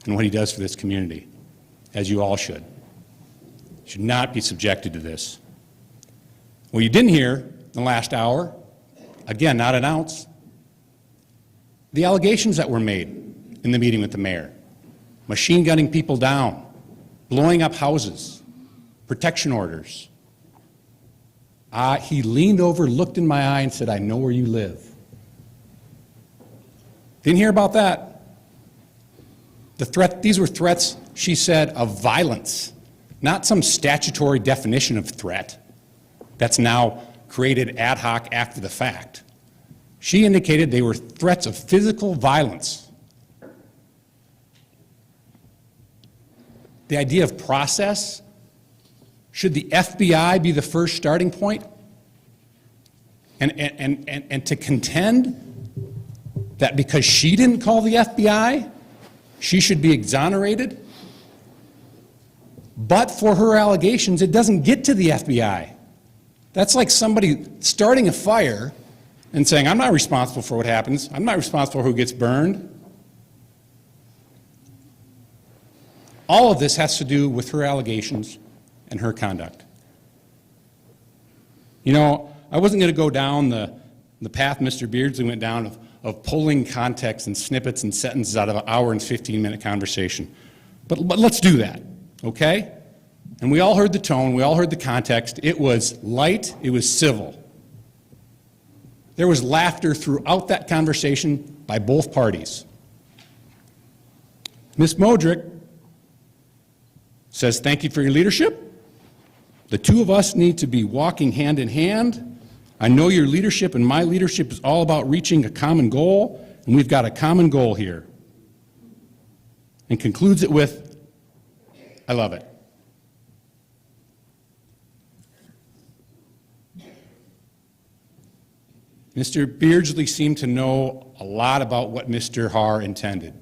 and what he does for this community, as you all should. Should not be subjected to this. What you didn't hear in the last hour, again, not an ounce, the allegations that were made in the meeting with the mayor. Machine gunning people down, blowing up houses, protection orders. He leaned over, looked in my eye, and said, "I know where you live." Didn't hear about that. These were threats, she said, of violence, not some statutory definition of threat that's now created ad hoc after the fact. She indicated they were threats of physical violence. The idea of process, should the FBI be the first starting point? And to contend that because she didn't call the FBI, she should be exonerated? But for her allegations, it doesn't get to the FBI. That's like somebody starting a fire and saying, "I'm not responsible for what happens. I'm not responsible for who gets burned." All of this has to do with her allegations and her conduct. You know, I wasn't going to go down the path Mr. Beardsley went down of pulling context and snippets and sentences out of an hour and 15-minute conversation. But let's do that, okay? And we all heard the tone, we all heard the context. It was light, it was civil. There was laughter throughout that conversation by both parties. Ms. Modrick says, "Thank you for your leadership. The two of us need to be walking hand in hand. I know your leadership and my leadership is all about reaching a common goal, and we've got a common goal here." And concludes it with, "I love it." Mr. Beardsley seemed to know a lot about what Mr. Har intended.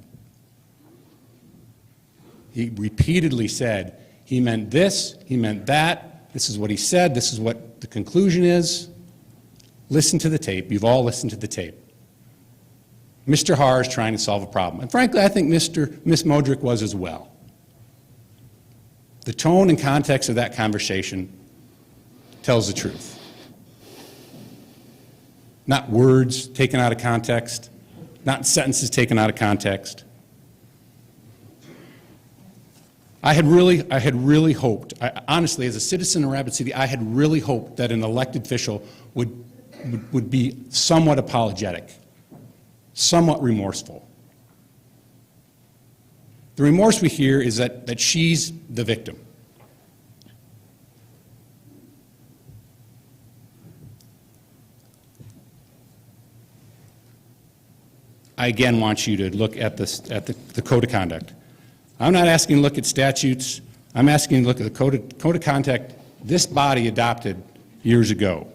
He repeatedly said, he meant this, he meant that, this is what he said, this is what the conclusion is. Listen to the tape. You've all listened to the tape. Mr. Har is trying to solve a problem. And frankly, I think Ms. Modrick was as well. The tone and context of that conversation tells the truth. Not words taken out of context, not sentences taken out of context. I had really hoped, honestly, as a citizen of Rapid City, I had really hoped that an elected official would be somewhat apologetic, somewhat remorseful. The remorse we hear is that she's the victim. I again want you to look at the code of conduct. I'm not asking to look at statutes. I'm asking to look at the code of conduct this body adopted years ago.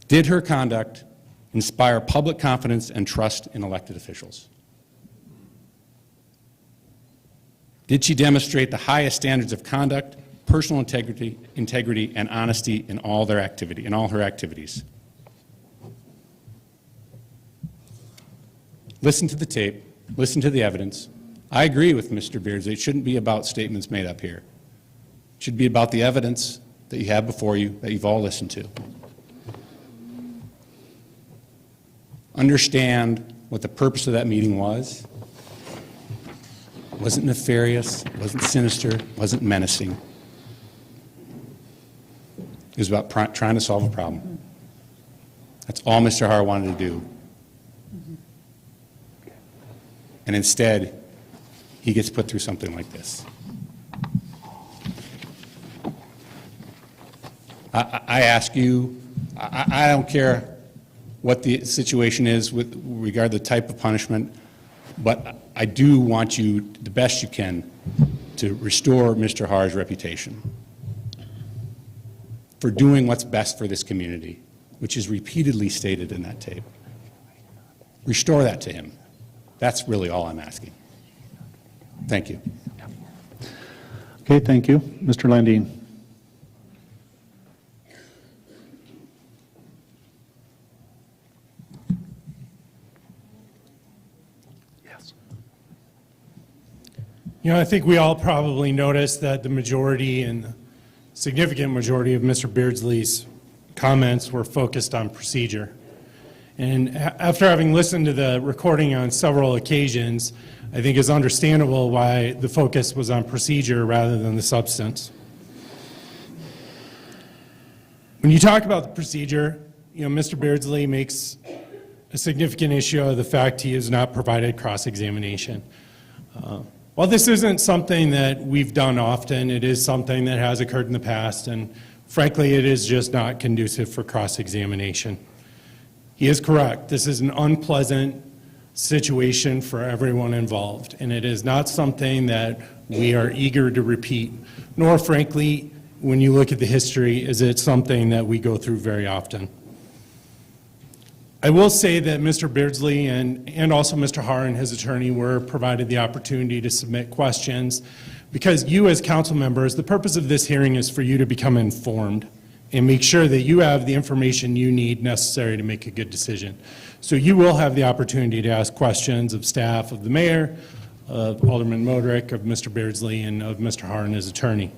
Did her conduct inspire public confidence and trust in elected officials? Did she demonstrate the highest standards of conduct, personal integrity, and honesty in all her activities? Listen to the tape, listen to the evidence. I agree with Mr. Beardsley. It shouldn't be about statements made up here. It should be about the evidence that you have before you, that you've all listened to. Understand what the purpose of that meeting was. It wasn't nefarious, it wasn't sinister, it wasn't menacing. It was about trying to solve a problem. That's all Mr. Har wanted to do. And instead, he gets put through something like this. I ask you, I don't care what the situation is with regard to the type of punishment, but I do want you, the best you can, to restore Mr. Har's reputation for doing what's best for this community, which is repeatedly stated in that tape. Restore that to him. That's really all I'm asking. Thank you. Okay, thank you. Mr. Landine. You know, I think we all probably noticed that the majority and significant majority of Mr. Beardsley's comments were focused on procedure. And after having listened to the recording on several occasions, I think it's understandable why the focus was on procedure rather than the substance. When you talk about the procedure, you know, Mr. Beardsley makes a significant issue of the fact he has not provided cross-examination. While this isn't something that we've done often, it is something that has occurred in the past, and frankly, it is just not conducive for cross-examination. He is correct. This is an unpleasant situation for everyone involved, and it is not something that we are eager to repeat, nor frankly, when you look at the history, is it something that we go through very often. I will say that Mr. Beardsley and also Mr. Har and his attorney were provided the opportunity to submit questions because you as council members, the purpose of this hearing is for you to become informed and make sure that you have the information you need necessary to make a good decision. So you will have the opportunity to ask questions of staff, of the mayor, of Alderman Modrick, of Mr. Beardsley, and of Mr. Har and his attorney.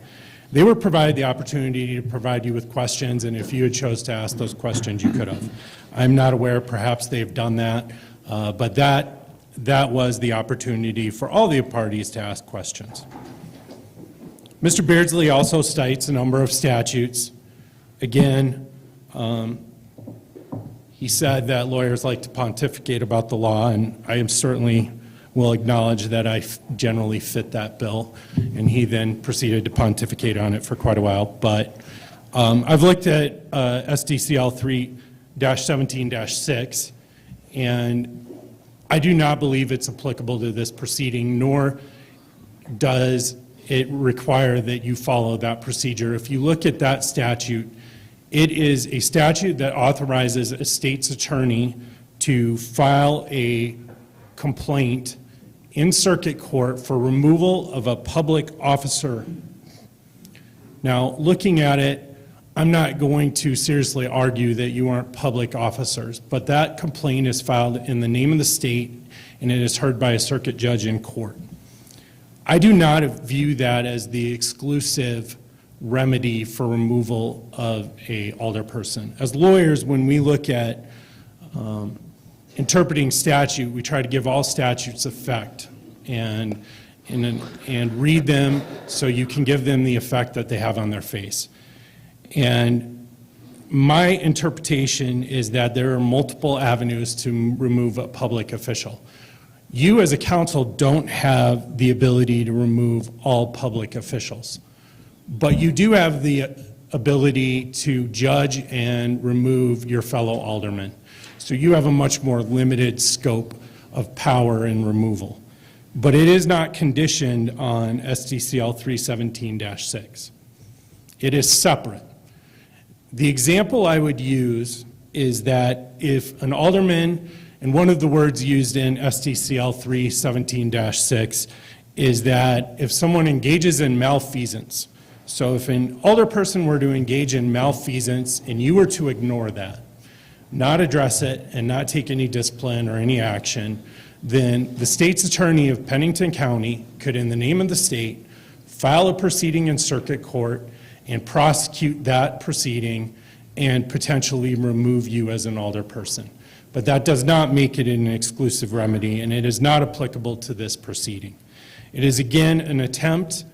They were provided the opportunity to provide you with questions, and if you had chose to ask those questions, you could have. I'm not aware, perhaps they've done that, but that was the opportunity for all the parties to ask questions. Mr. Beardsley also cites a number of statutes. Again, he said that lawyers like to pontificate about the law, and I am certainly will acknowledge that I generally fit that bill, and he then proceeded to pontificate on it for quite a while. But I've looked at SDCL 3-17-6, and I do not believe it's applicable to this proceeding, nor does it require that you follow that procedure. If you look at that statute, it is a statute that authorizes a state's attorney to file a complaint in circuit court for removal of a public officer. Now, looking at it, I'm not going to seriously argue that you aren't public officers, but that complaint is filed in the name of the state and it is heard by a circuit judge in court. I do not view that as the exclusive remedy for removal of a alderperson. As lawyers, when we look at interpreting statute, we try to give all statutes effect and read them so you can give them the effect that they have on their face. And my interpretation is that there are multiple avenues to remove a public official. You as a council don't have the ability to remove all public officials, but you do have the ability to judge and remove your fellow aldermen. So you have a much more limited scope of power in removal. But it is not conditioned on SDCL 317-6. It is separate. The example I would use is that if an alderman, and one of the words used in SDCL 317-6 is that if someone engages in malfeasance, so if an alderperson were to engage in malfeasance and you were to ignore that, not address it, and not take any discipline or any action, then the state's attorney of Pennington County could, in the name of the state, file a proceeding in circuit court and prosecute that proceeding and potentially remove you as an alderperson. But that does not make it an exclusive remedy, and it is not applicable to this proceeding. It is, again, an attempt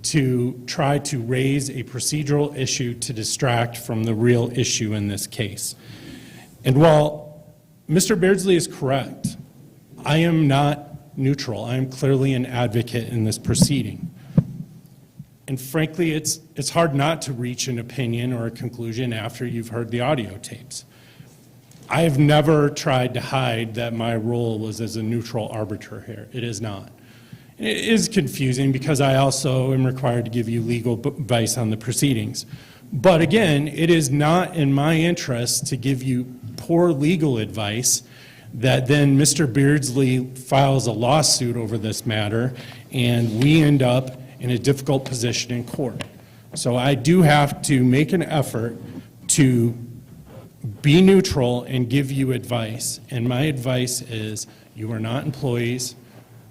to try to raise a procedural issue to distract from the real issue in this case. And while Mr. Beardsley is correct, I am not neutral. I am clearly an advocate in this proceeding. And frankly, it's hard not to reach an opinion or a conclusion after you've heard the audio tapes. I have never tried to hide that my role was as a neutral arbiter here. It is not. It is confusing because I also am required to give you legal advice on the proceedings. But again, it is not in my interest to give you poor legal advice that then Mr. Beardsley files a lawsuit over this matter and we end up in a difficult position in court. So I do have to make an effort to be neutral and give you advice. And my advice is you are not employees.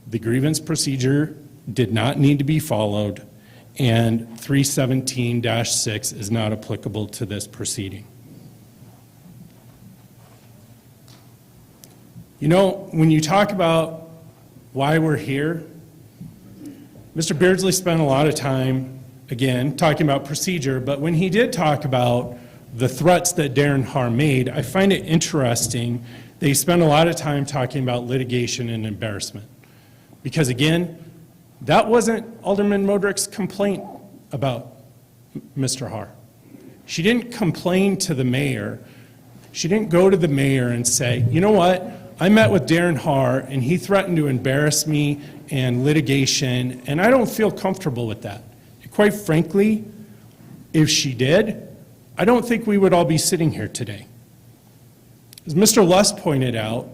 The grievance procedure did not need to be followed, and 317-6 is not applicable to this proceeding. You know, when you talk about why we're here, Mr. Beardsley spent a lot of time, again, talking about procedure, but when he did talk about the threats that Darren Haar made, I find it interesting that he spent a lot of time talking about litigation and embarrassment. Because again, that wasn't Alderman Modrick's complaint about Mr. Haar. She didn't complain to the mayor. She didn't go to the mayor and say, you know what, I met with Darren Haar and he threatened to embarrass me and litigation, and I don't feel comfortable with that. And quite frankly, if she did, I don't think we would all be sitting here today. As Mr. Lust pointed out,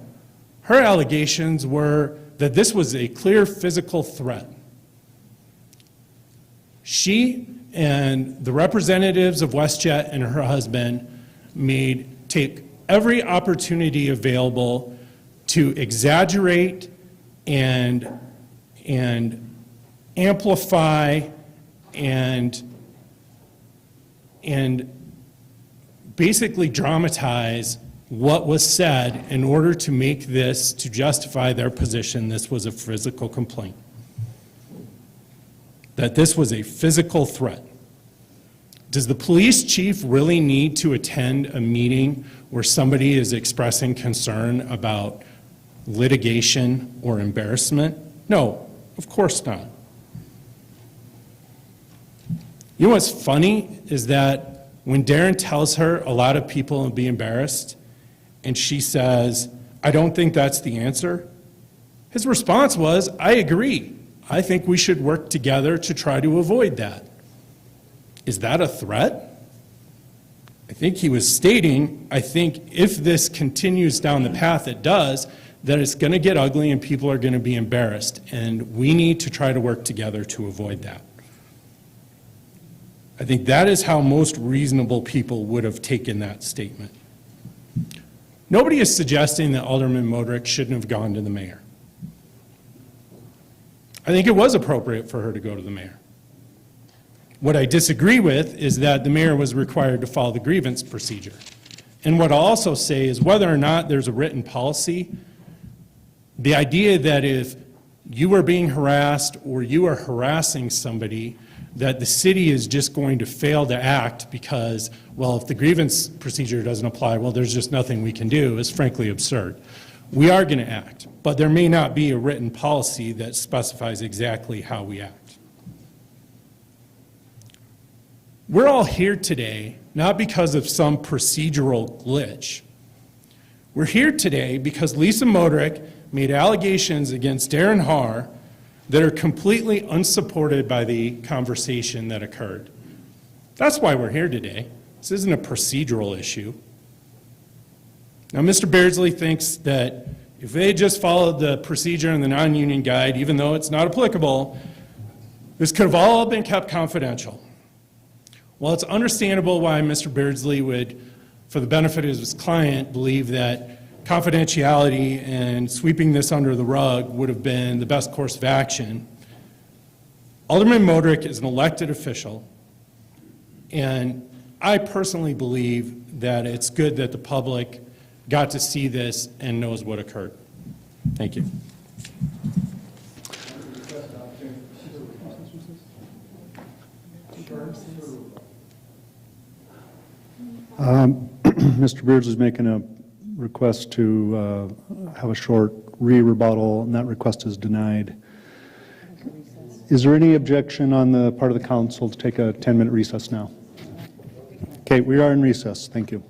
her allegations were that this was a clear physical threat. She and the representatives of WestJet and her husband take every opportunity available to exaggerate and amplify and basically dramatize what was said in order to make this, to justify their position, this was a physical complaint. That this was a physical threat. Does the police chief really need to attend a meeting where somebody is expressing concern about litigation or embarrassment? No, of course not. You know what's funny is that when Darren tells her a lot of people will be embarrassed, and she says, I don't think that's the answer, his response was, I agree. I think we should work together to try to avoid that. Is that a threat? I think he was stating, I think if this continues down the path it does, that it's going to get ugly and people are going to be embarrassed, and we need to try to work together to avoid that. I think that is how most reasonable people would have taken that statement. Nobody is suggesting that Alderman Modrick shouldn't have gone to the mayor. I think it was appropriate for her to go to the mayor. What I disagree with is that the mayor was required to follow the grievance procedure. And what I'll also say is whether or not there's a written policy, the idea that if you are being harassed or you are harassing somebody, that the city is just going to fail to act because, well, if the grievance procedure doesn't apply, well, there's just nothing we can do, is frankly absurd. We are going to act, but there may not be a written policy that specifies exactly how we act. We're all here today not because of some procedural glitch. We're here today because Lisa Modrick made allegations against Darren Haar that are completely unsupported by the conversation that occurred. That's why we're here today. This isn't a procedural issue. Now, Mr. Beardsley thinks that if they had just followed the procedure in the non-union guide, even though it's not applicable, this could have all been kept confidential. Well, it's understandable why Mr. Beardsley would, for the benefit of his client, believe that confidentiality and sweeping this under the rug would have been the best course of action. Alderman Modrick is an elected official, and I personally believe that it's good that the public got to see this and knows what occurred. Thank you. Mr. Beardsley's making a request to have a short re-rebuttal, and that request is denied. Is there any objection on the part of the council to take a 10-minute recess now? Okay, we are in recess. Thank you.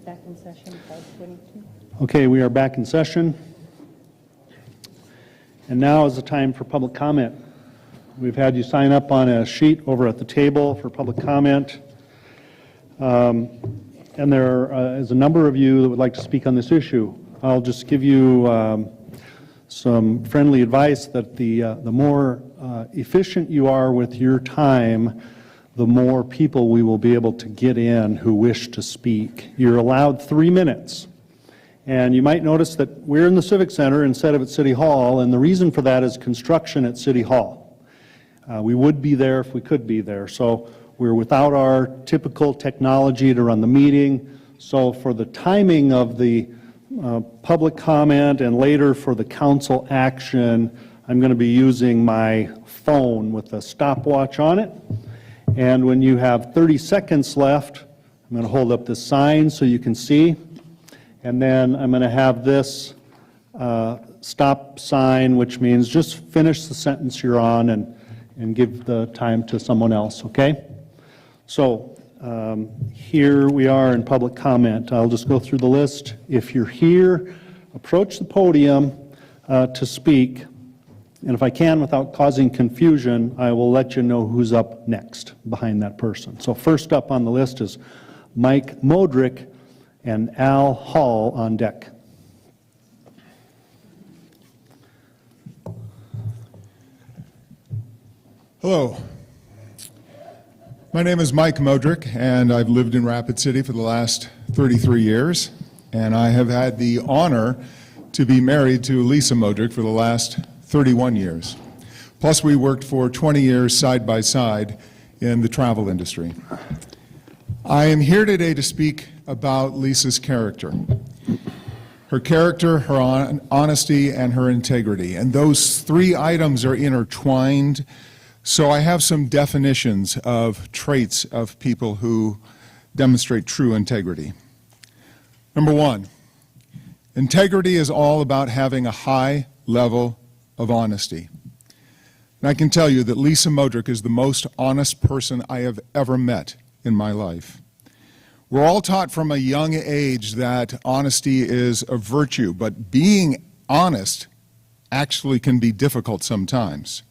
Back in session, 5:22. Okay, we are back in session. And now is the time for public comment. We've had you sign up on a sheet over at the table for public comment. And there is a number of you that would like to speak on this issue. I'll just give you some friendly advice that the more efficient you are with your time, the more people we will be able to get in who wish to speak. You're allowed 3 minutes. And you might notice that we're in the Civic Center instead of at City Hall, and the reason for that is construction at City Hall. We would be there if we could be there. So we're without our typical technology to run the meeting. So for the timing of the public comment and later for the council action, I'm going to be using my phone with a stopwatch on it. And when you have 30 seconds left, I'm going to hold up this sign so you can see. And then I'm going to have this stop sign, which means just finish the sentence you're on and give the time to someone else, okay? So here we are in public comment. I'll just go through the list. If you're here, approach the podium to speak. And if I can, without causing confusion, I will let you know who's up next behind that person. So first up on the list is Mike Modrick and Al Hall on deck. Hello. My name is Mike Modrick, and I've lived in Rapid City for the last 33 years, and I have had the honor to be married to Lisa Modrick for the last 31 years. Plus, we worked for 20 years side by side in the travel industry. I am here today to speak about Lisa's character. Her character, her honesty, and her integrity. And those three items are intertwined. So I have some definitions of traits of people who demonstrate true integrity. Number one, integrity is all about having a high level of honesty. And I can tell you that Lisa Modrick is the most honest person I have ever met in my life. We're all taught from a young age that honesty is a virtue, but being honest actually can be difficult sometimes.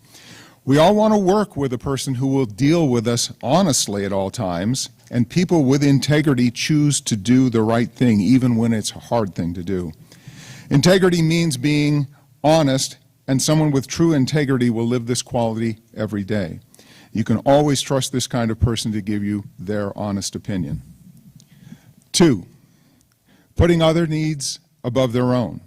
We all want to work with a person who will deal with us honestly at all times, and people with integrity choose to do the right thing even when it's a hard thing to do. Integrity means being honest, and someone with true integrity will live this quality every day. You can always trust this kind of person to give you their honest opinion. 2, putting other needs above their own.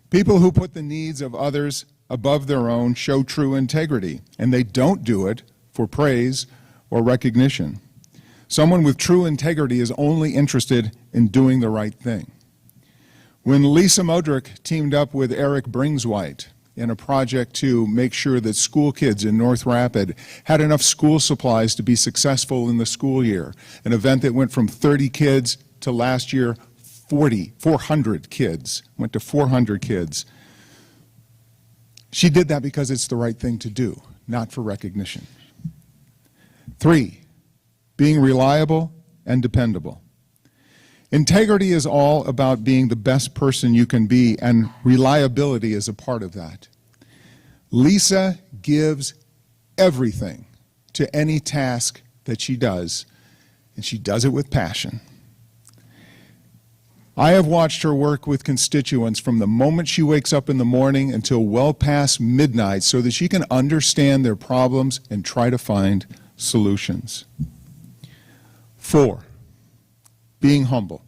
People who put the needs of others above their own show true integrity, and they don't do it for praise or recognition. Someone with true integrity is only interested in doing the right thing. When Lisa Modrick teamed up with Eric Bringswhite in a project to make sure that school kids in North Rapid had enough school supplies to be successful in the school year, an event that went from 30 kids to last year 400 kids, went to 400 kids. She did that because it's the right thing to do, not for recognition. 3, being reliable and dependable. Integrity is all about being the best person you can be, and reliability is a part of that. Lisa gives everything to any task that she does, and she does it with passion. I have watched her work with constituents from the moment she wakes up in the morning until well past midnight so that she can understand their problems and try to find solutions. 4, being humble.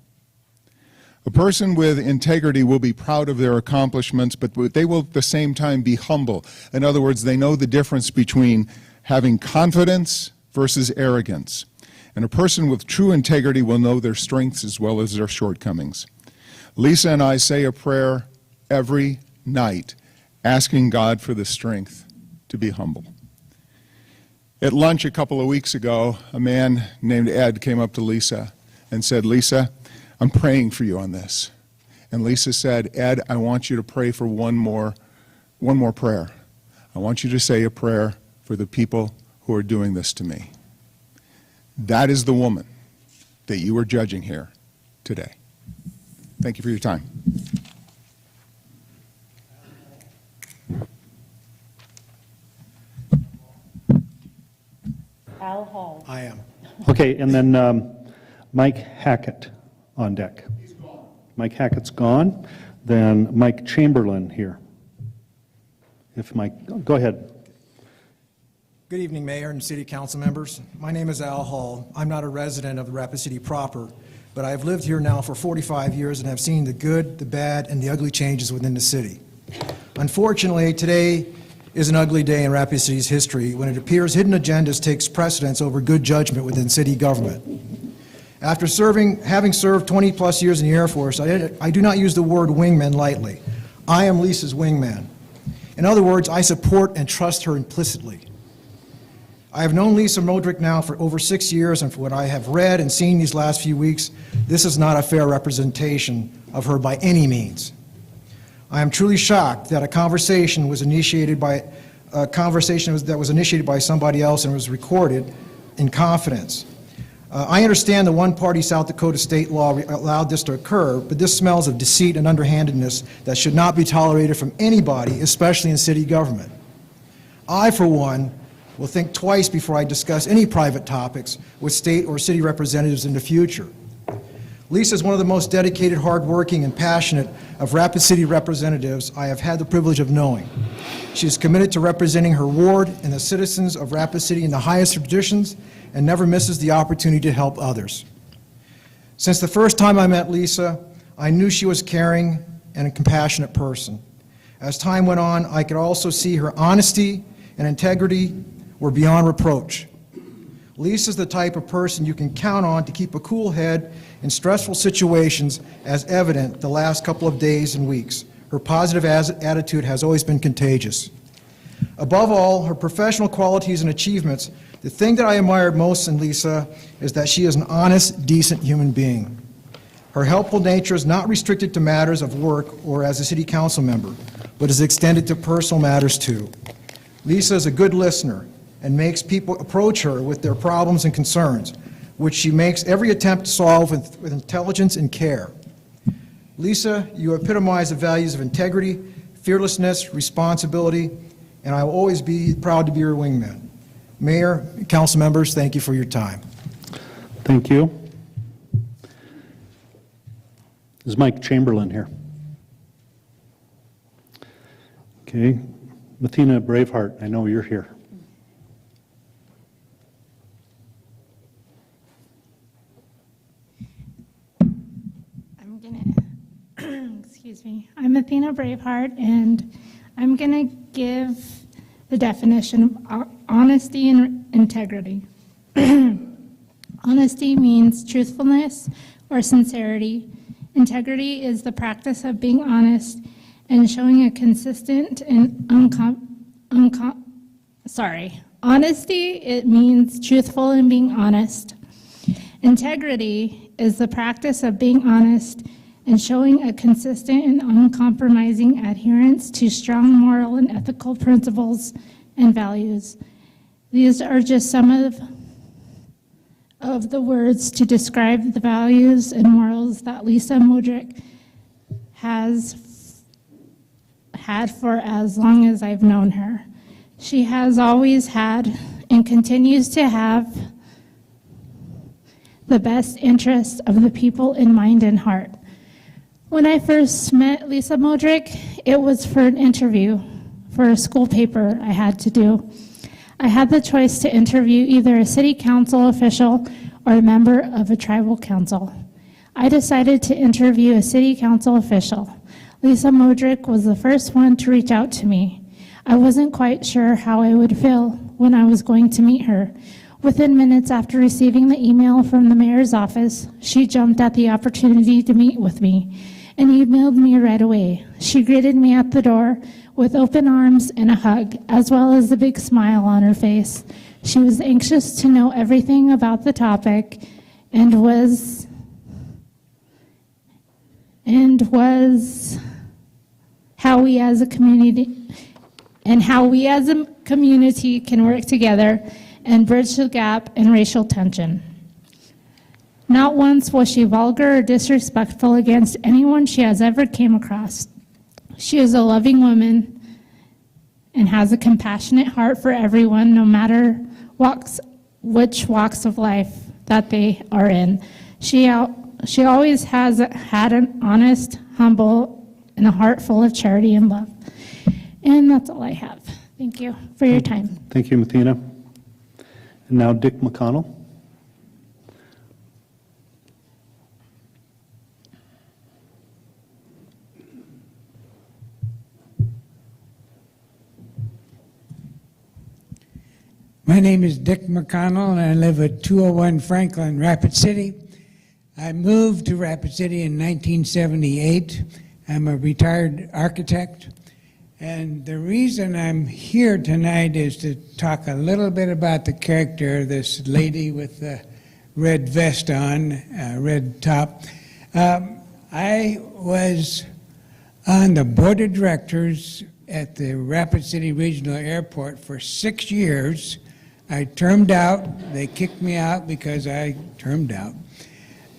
A person with integrity will be proud of their accomplishments, but they will at the same time be humble. In other words, they know the difference between having confidence versus arrogance. And a person with true integrity will know their strengths as well as their shortcomings. Lisa and I say a prayer every night, asking God for the strength to be humble. At lunch a couple of weeks ago, a man named Ed came up to Lisa and said, "Lisa, I'm praying for you on this." And Lisa said, "Ed, I want you to pray for one more prayer. I want you to say a prayer for the people who are doing this to me." That is the woman that you are judging here today. Thank you for your time. Al Hall. I am. Okay, and then Mike Hackett on deck. He's gone. Mike Hackett's gone. Then Mike Chamberlain here. If Mike, go ahead. Good evening, Mayor and City Council members. My name is Al Hall. I'm not a resident of the Rapid City proper, but I've lived here now for 45 years and have seen the good, the bad, and the ugly changes within the city. Unfortunately, today is an ugly day in Rapid City's history when it appears hidden agendas takes precedence over good judgment within city government. After having served 20-plus years in the Air Force, I do not use the word wingman lightly. I am Lisa's wingman. In other words, I support and trust her implicitly. I have known Lisa Modrick now for over 6 years, and for what I have read and seen these last few weeks, this is not a fair representation of her by any means. I am truly shocked that a conversation that was initiated by somebody else and was recorded in confidence. I understand the one-party South Dakota state law allowed this to occur, but this smells of deceit and underhandedness that should not be tolerated from anybody, especially in city government. I, for one, will think twice before I discuss any private topics with state or city representatives in the future. Lisa is one of the most dedicated, hardworking, and passionate of Rapid City representatives I have had the privilege of knowing. She is committed to representing her ward and the citizens of Rapid City in the highest traditions and never misses the opportunity to help others. Since the first time I met Lisa, I knew she was caring and a compassionate person. As time went on, I could also see her honesty and integrity were beyond reproach. Lisa's the type of person you can count on to keep a cool head in stressful situations, as evident the last couple of days and weeks. Her positive attitude has always been contagious. Above all, her professional qualities and achievements, the thing that I admired most in Lisa is that she is an honest, decent human being. Her helpful nature is not restricted to matters of work or as a city council member, but is extended to personal matters too. Lisa is a good listener and makes people approach her with their problems and concerns, which she makes every attempt to solve with intelligence and care. Lisa, you epitomize the values of integrity, fearlessness, responsibility, and I will always be proud to be your wingman. Mayor, council members, thank you for your time. Thank you. Is Mike Chamberlain here? Okay. Mathina Braveheart, I know you're here. Excuse me. I'm Athena Braveheart, and I'm going to give the definition of honesty and integrity. Honesty means truthfulness or sincerity. Integrity is the practice of being honest and showing a consistent and honesty, it means truthful and being honest. Integrity is the practice of being honest and showing a consistent and uncompromising adherence to strong moral and ethical principles and values. These are just some of the words to describe the values and morals that Lisa Modrick has had for as long as I've known her. She has always had and continues to have the best interests of the people in mind and heart. When I first met Lisa Modrick, it was for an interview for a school paper I had to do. I had the choice to interview either a city council official or a member of a tribal council. I decided to interview a city council official. Lisa Modrick was the first one to reach out to me. I wasn't quite sure how I would feel when I was going to meet her. Within minutes after receiving the email from the mayor's office, she jumped at the opportunity to meet with me and emailed me right away. She greeted me at the door with open arms and a hug, as well as a big smile on her face. She was anxious to know everything about the topic and was how we as a community can work together and bridge the gap in racial tension. Not once was she vulgar or disrespectful against anyone she has ever came across. She is a loving woman and has a compassionate heart for everyone, no matter which walks of life that they are in. She always has had an honest, humble, and a heart full of charity and love. And that's all I have. Thank you for your time. Thank you, Mathena. And now Dick McConnell. My name is Dick McConnell, and I live at 201 Franklin, Rapid City. I moved to Rapid City in 1978. I'm a retired architect, and the reason I'm here tonight is to talk a little bit about the character of this lady with the red vest on, red top. I was on the board of directors at the Rapid City Regional Airport for 6 years. I termed out. They kicked me out because I termed out.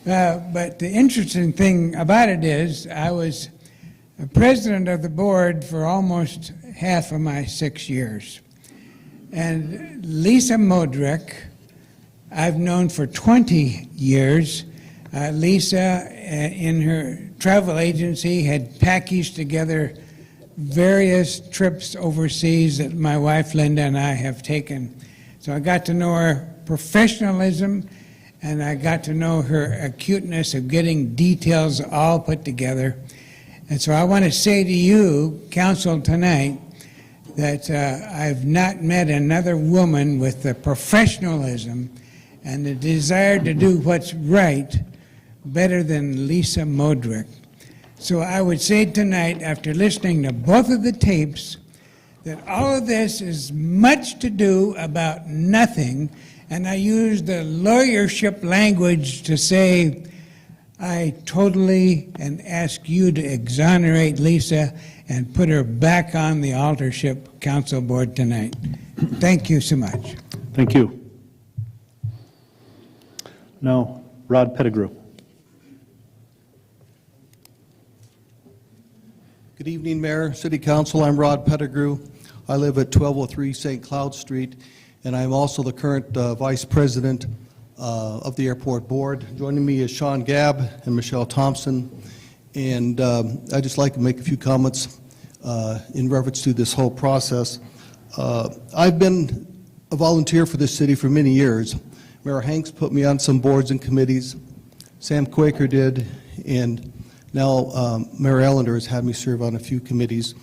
But the interesting thing about it is I was president of the board for almost half of my 6 years. And Lisa Modrick, I've known for 20 years. Lisa, in her travel agency, had packaged together various trips overseas that my wife Linda and I have taken. So I got to know her professionalism, and I got to know her acuteness of getting details all put together. And so I want to say to you, council, tonight, that I've not met another woman with the professionalism and the desire to do what's right better than Lisa Modrick. So I would say tonight, after listening to both of the tapes, that all of this is much to do about nothing, and I use the lawyership language to say, I totally and ask you to exonerate Lisa and put her back on the aldership council board tonight. Thank you so much. Thank you. Now, Rod Pettigrew. Good evening, Mayor, City Council. I'm Rod Pettigrew. I live at 1203 St. Cloud Street, and I'm also the current Vice President of the Airport Board. Joining me is Sean Gabb and Michelle Thompson, and I'd just like to make a few comments in reference to this whole process. I've been a volunteer for this city for many years. Mayor Hanks put me on some boards and committees. Sam Quaker did, and now Mayor Ellender has had me serve on a few committees.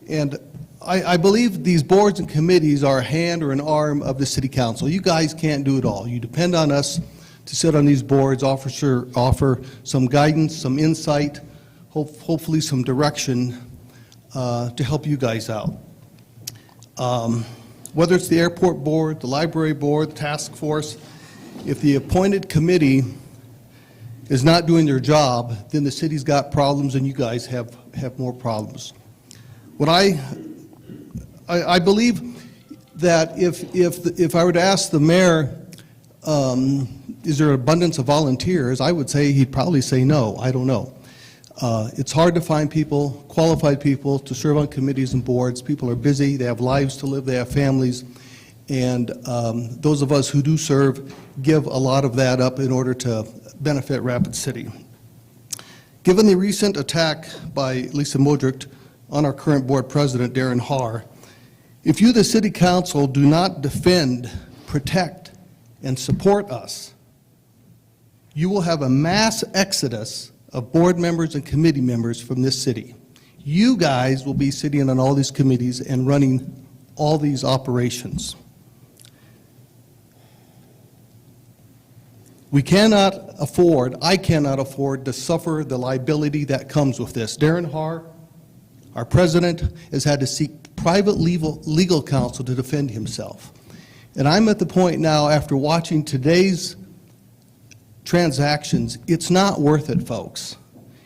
And I believe these boards and committees are a hand or an arm of the City Council. You guys can't do it all. You depend on us to sit on these boards, offer some guidance, some insight, hopefully some direction to help you guys out. Whether it's the airport board, the library board, the task force, if the appointed committee is not doing their job, then the city's got problems and you guys have more problems. What I believe that if I were to ask the mayor, is there an abundance of volunteers, I would say he'd probably say no. I don't know. It's hard to find people, qualified people, to serve on committees and boards. People are busy, they have lives to live, they have families, and those of us who do serve give a lot of that up in order to benefit Rapid City. Given the recent attack by Lisa Modrick on our current board president, Darren Haar, if you, the City Council, do not defend, protect, and support us, you will have a mass exodus of board members and committee members from this city. You guys will be sitting on all these committees and running all these operations. We cannot afford, I cannot afford to suffer the liability that comes with this. Darren Haar, our president, has had to seek private legal counsel to defend himself. And I'm at the point now, after watching today's transactions, it's not worth it, folks.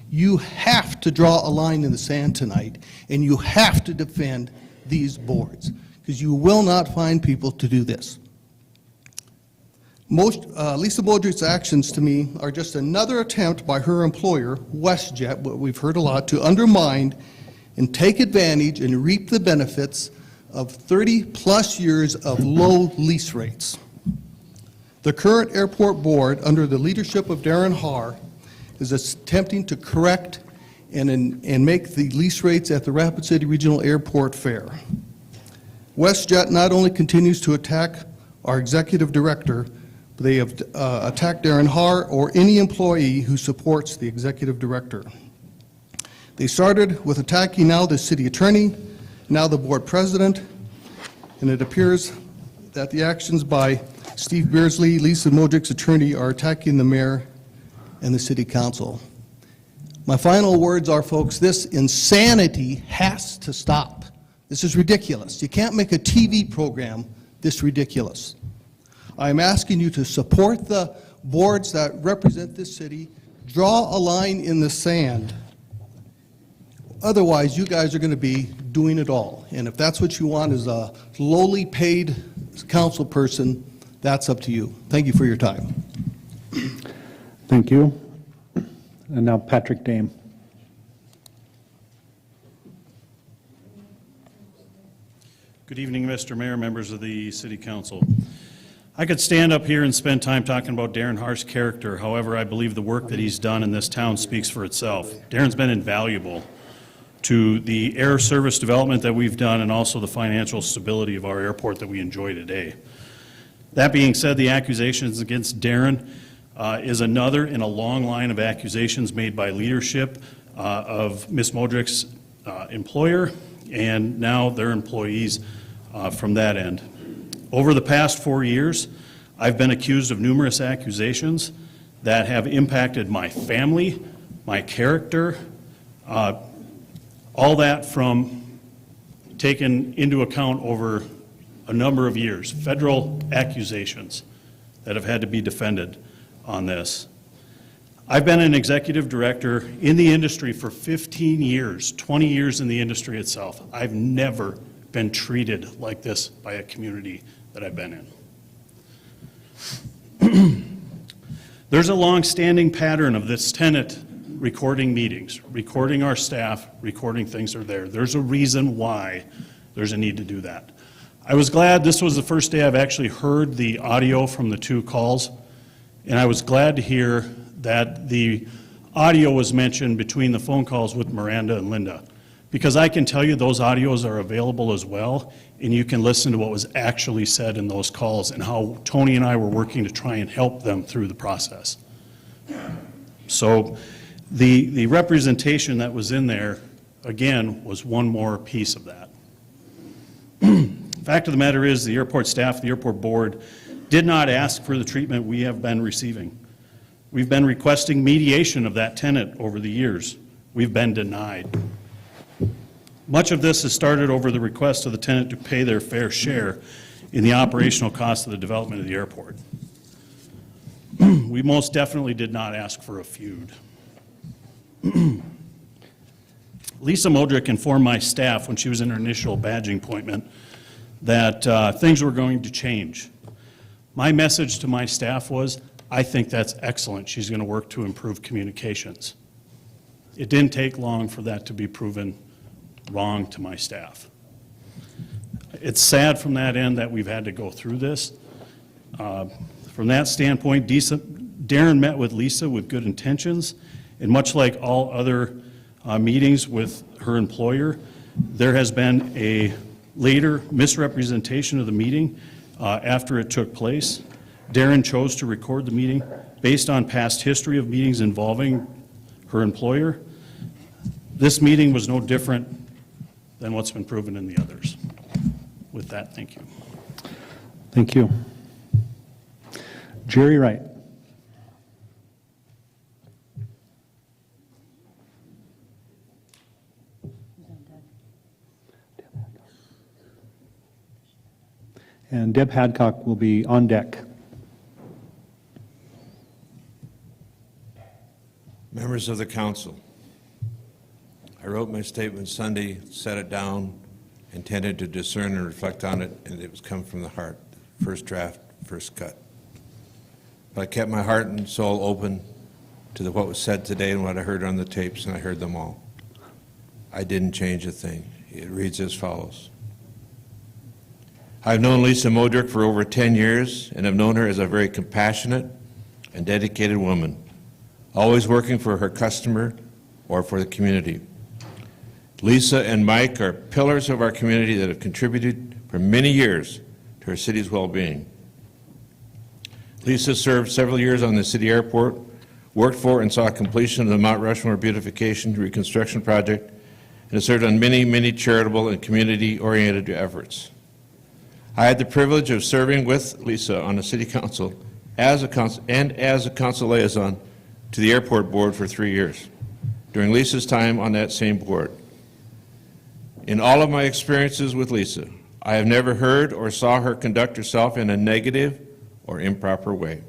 You have to draw a line in the sand tonight, and you have to defend these boards, because you will not find people to do this. Lisa Modrick's actions to me are just another attempt by her employer, WestJet, what we've heard a lot, to undermine and take advantage and reap the benefits of 30-plus years of low lease rates. The current airport board, under the leadership of Darren Haar, is attempting to correct and make the lease rates at the Rapid City Regional Airport fair. WestJet not only continues to attack our executive director, but they have attacked Darren Haar or any employee who supports the executive director. They started with attacking now the city attorney, now the board president, and it appears that the actions by Steve Beardsley, Lisa Modrick's attorney, are attacking the mayor and the city council. My final words are, folks, this insanity has to stop. This is ridiculous. You can't make a TV program this ridiculous. I'm asking you to support the boards that represent this city, draw a line in the sand. Otherwise, you guys are going to be doing it all. And if that's what you want as a lowly paid council person, that's up to you. Thank you for your time. Thank you. And now Patrick Dame. Good evening, Mr. Mayor, members of the City Council. I could stand up here and spend time talking about Darren Haar's character. However, I believe the work that he's done in this town speaks for itself. Darren's been invaluable to the air service development that we've done and also the financial stability of our airport that we enjoy today. That being said, the accusations against Darren is another in a long line of accusations made by leadership of Ms. Modrick's employer and now their employees from that end. Over the past 4 years, I've been accused of numerous accusations that have impacted my family, my character, all that from taken into account over a number of years, federal accusations that have had to be defended on this. I've been an executive director in the industry for 15 years, 20 years in the industry itself. I've never been treated like this by a community that I've been in. There's a long-standing pattern of this tenant recording meetings, recording our staff, recording things that are there. There's a reason why there's a need to do that. I was glad this was the first day I've actually heard the audio from the 2 calls, and I was glad to hear that the audio was mentioned between the phone calls with Miranda and Linda, because I can tell you those audios are available as well, and you can listen to what was actually said in those calls and how Tony and I were working to try and help them through the process. So the representation that was in there, again, was one more piece of that. Fact of the matter is, the airport staff, the airport board, did not ask for the treatment we have been receiving. We've been requesting mediation of that tenant over the years. We've been denied. Much of this has started over the request of the tenant to pay their fair share in the operational cost of the development of the airport. We most definitely did not ask for a feud. Lisa Modrick informed my staff when she was in her initial badging appointment that things were going to change. My message to my staff was, I think that's excellent. She's going to work to improve communications. It didn't take long for that to be proven wrong to my staff. It's sad from that end that we've had to go through this. From that standpoint, Darren met with Lisa with good intentions, and much like all other meetings with her employer, there has been a later misrepresentation of the meeting after it took place. Darren chose to record the meeting based on past history of meetings involving her employer. This meeting was no different than what's been proven in the others. With that, thank you. Thank you. Jerry Wright. And Deb Hadcock will be on deck. Members of the council, I wrote my statement Sunday, set it down, intended to discern and reflect on it, and it was come from the heart. First draft, first cut. but I kept my heart and soul open to what was said today and what I heard on the tapes, and I heard them all. I didn't change a thing. It reads as follows. I've known Lisa Modrick for over 10 years, and have known her as a very compassionate and dedicated woman, always working for her customer or for the community. Lisa and Mike are pillars of our community that have contributed for many years to our city's well-being. Lisa served several years on the city airport, worked for and saw completion of the Mount Rushmore beautification reconstruction project, and has served on many, many charitable and community-oriented efforts. I had the privilege of serving with Lisa on the city council as a council liaison to the airport board for 3 years, during Lisa's time on that same board. In all of my experiences with Lisa, I have never heard or saw her conduct herself in a negative or improper way.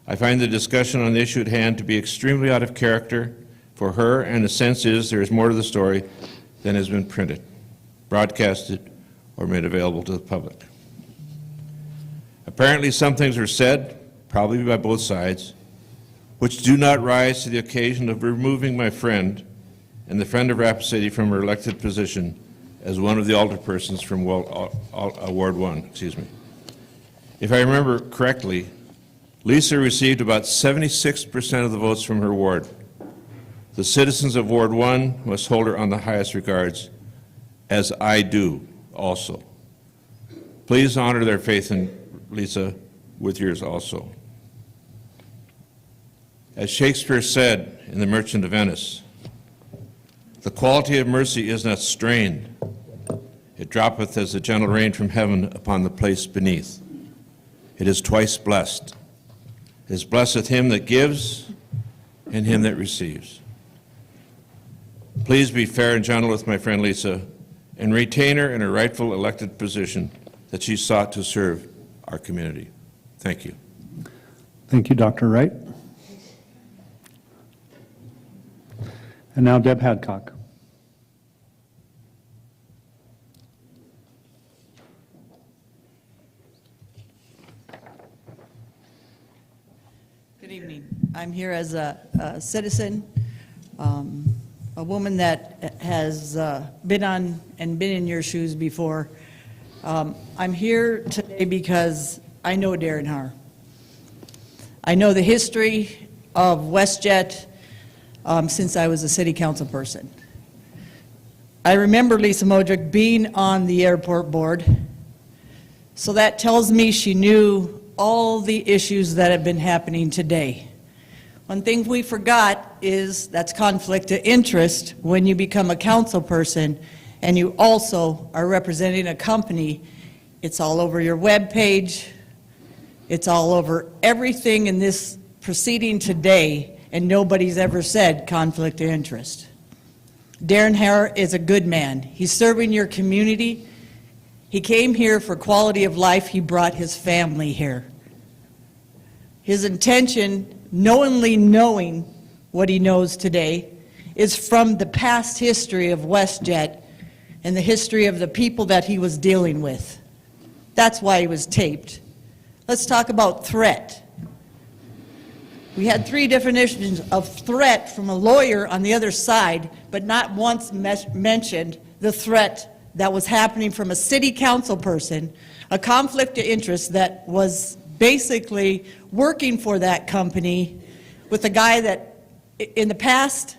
I find the discussion on the issue at hand to be extremely out of character for her, and the sense is there is more to the story than has been printed, broadcasted, or made available to the public. Apparently some things were said, probably by both sides, which do not rise to the occasion of removing my friend and the friend of Rapid City from her elected position as one of the alderpersons from Ward 1. If I remember correctly, Lisa received about 76% of the votes from her ward. The citizens of Ward 1 must hold her on the highest regards, as I do also. Please honor their faith in Lisa with yours also. As Shakespeare said in The Merchant of Venice, the quality of mercy is not strained. It droppeth as the gentle rain from heaven upon the place beneath. It is twice blessed. It is blessed him that gives and him that receives. Please be fair and gentle with my friend Lisa and retain her in her rightful elected position that she sought to serve our community. Thank you. Thank you, Dr. Wright. And now Deb Hadcock. Good evening. I'm here as a citizen, a woman that has been in your shoes before. I'm here today because I know Darren Haar. I know the history of WestJet since I was a city council person. I remember Lisa Modrick being on the airport board, so that tells me she knew all the issues that have been happening today. One thing we forgot is that's conflict of interest when you become a council person and you also are representing a company. It's all over your webpage. It's all over everything in this proceeding today, and nobody's ever said conflict of interest. Darren Haar is a good man. He's serving your community. He came here for quality of life. He brought his family here. His intention, knowingly knowing what he knows today, is from the past history of WestJet and the history of the people that he was dealing with. That's why he was taped. Let's talk about threat. We had 3 definitions of threat from a lawyer on the other side, but not once mentioned the threat that was happening from a city council person, a conflict of interest that was basically working for that company with a guy that in the past,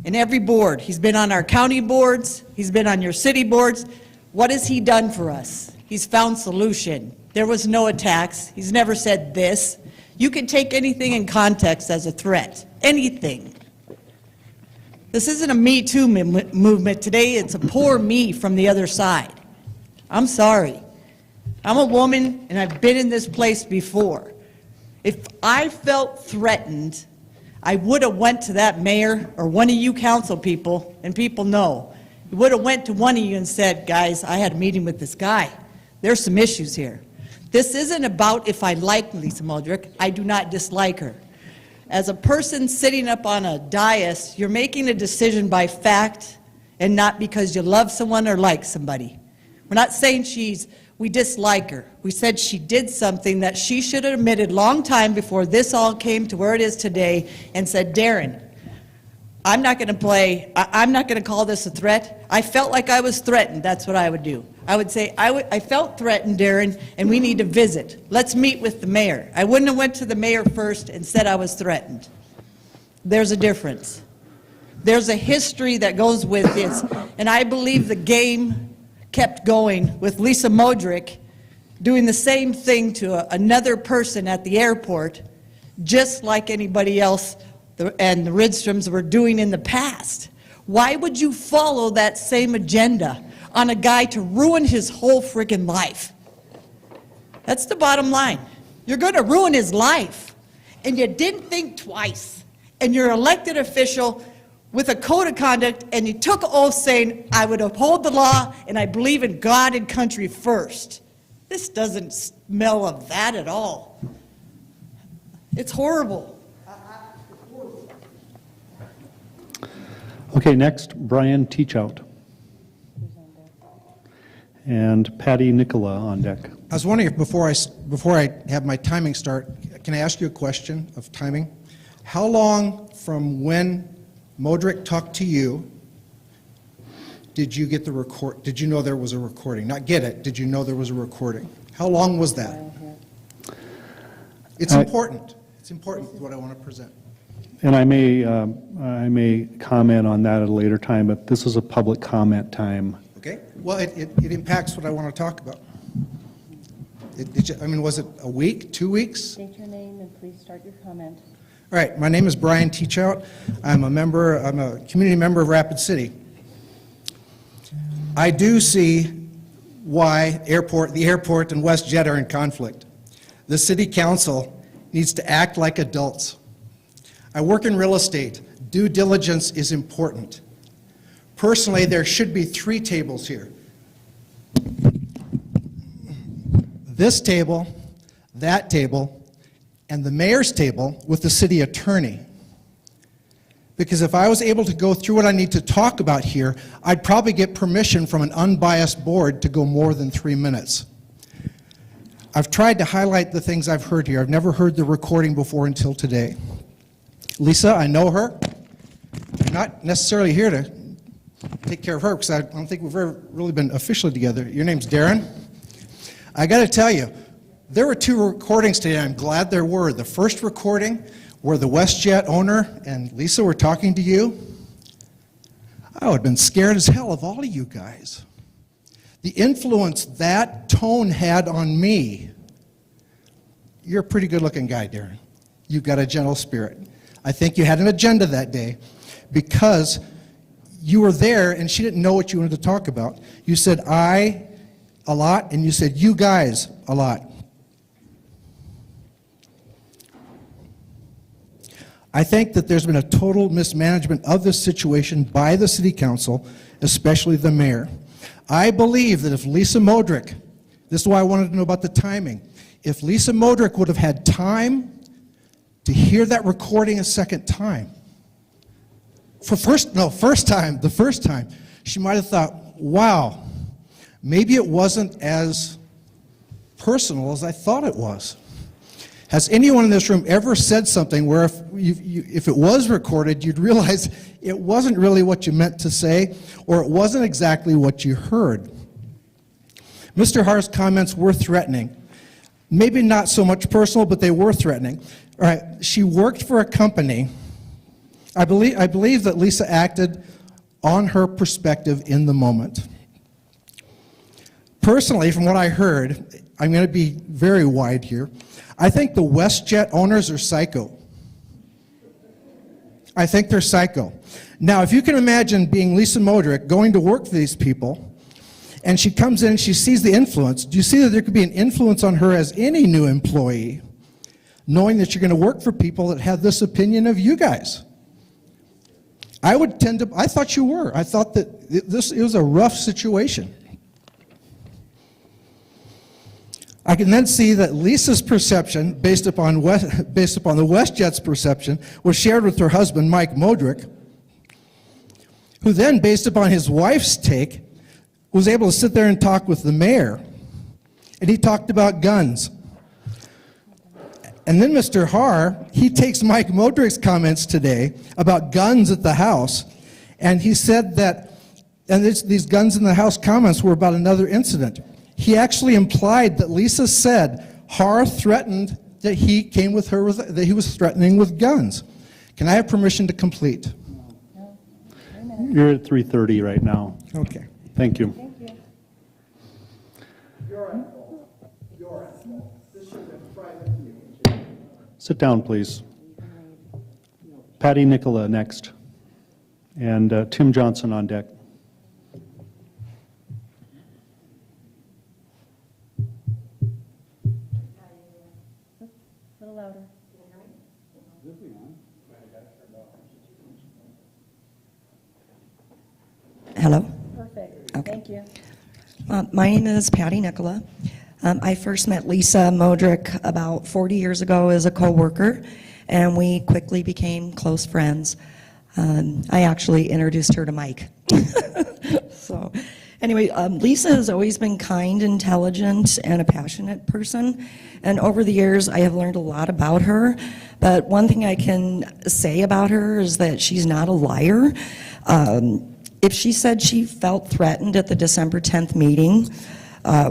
in every board, he's been on our county boards, he's been on your city boards. What has he done for us? He's found solution. There was no attacks. He's never said this. You can take anything in context as a threat, anything. This isn't a Me Too movement today, it's a poor me from the other side. I'm sorry. I'm a woman and I've been in this place before. If I felt threatened, I would have went to that mayor or one of you council people, and people know. You would have went to one of you and said, guys, I had a meeting with this guy. There's some issues here. This isn't about if I like Lisa Modrick. I do not dislike her. As a person sitting up on a dais, you're making a decision by fact and not because you love someone or like somebody. We're not saying she's We dislike her. We said she did something that she should have admitted long time before this all came to where it is today and said, Darren, I'm not going to play, I'm not going to call this a threat. I felt like I was threatened. That's what I would do. I would say, I felt threatened, Darren, and we need to visit. Let's meet with the mayor. I wouldn't have went to the mayor first and said I was threatened. There's a difference. There's a history that goes with this, and I believe the game kept going with Lisa Modrick doing the same thing to another person at the airport, just like anybody else and the Ridstroms were doing in the past. Why would you follow that same agenda on a guy to ruin his whole friggin' life? That's the bottom line. You're going to ruin his life, and you didn't think twice, and you're an elected official with a code of conduct, and you took an oath saying, I would uphold the law, and I believe in God and country first. This doesn't smell of that at all. It's horrible. Okay, next, Brian Teachout. And Patty Nicola on deck. I was wondering if before I have my timing start, can I ask you a question of timing? How long from when Modrick talked to you did you get the record? Did you know there was a recording? Not get it. Did you know there was a recording? How long was that? It's important. It's important what I want to present. And I may comment on that at a later time, but this is a public comment time. Okay. Well, it impacts what I want to talk about. Was it a week, 2 weeks? State your name and please start your comment. All right. My name is Brian Teachout. I'm a community member of Rapid City. I do see why the airport and WestJet are in conflict. The city council needs to act like adults. I work in real estate. Due diligence is important. Personally, there should be 3 tables here. This table, that table, and the mayor's table with the city attorney. Because if I was able to go through what I need to talk about here, I'd probably get permission from an unbiased board to go more than 3 minutes. I've tried to highlight the things I've heard here. I've never heard the recording before until today. Lisa, I know her. I'm not necessarily here to take care of her because I don't think we've ever really been officially together. Your name's Darren. I got to tell you, there were 2 recordings today. I'm glad there were. The first recording where the WestJet owner and Lisa were talking to you, I would have been scared as hell of all of you guys. The influence that tone had on me. You're a pretty good-looking guy, Darren. You've got a gentle spirit. I think you had an agenda that day because you were there and she didn't know what you wanted to talk about. You said I a lot and you said you guys a lot. I think that there's been a total mismanagement of this situation by the city council, especially the mayor. I believe that if Lisa Modrick, this is why I wanted to know about the timing, if Lisa Modrick would have had time to hear that recording a second time, the first time, she might have thought, wow, maybe it wasn't as personal as I thought it was. Has anyone in this room ever said something where if it was recorded, you'd realize it wasn't really what you meant to say, or it wasn't exactly what you heard? Mr. Har's comments were threatening. Maybe not so much personal, but they were threatening. All right, she worked for a company. I believe that Lisa acted on her perspective in the moment. Personally, from what I heard, I'm going to be very wide here, I think the WestJet owners are psycho. I think they're psycho. Now, if you can imagine being Lisa Modrick going to work for these people, and she comes in and she sees the influence, do you see that there could be an influence on her as any new employee, knowing that you're going to work for people that have this opinion of you guys? I thought you were. I thought that it was a rough situation. I can then see that Lisa's perception, based upon the WestJet's perception, was shared with her husband, Mike Modrick, who then, based upon his wife's take, was able to sit there and talk with the mayor. and he talked about guns. And then Mr. Haar, he takes Mike Modrick's comments today about guns at the House, and he said that, and these guns in the House comments were about another incident. He actually implied that Lisa said Haar threatened that he came with her, that he was threatening with guns. Can I have permission to complete? You're at 3:30 right now. Okay. Thank you. Sit down, please. Patty Nicola next, and Tim Johnson on deck. A little louder. Hello? Perfect. Okay. Thank you. My name is Patty Nicola. I first met Lisa Modrick about 40 years ago as a coworker, and we quickly became close friends. I actually introduced her to Mike. So, anyway, Lisa has always been kind, intelligent, and a passionate person. And over the years, I have learned a lot about her. But one thing I can say about her is that she's not a liar. If she said she felt threatened at the December 10th meeting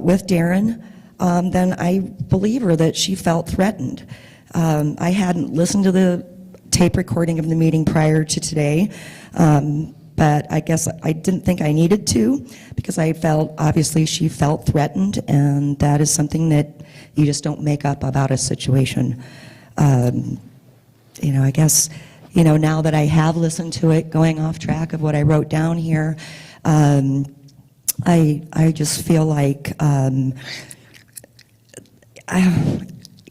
with Darren, then I believe her that she felt threatened. I hadn't listened to the tape recording of the meeting prior to today, but I guess I didn't think I needed to, because I felt, obviously, she felt threatened, and that is something that you just don't make up about a situation. You know, I guess, you know, now that I have listened to it, going off track of what I wrote down here, I just feel like,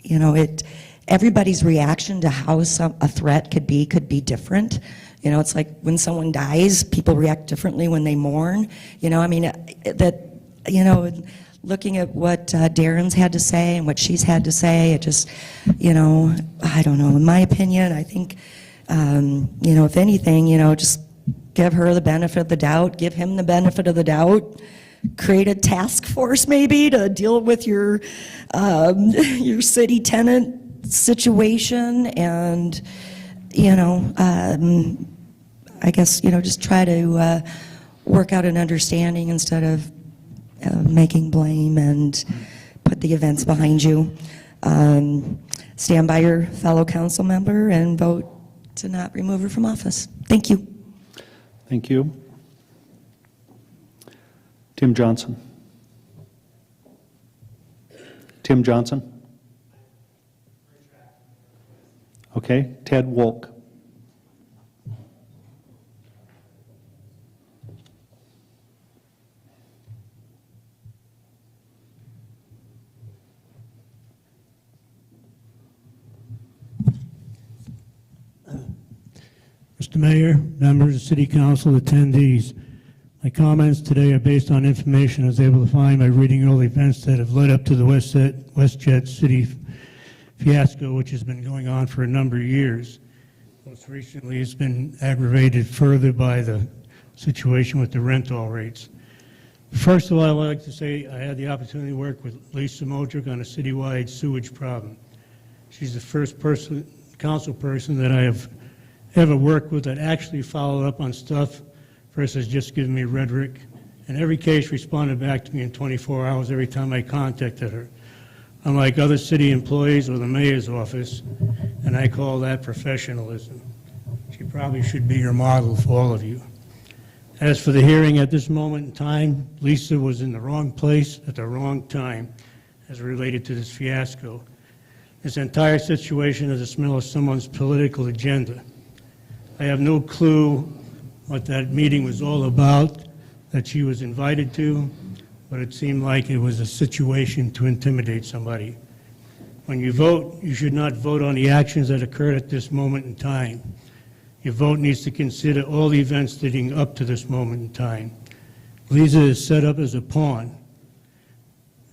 you know, everybody's reaction to how a threat could be different. You know, it's like when someone dies, people react differently when they mourn. You know, I mean, you know, looking at what Darren's had to say and what she's had to say, it just, you know, I don't know. In my opinion, I think, you know, if anything, you know, just give her the benefit of the doubt, give him the benefit of the doubt, create a task force maybe to deal with your city tenant situation, and, you know, I guess, you know, just try to work out an understanding instead of making blame, and put the events behind you. Stand by your fellow council member and vote to not remove her from office. Thank you. Thank you. Tim Johnson. Tim Johnson? Okay, Ted Wolk. Mr. Mayor, members of City Council, attendees, my comments today are based on information I was able to find by reading all the events that have led up to the WestJet City fiasco, which has been going on for a number of years. Most recently, it's been aggravated further by the situation with the rental rates. First of all, I'd like to say I had the opportunity to work with Lisa Modrick on a citywide sewage problem. She's the first council person that I have ever worked with that actually followed up on stuff versus just giving me rhetoric. And every case responded back to me in 24 hours every time I contacted her. Unlike other city employees or the mayor's office, and I call that professionalism. She probably should be your model for all of you. As for the hearing at this moment in time, Lisa was in the wrong place at the wrong time as related to this fiasco. This entire situation is a smell of someone's political agenda. I have no clue what that meeting was all about that she was invited to, but it seemed like it was a situation to intimidate somebody. When you vote, you should not vote on the actions that occurred at this moment in time. Your vote needs to consider all the events leading up to this moment in time. Lisa is set up as a pawn.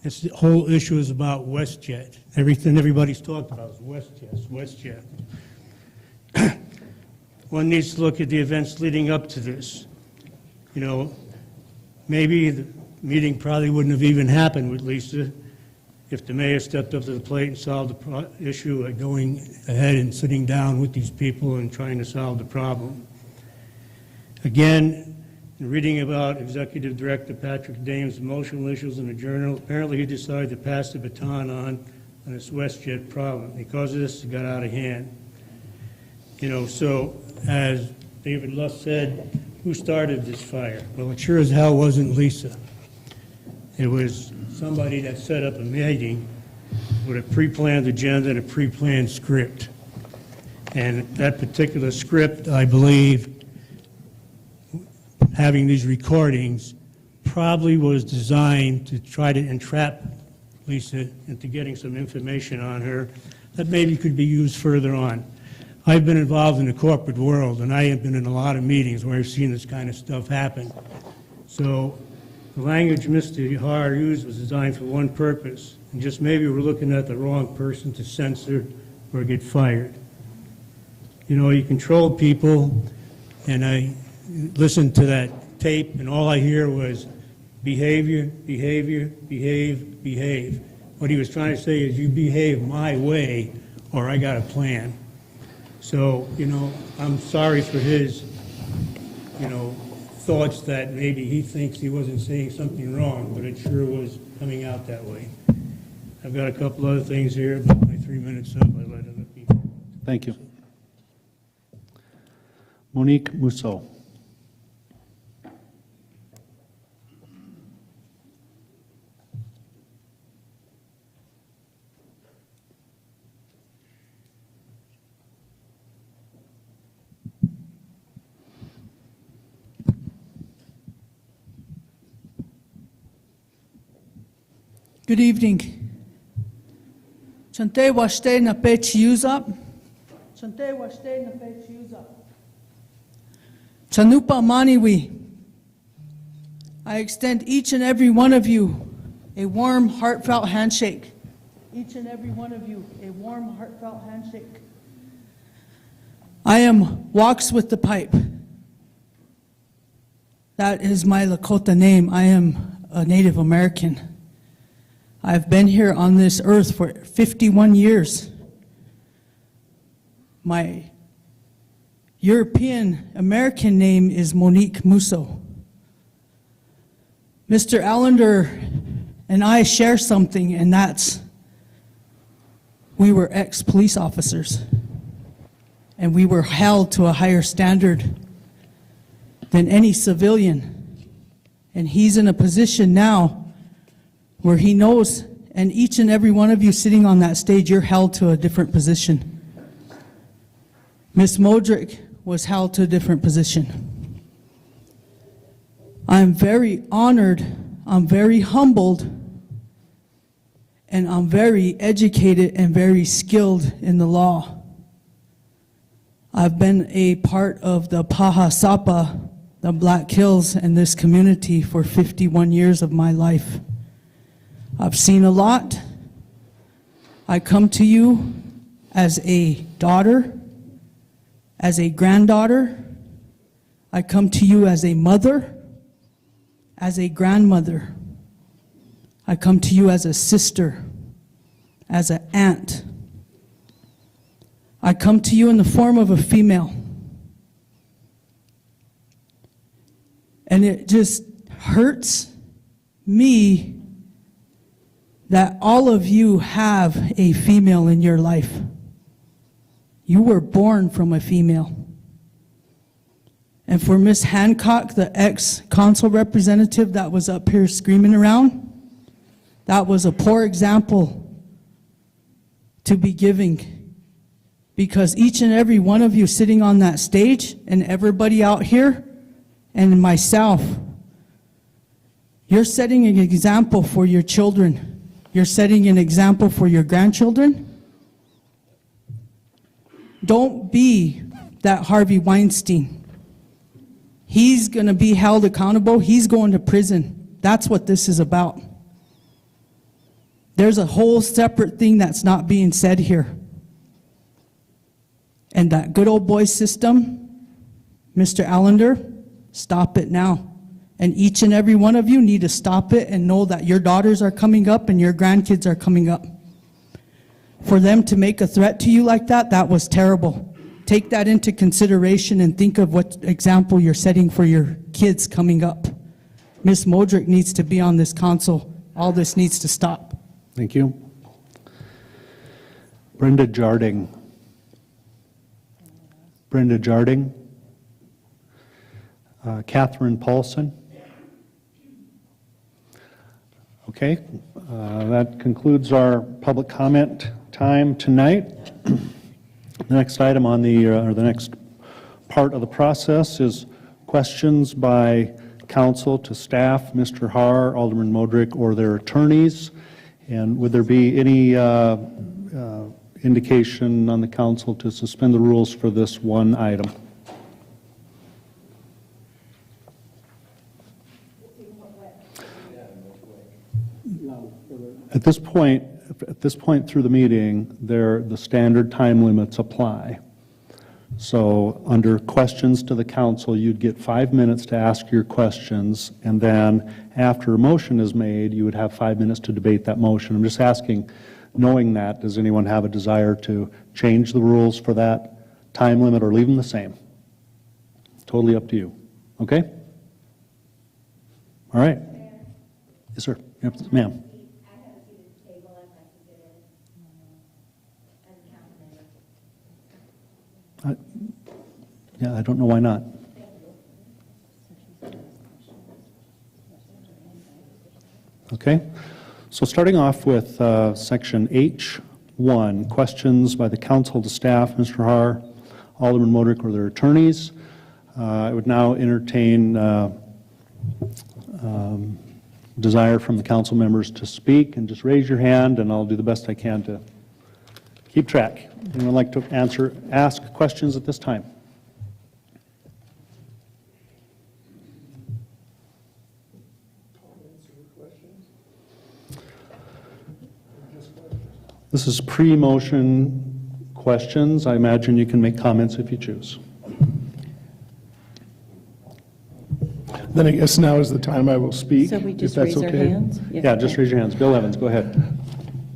The whole issue is about WestJet. Everything everybody's talked about is WestJet. One needs to look at the events leading up to this. You know, maybe the meeting probably wouldn't have even happened with Lisa if the mayor stepped up to the plate and solved the issue of going ahead and sitting down with these people and trying to solve the problem. Again, in reading about Executive Director Patrick Dame's emotional issues in the journal, apparently he decided to pass the baton on this WestJet problem. Because of this, it got out of hand. You know, so as David Luss said, who started this fire? Well, it sure as hell wasn't Lisa. It was somebody that set up a meeting with a pre-planned agenda and a pre-planned script. And that particular script, I believe, having these recordings, probably was designed to try to entrap Lisa into getting some information on her that maybe could be used further on. I've been involved in the corporate world, and I have been in a lot of meetings where I've seen this kind of stuff happen. So the language Mr. Har used was designed for one purpose, and just maybe we're looking at the wrong person to censor or get fired. You know, you control people, and I listened to that tape, and all I hear was behavior, behavior, behave, behave. What he was trying to say is you behave my way, or I got a plan. So, you know, I'm sorry for his, you know, thoughts that maybe he thinks he wasn't saying something wrong, but it sure was coming out that way. I've got a couple other things here, but my 3 minutes up, I let other people. Thank you. Monique Mousseau. Good evening. Chante washte na pech yuza. Chante washte na pech yuza. Chanupa maniwi. I extend each and every one of you a warm, heartfelt handshake. Each and every one of you a warm, heartfelt handshake. I am Walks with the Pipe. That is my Lakota name. I am a Native American. I've been here on this earth for 51 years. My European American name is Monique Musso. Mr. Allender and I share something, and that's we were ex-police officers, and we were held to a higher standard than any civilian. And he's in a position now where he knows, and each and every one of you sitting on that stage, you're held to a different position. Ms. Modrick was held to a different position. I'm very honored, I'm very humbled, and I'm very educated and very skilled in the law. I've been a part of the Paha Sapa, the Black Hills, and this community for 51 years of my life. I've seen a lot. I come to you as a daughter, as a granddaughter. I come to you as a mother, as a grandmother. I come to you as a sister, as an aunt. I come to you in the form of a female. And it just hurts me that all of you have a female in your life. You were born from a female. And for Miss Hancock, the ex-council representative that was up here screaming around, that was a poor example to be giving. Because each and every one of you sitting on that stage, and everybody out here, and myself, you're setting an example for your children. You're setting an example for your grandchildren. Don't be that Harvey Weinstein. He's going to be held accountable. He's going to prison. That's what this is about. There's a whole separate thing that's not being said here. And that good old boy system, Mr. Allender, stop it now. And each and every one of you need to stop it and know that your daughters are coming up and your grandkids are coming up. For them to make a threat to you like that, that was terrible. Take that into consideration and think of what example you're setting for your kids coming up. Ms. Modrick needs to be on this council. All this needs to stop. Thank you. Brenda Jarding. Brenda Jarding. Catherine Paulson. Okay, that concludes our public comment time tonight. The next item on the, or the next part of the process is questions by council to staff, Mr. Haar, Alderman Modrick, or their attorneys. And would there be any indication on the council to suspend the rules for this one item? At this point through the meeting, the standard time limits apply. So under questions to the council, you'd get 5 minutes to ask your questions, and then after a motion is made, you would have 5 minutes to debate that motion. I'm just asking, knowing that, does anyone have a desire to change the rules for that time limit or leave them the same? Totally up to you. Okay? All right. Yes, sir. Yep, ma'am. Yeah, I don't know why not. Okay, so starting off with section H1, questions by the council to staff, Mr. Haar, Alderman Modrick, or their attorneys. I would now entertain desire from the council members to speak, and just raise your hand and I'll do the best I can to keep track. Anyone like to ask questions at this time? This is pre-motion questions. I imagine you can make comments if you choose. Then I guess now is the time I will speak. So we just if that's raise our okay. hands? Yeah, just raise your hands. Bill Evans, go ahead.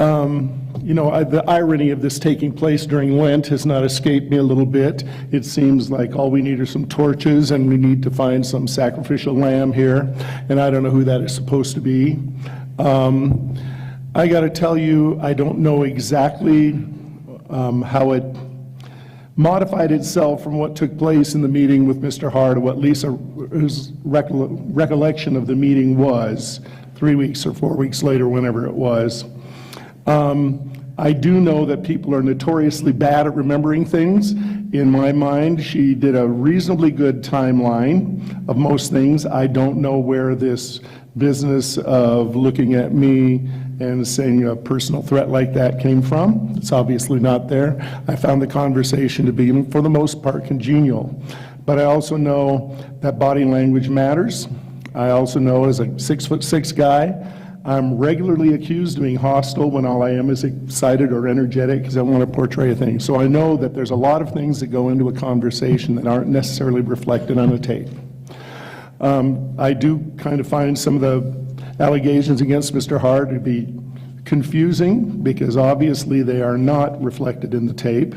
You know, the irony of this taking place during Lent has not escaped me a little bit. It seems like all we need are some torches and we need to find some sacrificial lamb here, and I don't know who that is supposed to be. I got to tell you, I don't know exactly how it modified itself from what took place in the meeting with Mr. Haar to what Lisa's recollection of the meeting was 3 weeks or 4 weeks later, whenever it was. I do know that people are notoriously bad at remembering things. In my mind, she did a reasonably good timeline of most things. I don't know where this business of looking at me and saying a personal threat like that came from. It's obviously not there. I found the conversation to be, for the most part, congenial. But I also know that body language matters. I also know as a 6'6" guy, I'm regularly accused of being hostile when all I am is excited or energetic because I want to portray a thing. So I know that there's a lot of things that go into a conversation that aren't necessarily reflected on a tape. I do kind of find some of the allegations against Mr. Haar to be confusing because obviously they are not reflected in the tape.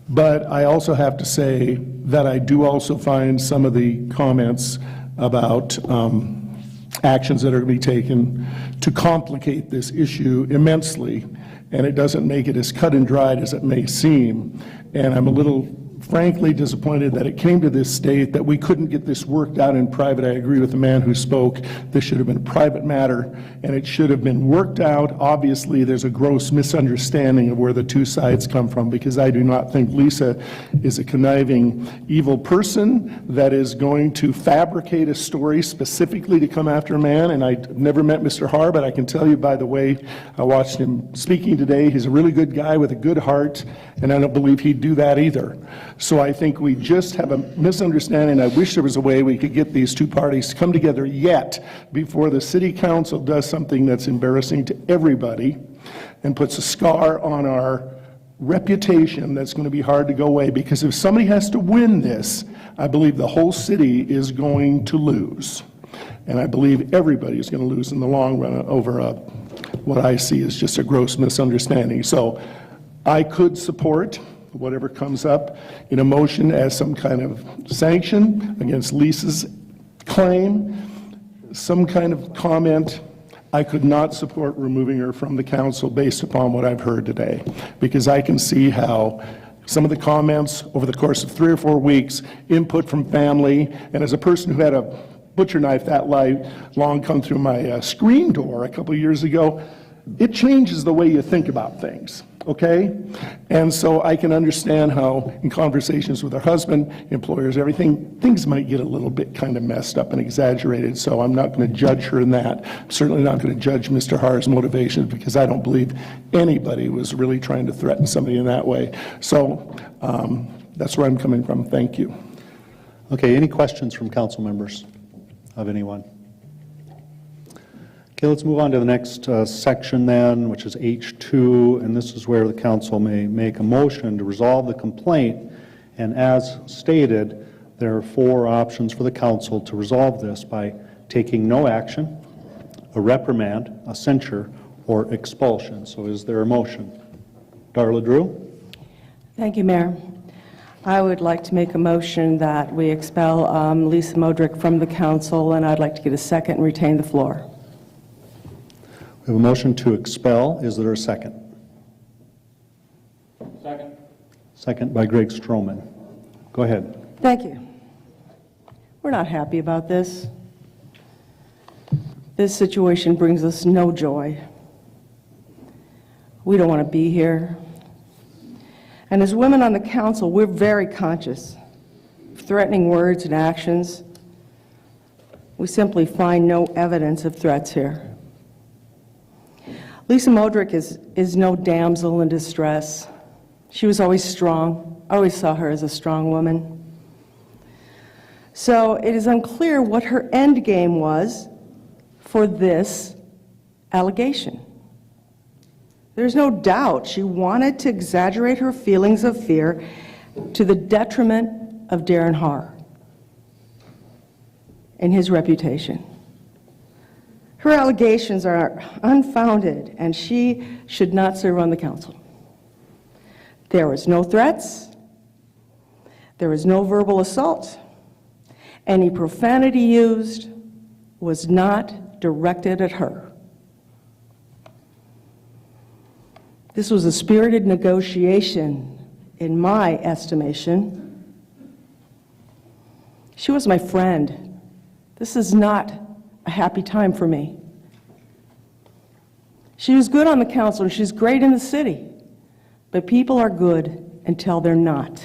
But I also have to say that I do also find some of the comments about actions that are going to be taken to complicate this issue immensely, and it doesn't make it as cut and dried as it may seem. And I'm a little frankly disappointed that it came to this state that we couldn't get this worked out in private. I agree with the man who spoke. This should have been a private matter, and it should have been worked out. Obviously, there's a gross misunderstanding of where the two sides come from, because I do not think Lisa is a conniving, evil person that is going to fabricate a story specifically to come after a man. And I've never met Mr. Haar, but I can tell you by the way I watched him speaking today, he's a really good guy with a good heart, and I don't believe he'd do that either. So I think we just have a misunderstanding. I wish there was a way we could get these two parties to come together yet before the city council does something that's embarrassing to everybody and puts a scar on our reputation that's going to be hard to go away. Because if somebody has to win this, I believe the whole city is going to lose. And I believe everybody is going to lose in the long run over what I see as just a gross misunderstanding. So I could support whatever comes up in a motion as some kind of sanction against Lisa's claim, some kind of comment. I could not support removing her from the council based upon what I've heard today, because I can see how some of the comments over the course of 3 or 4 weeks, input from family, and as a person who had a butcher knife that long come through my screen door a couple of years ago, it changes the way you think about things, okay? And so I can understand how in conversations with her husband, employers, everything, things might get a little bit kind of messed up and exaggerated, so I'm not going to judge her in that. I'm certainly not going to judge Mr. Harr's motivations, because I don't believe anybody was really trying to threaten somebody in that way. So that's where I'm coming from. Thank you. Okay, any questions from council members of anyone? Okay, let's move on to the next section then, which is H2, and this is where the council may make a motion to resolve the complaint. And as stated, there are 4 options for the council to resolve this by taking no action, a reprimand, a censure, or expulsion. So is there a motion? Darla Drew? Thank you, Mayor. I would like to make a motion that we expel Lisa Modrick from the council, and I'd like to get a second and retain the floor. We have a motion to expel. Is there a second? Second. Second by Greg Stroman. Go ahead. Thank you. We're not happy about this. This situation brings us no joy. We don't want to be here. And as women on the council, we're very conscious of threatening words and actions. We simply find no evidence of threats here. Lisa Modrick is no damsel in distress. She was always strong. I always saw her as a strong woman. So it is unclear what her end game was for this allegation. There's no doubt she wanted to exaggerate her feelings of fear to the detriment of Darren Haar and his reputation. Her allegations are unfounded, and she should not serve on the council. There was no threats. There was no verbal assault. Any profanity used was not directed at her. This was a spirited negotiation, in my estimation. She was my friend. This is not a happy time for me. She was good on the council, and she's great in the city. But people are good until they're not.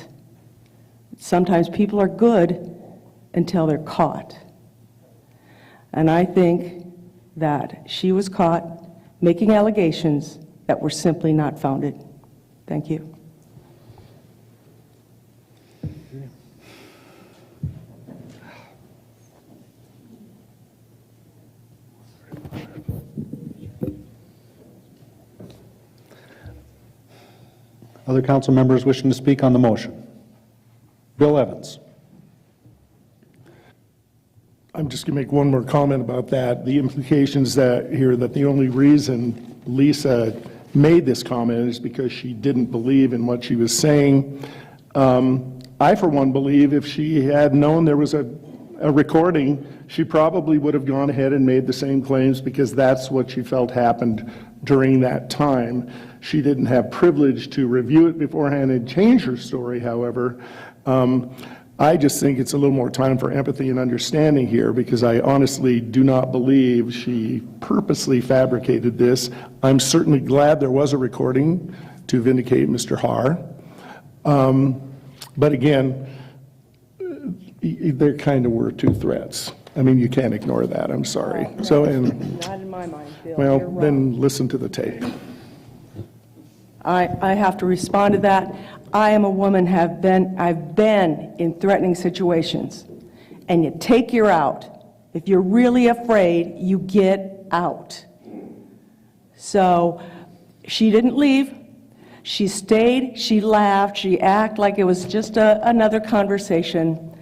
Sometimes people are good until they're caught. And I think that she was caught making allegations that were simply not founded. Thank you. Other council members wishing to speak on the motion? Bill Evans. I'm just going to make one more comment about that. The implications that here that the only reason Lisa made this comment is because she didn't believe in what she was saying. I, for one, believe if she had known there was a recording, she probably would have gone ahead and made the same claims, because that's what she felt happened during that time. She didn't have privilege to review it beforehand and change her story, however. I just think it's a little more time for empathy and understanding here, because I honestly do not believe she purposely fabricated this. I'm certainly glad there was a recording to vindicate Mr. Haar. But again, there kind of were 2 threats. I mean, you can't ignore that, I'm sorry. No, So, not in my mind, Bill. well, You're wrong. then listen to the tape. I have to respond to that. I am a woman, I've been in threatening situations, and you take your out. If you're really afraid, you get out. So she didn't leave. She stayed, she laughed, she acted like it was just another conversation.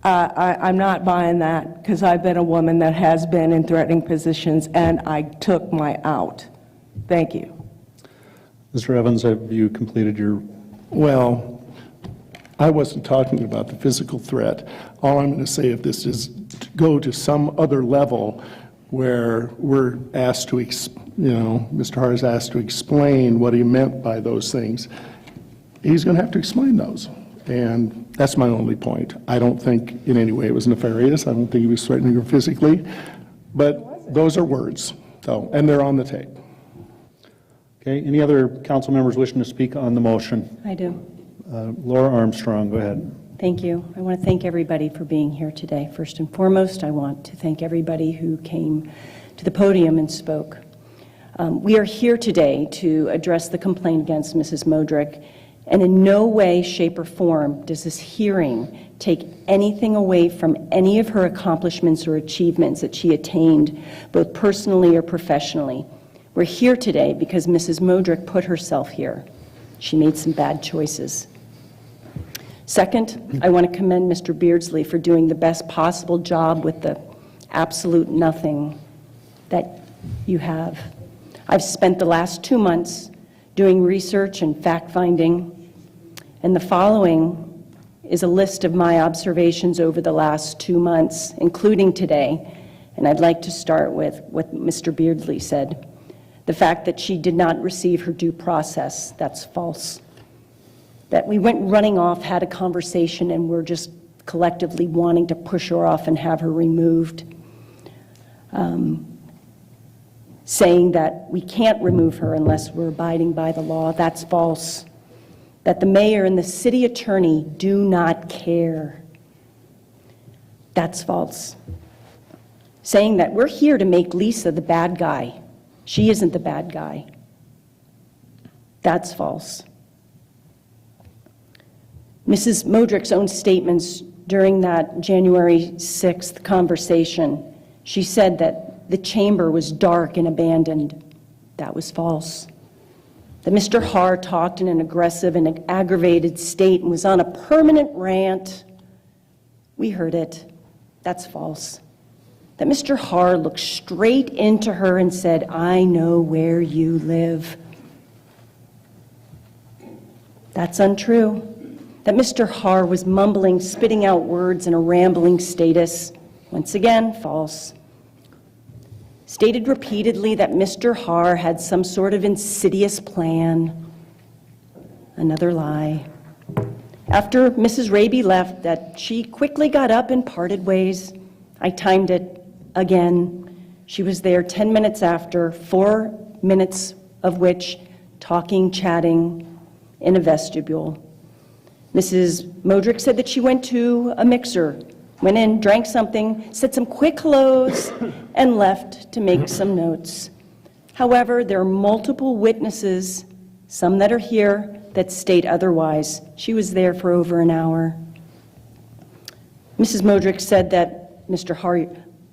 I'm not buying that, because I've been a woman that has been in threatening positions, and I took my out. Thank you. Mr. Evans, have you completed your? Well, I wasn't talking about the physical threat. All I'm going to say, if this is to go to some other level where we're asked to, Mr. Har is asked to explain what he meant by those things, he's going to have to explain those. And that's my only point. I don't think in any way it was nefarious. I don't think he was threatening her physically. But those are words, though, and they're on the tape. Okay, any other council members wishing to speak on the motion? I do. Laura Armstrong, go ahead. Thank you. I want to thank everybody for being here today. First and foremost, I want to thank everybody who came to the podium and spoke. We are here today to address the complaint against Mrs. Modrick, and in no way, shape, or form does this hearing take anything away from any of her accomplishments or achievements that she attained, both personally or professionally. We're here today because Mrs. Modrick put herself here. She made some bad choices. Second, I want to commend Mr. Beardsley for doing the best possible job with the absolute nothing that you have. I've spent the last 2 months doing research and fact-finding, and the following is a list of my observations over the last 2 months, including today, and I'd like to start with what Mr. Beardsley said. The fact that she did not receive her due process, that's false. That we went running off, had a conversation, and we're just collectively wanting to push her off and have her removed. Saying that we can't remove her unless we're abiding by the law, that's false. That the mayor and the city attorney do not care, that's false. Saying that we're here to make Lisa the bad guy. She isn't the bad guy. That's false. Mrs. Modrick's own statements during that January 6th conversation, she said that the chamber was dark and abandoned. That was false. That Mr. Har talked in an aggressive and aggravated state and was on a permanent rant. We heard it. That's false. That Mr. Har looked straight into her and said, "I know where you live." That's untrue. That Mr. Har was mumbling, spitting out words in a rambling status. Once again, false. Stated repeatedly that Mr. Har had some sort of insidious plan. Another lie. After Mrs. Raby left, that she quickly got up and parted ways. I timed it again. She was there 10 minutes after, 4 minutes of which talking, chatting in a vestibule. Mrs. Modrick said that she went to a mixer, went in, drank something, said some quick hellos, and left to make some notes. However, there are multiple witnesses, some that are here, that state otherwise. She was there for over an hour. Mrs. Modrick said that Mr. Har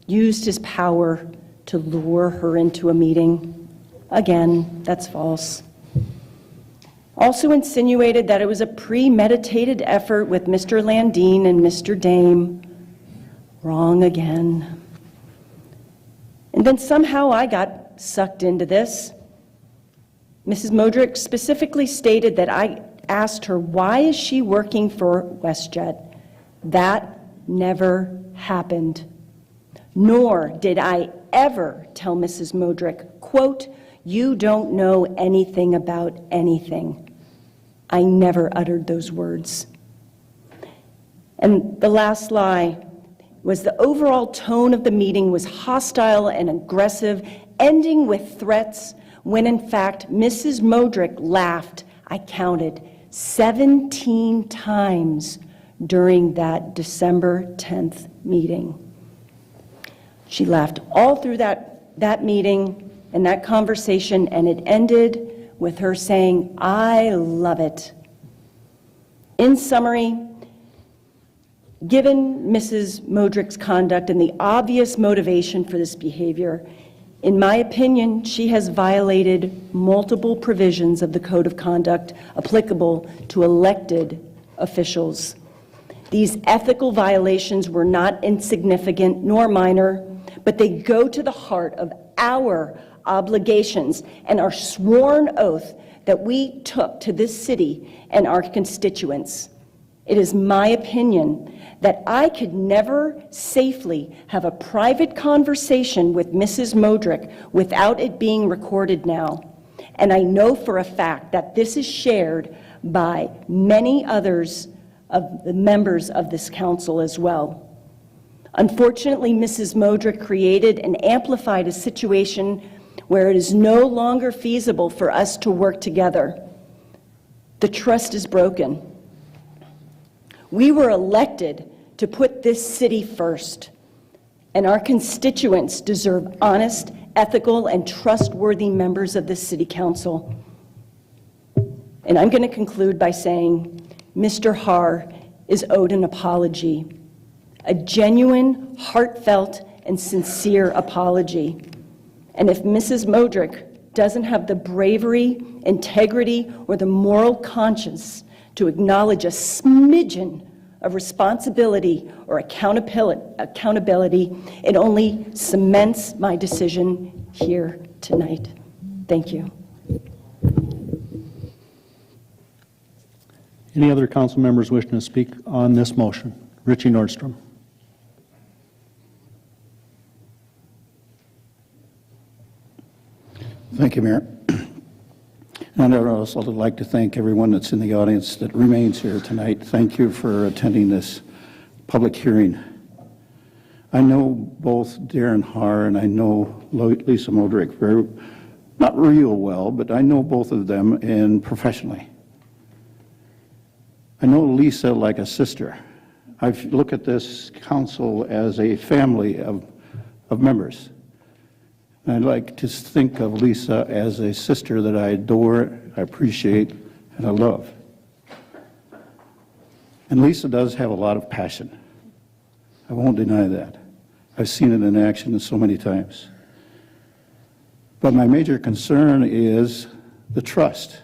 used his power to lure her into a meeting. Again, that's false. Also insinuated that it was a premeditated effort with Mr. Landine and Mr. Dame. Wrong again. And then somehow I got sucked into this. Mrs. Modrick specifically stated that I asked her, why is she working for WestJet? That never happened. Nor did I ever tell Mrs. Modrick, quote, "You don't know anything about anything." I never uttered those words. And the last lie was the overall tone of the meeting was hostile and aggressive, ending with threats, when in fact Mrs. Modrick laughed, I counted, 17 times during that December 10th meeting. She laughed all through that meeting and that conversation, and it ended with her saying, "I love it." In summary, given Mrs. Modrick's conduct and the obvious motivation for this behavior, in my opinion, she has violated multiple provisions of the Code of Conduct applicable to elected officials. These ethical violations were not insignificant nor minor, but they go to the heart of our obligations and our sworn oath that we took to this city and our constituents. It is my opinion that I could never safely have a private conversation with Mrs. Modrick without it being recorded now. And I know for a fact that this is shared by many others of the members of this council as well. Unfortunately, Mrs. Modrick created and amplified a situation where it is no longer feasible for us to work together. The trust is broken. We were elected to put this city first, and our constituents deserve honest, ethical, and trustworthy members of the City Council. And I'm going to conclude by saying Mr. Haar is owed an apology, a genuine, heartfelt, and sincere apology. And if Mrs. Modrick doesn't have the bravery, integrity, or the moral conscience to acknowledge a smidgen of responsibility or accountability, it only cements my decision here tonight. Thank you. Any other council members wishing to speak on this motion? Richie Nordstrom. Thank you, Mayor. And I would also like to thank everyone that's in the audience that remains here tonight. Thank you for attending this public hearing. I know both Darren Haar and I know Lisa Modrick very, not real well, but I know both of them and professionally. I know Lisa like a sister. I look at this council as a family of members. I'd like to think of Lisa as a sister that I adore, I appreciate, and I love. And Lisa does have a lot of passion. I won't deny that. I've seen it in action so many times. But my major concern is the trust,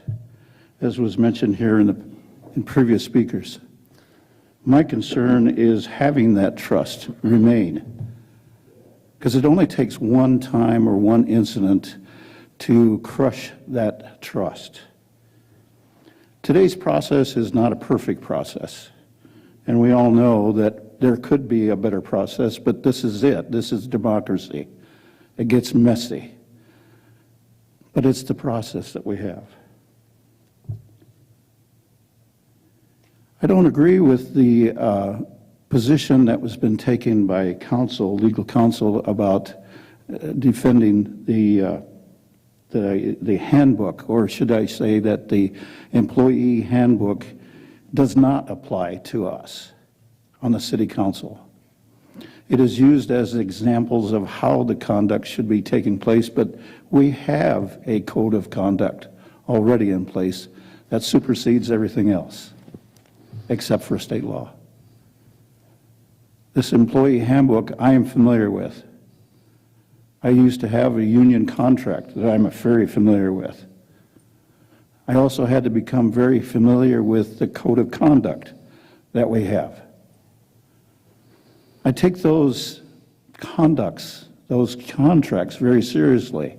as was mentioned here in previous speakers. My concern is having that trust remain. Because it only takes one time or one incident to crush that trust. Today's process is not a perfect process. And we all know that there could be a better process, but this is it. This is democracy. It gets messy. But it's the process that we have. I don't agree with the position that was been taken by counsel, legal counsel, about defending the handbook, or should I say that the employee handbook does not apply to us on the City Council. It is used as examples of how the conduct should be taking place, but we have a code of conduct already in place that supersedes everything else, except for state law. This employee handbook I am familiar with. I used to have a union contract that I'm very familiar with. I also had to become very familiar with the code of conduct that we have. I take those conducts, those contracts very seriously.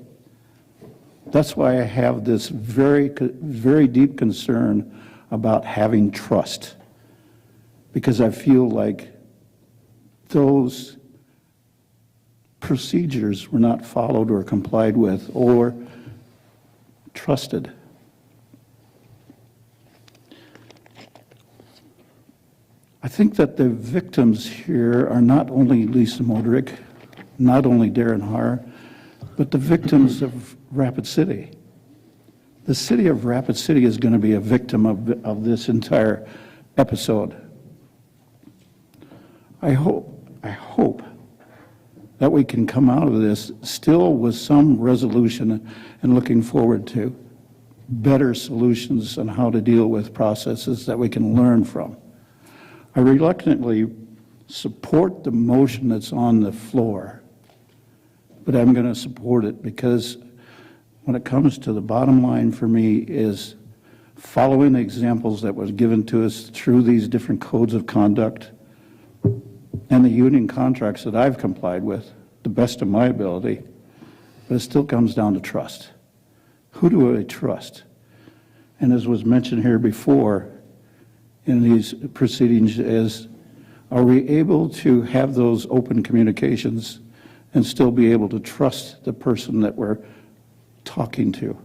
That's why I have this very, very deep concern about having trust, because I feel like those procedures were not followed or complied with or trusted. I think that the victims here are not only Lisa Modrick, not only Darren Haar, but the victims of Rapid City. The city of Rapid City is going to be a victim of this entire episode. I hope that we can come out of this still with some resolution and looking forward to better solutions on how to deal with processes that we can learn from. I reluctantly support the motion that's on the floor, but I'm going to support it because when it comes to the bottom line for me is following the examples that was given to us through these different codes of conduct and the union contracts that I've complied with, the best of my ability, but it still comes down to trust. Who do I trust? And as was mentioned here before in these proceedings is, are we able to have those open communications and still be able to trust the person that we're talking to?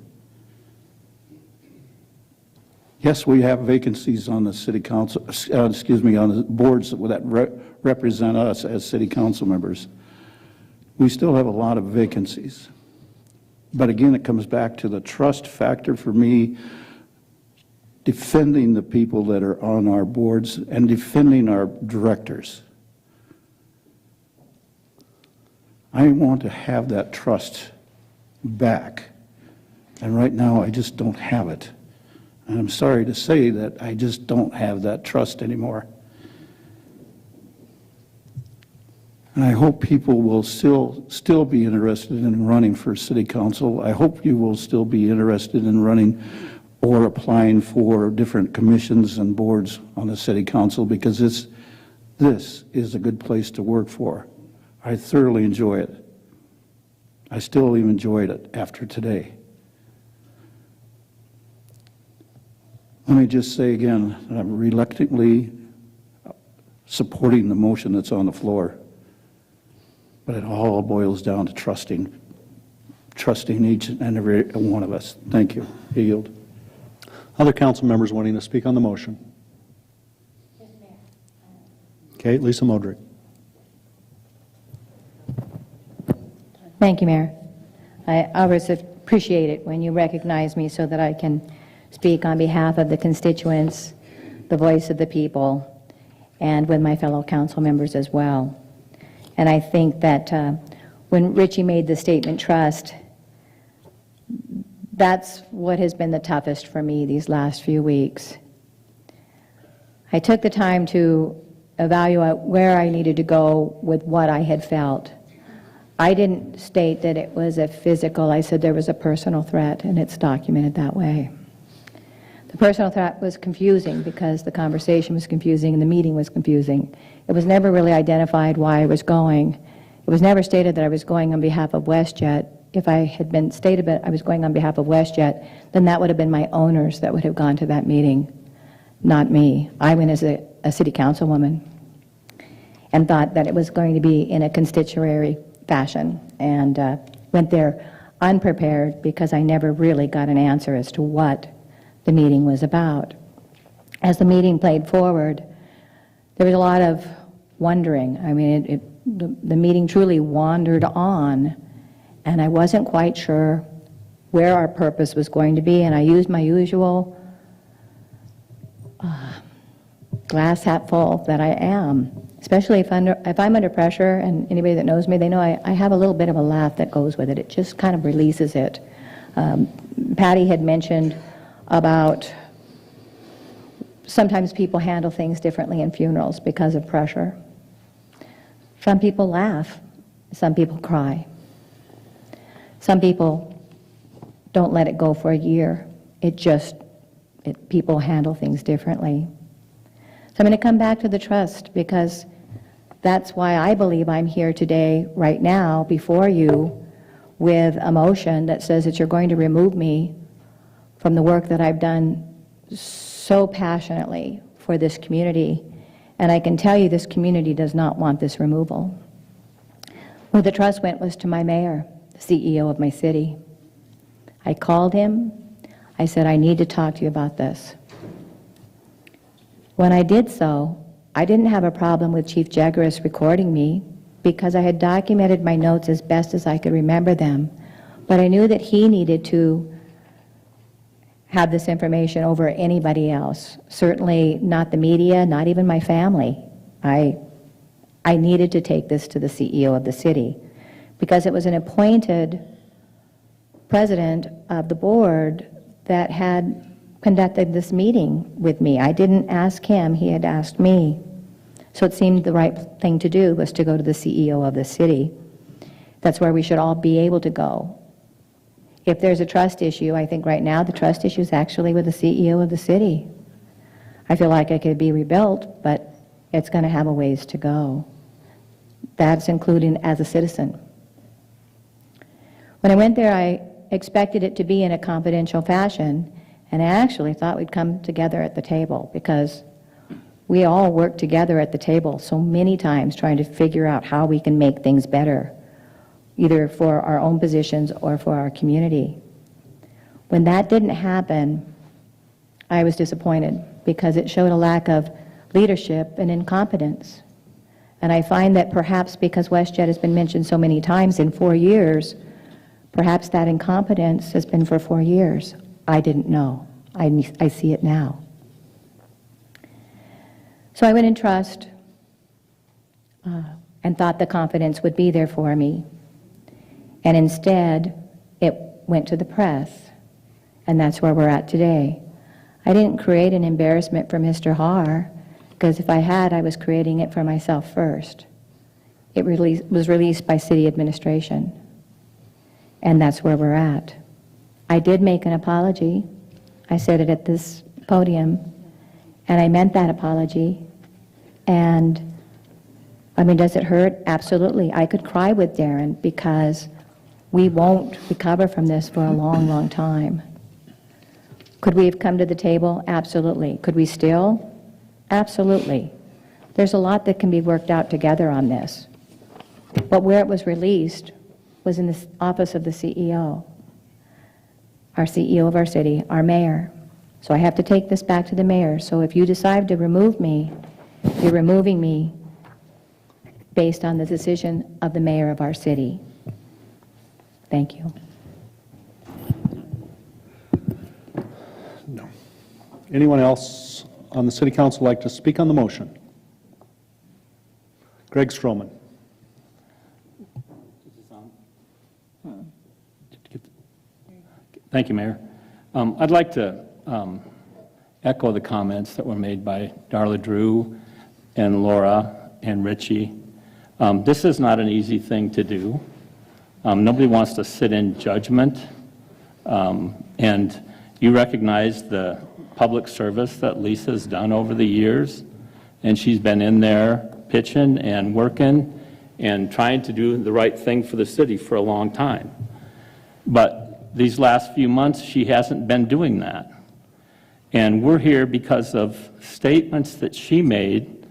Yes, we have vacancies on the city council, on the boards that represent us as city council members. We still have a lot of vacancies. But again, it comes back to the trust factor for me, defending the people that are on our boards and defending our directors. I want to have that trust back. And right now, I just don't have it. And I'm sorry to say that I just don't have that trust anymore. And I hope people will still be interested in running for city council. I hope you will still be interested in running or applying for different commissions and boards on the city council, because this is a good place to work for. I thoroughly enjoy it. I still even enjoyed it after today. Let me just say again that I'm reluctantly supporting the motion that's on the floor. But it all boils down to trusting each and every one of us. Thank you. I yield. Other council members wanting to speak on the motion? Okay, Lisa Modrick. Thank you, Mayor. I always appreciate it when you recognize me so that I can speak on behalf of the constituents, the voice of the people, and with my fellow council members as well. And I think that when Richie made the statement trust, that's what has been the toughest for me these last few weeks. I took the time to evaluate where I needed to go with what I had felt. I didn't state that it was a physical, I said there was a personal threat, and it's documented that way. The personal threat was confusing because the conversation was confusing and the meeting was confusing. It was never really identified why I was going. It was never stated that I was going on behalf of WestJet. If I had been stated that I was going on behalf of WestJet, then that would have been my owners that would have gone to that meeting, not me. I went as a city councilwoman and thought that it was going to be in a constitutory fashion, and went there unprepared because I never really got an answer as to what the meeting was about. As the meeting played forward, there was a lot of wondering. I mean, the meeting truly wandered on, and I wasn't quite sure where our purpose was going to be, and I used my usual glass half full that I am, especially if I'm under pressure, and anybody that knows me, they know I have a little bit of a laugh that goes with it. It just kind of releases it. Patty had mentioned about sometimes people handle things differently in funerals because of pressure. Some people laugh, some people cry. Some people don't let it go for a year. People handle things differently. So I'm going to come back to the trust, because that's why I believe I'm here today, right now, before you, with a motion that says that you're going to remove me from the work that I've done so passionately for this community. And I can tell you this community does not want this removal. Where the trust went was to my mayor, the CEO of my city. I called him. I said, I need to talk to you about this. When I did so, I didn't have a problem with Chief Jaggeris recording me because I had documented my notes as best as I could remember them. But I knew that he needed to have this information over anybody else. Certainly not the media, not even my family. I needed to take this to the CEO of the city because it was an appointed president of the board that had conducted this meeting with me. I didn't ask him, he had asked me. So it seemed the right thing to do was to go to the CEO of the city. That's where we should all be able to go. if there's a trust issue, I think right now the trust issue is actually with the CEO of the city. I feel like it could be rebuilt, but it's going to have a ways to go. That's including as a citizen. When I went there, I expected it to be in a confidential fashion, and I actually thought we'd come together at the table, because we all work together at the table so many times trying to figure out how we can make things better, either for our own positions or for our community. When that didn't happen, I was disappointed, because it showed a lack of leadership and incompetence. And I find that perhaps because WestJet has been mentioned so many times in 4 years, perhaps that incompetence has been for 4 years. I didn't know. I see it now. So I went in trust and thought the confidence would be there for me. And instead, it went to the press. And that's where we're at today. I didn't create an embarrassment for Mr. Haar, because if I had, I was creating it for myself first. It was released by city administration. And that's where we're at. I did make an apology. I said it at this podium, and I meant that apology. And, I mean, does it hurt? Absolutely. I could cry with Darren, because we won't recover from this for a long, long time. Could we have come to the table? Absolutely. Could we still? Absolutely. There's a lot that can be worked out together on this. But where it was released was in the office of the CEO, our CEO of our city, our mayor. So I have to take this back to the mayor. So if you decide to remove me, you're removing me based on the decision of the mayor of our city. Thank you. No. Anyone else on the city council like to speak on the motion? Greg Stroman. Thank you, Mayor. I'd like to echo the comments that were made by Darla Drew and Laura and Richie. This is not an easy thing to do. Nobody wants to sit in judgment. And you recognize the public service that Lisa's done over the years, and she's been in there pitching and working and trying to do the right thing for the city for a long time. But these last few months, she hasn't been doing that. And we're here because of statements that she made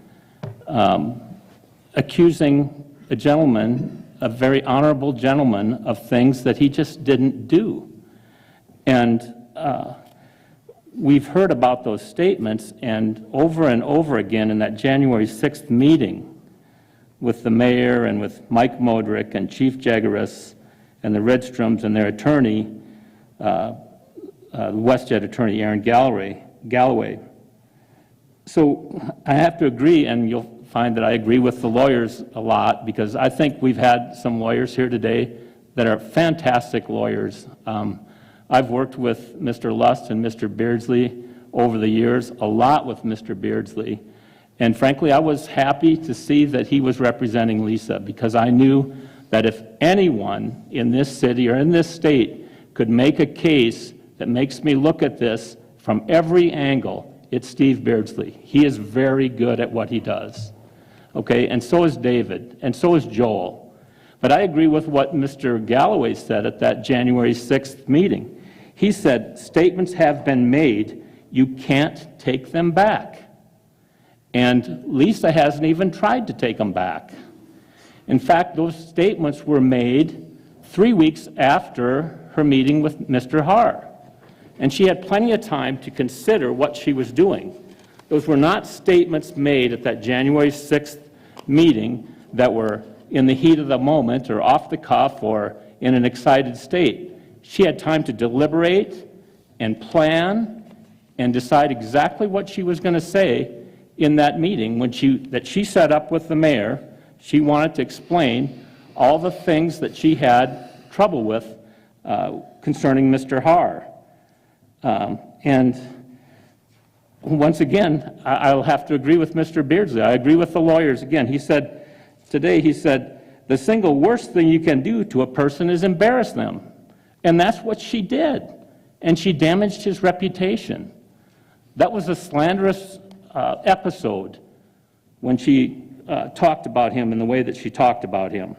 accusing a gentleman, a very honorable gentleman, of things that he just didn't do. And we've heard about those statements, and over again in that January 6th meeting with the mayor and with Mike Modrick and Chief Jagaris and the Redstroms and their attorney, the WestJet attorney, Aaron Galloway. So I have to agree, and you'll find that I agree with the lawyers a lot, because I think we've had some lawyers here today that are fantastic lawyers. I've worked with Mr. Lust and Mr. Beardsley over the years, a lot with Mr. Beardsley. And frankly, I was happy to see that he was representing Lisa, because I knew that if anyone in this city or in this state could make a case that makes me look at this from every angle, it's Steve Beardsley. He is very good at what he does. Okay, and so is David, and so is Joel. But I agree with what Mr. Galloway said at that January 6th meeting. He said, statements have been made, you can't take them back. And Lisa hasn't even tried to take them back. In fact, those statements were made 3 weeks after her meeting with Mr. Haar. And she had plenty of time to consider what she was doing. Those were not statements made at that January 6th meeting that were in the heat of the moment or off the cuff or in an excited state. She had time to deliberate and plan and decide exactly what she was going to say in that meeting that she set up with the mayor. She wanted to explain all the things that she had trouble with concerning Mr. Haar. And once again, I'll have to agree with Mr. Beardsley. I agree with the lawyers again. He said, the single worst thing you can do to a person is embarrass them. And that's what she did. And she damaged his reputation. That was a slanderous episode when she talked about him in the way that she talked about him.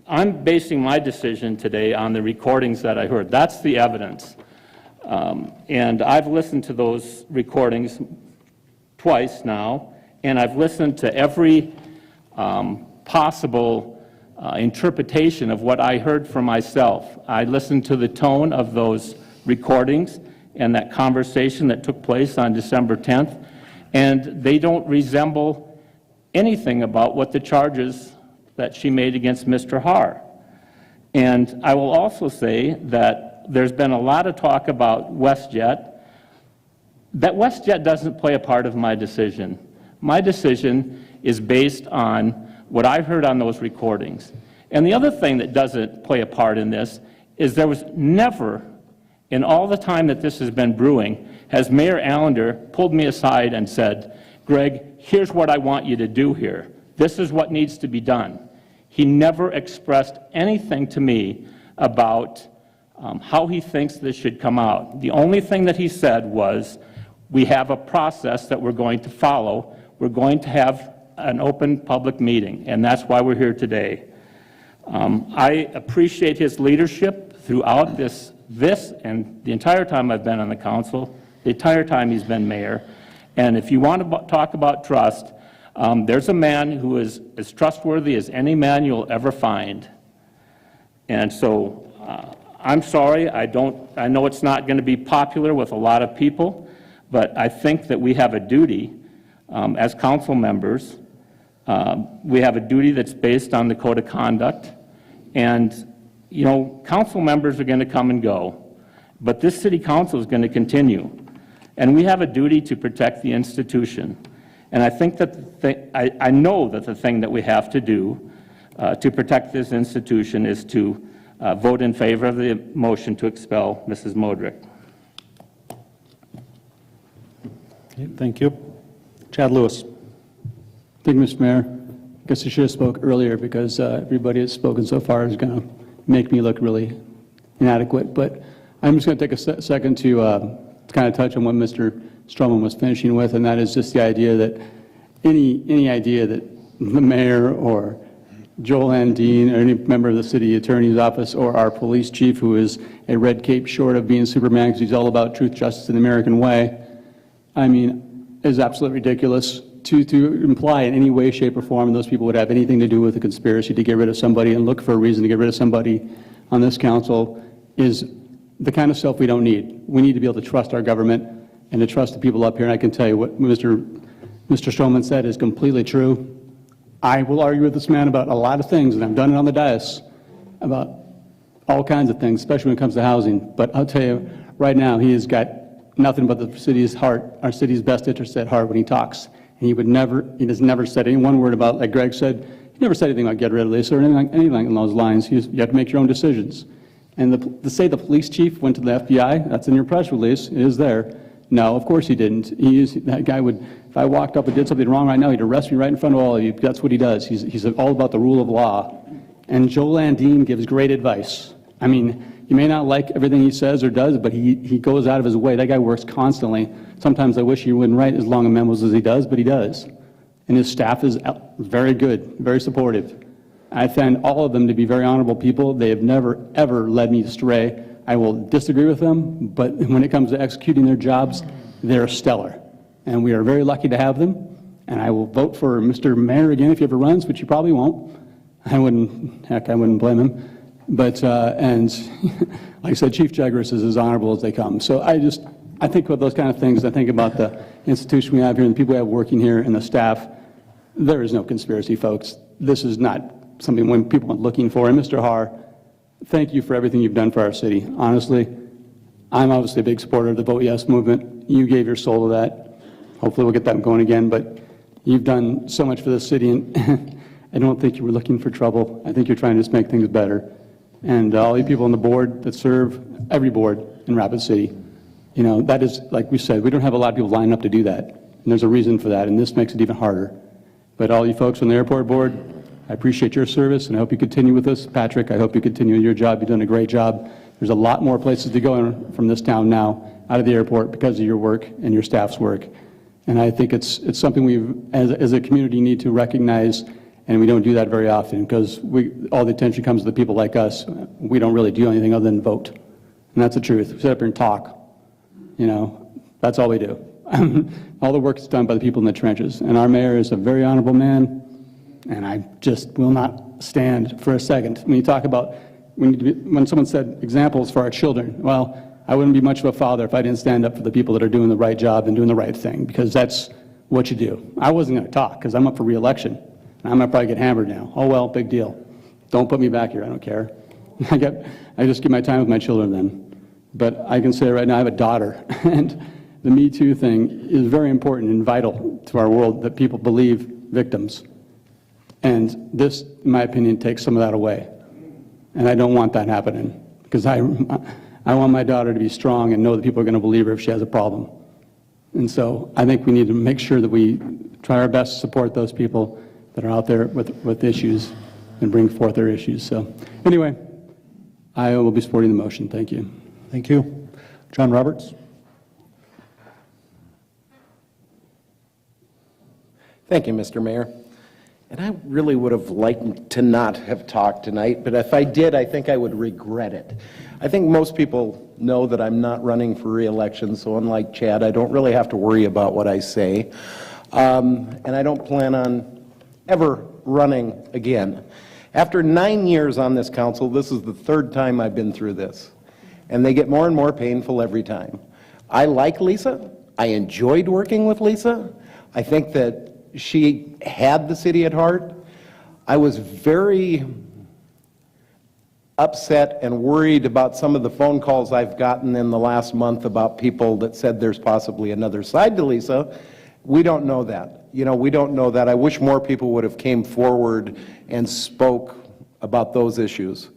I'm basing my decision today on the recordings that I heard. That's the evidence. And I've listened to those recordings twice now, and I've listened to every possible interpretation of what I heard for myself. I listened to the tone of those recordings and that conversation that took place on December 10th, and they don't resemble anything about what the charges that she made against Mr. Haar. And I will also say that there's been a lot of talk about WestJet. That WestJet doesn't play a part of my decision. My decision is based on what I heard on those recordings. And the other thing that doesn't play a part in this is there was never, in all the time that this has been brewing, has Mayor Allender pulled me aside and said, Greg, here's what I want you to do here. This is what needs to be done. He never expressed anything to me about how he thinks this should come out. The only thing that he said was, we have a process that we're going to follow. We're going to have an open public meeting, and that's why we're here today. I appreciate his leadership throughout this and the entire time I've been on the council, the entire time he's been mayor. And if you want to talk about trust, there's a man who is as trustworthy as any man you'll ever find. And so I'm sorry, I know it's not going to be popular with a lot of people, but I think that we have a duty as council members. We have a duty that's based on the code of conduct. And, you know, council members are going to come and go, but this city council is going to continue. And we have a duty to protect the institution. And I think that I know that the thing that we have to do to protect this institution is to vote in favor of the motion to expel Mrs. Modrick. Okay, thank you. Chad Lewis. Thank you, Mr. Mayor. I guess I should have spoke earlier because everybody that's spoken so far is going to make me look really inadequate. But I'm just going to take a second to kind of touch on what Mr. Stroman was finishing with, and that is just the idea that any idea that the mayor or Joel Andine or any member of the city attorney's office or our police chief, who is a red cape short of being Superman because he's all about truth, justice, and the American way, I mean, is absolutely ridiculous. To imply in any way, shape, or form those people would have anything to do with a conspiracy to get rid of somebody and look for a reason to get rid of somebody on this council is the kind of stuff we don't need. We need to be able to trust our government and to trust the people up here. And I can tell you what Mr. Stroman said is completely true. I will argue with this man about a lot of things, and I've done it on the dais, about all kinds of things, especially when it comes to housing. But I'll tell you, right now, he has got nothing but the city's heart, our city's best interest at heart when he talks. And he has never said any one word about, like Greg said, he never said anything about get rid of Lisa or anything along those lines. You have to make your own decisions. And to say the police chief went to the FBI, that's in your press release, it is there. No, of course he didn't. That guy would, if I walked up and did something wrong right now, he'd arrest me right in front of all of you. That's what he does. He's all about the rule of law. And Joel Andine gives great advice. I mean, you may not like everything he says or does, but he goes out of his way. That guy works constantly. Sometimes I wish he wouldn't write as long memos as he does, but he does. And his staff is very good, very supportive. I find all of them to be very honorable people. They have never, ever led me astray. I will disagree with them, but when it comes to executing their jobs, they're stellar. And we are very lucky to have them. And I will vote for Mr. Mayor again if he ever runs, which he probably won't. I wouldn't blame him. But, and like I said, Chief Jagras is as honorable as they come. So I think about those kind of things. I think about the institution we have here and the people we have working here and the staff. There is no conspiracy, folks. This is not something when people are looking for. And Mr. Haar, thank you for everything you've done for our city. Honestly, I'm obviously a big supporter of the Vote Yes movement. You gave your soul to that. Hopefully we'll get that going again. But you've done so much for the city, and I don't think you were looking for trouble. I think you're trying to just make things better. And all you people on the board that serve, every board in Rapid City, you know, that is, like we said, we don't have a lot of people lining up to do that. And there's a reason for that, and this makes it even harder. But all you folks on the airport board, I appreciate your service, and I hope you continue with this. Patrick, I hope you continue in your job. You've done a great job. There's a lot more places to go from this town now, out of the airport, because of your work and your staff's work. And I think it's something we, as a community, need to recognize, and we don't do that very often, because all the attention comes to the people like us. We don't really do anything other than vote. And that's the truth. We sit up here and talk. You know, that's all we do. All the work is done by the people in the trenches. And our mayor is a very honorable man, and I just will not stand for a second. When you talk about, when someone said examples for our children, well, I wouldn't be much of a father if I didn't stand up for the people that are doing the right job and doing the right thing, because that's what you do. I wasn't going to talk because I'm up for re-election, and I'm going to probably get hammered now. Oh, well, big deal. Don't put me back here. I don't care. I just give my time with my children then. But I can say right now I have a daughter, and the Me Too thing is very important and vital to our world, that people believe victims. And this, in my opinion, takes some of that away. And I don't want that happening, because I want my daughter to be strong and know that people are going to believe her if she has a problem. And so I think we need to make sure that we try our best to support those people that are out there with issues and bring forth their issues. So anyway, I will be supporting the motion. Thank you. Thank you. John Roberts. Thank you, Mr. Mayor. And I really would have liked to not have talked tonight, but if I did, I think I would regret it. I think most people know that I'm not running for re-election, so unlike Chad, I don't really have to worry about what I say. And I don't plan on ever running again. After 9 years on this council, this is the third time I've been through this. And they get more and more painful every time. I like Lisa. I enjoyed working with Lisa. I think that she had the city at heart. I was very upset and worried about some of the phone calls I've gotten in the last month about people that said there's possibly another side to Lisa. We don't know that. You know, we don't know that. I wish more people would have came forward and spoke about those issues.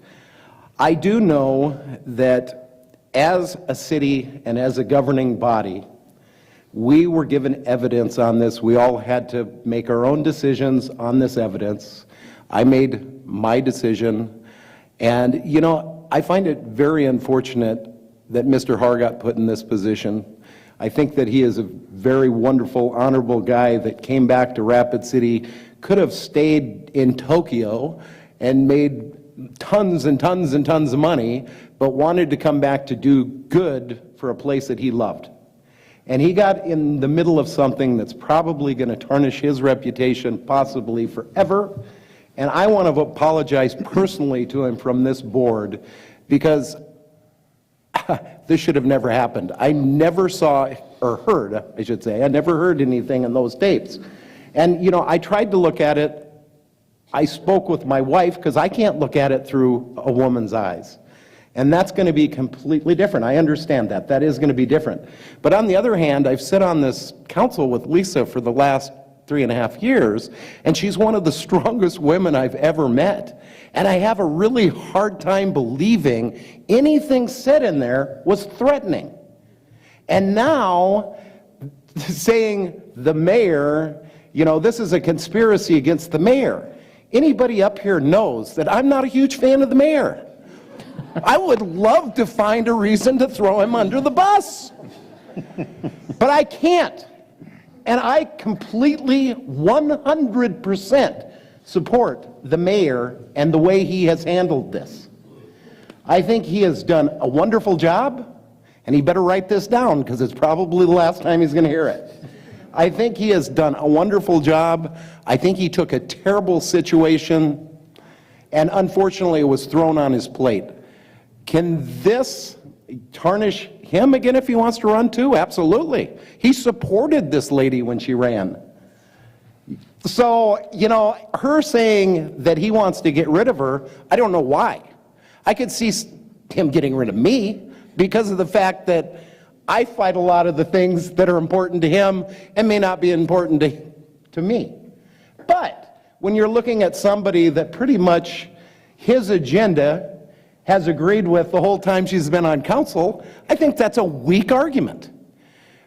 I do know that as a city and as a governing body, we were given evidence on this. We all had to make our own decisions on this evidence. I made my decision. And, you know, I find it very unfortunate that Mr. Har got put in this position. I think that he is a very wonderful, honorable guy that came back to Rapid City, could have stayed in Tokyo and made tons and tons and tons of money, but wanted to come back to do good for a place that he loved. And he got in the middle of something that's probably going to tarnish his reputation, possibly forever. And I want to apologize personally to him from this board, because this should have never happened. I never saw, or heard, I should say, I never heard anything in those tapes. And, you know, I tried to look at it. I spoke with my wife, because I can't look at it through a woman's eyes. And that's going to be completely different. I understand that. That is going to be different. But on the other hand, I've sat on this council with Lisa for the last 3.5 years, and she's one of the strongest women I've ever met. And I have a really hard time believing anything said in there was threatening. And now, saying the mayor, you know, this is a conspiracy against the mayor. Anybody up here knows that I'm not a huge fan of the mayor. I would love to find a reason to throw him under the bus. But I can't. And I completely, 100% support the mayor and the way he has handled this. I think he has done a wonderful job, and he better write this down because it's probably the last time he's going to hear it. I think he has done a wonderful job. I think he took a terrible situation, and unfortunately it was thrown on his plate. Can this tarnish him again if he wants to run too? Absolutely. He supported this lady when she ran. So, you know, her saying that he wants to get rid of her, I don't know why. I could see him getting rid of me because of the fact that I fight a lot of the things that are important to him and may not be important to me. But when you're looking at somebody that pretty much his agenda has agreed with the whole time she's been on council, I think that's a weak argument.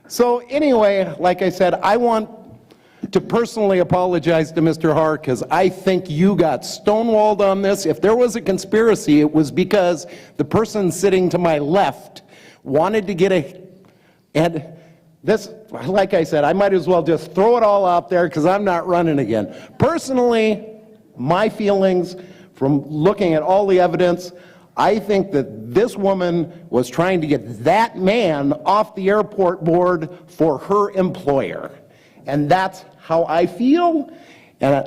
So anyway, like I said, I want to personally apologize to Mr. Haar, because I think you got stonewalled on this. If there was a conspiracy, it was because the person sitting to my left wanted to get and this, like I said, I might as well just throw it all out there because I'm not running again. Personally, my feelings from looking at all the evidence, I think that this woman was trying to get that man off the airport board for her employer. And that's how I feel. And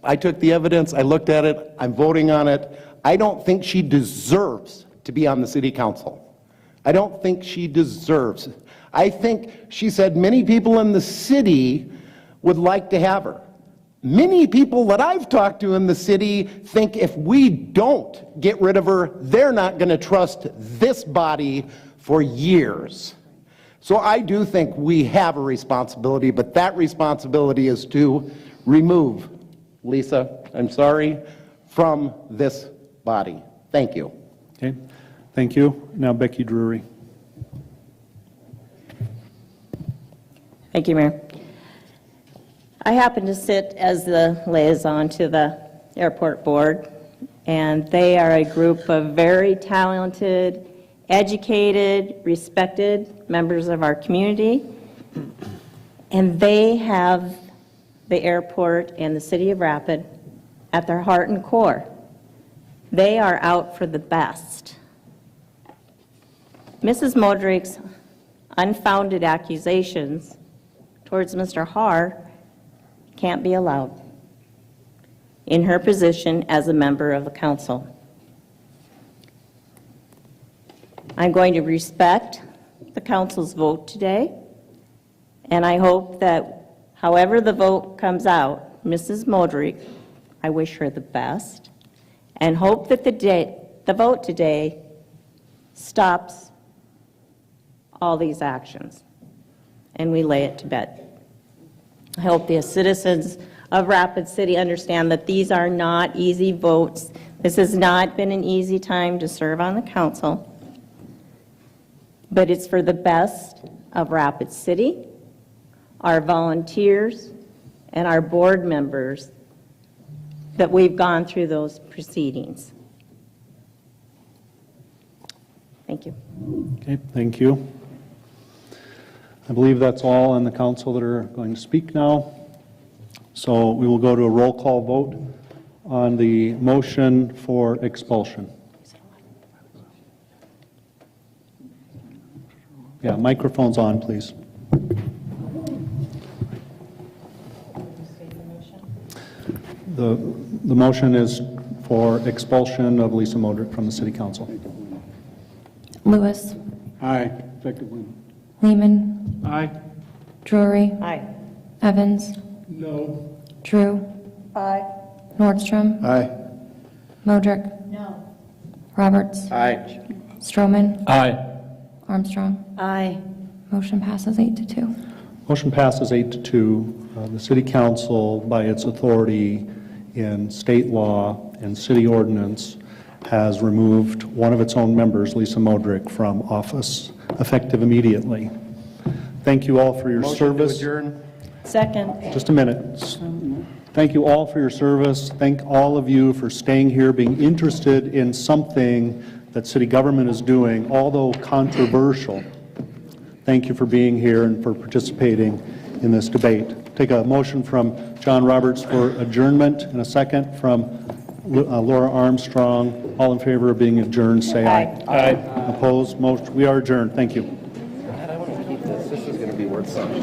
I took the evidence, I looked at it, I'm voting on it. I don't think she deserves to be on the city council. I don't think she deserves. I think she said many people in the city would like to have her. Many people that I've talked to in the city think if we don't get rid of her, they're not going to trust this body for years. So I do think we have a responsibility, but that responsibility is to remove Lisa, I'm sorry, from this body. Thank you. Okay, thank you. Now Becky Drury. Thank you, Mayor. I happen to sit as the liaison to the airport board, and they are a group of very talented, educated, respected members of our community, and they have the airport and the city of Rapid at their heart and core. They are out for the best. Mrs. Modrick's unfounded accusations towards Mr. Haar can't be allowed in her position as a member of the council. I'm going to respect the council's vote today, and I hope that however the vote comes out, Mrs. Modrick, I wish her the best, and hope that the vote today stops all these actions and we lay it to bed. I hope the citizens of Rapid City understand that these are not easy votes. This has not been an easy time to serve on the council, but it's for the best of Rapid City, our volunteers, and our board members that we've gone through those proceedings. Thank you. Okay, thank you. I believe that's all on the council that are going to speak now. So we will go to a roll call vote on the motion for expulsion. Yeah, microphone's on, please. The motion is for expulsion of Lisa Modrick from the city council. Lewis. Aye. Effectively. Lehman. Aye. Drury. Aye. Evans. No. Drew. Aye. Nordstrom. Aye. Modrick. No. Roberts. Aye. Stroman. Aye. Armstrong. Aye. Motion passes 8-2. Motion passes 8-2. The city council, by its authority in state law and city ordinance, has removed one of its own members, Lisa Modrick, from office, effective immediately. Thank you all for your service. Motion to adjourn. Second. Just a minute. Thank you all for your service. Thank all of you for staying here, being interested in something that city government is doing, although controversial. Thank you for being here and for participating in this debate. Take a motion from John Roberts for adjournment and a second from Laura Armstrong. All in favor of being adjourned, say aye. Aye. Opposed? We are adjourned. Thank you. I want to keep this. This is going to be worth something.